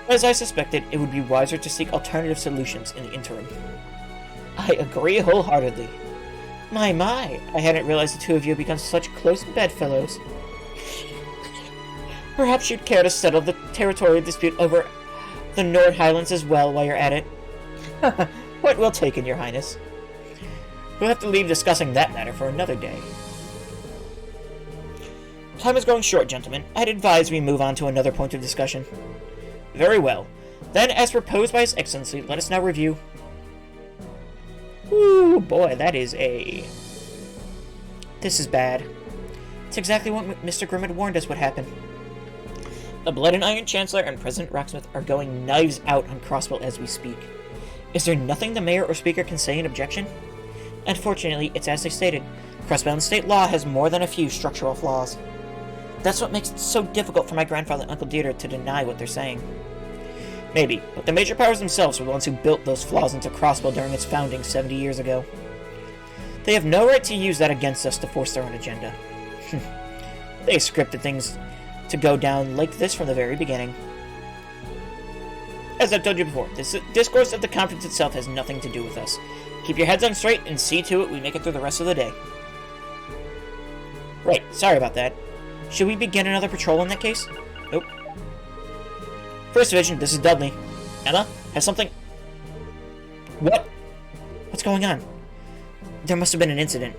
As I suspected, it would be wiser to seek alternative solutions in the interim. I agree wholeheartedly. My, I hadn't realized the two of you had become such close bedfellows. Perhaps you'd care to settle the territorial dispute over the Nord Highlands as well while you're at it. What will take in, Your Highness? We'll have to leave discussing that matter for another day. Time is growing short, gentlemen. I'd advise we move on to another point of discussion. Very well. Then, as proposed by His Excellency, let us now review... Ooh, boy, that is a... This is bad. It's exactly what Mr. Grimm had warned us would happen. The Blood and Iron Chancellor and President Rocksmith are going knives out on Crossbell as we speak. Is there nothing the Mayor or Speaker can say in objection? Unfortunately, it's as they stated. Crossbell state law has more than a few structural flaws. That's what makes it so difficult for my grandfather and Uncle Dieter to deny what they're saying. Maybe, but the major powers themselves were the ones who built those flaws into Crossbell during its founding 70 years ago. They have no right to use that against us to force their own agenda. They scripted things to go down like this from the very beginning. As I've told you before, this discourse of the conference itself has nothing to do with us. Keep your heads on straight and see to it we make it through the rest of the day. Right, sorry about that. Should we begin another patrol in that case? Nope. First Division, this is Dudley. Emma, has something... What? What's going on? There must have been an incident.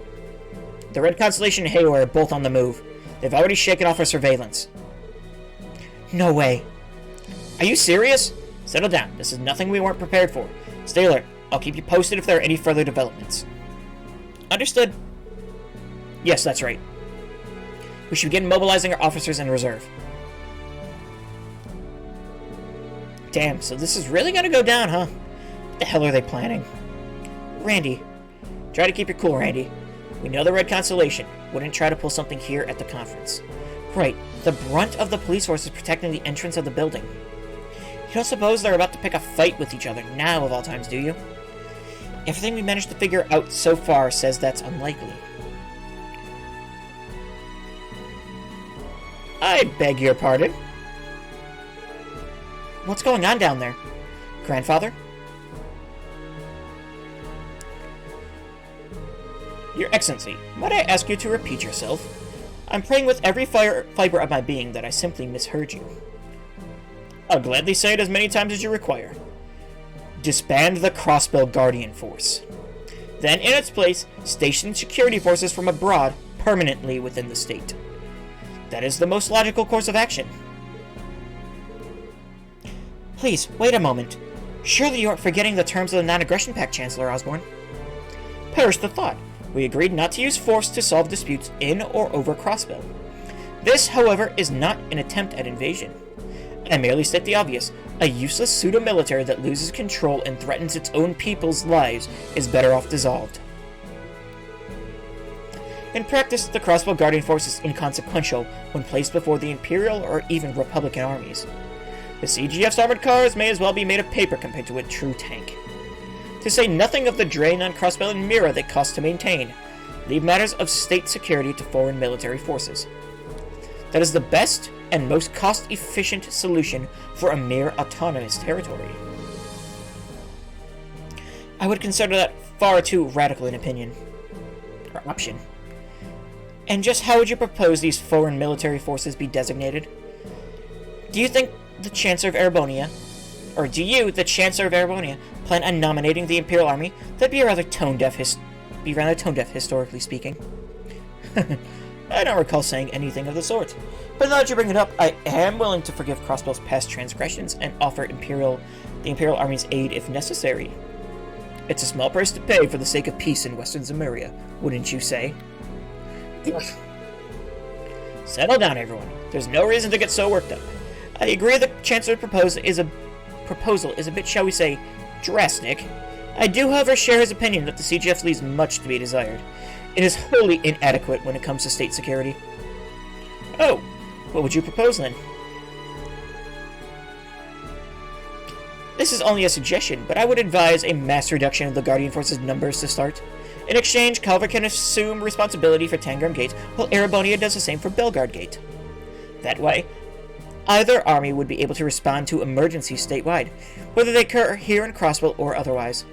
The Red Constellation and Hayward are both on the move. They've already shaken off our surveillance. No way. Are you serious? Settle down. This is nothing we weren't prepared for. Stay alert. I'll keep you posted if there are any further developments. Understood. Yes, that's right. We should begin mobilizing our officers in reserve. Damn, so this is really gonna go down, huh? What the hell are they planning? Randy. Try to keep your cool, Randy. We know the Red Constellation wouldn't try to pull something here at the conference. Right, the brunt of the police force is protecting the entrance of the building. You don't suppose they're about to pick a fight with each other now of all times, do you? Everything we managed to figure out so far says that's unlikely. I beg your pardon? What's going on down there? Grandfather? Your Excellency, might I ask you to repeat yourself? I'm praying with every fiber of my being that I simply misheard you. I'll gladly say it as many times as you require. Disband the Crossbell Guardian Force. Then, in its place, station security forces from abroad permanently within the state. That is the most logical course of action. Please, wait a moment. Surely you aren't forgetting the terms of the Non-Aggression Pact, Chancellor Osborne. Perish the thought. We agreed not to use force to solve disputes in or over Crossbell. This, however, is not an attempt at invasion. I merely state the obvious. A useless pseudo-military that loses control and threatens its own people's lives is better off dissolved. In practice, the Crossbell Guardian Force is inconsequential when placed before the Imperial or even Republican armies. The CGF's armored cars may as well be made of paper compared to a true tank. To say nothing of the drain on Crossbell and Mira they cost to maintain, leave matters of state security to foreign military forces. That is the best and most cost-efficient solution for a mere autonomous territory. I would consider that far too radical an opinion. Or option. And just how would you propose these foreign military forces be designated? Do you think the Chancellor of Erebonia, or do you, the Chancellor of Erebonia, plan on nominating the Imperial Army? That'd be rather tone-deaf, historically speaking. I don't recall saying anything of the sort. But now that you bring it up, I am willing to forgive Crossbell's past transgressions and offer the Imperial Army's aid if necessary. It's a small price to pay for the sake of peace in Western Zemuria, wouldn't you say? Settle down, everyone. There's no reason to get so worked up. I agree the Chancellor's proposal is a bit, shall we say, drastic. I do, however, share his opinion that the CGF leaves much to be desired. It is wholly inadequate when it comes to state security. Oh, what would you propose then? This is only a suggestion, but I would advise a mass reduction of the Guardian Force's numbers to start. In exchange, Calvert can assume responsibility for Tangram Gate, while Erebonia does the same for Belgard Gate. That way, either army would be able to respond to emergencies statewide, whether they occur here in Crossbell or otherwise.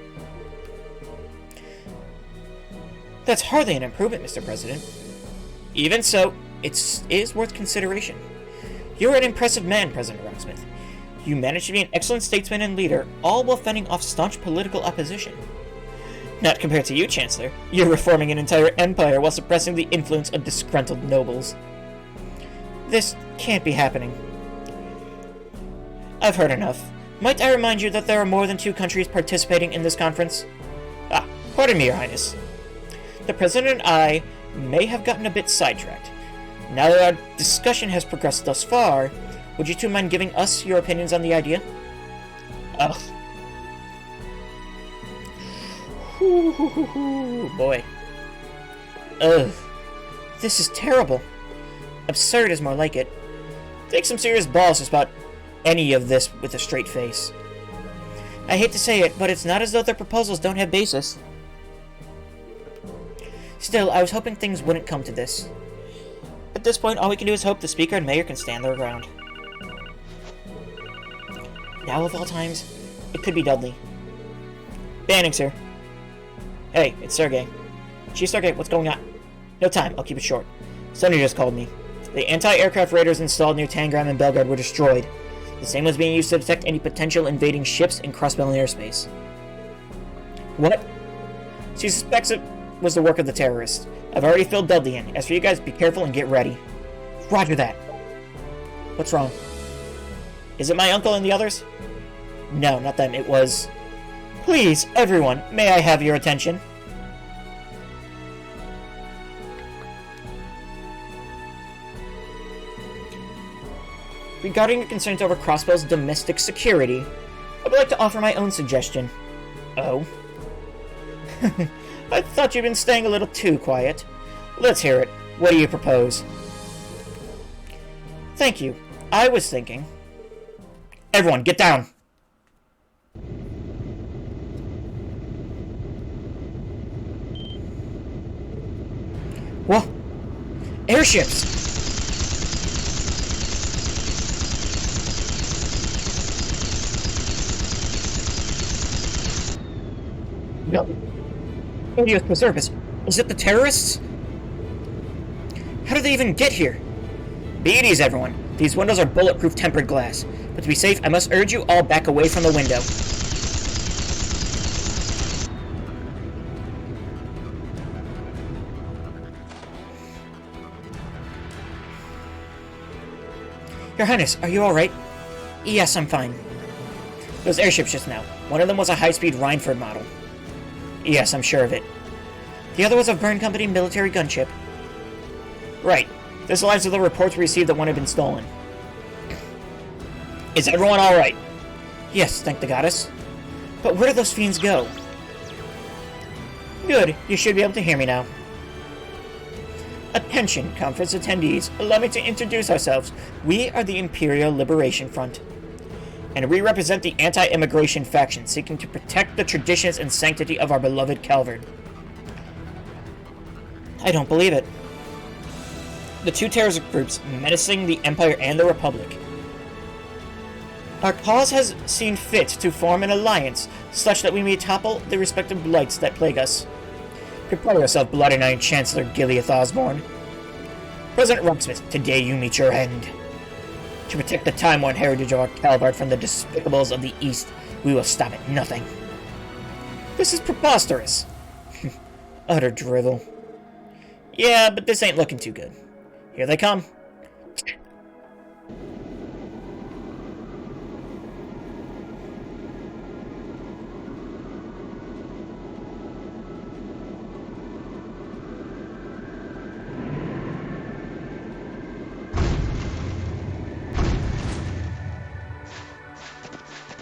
That's hardly an improvement, Mr. President. Even so, it is worth consideration. You're an impressive man, President Rocksmith. You managed to be an excellent statesman and leader, all while fending off staunch political opposition. Not compared to you, Chancellor. You're reforming an entire empire while suppressing the influence of disgruntled nobles. This can't be happening. I've heard enough. Might I remind you that there are more than 2 countries participating in this conference? Pardon me, Your Highness. The President and I may have gotten a bit sidetracked. Now that our discussion has progressed thus far, would you two mind giving us your opinions on the idea? Ugh. Boy. Ugh. This is terrible. Absurd is more like it. Take some serious balls to spot any of this with a straight face. I hate to say it, but it's not as though their proposals don't have basis. Still, I was hoping things wouldn't come to this. At this point, all we can do is hope the Speaker and Mayor can stand their ground. Now of all times, it could be Dudley. Banning, sir. Hey, it's Sergei. Chief Sergei, what's going on? No time, I'll keep it short. Sonny just called me. The anti-aircraft radars installed near Tangram and Belgard were destroyed. The same was being used to detect any potential invading ships in Crossbell airspace. What? She suspects it was the work of the terrorists. I've already filled Dudley in. As for you guys, be careful and get ready. Roger that. What's wrong? Is it my uncle and the others? No, not them. It was... Please, everyone, may I have your attention? Regarding your concerns over Crossbell's domestic security, I would like to offer my own suggestion. Oh? I thought you'd been staying a little too quiet. Let's hear it. What do you propose? Thank you. I was thinking... Everyone, get down! What? Airships! No. Dios preserve. Is it the terrorists? How did they even get here? Be at ease, everyone. These windows are bulletproof tempered glass. But to be safe, I must urge you all back away from the window. Your Highness, are you alright? Yes, I'm fine. Those airships just now. One of them was a high-speed Reinford model. Yes, I'm sure of it. The other was a Verne Company military gunship. Right. This aligns with the reports we received that one had been stolen. Is everyone alright? Yes, thank the goddess. But where did those fiends go? Good, you should be able to hear me now. Attention, conference attendees. Allow me to introduce ourselves. We are the Imperial Liberation Front. And we represent the anti-immigration faction seeking to protect the traditions and sanctity of our beloved Calvard. I don't believe it. the two terrorist groups menacing the Empire and the Republic. Our cause has seen fit to form an alliance such that we may topple the respective blights that plague us. Prepare yourself, Blood and Iron Chancellor Gileath Osborne. President Rocksmith, today you meet your end. To protect the time-worn heritage of our Calvard from the despicables of the East, we will stop at nothing. This is preposterous. Utter drivel. Yeah, but this ain't looking too good. Here they come.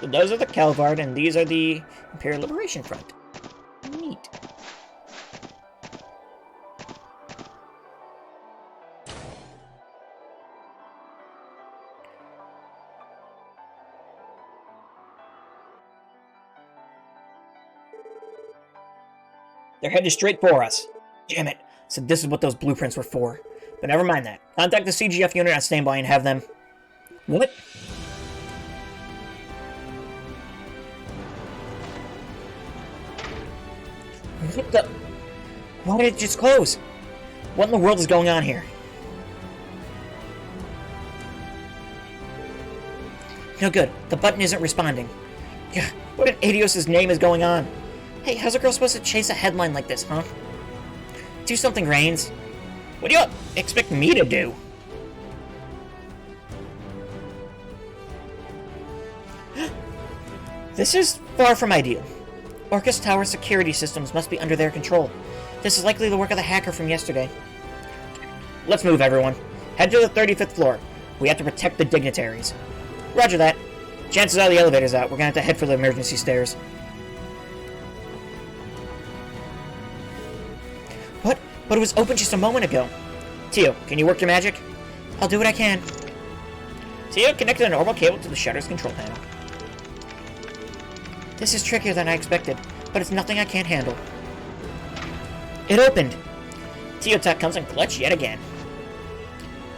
So those are the Calvard, and these are the Imperial Liberation Front. Neat. They're headed straight for us. Damn it. So this is what those blueprints were for. But never mind that. Contact the CGF unit on standby and have them... What? What the... Why did it just close? What in the world is going on here? No good. The button isn't responding. Yeah, what in Adios' name is going on? Hey, how's a girl supposed to chase a headline like this, huh? Do something, Reigns. What do you expect me to do? This is far from ideal. Orcus Tower security systems must be under their control. This is likely the work of the hacker from yesterday. Let's move, everyone. Head to the 35th floor. We have to protect the dignitaries. Roger that. Chances are the elevator's out. We're gonna have to head for the emergency stairs. What? But it was open just a moment ago. Tio, can you work your magic? I'll do what I can. Tio connected a normal cable to the shutter's control panel. This is trickier than I expected, but it's nothing I can't handle. It opened! Tio Tech comes in clutch yet again.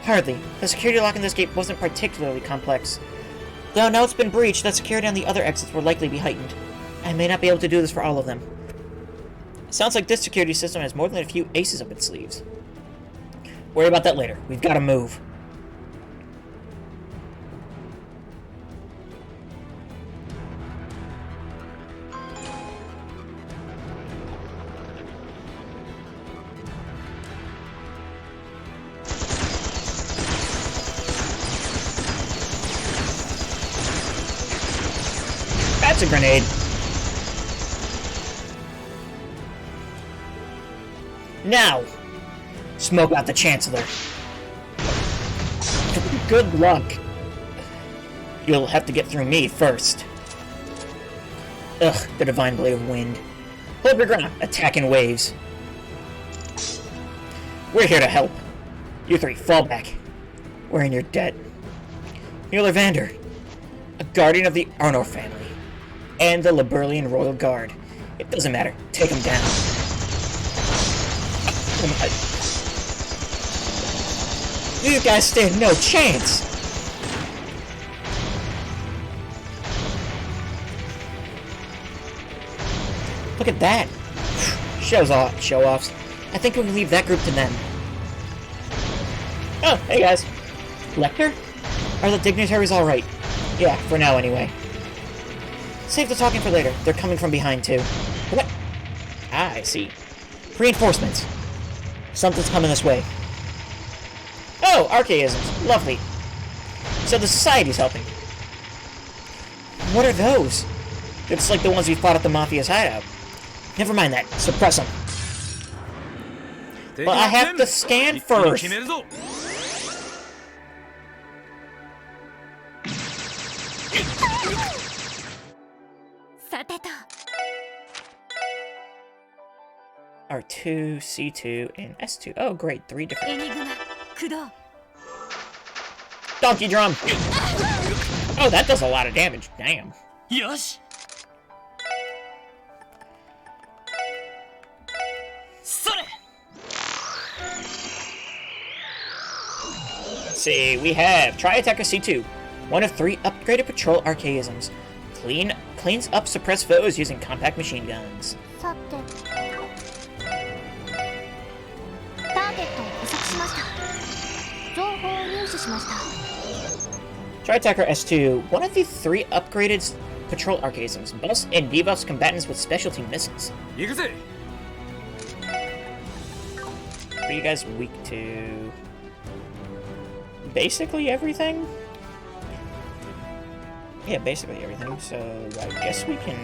Hardly. The security lock in this gate wasn't particularly complex. Though now it's been breached, the security on the other exits will likely be heightened. I may not be able to do this for all of them. Sounds like this security system has more than a few aces up its sleeves. Worry about that later. We've got to move. That's a grenade. Now, smoke out the Chancellor. Good luck. You'll have to get through me first. Ugh, the Divine Blade of Wind. Hold your ground. Attack in waves. We're here to help. You three, fall back. We're in your debt. Mueller Vander, a guardian of the Arnor family, and the Liberlian Royal Guard. It doesn't matter. Take him down. You guys stand no chance! Look at that! Show-offs. I think we can leave that group to them. Oh, hey guys. Lecter? Are the dignitaries alright? Yeah, for now anyway. Save the talking for later. They're coming from behind too. What? Ah, I see. Reinforcements. Something's coming this way. Oh, archaisms. Lovely. So the Society's helping. What are those? It's like the ones we fought at the Mafia's hideout. Never mind that. Suppress them. But I have to scan first. R2, C2, and S2. Oh, great. 3 different... Donkey drum! Oh, that does a lot of damage. Damn. Yosh. Sore. Let's see, we have Tri-Attacker C2. One of 3 upgraded patrol archaisms. Cleans up suppressed foes using compact machine guns. さてターゲットを捕捉しました情報を入手しました Tri-Attacker S2. One of the 3 upgraded patrol archaisms. Buffs and debuffs combatants with specialty missiles. 行くぜ What are you guys weak to? Basically everything? Yeah, basically everything, so I guess we can...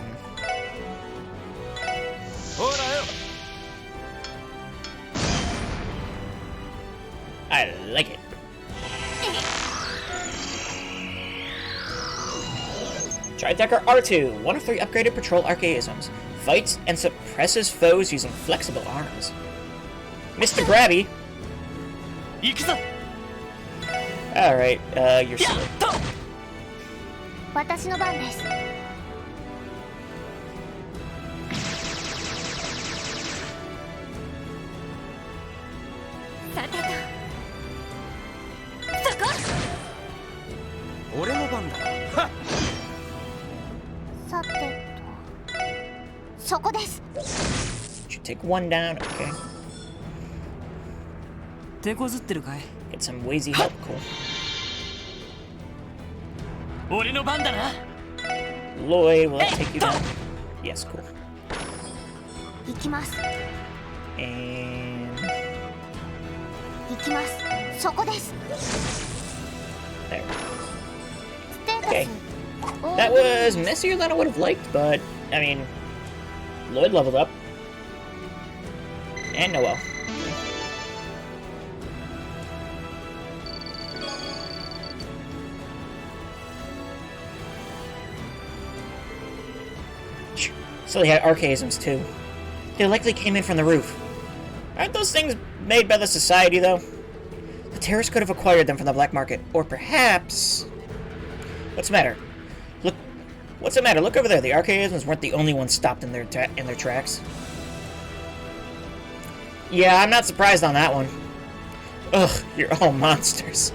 ほらよ I like it. Tri-Attacker R2, one of 3 upgraded patrol archaisms. Fights and suppresses foes using flexible arms. Mr. Grabby! 行くぞ Alright, you're や slow. っと私の番ですさてとそこ俺の番だはっさてとそこです Should take one down, okay. 手こずってるかい Get some Wazy help, cool. 俺の番だな Lloyd, will that take you down? Yes, cool. 行きます And... 行きますそこです there. ステータス Okay. That was messier than I would have liked, but, I mean... Lloyd leveled up. And Noel. So they had archaisms too. They likely came in from the roof. Aren't those things made by the Society, though? The terrorists could have acquired them from the black market. Or perhaps... What's the matter? Look... What's the matter? Look over there. The archaisms weren't the only ones stopped in their tracks. Yeah, I'm not surprised on that one. Ugh, you're all monsters.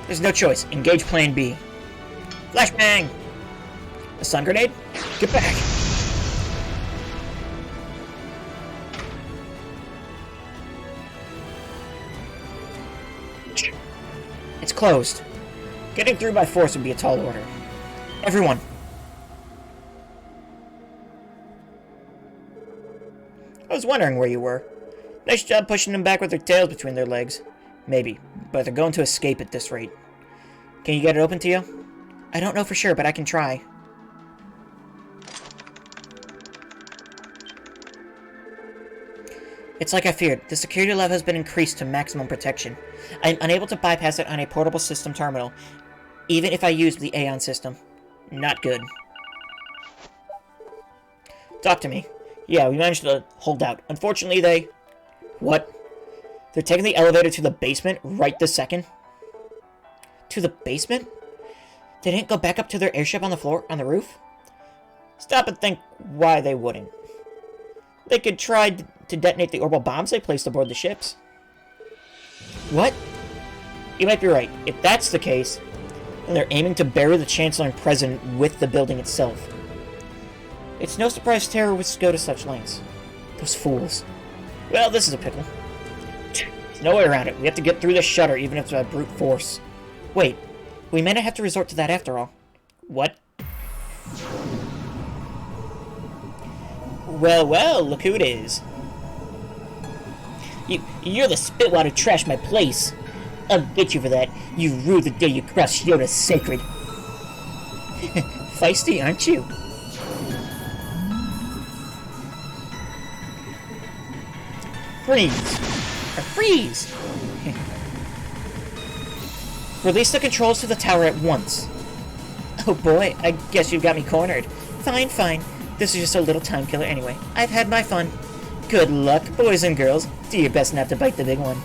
There's no choice. Engage Plan B. Flashbang! A stun grenade? Get back! It's closed. Getting through by force would be a tall order. Everyone! I was wondering where you were. Nice job pushing them back with their tails between their legs. Maybe, but they're going to escape at this rate. Can you get it open to you? I don't know for sure, but I can try. It's like I feared. The security level has been increased to maximum protection. I am unable to bypass it on a portable system terminal, even if I use the Aeon system. Not good. Talk to me. Yeah, we managed to hold out. Unfortunately, they... What? They're taking the elevator to the basement right this second? To the basement? They didn't go back up to their airship on the floor, on the roof? Stop and think why they wouldn't. They could try to detonate the orbital bombs they placed aboard the ships. What? You might be right. If that's the case, then they're aiming to bury the Chancellor and President with the building itself. It's no surprise terrorists go to such lengths. Those fools. Well, this is a pickle. There's no way around it. We have to get through the shutter, even if it's by brute force. Wait, we may not have to resort to that after all. What? Well, well, look who it is. You're the spitwater trash my place. I'll get you for that. You rue the day you crossed Yoda's sacred. Feisty, aren't you? Freeze! Or freeze! Release the controls to the tower at once. Oh boy, I guess you've got me cornered. Fine, fine. This is just a little time killer anyway. I've had my fun. Good luck, boys and girls. Do your best not to bite the big one.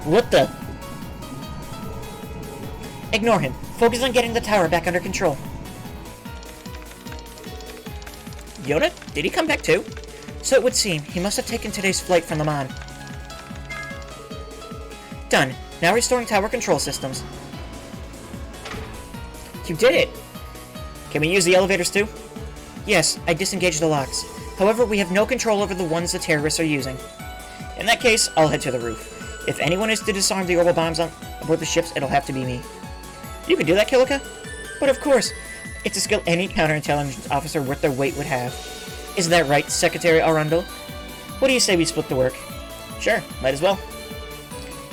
What the? Ignore him. Focus on getting the tower back under control. Yoda? Did he come back too? So it would seem. He must have taken today's flight from the Mon. Done. Now restoring tower control systems. You did it! Can we use the elevators too? Yes, I disengaged the locks. However, we have no control over the ones the terrorists are using. In that case, I'll head to the roof. If anyone is to disarm the orbital bombs aboard the ships, it'll have to be me. You can do that, Kilika? But of course! It's a skill any counterintelligence officer worth their weight would have. Isn't that right, Secretary Arundel? What do you say we split the work? Sure, might as well.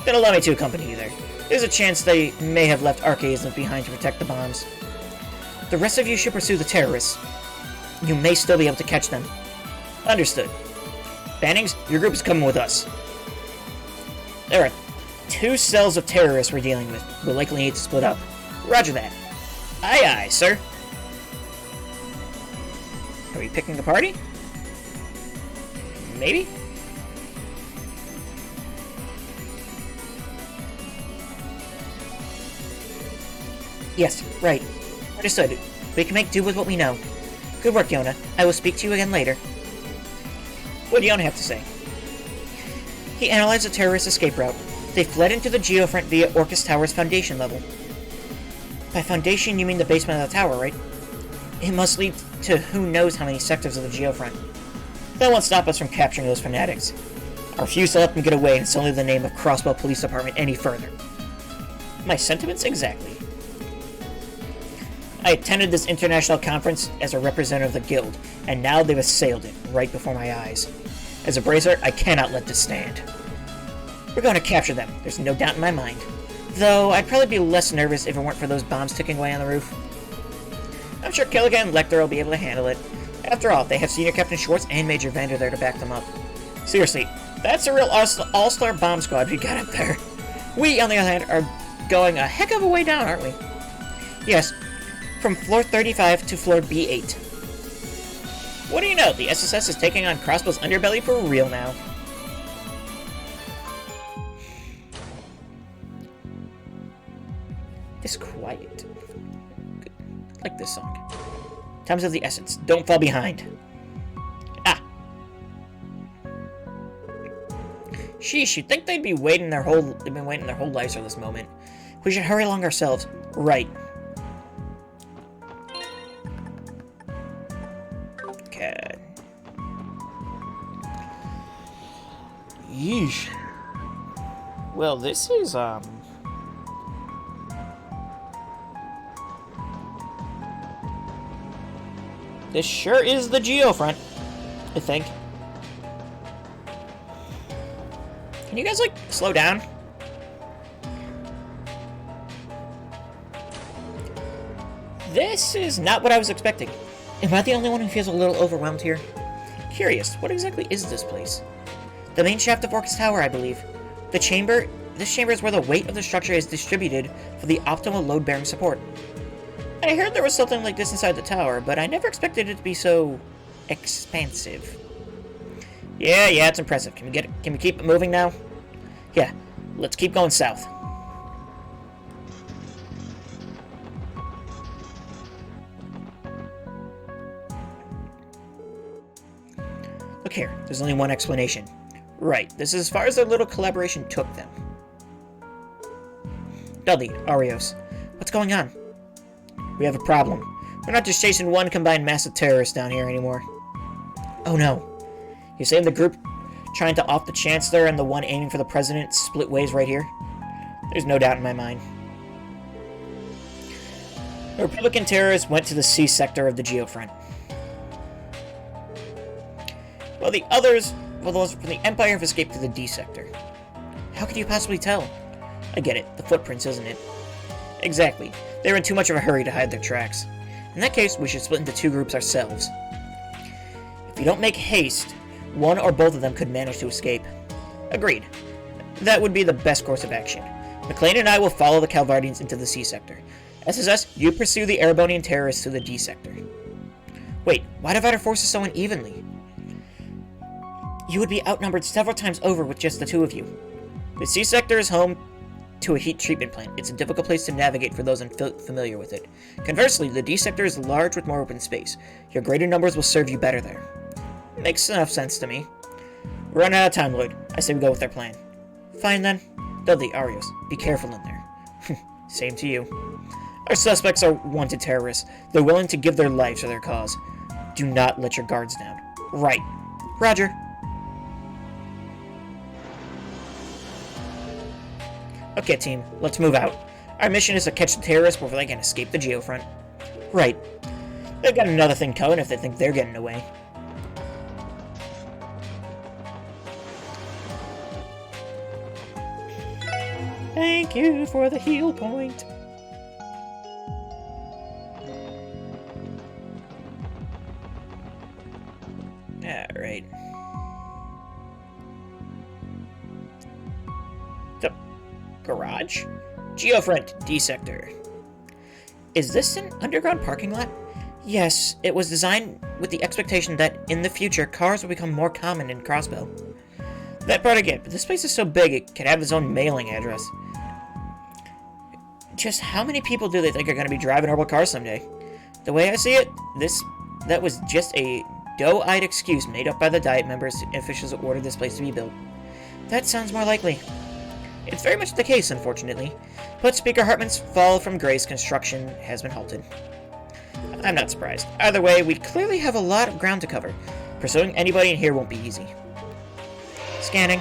Then allow me to accompany you there. There's a chance they may have left archaisms behind to protect the bombs. The rest of you should pursue the terrorists. You may still be able to catch them. Understood. Bannings, your group is coming with us. There are 2 cells of terrorists we're dealing with. We'll likely need to split up. Roger that. Aye aye, sir. Are we picking the party? Maybe? Yes, right. Understood. We can make do with what we know. Good work, Yona. I will speak to you again later. What did Yona have to say? He analyzed the terrorist escape route. They fled into the geofront via Orcus Tower's foundation level. By foundation, you mean the basement of the tower, right? It must lead to who knows how many sectors of the geofront. That won't stop us from capturing those fanatics. I refuse to let them get away and sully the name of Crossbow Police Department any further. My sentiments exactly. I attended this international conference as a representative of the guild, and now they've assailed it right before my eyes. As a bracer, I cannot let this stand. We're going to capture them, there's no doubt in my mind. Though, I'd probably be less nervous if it weren't for those bombs ticking away on the roof. I'm sure Killigan and Lecter will be able to handle it. After all, they have Senior Captain Schwartz and Major Vander there to back them up. Seriously, that's a real all-star bomb squad we got up there. We, on the other hand, are going a heck of a way down, aren't we? Yes, from floor 35 to floor B8. What do you know? The SSS is taking on Crossbow's underbelly for real now. It's quiet. Good. I like this song. Time's of the essence. Don't fall behind. Ah! Sheesh, you'd think they'd be waiting they've been waiting their whole lives for this moment. We should hurry along ourselves. Right. Okay. Yeesh. Well, this is, this sure is the geofront, I think. Can you guys, like, slow down? This is not what I was expecting. Am I the only one who feels a little overwhelmed here? Curious, what exactly is this place? The main shaft of Orcus Tower, I believe. This chamber is where the weight of the structure is distributed for the optimal load-bearing support. I heard there was something like this inside the tower, but I never expected it to be so expansive. Yeah, it's impressive. Can we keep it moving now? Yeah, let's keep going south. Look here, there's only one explanation. Right, this is as far as their little collaboration took them. Dudley, Arios, what's going on? We have a problem. We're not just chasing one combined mass of terrorists down here anymore. Oh no. You saying the group trying to off the Chancellor and the one aiming for the President split ways right here? There's no doubt in my mind. The Republican terrorists went to the C sector of the geofront. While those from the Empire have escaped to the D sector. How could you possibly tell? I get it. The footprints, isn't it? Exactly. They were in too much of a hurry to hide their tracks. In that case, we should split into 2 groups ourselves. If we don't make haste, one or both of them could manage to escape. Agreed. That would be the best course of action. McLean and I will follow the Calvardians into the C sector. SSS, you pursue the Erebonian terrorists to the D sector. Wait, why divide our forces so unevenly? You would be outnumbered several times over with just the 2 of you. The C sector is home to a heat treatment plant. It's a difficult place to navigate for those unfamiliar with it. Conversely, the D sector is large with more open space. Your greater numbers will serve you better there. Makes enough sense to me. We're running out of time, Lloyd. I say we go with our plan. Fine then. Dudley, Arios, be careful in there. Same to you. Our suspects are wanted terrorists. They're willing to give their lives for their cause. Do not let your guards down. Right. Roger. Okay, team, let's move out. Our mission is to catch the terrorists before they can escape the geofront. Right. They've got another thing coming if they think they're getting away. Thank you for the heal point. Alright. The garage? Geofront, D sector. Is this an underground parking lot? Yes, it was designed with the expectation that in the future cars will become more common in Crossbow. That part I get, but this place is so big it could have its own mailing address. Just how many people do they think are going to be driving orbital cars someday? The way I see it, that was just a doe-eyed excuse made up by the Diet members and officials that ordered this place to be built. That sounds more likely. It's very much the case, unfortunately, but Speaker Hartman's fall from grace construction has been halted. I'm not surprised. Either way, we clearly have a lot of ground to cover. Pursuing anybody in here won't be easy. Scanning.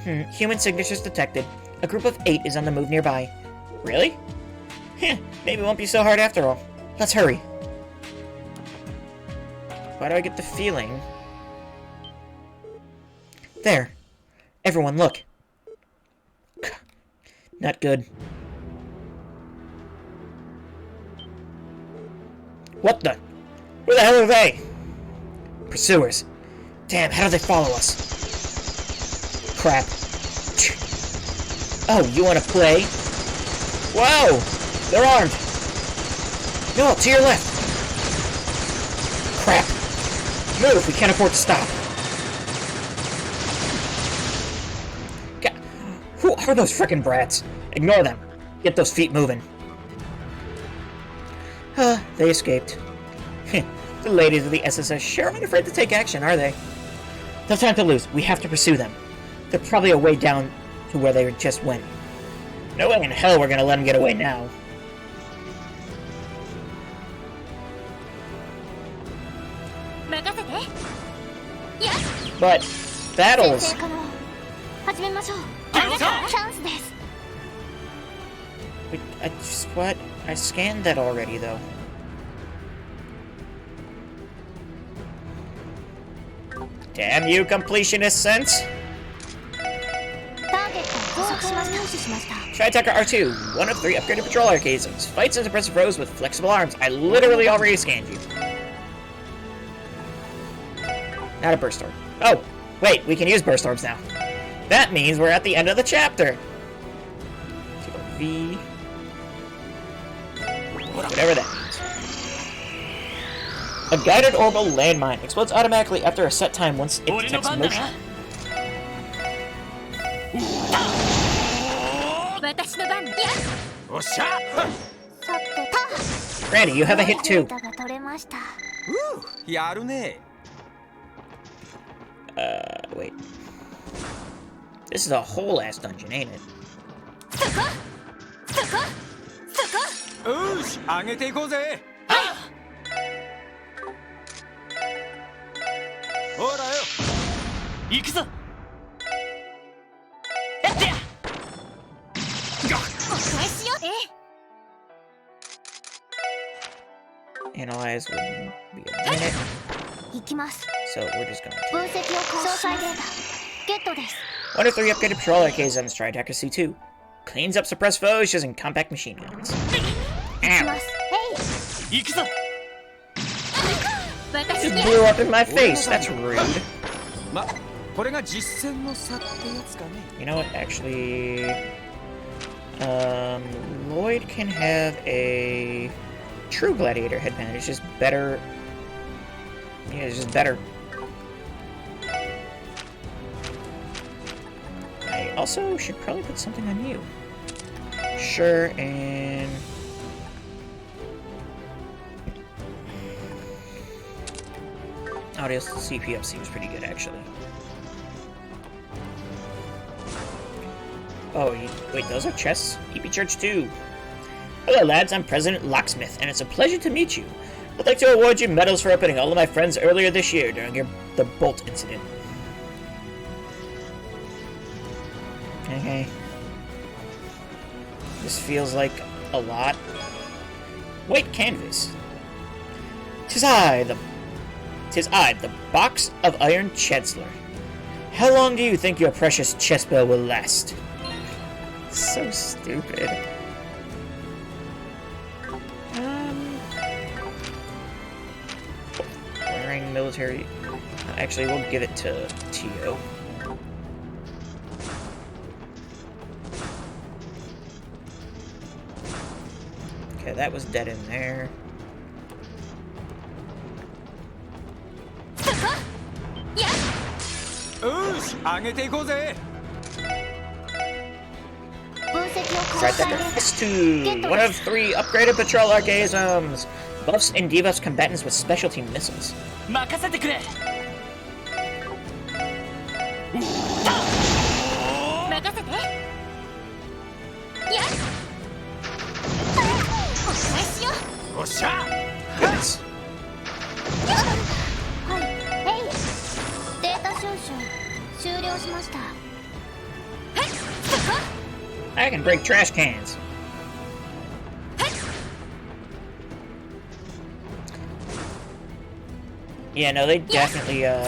Human signatures detected. A group of 8 is on the move nearby. Really? Maybe it won't be so hard after all. Let's hurry. Why do I get the feeling? There. Everyone, look. Not good. What the? Where the hell are they? Pursuers. Damn, how do they follow us? Crap. Oh, you want to play? Whoa! They're armed! No, to your left! Crap! Move, we can't afford to stop. God, who are those frickin' brats? Ignore them. Get those feet moving. They escaped. The ladies of the SSS sure aren't afraid to take action, are they? No time to lose. We have to pursue them. They're probably a way down to where they just went. No way in hell we're gonna let them get away now. But battles. Wait, what? I scanned that already, though. Damn you, completionist sense! Tri-Attacker R2, 1 of 3 upgraded patrol arcaisms. Fights as impressive rows with flexible arms. I literally already scanned you. Not a burst orb. Oh, wait, we can use burst orbs now. That means we're at the end of the chapter. V. Whatever that means. A guided orbital landmine explodes automatically after a set time once it detects motion. Randy, you have a hit too. Wait. This is a whole ass dungeon, ain't it? Analyze wouldn't be a minute. So we're just going to. 1 of 3 upgraded patrol arcades on the Tri-Attacker C2. Cleans up suppressed foes using compact machine guns. Ow! Just blew up in my face. That's rude. You know what? Actually, Lloyd can have a true gladiator headband. It's just better. Yeah, it's just better. I also should probably put something on you. Sure, and audio CP up seems pretty good, actually. Oh, wait, those are chests? EP Church 2. Hello, lads. I'm President Locksmith, and it's a pleasure to meet you. I'd like to award you medals for opening all of my friends earlier this year during the Bolt incident. Okay. This feels like a lot. White canvas. 'Tis I, the Box of Iron Chancellor. How long do you think your precious chest bell will last? So stupid. Wearing military. Actually, we'll give it to Tio. Okay, that was dead in there. Oosh, 上げていこうぜ。分析を開 Right 始 there. です S2! One of 3 upgraded patrol archaisms! Buffs and debuffs combatants with specialty missiles. 任せてくれ。任せて。やっお願いしよう。おっしゃ。 Goodness. はい、えい。データ収集終了しました。はい、そこ。 I can break trash cans. Yeah, no, they definitely, よ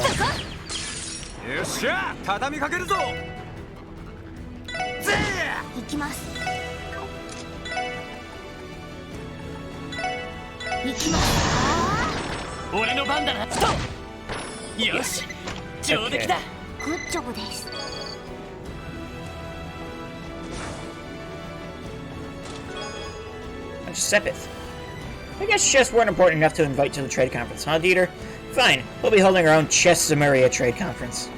っしゃ、畳みかけるぞ。ぜ行きます。行きます。俺の番だな。と。よし。上出来だ。グッジョブです。 Sepith. I guess chests weren't important enough to invite to the trade conference, huh, Dieter? Fine, we'll be holding our own Chess Zamaria trade conference.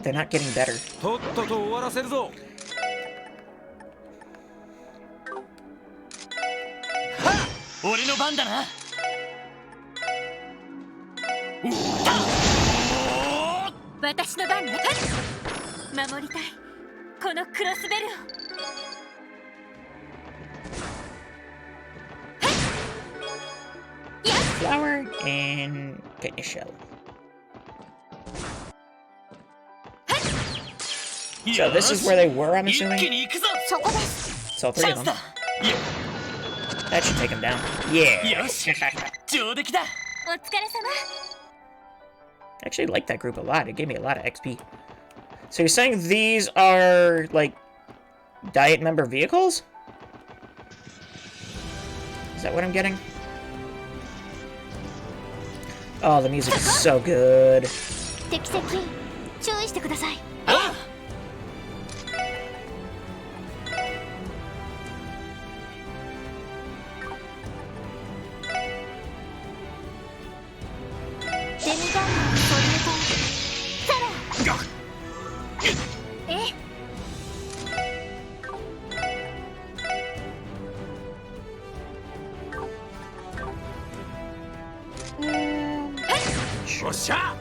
They're not getting better. とっとと終わらせるぞ。俺の番だな。私の番ね。守りたい。このクロスベルを。 Flower and Fitness Shell. So this is where they were, I'm 一気 assuming? に行くぞ。そこです。 So チ 3 ャン of ス them. だ。 That should take them down. Yeah! よし。上出来だ。お疲れ様。 I actually like that group a lot. It gave me a lot of XP. So you're saying these are, like, Diet member vehicles? Is that what I'm getting? Oh, the music is so good. 敵接近。注意してください。あデミガンマンソリュートン。サラ。え。 おっしゃ。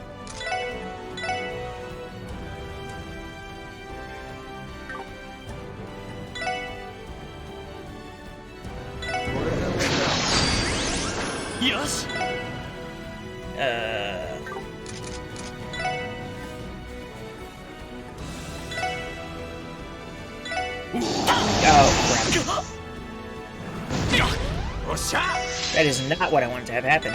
よし。 Oh, crap. おっしゃ。 That is not what I wanted to have happen.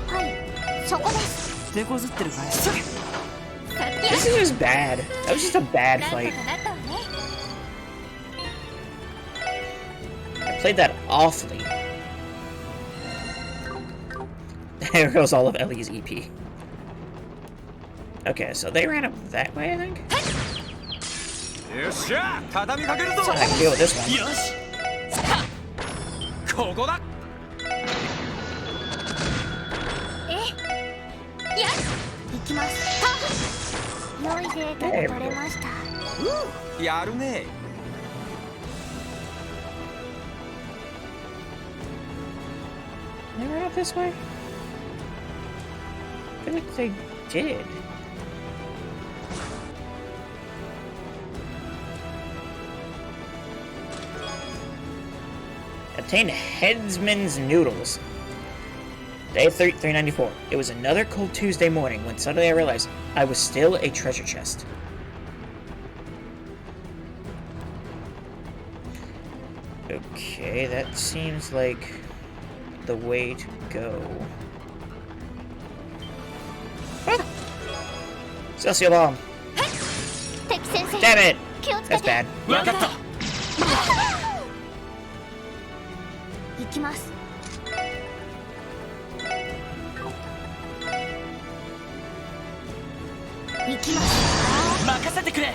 はい、そこです。手こずってるかい。 This is just bad. That was just a bad なんと fight. かなったわね。 I played that awfully. There goes all of Ellie's EP. Okay, so they ran up that way, I think? よっしゃ、畳みかけるぞ。 I can deal with this one. よし。ここだ。え。やっ。行きます。良いデータが取れました。やるね。 They ran up this way? I feel like they did. Obtained Headsman's Noodles. Day 394. It was another cold Tuesday morning when suddenly I realized I was still a treasure chest. Okay, that seems like the way to go. Ah! Celsius bomb. 敵先生 Damn it! 気をつけ That's て bad. 分かった。行きます 行きます 任せてくれ。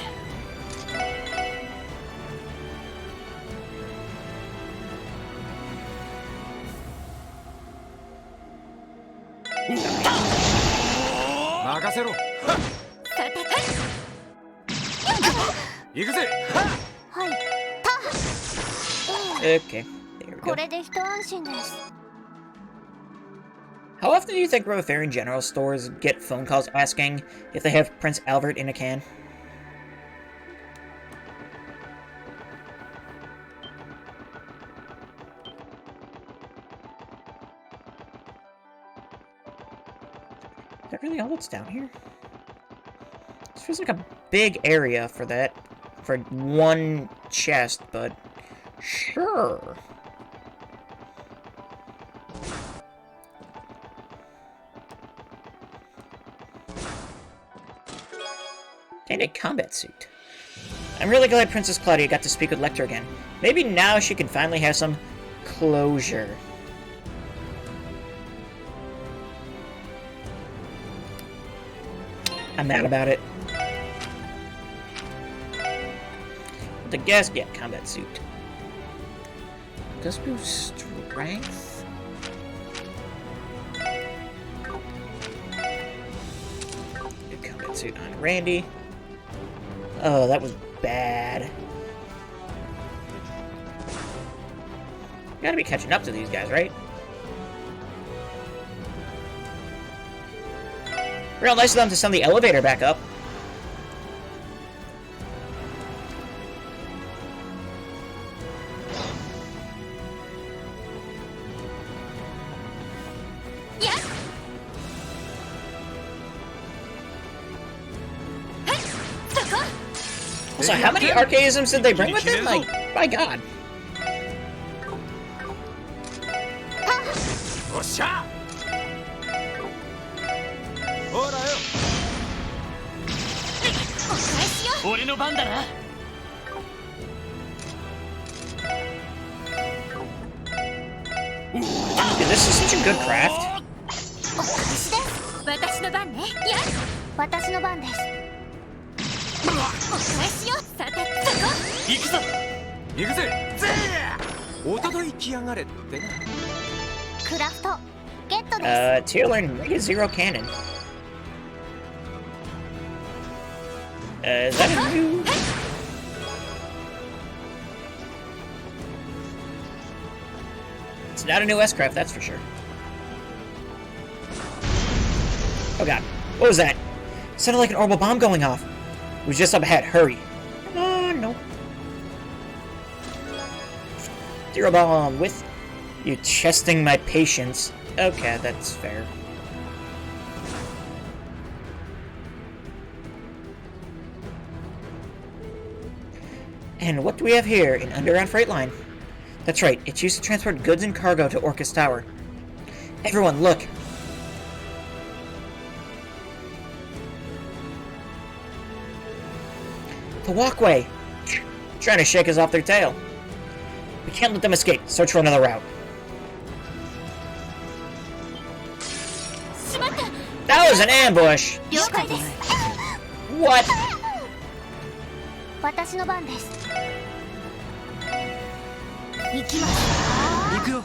任せろ。さて行くぜ。はい Okay, there we こ go. れで一安心です How often do you think Rotharian general stores get phone calls asking if they have Prince Albert in a can? Is that really all that's down here? This feels like a big area for that, for one chest, but sure. And a combat suit. I'm really glad Princess Claudia got to speak with Lecter again. Maybe now she can finally have some closure. I'm mad about it. The gas, yeah, combat suit. Does boost strength? New combat suit on Randy. Oh, that was bad. Gotta be catching up to these guys, right? Real nice of them to send the elevator back up. Also, how many archaisms did they bring with them? Like, my god. おっしゃ。ほらよ。俺の番だな。 Dude, this is such a good craft. お返しです私の番ねや私の番ですお返しよさてそこ行くぞ。行くぜ。ぜえ。おととい来やがれってな。クラフトゲットです Tier learned Mega Zero Cannon. Is that a new... It's not a new S-Craft, that's for sure. Oh god. What was that? It sounded like an orbital bomb going off. It was just up ahead. Hurry. No. Zero bomb with you testing my patience. Okay, that's fair. And what do we have here? An underground freight line. That's right, it's used to transport goods and cargo to Orcus Tower. Everyone, look! The walkway! Trying to shake us off their tail. We can't let them escape. Search for another route. That was an ambush! 了解です What? 私の番です行きます行くよ。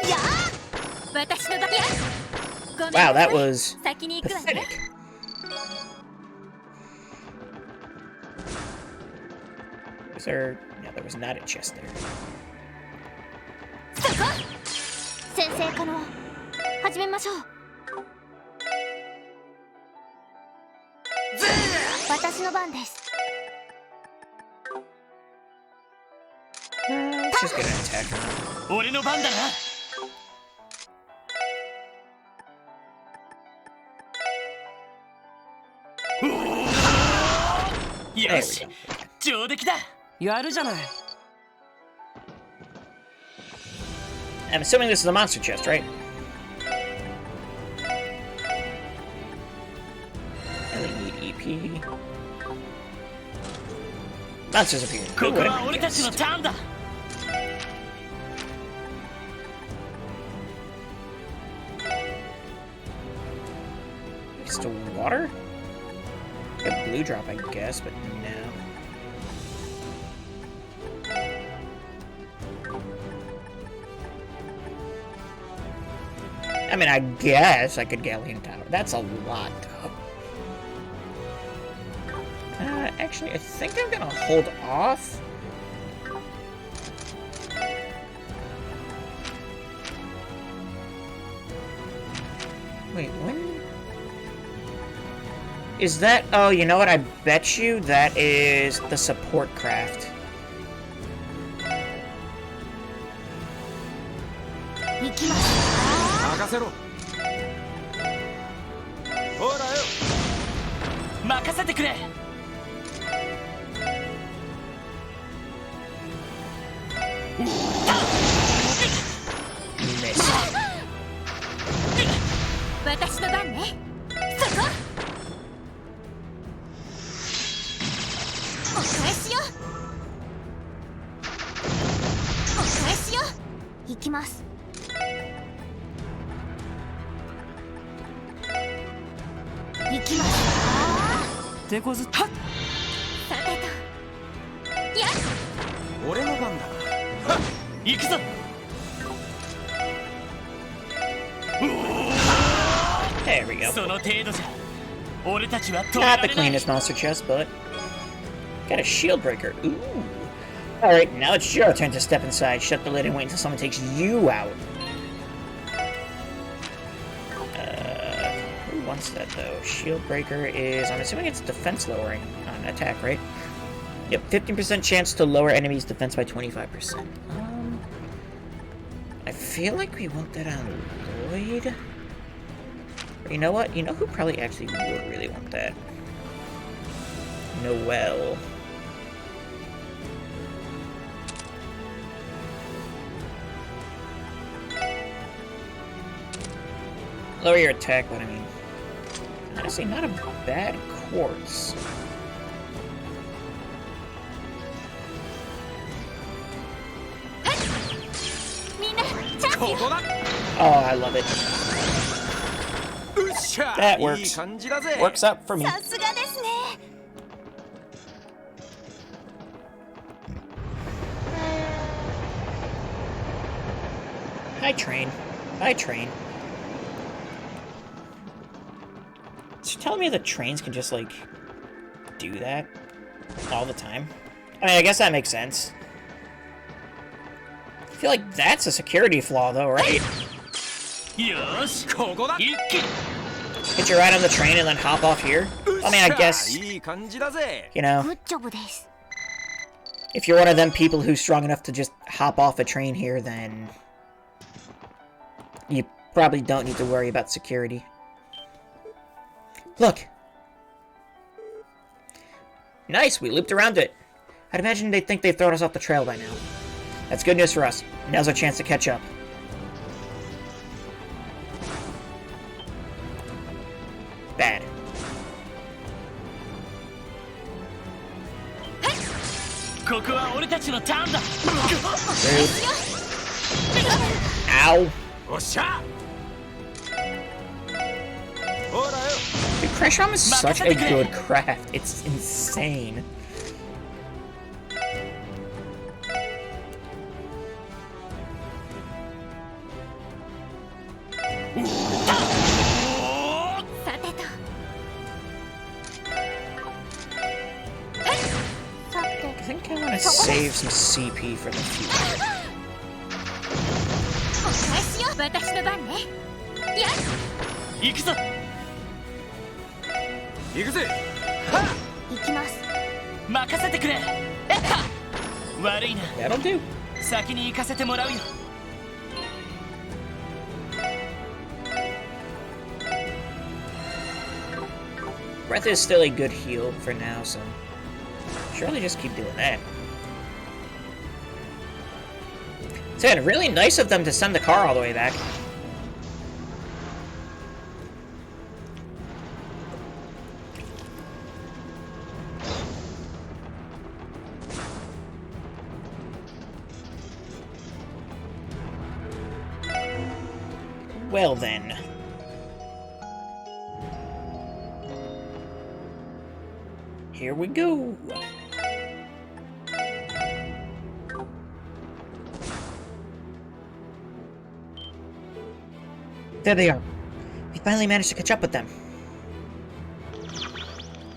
やあ私の番やごめん Wow, that was 先に行くわね pathetic. Was there... No, there was not a chest there. そこ先生可能始めましょう私の番です。 Let's just get an attack on. 俺の番だな。よし、上出来だ。やるじゃない。 I'm assuming this is a monster chest, right? I only need EP. Monsters appear. ここは俺たちのターンだ。 Still water? A blue drop, I guess, but no. I mean, I guess I could Galleon Tower. That's a lot, though. Actually, I think I'm gonna hold off. Wait, when? Is that... Oh, you know what? I bet you that is the support craft. 行きます。任せろ。ほらよ。任せてくれ。 Miss. 私の番ね。そこ。お返しよ。お返しよ。行きます。行きます。手こずった。さてと。やっ。俺の番だ。行くぞ。 There we go. その程度じゃ。俺たちは止め Not ら the れない。 cleanest monster chest, but got a shield breaker. Ooh. Alright, now it's your turn to step inside, shut the lid, and wait until someone takes you out. Who wants that, though? Shield breaker is... I'm assuming it's defense lowering on attack, right? Yep, 15% chance to lower enemies' defense by 25%. I feel like we want that on Lloyd. You know what? You know who probably actually would really want that? Noelle. Lower your attack, but I mean... Honestly, not a bad quartz. Oh, I love it. That works. Works out for me. さすがですね。 Hi, train. Hi, train. So you're telling me the trains can just, like, do that all the time? I mean, I guess that makes sense. I feel like that's a security flaw, though, right? よし、ここだ。一気。 Hit you right on the train and then hop off here? I mean, I guess, いい感じだぜ。 you know, グッジョブです。 if you're one of them people who's strong enough to just hop off a train here, then you probably don't need to worry about security. Look! Nice, we looped around it. I'd imagine they'd think they've thrown us off the trail by now. That's good news for us. Now's our chance to catch up. Bad. ここは俺たちのターンだ。 Ow! おっしゃ。ほらよ。 Dude, Crash Rom is such a good craft. It's insane. I think I want to save some CP for the future. お返しよ。私の番ね。やっ。行くぞ。行くぜ。行きます。任せてくれ。えっは。悪いな。 That'll do. 先に行かせてもらうよ。 Breath is still a good heal for now, so surely just keep doing that. Ted, really nice of them to send the car all the way back. Well then. Here we go. There they are. We finally managed to catch up with them.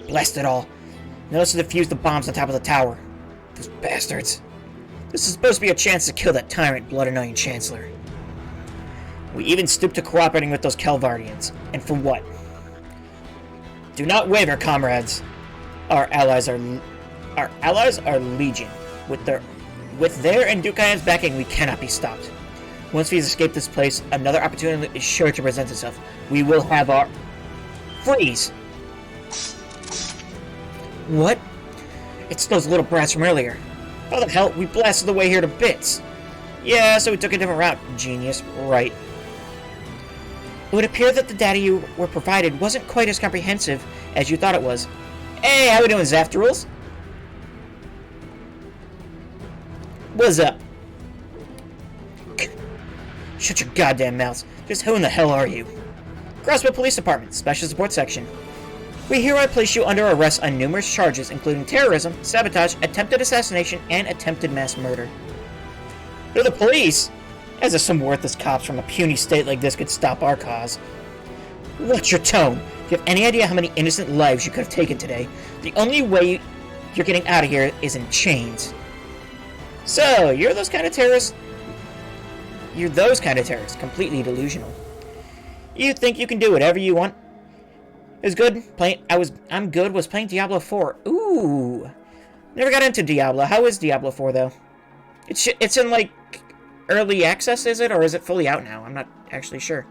Blast it all. Notice to defuse the bombs on top of the tower. Those bastards. This is supposed to be a chance to kill that tyrant, Blood-Annoying Chancellor. We even stooped to cooperating with those Calvardians. And for what? Do not waver, comrades. Our allies are legion. With their and Dukayan's backing, we cannot be stopped. Once we escape this place, another opportunity is sure to present itself. We will have our... Freeze! What? It's those little brats from earlier. How the hell? We blasted the way here to bits. Yeah, so we took a different route. Genius. Right. It would appear that the data you were provided wasn't quite as comprehensive as you thought it was. Hey, how we doing, Zaftarules? What's up? Shut your goddamn mouths. Just who in the hell are you? Crosswood Police Department, Special Support Section. We hereby place you under arrest on numerous charges, including terrorism, sabotage, attempted assassination, and attempted mass murder. They're the police? As if some worthless cops from a puny state like this could stop our cause. What's your tone? Do you have any idea how many innocent lives you could have taken today? The only way you're getting out of here is in chains. So, you're those kind of terrorists? You're those kind of terrorists, completely delusional. You think you can do whatever you want? It was good playing. I'm good. Was playing Diablo 4. Ooh, never got into Diablo. How is Diablo 4 though? It's in like early access, is it, or is it fully out now? I'm not actually sure.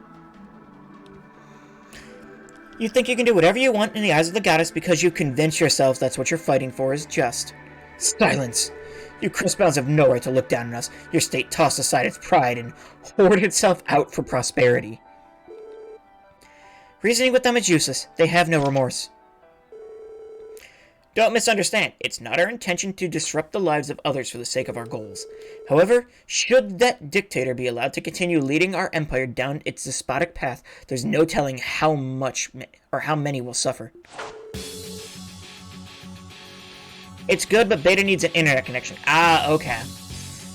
You think you can do whatever you want in the eyes of the goddess because you convince yourselves that's what you're fighting for is just. Silence! You Crystbounds have no right to look down on us. Your state tossed aside its pride and hoarded itself out for prosperity. Reasoning with them is useless. They have no remorse. Don't misunderstand. It's not our intention to disrupt the lives of others for the sake of our goals. However, should that dictator be allowed to continue leading our empire down its despotic path, there's no telling how much or how many will suffer. It's good, but Beta needs an internet connection. Ah, okay.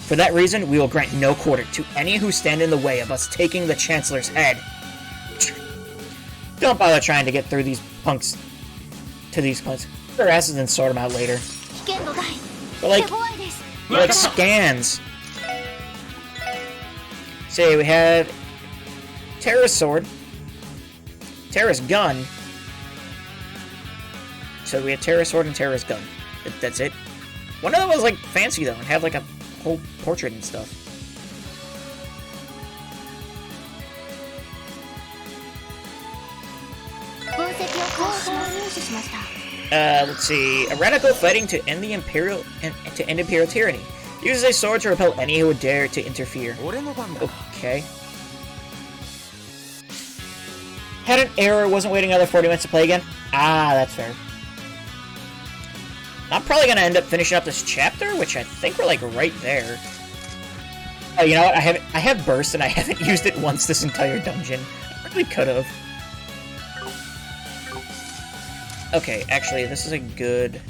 For that reason, we will grant no quarter to any who stand in the way of us taking the Chancellor's head. Don't bother trying to get through these punks to these punks. Their asses and sort them out later. But like scans. See, we have Terra's sword, Terra's gun. So we have Terra's sword and Terra's gun. That's it. One of them was like fancy though and had like a whole portrait and stuff. Let's see. A radical fighting to end the Imperial tyranny. Uses a sword to repel any who would dare to interfere. Okay. Had an error, wasn't waiting another 40 minutes to play again? Ah, that's fair. I'm probably gonna end up finishing up this chapter, which I think we're like right there. Oh, you know what? I have burst and I haven't used it once this entire dungeon. I really could have. Okay, actually, this is a good...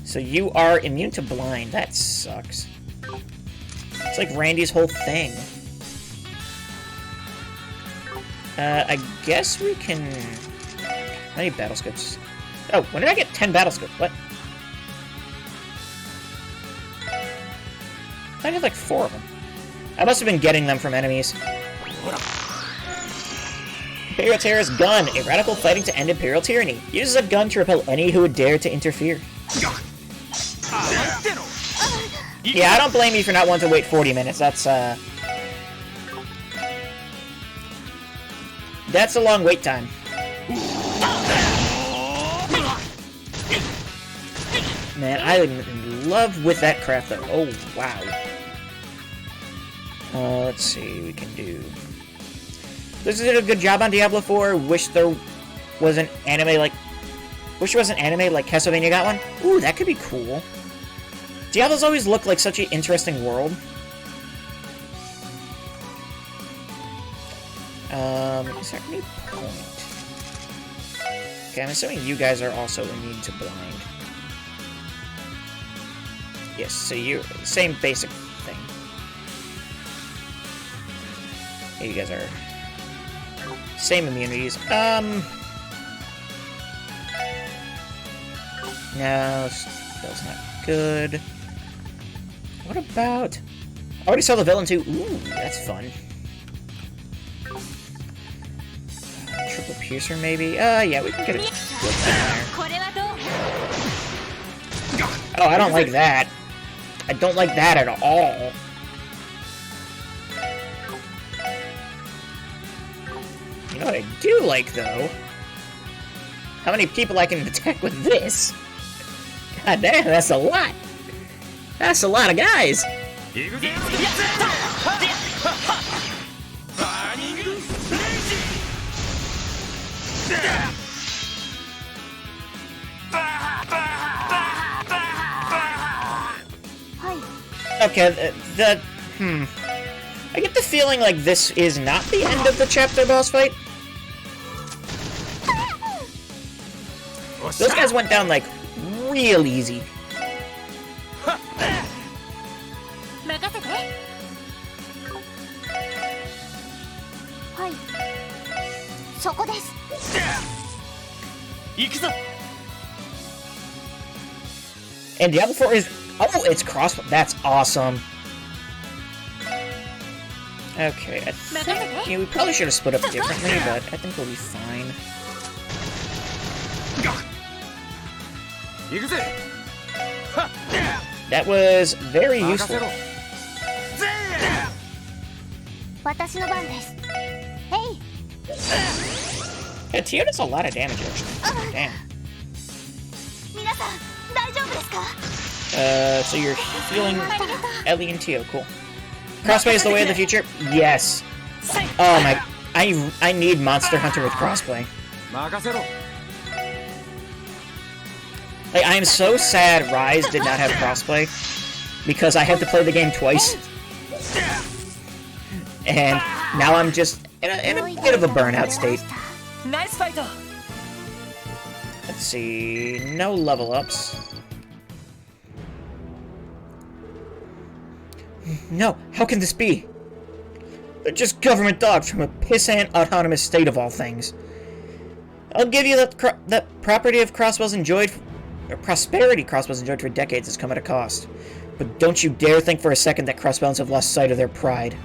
So you are immune to blind. That sucks. It's like Randy's whole thing. I guess we can... How many battle scopes? Oh, when did I get 10 battle scopes? What? I had like 4 of them. I must have been getting them from enemies. Imperial Terrorist Gun, a radical fighting to end Imperial tyranny. Uses a gun to repel any who would dare to interfere. Yeah, I don't blame you for not wanting to wait 40 minutes. That's a long wait time. Man, I'm in love with that craft though. Oh, wow. Let's see, we can do... This did a good job on Diablo 4. Wish there was an anime like Castlevania got one. Ooh, that could be cool. Diablo's always looked like such an interesting world. Is there any point? Okay, I'm assuming you guys are also immune to blind. Yes, so you same basic thing. Yeah, you guys are same immunities. No, that's not good. What about... I already saw the villain too. Ooh, that's fun. Triple Piercer, maybe? Yeah, we can get it. Oh, I don't like that. I don't like that at all. You know what I do like, though? How many people I can attack with this? God damn, that's a lot. That's a lot of guys. Okay, I get the feeling like this is not the end of the chapter boss fight. Those guys went down, like, real easy. And Diablo 4 is... Oh, it's cross... That's awesome. Okay, I think... Yeah, we probably should have split up differently, but I think we'll be fine. That was very useful. Yeah, Tio does a lot of damage, actually. Damn. So you're healing Ellie and Tio, cool. Crossplay is the way of the future? Yes. Oh my... I need Monster Hunter with crossplay. Like, I am so sad Rise did not have crossplay, because I had to play the game twice. And now I'm just in a bit of a burnout state. Nice fight. Let's see... No level ups. No, how can this be? They're just government dogs from a pissant autonomous state of all things. I'll give you that property of Crossbell's enjoyed... Or prosperity Crossbell's enjoyed for decades has come at a cost. But don't you dare think for a second that Crossbells have lost sight of their pride.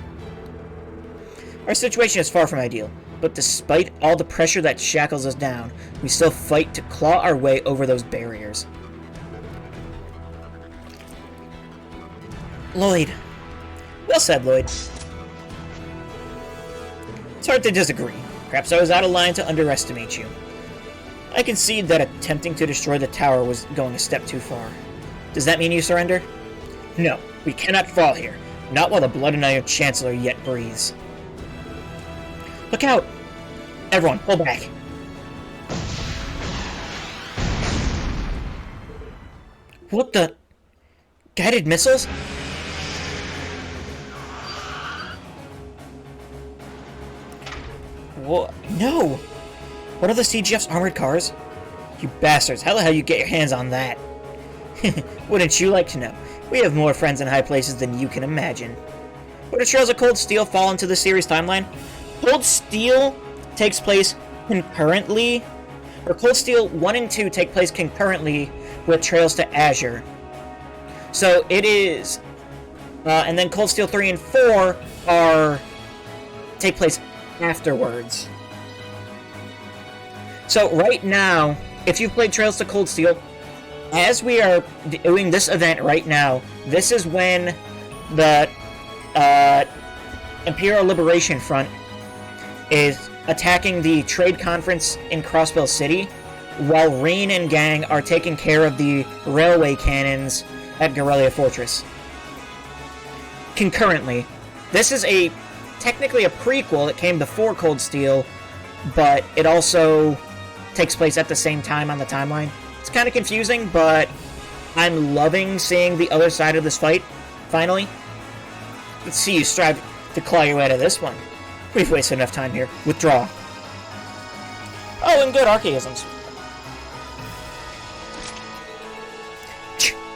Our situation is far from ideal, but despite all the pressure that shackles us down, we still fight to claw our way over those barriers. Lloyd. Well said, Lloyd. It's hard to disagree. Perhaps I was out of line to underestimate you. I concede that attempting to destroy the tower was going a step too far. Does that mean you surrender? No, we cannot fall here. Not while the Blood and Iron Chancellor yet breathes. Look out! Everyone, pull back. What the... Guided missiles? What? No! What are the CGF's armored cars? You bastards, how the hell you get your hands on that? Wouldn't you like to know? We have more friends in high places than you can imagine. Where do Trails of Cold Steel fall into the series timeline? Cold Steel takes place concurrently, or Cold Steel 1 and 2 take place concurrently with Trails to Azure. So it is, and then Cold Steel 3 and 4 take place afterwards. So right now, if you've played Trails to Cold Steel, as we are doing this event right now, this is when the Imperial Liberation Front is attacking the trade conference in Crossbell City, while Rain and gang are taking care of the railway cannons at Garrelia Fortress. Concurrently, this is technically a prequel that came before Cold Steel, but it also takes place at the same time on the timeline. It's kind of confusing, but I'm loving seeing the other side of this fight, finally. Let's see you strive to claw your way out of this one. We've wasted enough time here. Withdraw. Oh, and good archaisms.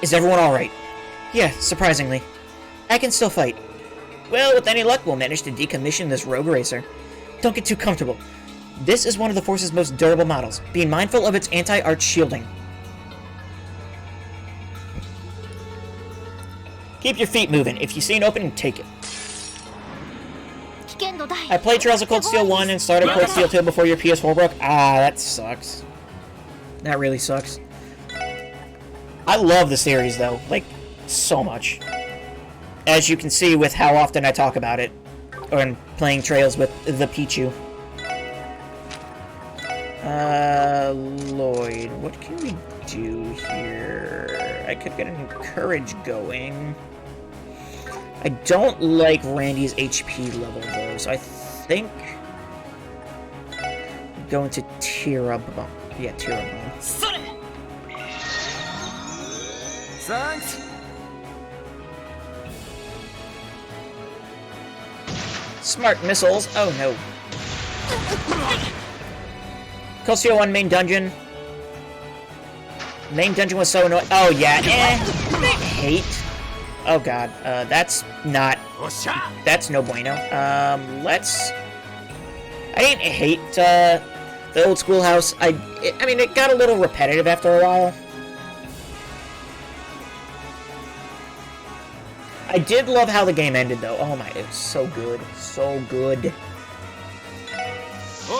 Is everyone alright? Yeah, surprisingly. I can still fight. Well, with any luck, we'll manage to decommission this rogue racer. Don't get too comfortable. This is one of the Force's most durable models, being mindful of its anti-arch shielding. Keep your feet moving. If you see an opening, take it. I played Trails of Cold Steel 1 and started Cold Steel 2 before your PS4 broke. Ah, that sucks. That really sucks. I love the series, though. Like, so much. As you can see with how often I talk about it. Or playing Trails with the Pichu. Lloyd, what can we do here? I could get an Encourage going. I don't like Randy's HP level, though, so I think I'm going to Tira Bomb. Yeah, Tira Bomb. Thanks. Smart missiles. Oh, no. Cold Steel 1 main dungeon. Main dungeon was so annoying. Oh, yeah. Hate. Oh, God. That's not... That's no bueno. Let's... I didn't hate, the old schoolhouse. I mean, it got a little repetitive after a while. I did love how the game ended, though. Oh, my... It was so good. So good.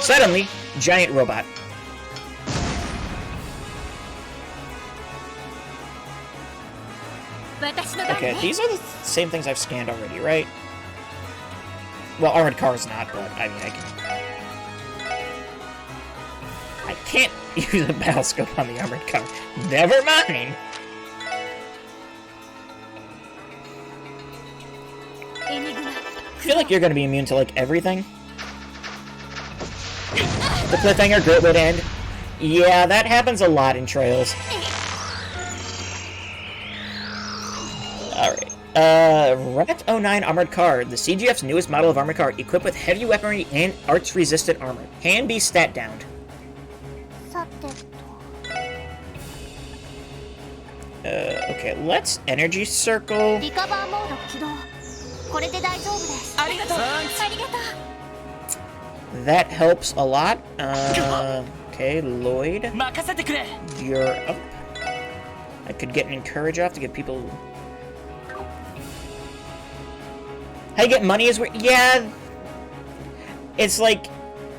Suddenly, giant robot. Okay, these are the same things I've scanned already, right? Well, armored car is not, but I mean, I can't use a battle scope on the armored car. Never mind. I feel like you're gonna be immune to like everything. The cliffhanger, great way to end. Yeah, that happens a lot in Trails. Alright. Rat 09 Armored Car, the CGF's newest model of armored car, equipped with heavy weaponry and arch-resistant armor. Can be stat downed. Okay, let's energy circle. That helps a lot. Okay, Lloyd. You're up. I could get an Encourage off to get people... How you get money is weird. Yeah. It's like,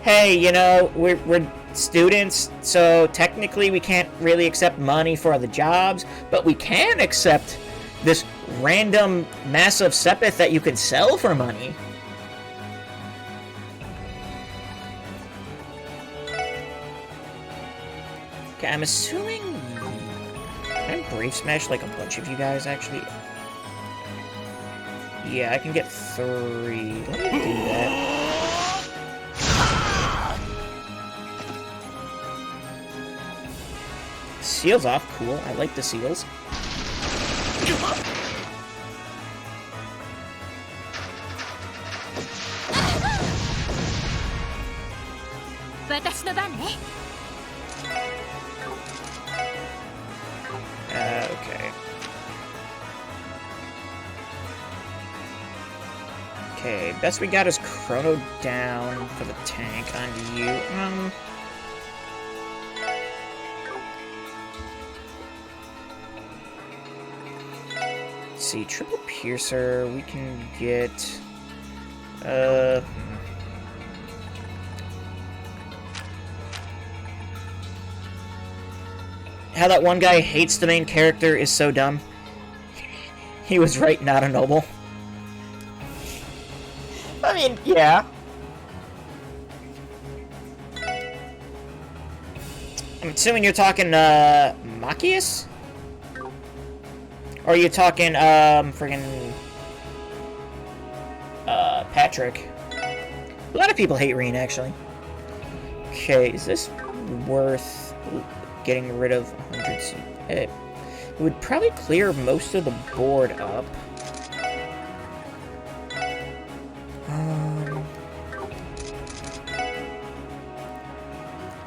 hey, you know, we're students, so technically we can't really accept money for the jobs, but we can accept this random massive Sepith that you can sell for money. Okay, I'm assuming... Can I Brave Smash like a bunch of you guys, actually? Yeah, I can get 3. Let me do that. Seals off, cool. I like the seals. Okay. Okay, best we got is Chrono down for the tank on you. Let's see, Triple Piercer, we can get... How that one guy hates the main character is so dumb. He was right, not a noble. I mean, yeah. I'm assuming you're talking, Machias? Or are you talking, friggin', Patrick? A lot of people hate Reen, actually. Okay, is this worth getting rid of 100 C? It would probably clear most of the board up.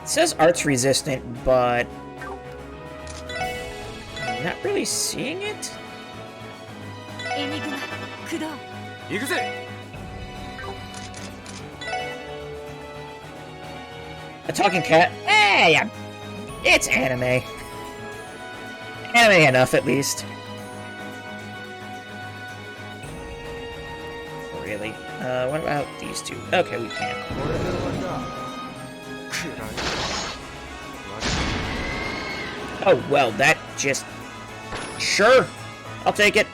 It says art's resistant, but I'm not really seeing it. エニグマ駆動。行くぜ。 A talking cat? Yeah. It's anime. Anime enough, at least. Really? What about these two? Okay, we can. これで終わりだ。暗い。 Oh, well, that just... Sure. I'll take it.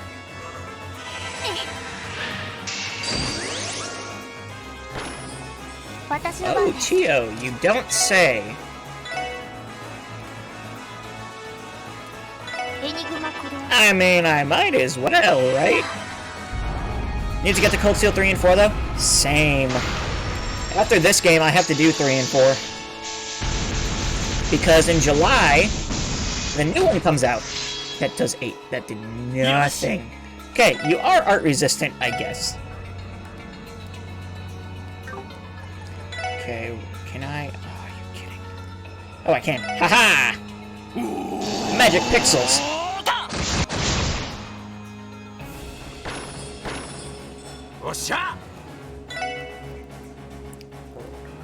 私の番 Oh, です。 Chio, you don't say. エニグマ駆動。 I mean, I might as well, right? Need to get the Cold Steel 3 and 4, though? Same. After this game, I have to do 3 and 4. Because in July, the new one comes out. That does 8. That did nothing. Okay, you are art resistant, I guess. Okay, can I... Oh, are you kidding? Oh, I can. Haha! Magic pixels.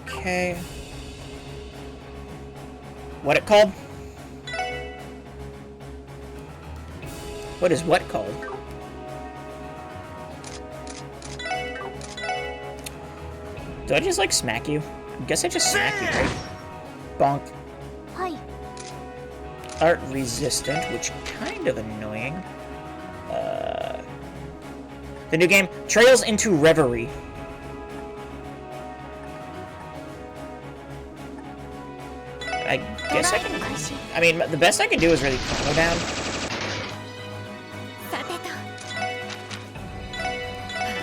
Okay. What it called? What is what called? Do I just, like, smack you? I guess I just smack you, right? Bonk. はい。 Art resistant, which kind of annoying. The new game, Trails into Reverie. I guess I ドライブ can... 開始。 I mean, the best I can do is really calm down. さてと。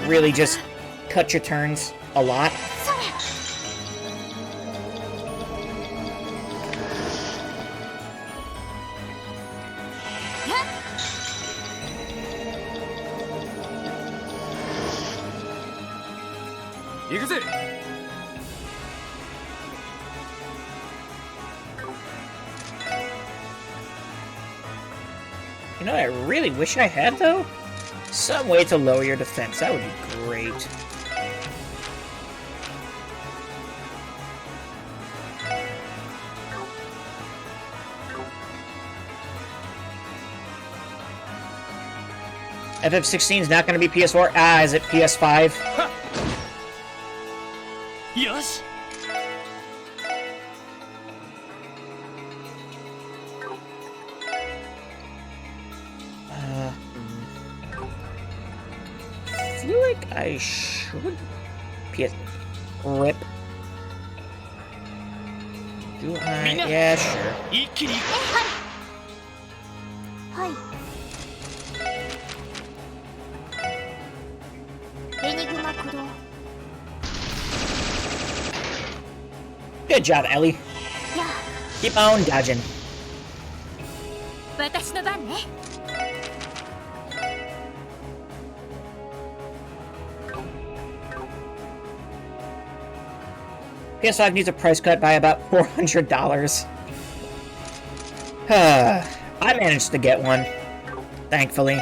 Really just cut your turns a lot. それ。 行くぜ。 You know what I really wish I had, though? Some way to lower your defense. That would be great. FF16 is not going to be PS4. Ah, is it PS5? よし I feel like I should... PS... Rip. Do I? みんな Yeah, sure. 一気に はい。エニグマ駆動。 Good job, Ellie. やあ、 Keep on dodging. 私の番ね。 PS5 needs a price cut by about $400. I managed to get one, thankfully.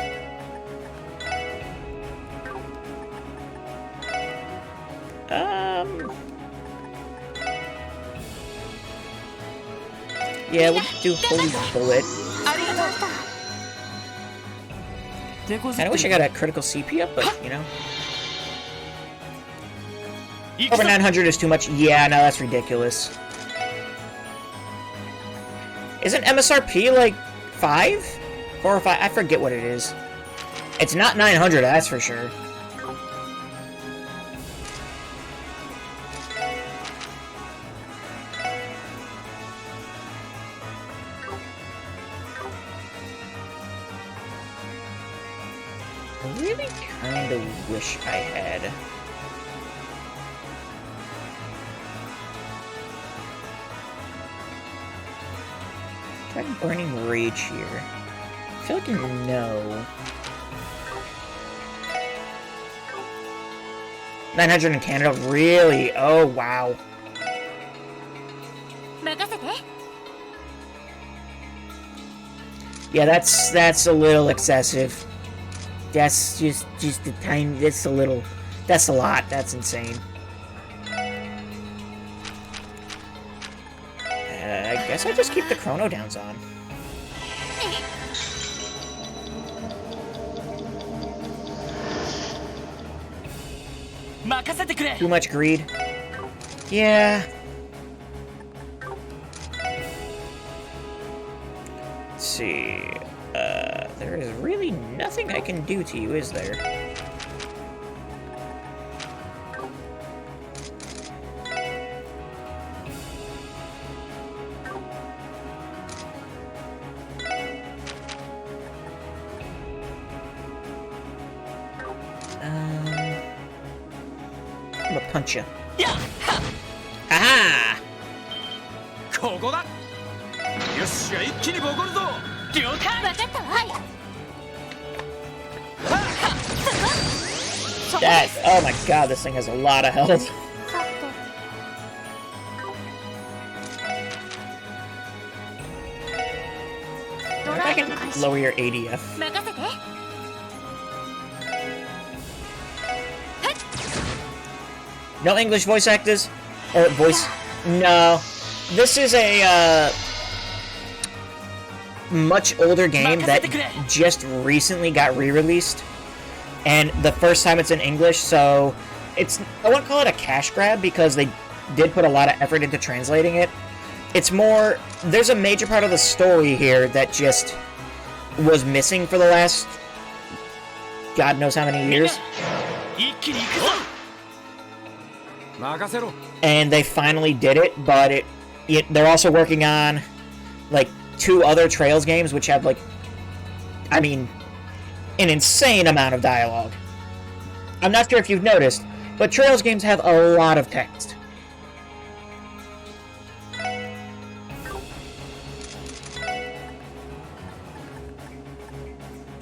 Yeah, we'll do Holy Bullet. ありがとう。 手 I wish I got a critical CP up, but, you know. 行く Over ぞ 900 is too much. Yeah, no, that's ridiculous. Isn't MSRP like 5? 4 or 5? I forget what it is. It's not 900, that's for sure. I really kind of wish I had. Try Burning Rage here. I feel like no. 900 in Canada, really? Oh wow. 任せて。 Yeah, that's a little excessive. That's just a tiny. That's a little. That's a lot. That's insane. I guess I just keep the chrono downs on. Too much greed. Yeah. Let's see. There is really nothing I can do to you, is there? I'm gonna punch you. Aha! ここだ。よっしゃ、一気にボコるぞ。了解。分かったわ。はい。 That, oh my god, this thing has a lot of health. さて。 What if I can lower your ADF? 任せて。 No English voice actors? Or voice... No. This is a, much older game that just recently got re-released. And the first time it's in English, so... It's... I wouldn't call it a cash grab, because they did put a lot of effort into translating it. It's more... There's a major part of the story here that just was missing for the last... God knows how many years. And they finally did it, but they're also working on, like, 2 other Trails games, which have, like, I mean, an insane amount of dialogue. I'm not sure if you've noticed, but Trails games have a lot of text.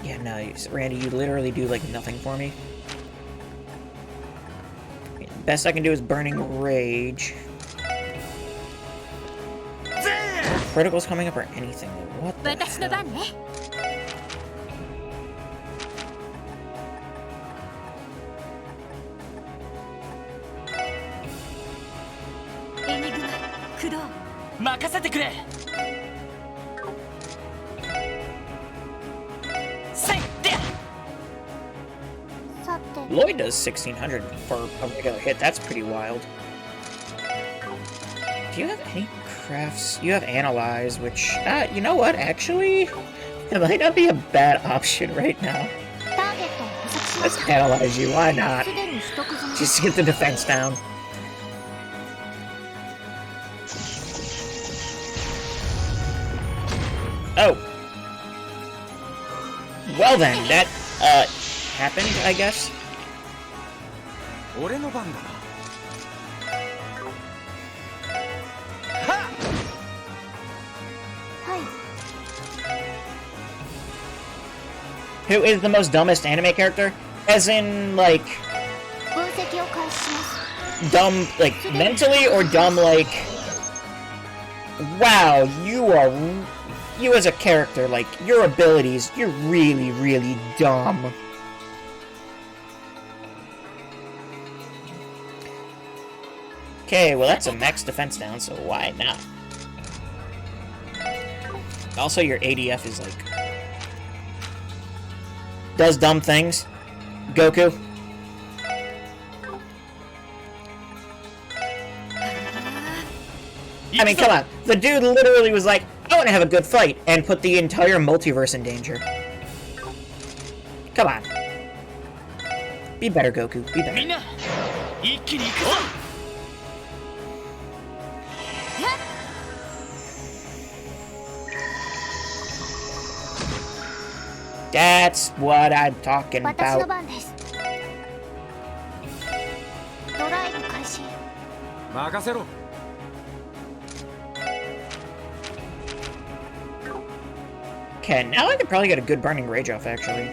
Yeah, no, Randy, you literally do, like, nothing for me. Best I can do is Burning Rage. Criticals coming up or anything. What the 私の hell? 番ね。 エニグマ、駆動。任せてくれ。せいで。 さて。 Lloyd does 1600 for a regular hit. That's pretty wild. Do you have any crafts? You have Analyze, which, you know what? Actually, it might not be a bad option right now. ターゲットを捕捉しま Let's した。 Analyze you. Why not? すでに取得済み。 Just to get the defense down. Oh. Well then, that, happened, I guess. 俺の番だな。 はい。 Who is the most dumbest anime character? As in, like, 分析を開始します。 dumb, like, mentally, or dumb, like, wow, you as a character, like, your abilities, you're really, really dumb. Okay, well that's a max defense down, so why not? Also, your ADF is, like, does dumb things. Goku. I mean, come on. The dude literally was like, want to have a good fight and put the entire multiverse in danger. Come on. Be better, Goku. Be みん better. な一気に行くぞ That's what I'm talking 私の about. 番です。ドライブ開始。任せろ Okay, now I could probably get a good Burning Rage off, actually.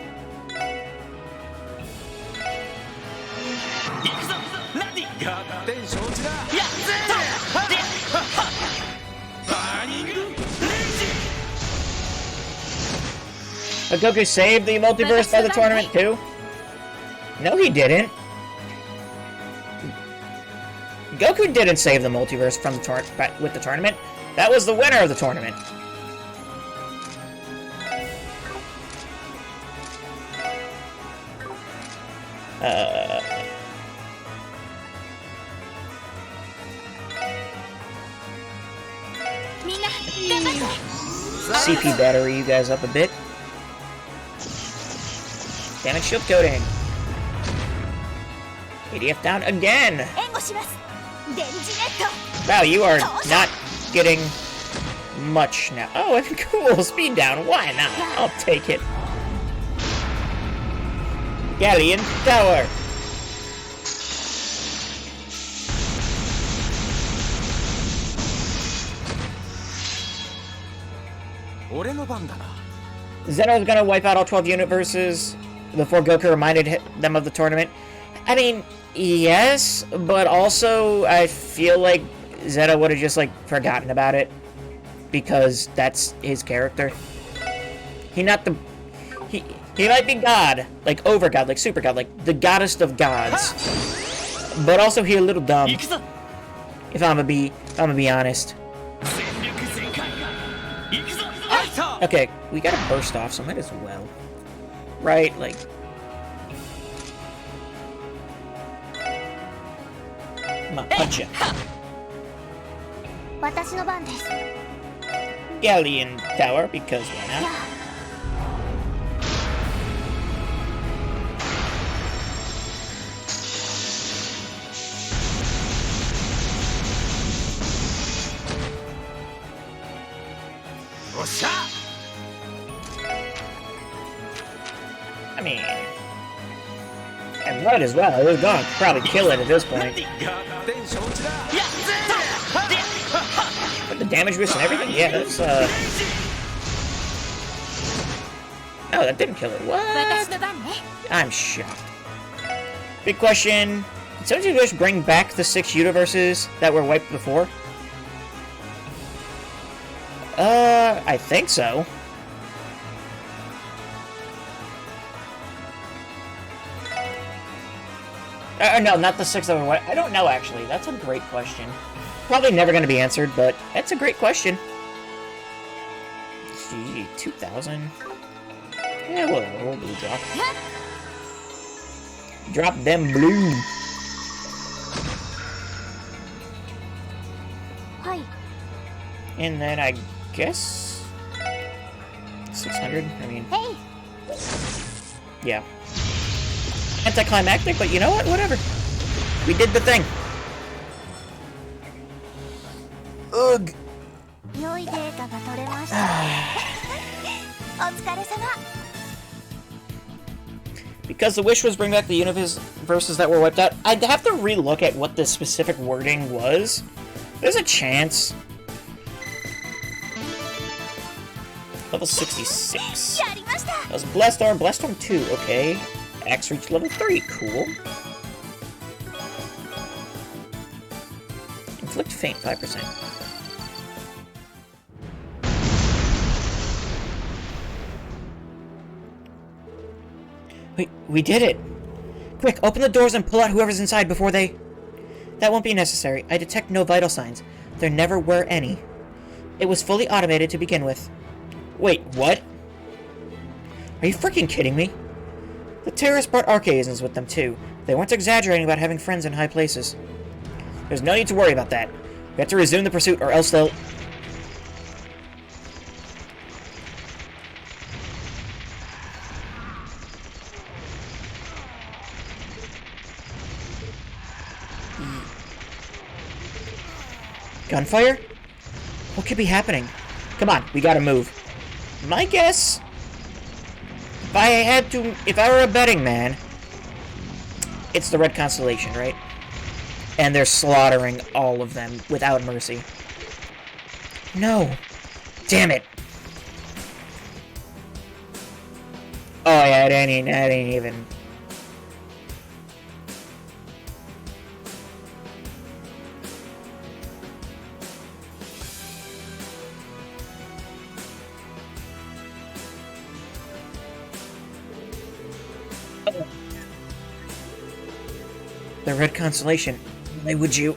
行くぞランディ合点承知だやっとでバーニングレンジ But Goku saved the multiverse by the tournament, too? No, he didn't. Goku didn't save the multiverse from the with the tournament. That was the winner of the tournament. CP battery you guys up a bit. Damage shield coating. ADF down again. 援護します。電磁ネット。 Wow, you are not getting much now. Oh, and cool. Speed down. Why not? I'll take it. Galleon Tower. Zeno's gonna wipe out all 12 universes before Goku reminded them of the tournament. I mean, yes, but also I feel like Zeno would have just, like, forgotten about it. Because that's his character. He might be God, like over God, like super God, like the goddess of gods. But also he a little dumb. 行くぞ If I'm gonna be honest. 全力全開行くぞ Okay, we got a burst off, so might as well. Right, like. Come on, punch ya. 私の番です。 Galleon Tower, because why not? よっしゃ I mean, and might as well. It was gonna probably kill it at this point. 合点承知だやっとで But the damage boost and everything, yeah, that's No, that didn't kill it. What? 私の番ね。 I'm shocked. Big question. Did Senju Wish bring back the 6 universes that were wiped before? I think so. No, not the 6 that were wiped. I don't know, actually. That's a great question. Probably never going to be answered, but that's a great question. Gee, 2,000? Yeah, we'll blue drop. Drop them blue. はい。 And then I guess 600. I mean, へい。 yeah. Anticlimactic, but you know what? Whatever. We did the thing. Ugh. 良いデータが取れました。お疲れ様。 Because the wish was bring back the universes that were wiped out, I'd have to relook at what the specific wording was. There's a chance. Level 66. やりました。 That was Blastorm, Blastorm 2, okay. Axe reached level 3, cool. Inflict Faint, 5%. We did it! Quick, open the doors and pull out whoever's inside before they... That won't be necessary. I detect no vital signs. There never were any. It was fully automated to begin with. Wait, what? Are you freaking kidding me? The terrorists brought Archaisms with them, too. They weren't exaggerating about having friends in high places. There's no need to worry about that. We have to resume the pursuit, or else they'll... Gunfire? What could be happening? Come on, we gotta move. My guess... If I were a betting man... It's the Red Constellation, right? And they're slaughtering all of them without mercy. No! Damn it! Oh yeah, I didn't even... The Red Constellation. Why would you?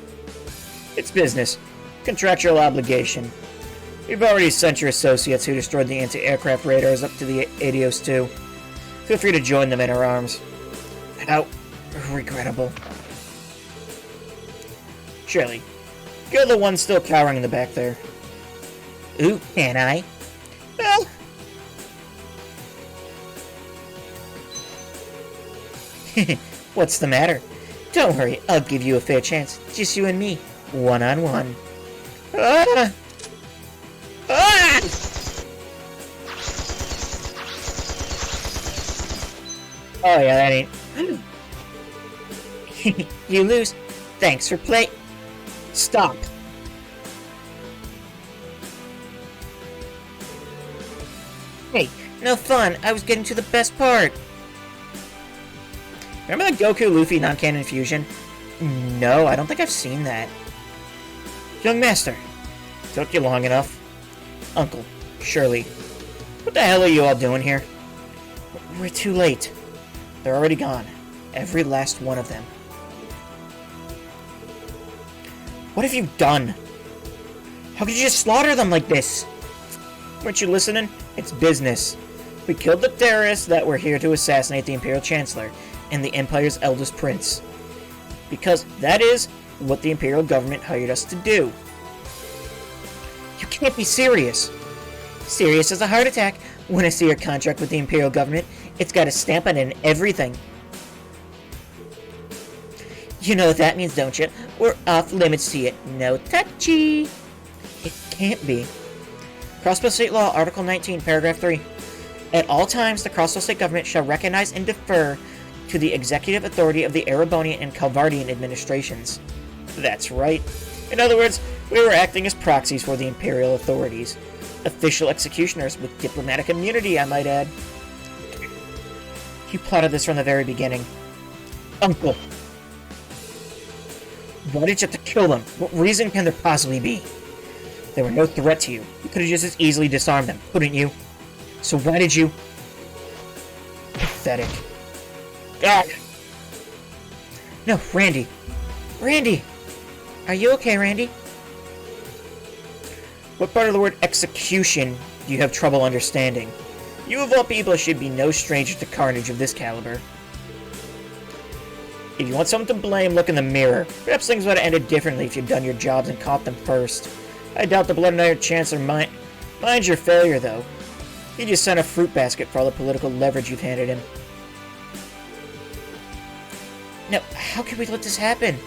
It's business. Contractual obligation. You've already sent your associates who destroyed the anti-aircraft radars up to the Adios 2. Feel free to join them in our arms. How regrettable. Shirley, you're the one still cowering in the back there. Ooh, can I? Well... What's the matter? Don't worry, I'll give you a fair chance. Just you and me. One-on-one. Ah! Ah! Oh yeah, that ain't... You lose. Thanks for play... Stop. Hey, no fun. I was getting to the best part. Remember the Goku Luffy non-canon fusion? No, I don't think I've seen that. Young Master. Took you long enough. Uncle. Shirley. What the hell are you all doing here? We're too late. They're already gone. Every last one of them. What have you done? How could you just slaughter them like this? Weren't you listening? It's business. We killed the terrorists that were here to assassinate the Imperial Chancellor and the Empire's eldest prince. Because that is what the Imperial government hired us to do. You can't be serious. Serious as a heart attack. When I see your contract with the Imperial government, it's got a stamp on it and everything. You know what that means, don't you? We're off limits to you. No touchy. It can't be. Crossbow State Law, Article 19, Paragraph 3. At all times, the Crossbow State government shall recognize and defer to the executive authority of the Erebonian and Calvardian administrations. That's right. In other words, we were acting as proxies for the Imperial authorities. Official executioners with diplomatic immunity, I might add. You plotted this from the very beginning. Uncle. Why did you have to kill them? What reason can there possibly be? They were no threat to you. You could have just as easily disarmed them, couldn't you? So why did you... Pathetic. God! No, Randy. Randy! Are you okay, Randy? What part of the word execution do you have trouble understanding? You of all people should be no stranger to carnage of this caliber. If you want someone to blame, look in the mirror. Perhaps things would have ended differently if you'd done your jobs and caught them first. I doubt the Blood Iron Chancellor minds your failure, though. He just sent a fruit basket for all the political leverage you've handed him. No, how can we let this happen?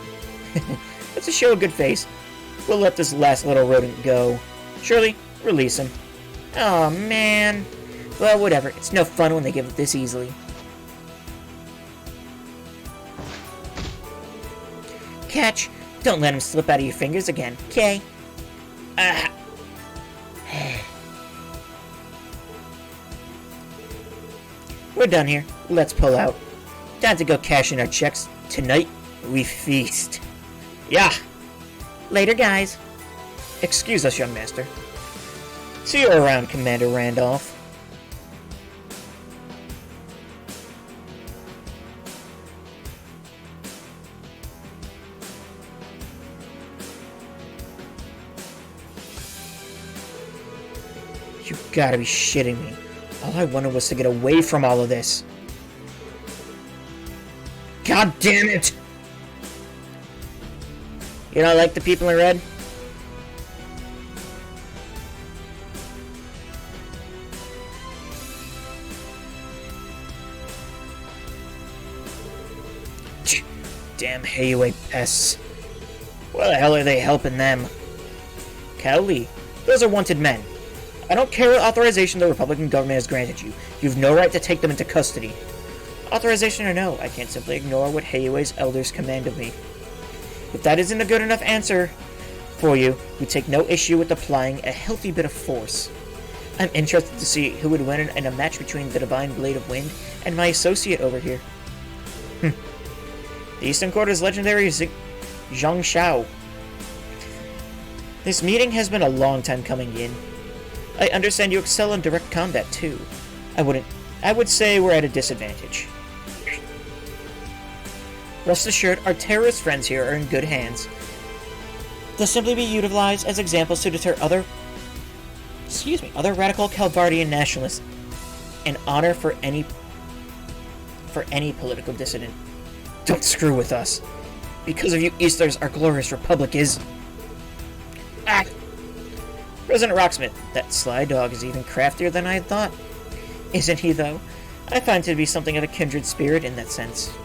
Let's just show a good face. We'll let this last little rodent go. Shirley, release him. Oh man. Well, whatever. It's no fun when they give it this easily. Catch. Don't let him slip out of your fingers again, okay? We're done here. Let's pull out. Time to go cash in our checks. Tonight, we feast. Yeah. Later, guys. Excuse us, young master. See you around, Commander Randolph. You gotta be shitting me. All I wanted was to get away from all of this. God damn it! You don't like the people in red? Damn Hayway pests. Why the hell are they helping them? Cowley. Those are wanted men. I don't care what authorization the Republican government has granted you. You have no right to take them into custody. Authorization or no, I can't simply ignore what Heiuei's elders command of me. If that isn't a good enough answer for you, we take no issue with applying a healthy bit of force. I'm interested to see who would win in a match between the Divine Blade of Wind and my associate over here. The Eastern Quarter's legendary Zhang Shao. This meeting has been a long time coming in. I understand you excel in direct combat, too. I would say we're at a disadvantage. Rest assured, our terrorist friends here are in good hands. They'll simply be utilized as examples to deter other radical Calvardian nationalists and honor for any political dissident. Don't screw with us. Because of you Easters, our glorious republic is... Ah! President Rocksmith, that sly dog is even craftier than I had thought. Isn't he, though? I find him to be something of a kindred spirit in that sense.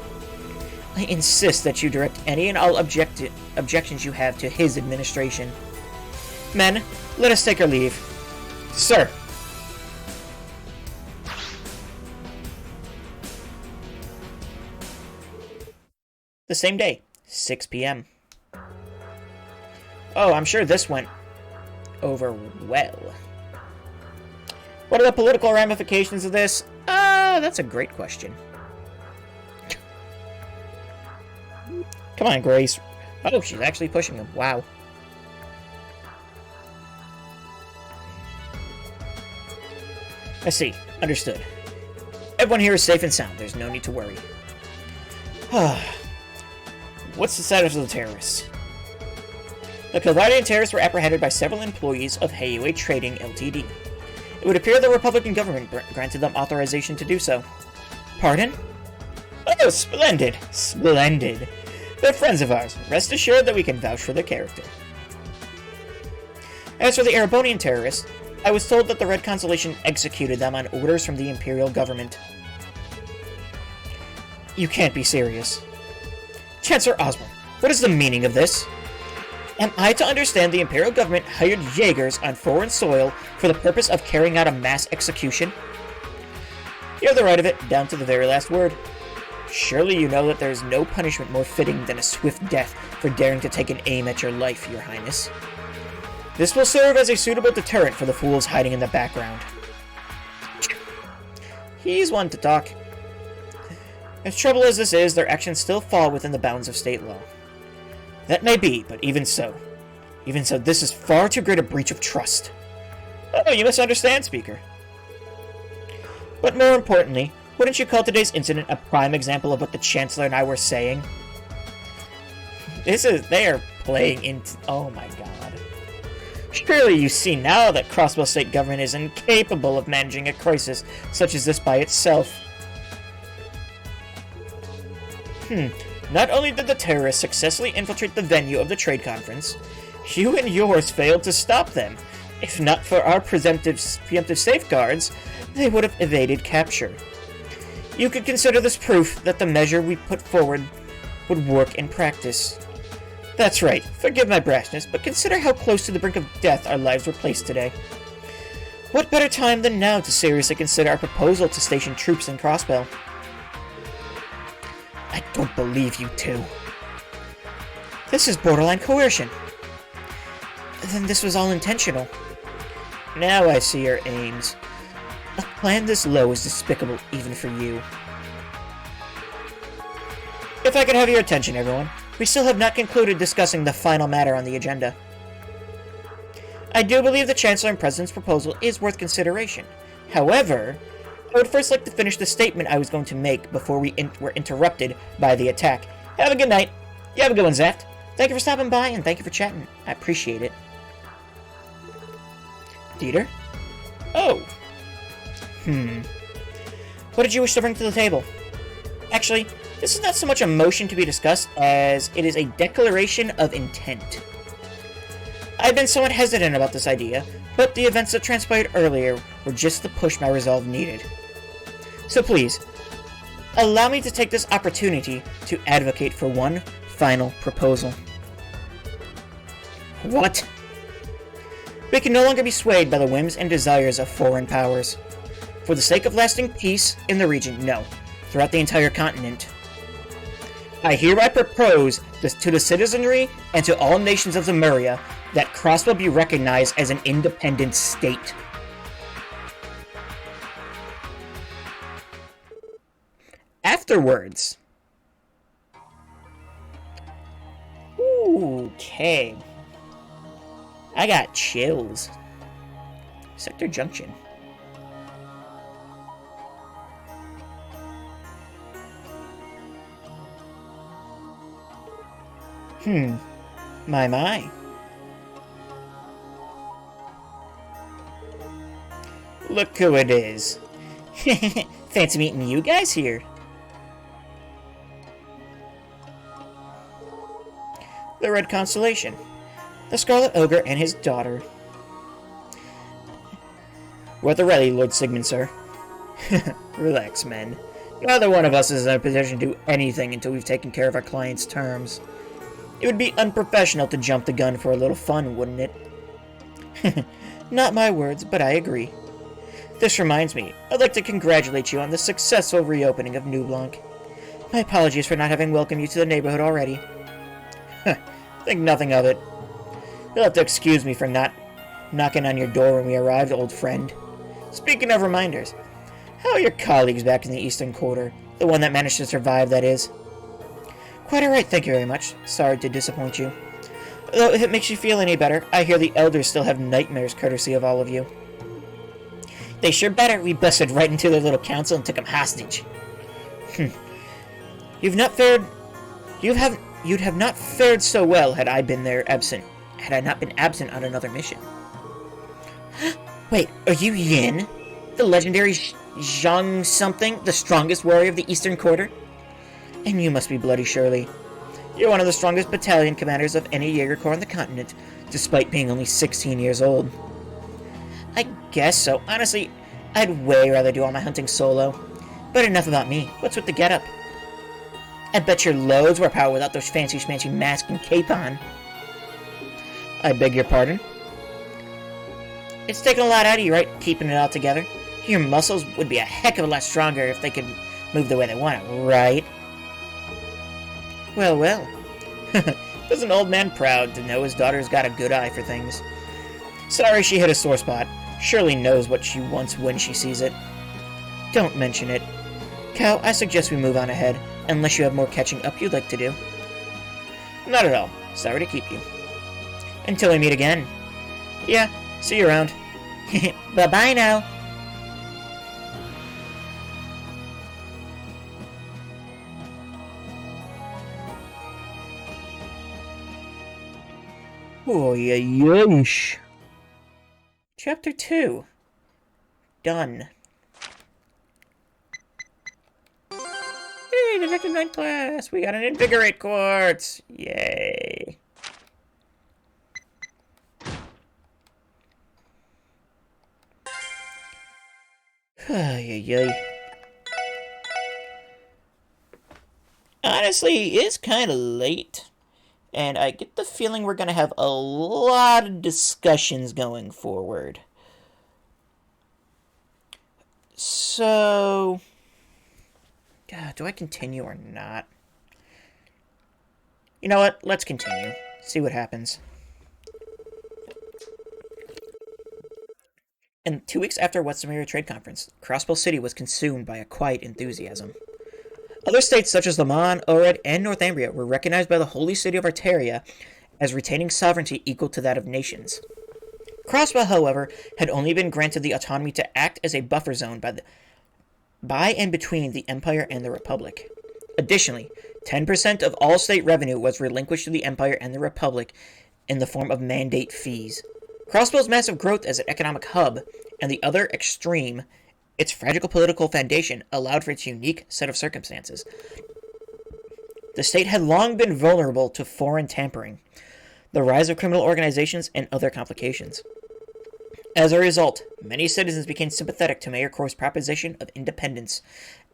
I insist that you direct any and all objections you have to his administration. Men, let us take our leave. Sir! The same day, 6 p.m. Oh, I'm sure this went over well. What are the political ramifications of this? That's a great question. Come on, Grace. Oh, she's actually pushing him. Wow. I see. Understood. Everyone here is safe and sound. There's no need to worry. What's the status of the terrorists? The Calvardian terrorists were apprehended by several employees of Heiuei Trading Ltd. It would appear the Republican government granted them authorization to do so. Pardon? Oh, splendid! Splendid! They're friends of ours. Rest assured that we can vouch for their character. As for the Erebonian terrorists, I was told that the Red Constellation executed them on orders from the Imperial government. You can't be serious. Chancellor Osborne, what is the meaning of this? Am I to understand the Imperial government hired Jaegers on foreign soil for the purpose of carrying out a mass execution? You have the right of it, down to the very last word. Surely you know that there is no punishment more fitting than a swift death for daring to take an aim at your life, Your Highness. This will serve as a suitable deterrent for the fools hiding in the background. He's one to talk. As trouble as this is, their actions still fall within the bounds of state law. That may be, but even so, this is far too great a breach of trust. Oh, you misunderstand, Speaker. But more importantly, wouldn't you call today's incident a prime example of what the Chancellor and I were saying? They are playing into... Oh my god. Surely you see now that Crossbell State Government is incapable of managing a crisis such as this by itself. Not only did the terrorists successfully infiltrate the venue of the trade conference, you and yours failed to stop them. If not for our preemptive safeguards, they would have evaded capture. You could consider this proof that the measure we put forward would work in practice. That's right, forgive my brashness, but consider how close to the brink of death our lives were placed today. What better time than now to seriously consider our proposal to station troops in Crossbell? I don't believe you two. This is borderline coercion. Then this was all intentional. Now I see your aims. A plan this low is despicable even for you. If I could have your attention, everyone. We still have not concluded discussing the final matter on the agenda. I do believe the Chancellor and President's proposal is worth consideration. However, I would first like to finish the statement I was going to make before we were interrupted by the attack. Have a good night. You have a good one, Zaft. Thank you for stopping by, and thank you for chatting. I appreciate it. Dieter? Oh. What did you wish to bring to the table? Actually, this is not so much a motion to be discussed as it is a declaration of intent. I've been somewhat hesitant about this idea, but the events that transpired earlier were just the push my resolve needed. So please, allow me to take this opportunity to advocate for one final proposal. What? We can no longer be swayed by the whims and desires of foreign powers. For the sake of lasting peace in the region, no, throughout the entire continent. I hereby propose this to the citizenry and to all nations of Zemuria that Crossbell be recognized as an independent state. Afterwards. Okay. I got chills. Sector Junction. My. Look who it is. Fancy meeting you guys here. The Red Constellation. The Scarlet Ogre and his daughter. We're at the ready, Lord Sigmund, sir. Relax, men. Neither one of us is in a position to do anything until we've taken care of our client's terms. It would be unprofessional to jump the gun for a little fun, wouldn't it? Not my words, but I agree. This reminds me, I'd like to congratulate you on the successful reopening of New Blanc. My apologies for not having welcomed you to the neighborhood already. Think nothing of it. You'll have to excuse me for not knocking on your door when we arrived, old friend. Speaking of reminders, how are your colleagues back in the Eastern Quarter? The one that managed to survive, that is. Quite alright, thank you very much. Sorry to disappoint you. Though, if it makes you feel any better, I hear the elders still have nightmares courtesy of all of you. They sure better. We busted right into their little council and took them hostage. You'd have not fared so well had I not been absent on another mission. Wait, are you Yin? The legendary Zhang something, the strongest warrior of the Eastern Quarter? And you must be bloody surely. You're one of the strongest battalion commanders of any Jaeger Corps on the continent, despite being only 16 years old. I guess so. Honestly, I'd way rather do all my hunting solo. But enough about me. What's with the getup? I bet you're loads more power without those fancy schmancy mask and cape on. I beg your pardon? It's taking a lot out of you, right? Keeping it all together. Your muscles would be a heck of a lot stronger if they could move the way they want it, right? Well. There's an old man proud to know his daughter's got a good eye for things. Sorry she hit a sore spot. Surely knows what she wants when she sees it. Don't mention it. Cal, I suggest we move on ahead, unless you have more catching up you'd like to do. Not at all. Sorry to keep you. Until we meet again. Yeah, see you around. Bye-bye now. Oh, yeesh. Chapter 2. Done. Hey, Detective 9 class! We got an Invigorate Quartz! Yay! Honestly, it's kind of late. And I get the feeling we're going to have a lot of discussions going forward. So, do I continue or not? You know what? Let's continue. See what happens. And 2 weeks after West Zemuria Trade Conference, Crossbell City was consumed by a quiet enthusiasm. Other states such as Lamon, Ored, and Northumbria were recognized by the Holy City of Arteria as retaining sovereignty equal to that of nations. Crossbell, however, had only been granted the autonomy to act as a buffer zone by and between the Empire and the Republic. Additionally, 10% of all state revenue was relinquished to the Empire and the Republic in the form of mandate fees. Crossbell's massive growth as an economic hub, and the other extreme, its fragile political foundation, allowed for its unique set of circumstances. The state had long been vulnerable to foreign tampering, the rise of criminal organizations, and other complications. As a result, many citizens became sympathetic to Mayor Cor's proposition of independence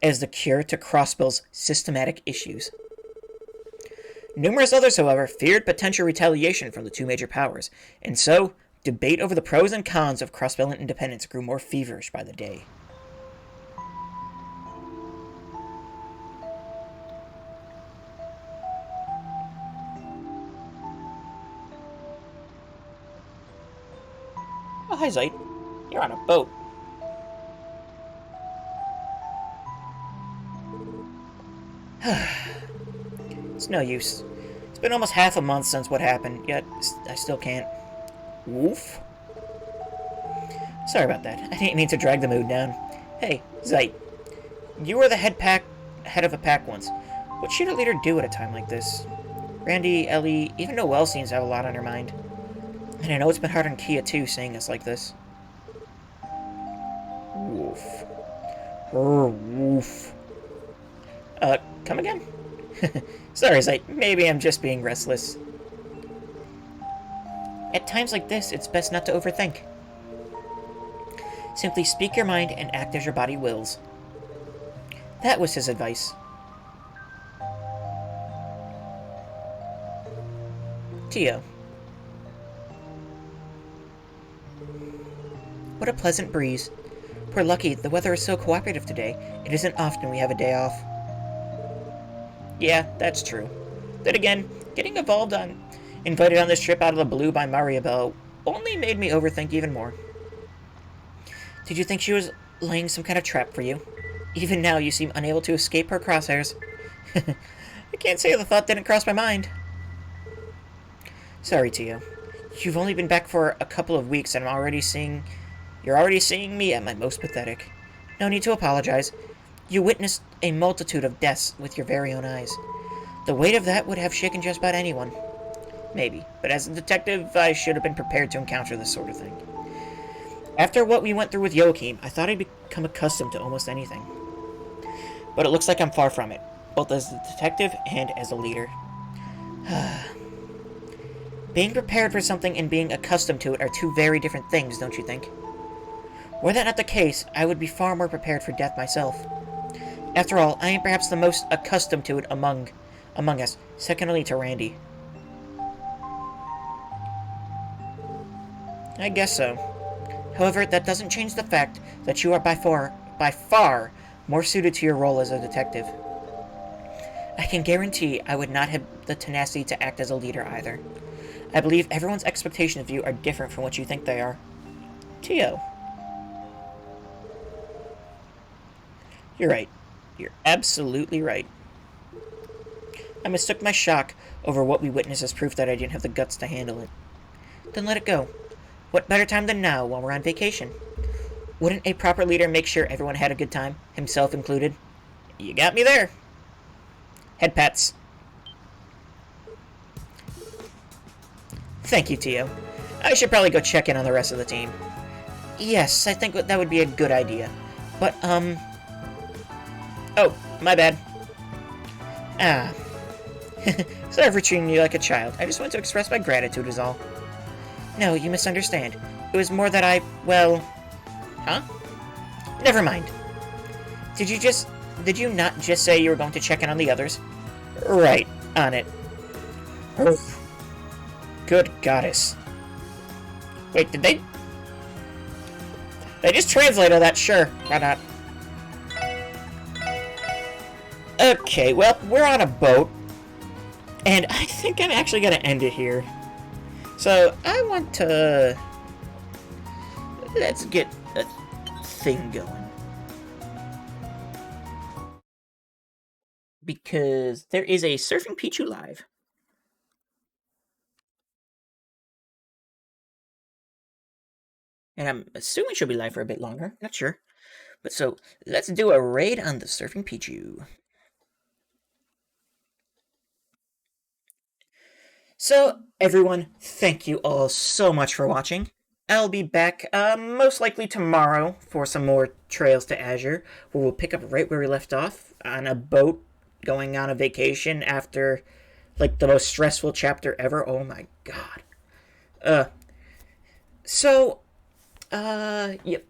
as the cure to Crossbell's systematic issues. Numerous others, however, feared potential retaliation from the two major powers, and so Debate over the pros and cons of cross-island independence grew more feverish by the day. Oh, hi, Zeit. You're on a boat. It's no use. It's been almost half a month since what happened, yet I still can't. Woof. Sorry about that. I didn't mean to drag the mood down. Hey, Zeit. You were the head of a pack once. What should a leader do at a time like this? Randy, Ellie, even Noelle seems to have a lot on her mind. And I know it's been hard on Kia too, seeing us like this. Woof. Woof. Come again? Sorry, Zeit. Maybe I'm just being restless. At times like this, it's best not to overthink. Simply speak your mind and act as your body wills. That was his advice. Tio. What a pleasant breeze. We're lucky, the weather is so cooperative today. It isn't often we have a day off. Yeah, that's true. Then again, getting invited on this trip out of the blue by Mariabelle only made me overthink even more. Did you think she was laying some kind of trap for you? Even now, you seem unable to escape her crosshairs. I can't say the thought didn't cross my mind. Sorry, Tio. You've only been back for a couple of weeks, and you're already seeing me at my most pathetic. No need to apologize. You witnessed a multitude of deaths with your very own eyes. The weight of that would have shaken just about anyone. Maybe, but as a detective, I should have been prepared to encounter this sort of thing. After what we went through with Joachim, I thought I'd become accustomed to almost anything. But it looks like I'm far from it, both as a detective and as a leader. Being prepared for something and being accustomed to it are two very different things, don't you think? Were that not the case, I would be far more prepared for death myself. After all, I am perhaps the most accustomed to it among us, second only to Randy. I guess so. However, that doesn't change the fact that you are by far more suited to your role as a detective. I can guarantee I would not have the tenacity to act as a leader either. I believe everyone's expectations of you are different from what you think they are. Tio. You're right. You're absolutely right. I mistook my shock over what we witnessed as proof that I didn't have the guts to handle it. Then let it go. What better time than now, while we're on vacation? Wouldn't a proper leader make sure everyone had a good time, himself included? You got me there. Head pats. Thank you, Tio. I should probably go check in on the rest of the team. Yes, I think that would be a good idea. But, Oh, my bad. Sorry for treating you like a child. I just want to express my gratitude is all. No, you misunderstand. It was more that well... Huh? Never mind. Did you not just say you were going to check in on the others? Right, on it. Good goddess. Wait, did they... They just translated that, sure. Why not? Okay, well, we're on a boat. And I think I'm actually going to end it here. So, I want to... Let's get a thing going. Because there is a Surfing Pichu live. And I'm assuming she'll be live for a bit longer. Not sure. But so, let's do a raid on the Surfing Pichu. So, everyone, thank you all so much for watching. I'll be back, most likely tomorrow for some more Trails to Azure, where we'll pick up right where we left off, on a boat, going on a vacation after, like, the most stressful chapter ever. Oh my god. Yep.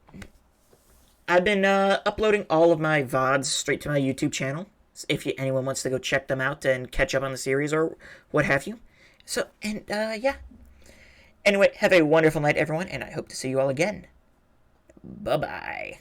I've been, uploading all of my VODs straight to my YouTube channel, if anyone wants to go check them out and catch up on the series or what have you. So, and, yeah. Anyway, have a wonderful night, everyone, and I hope to see you all again. Bye-bye.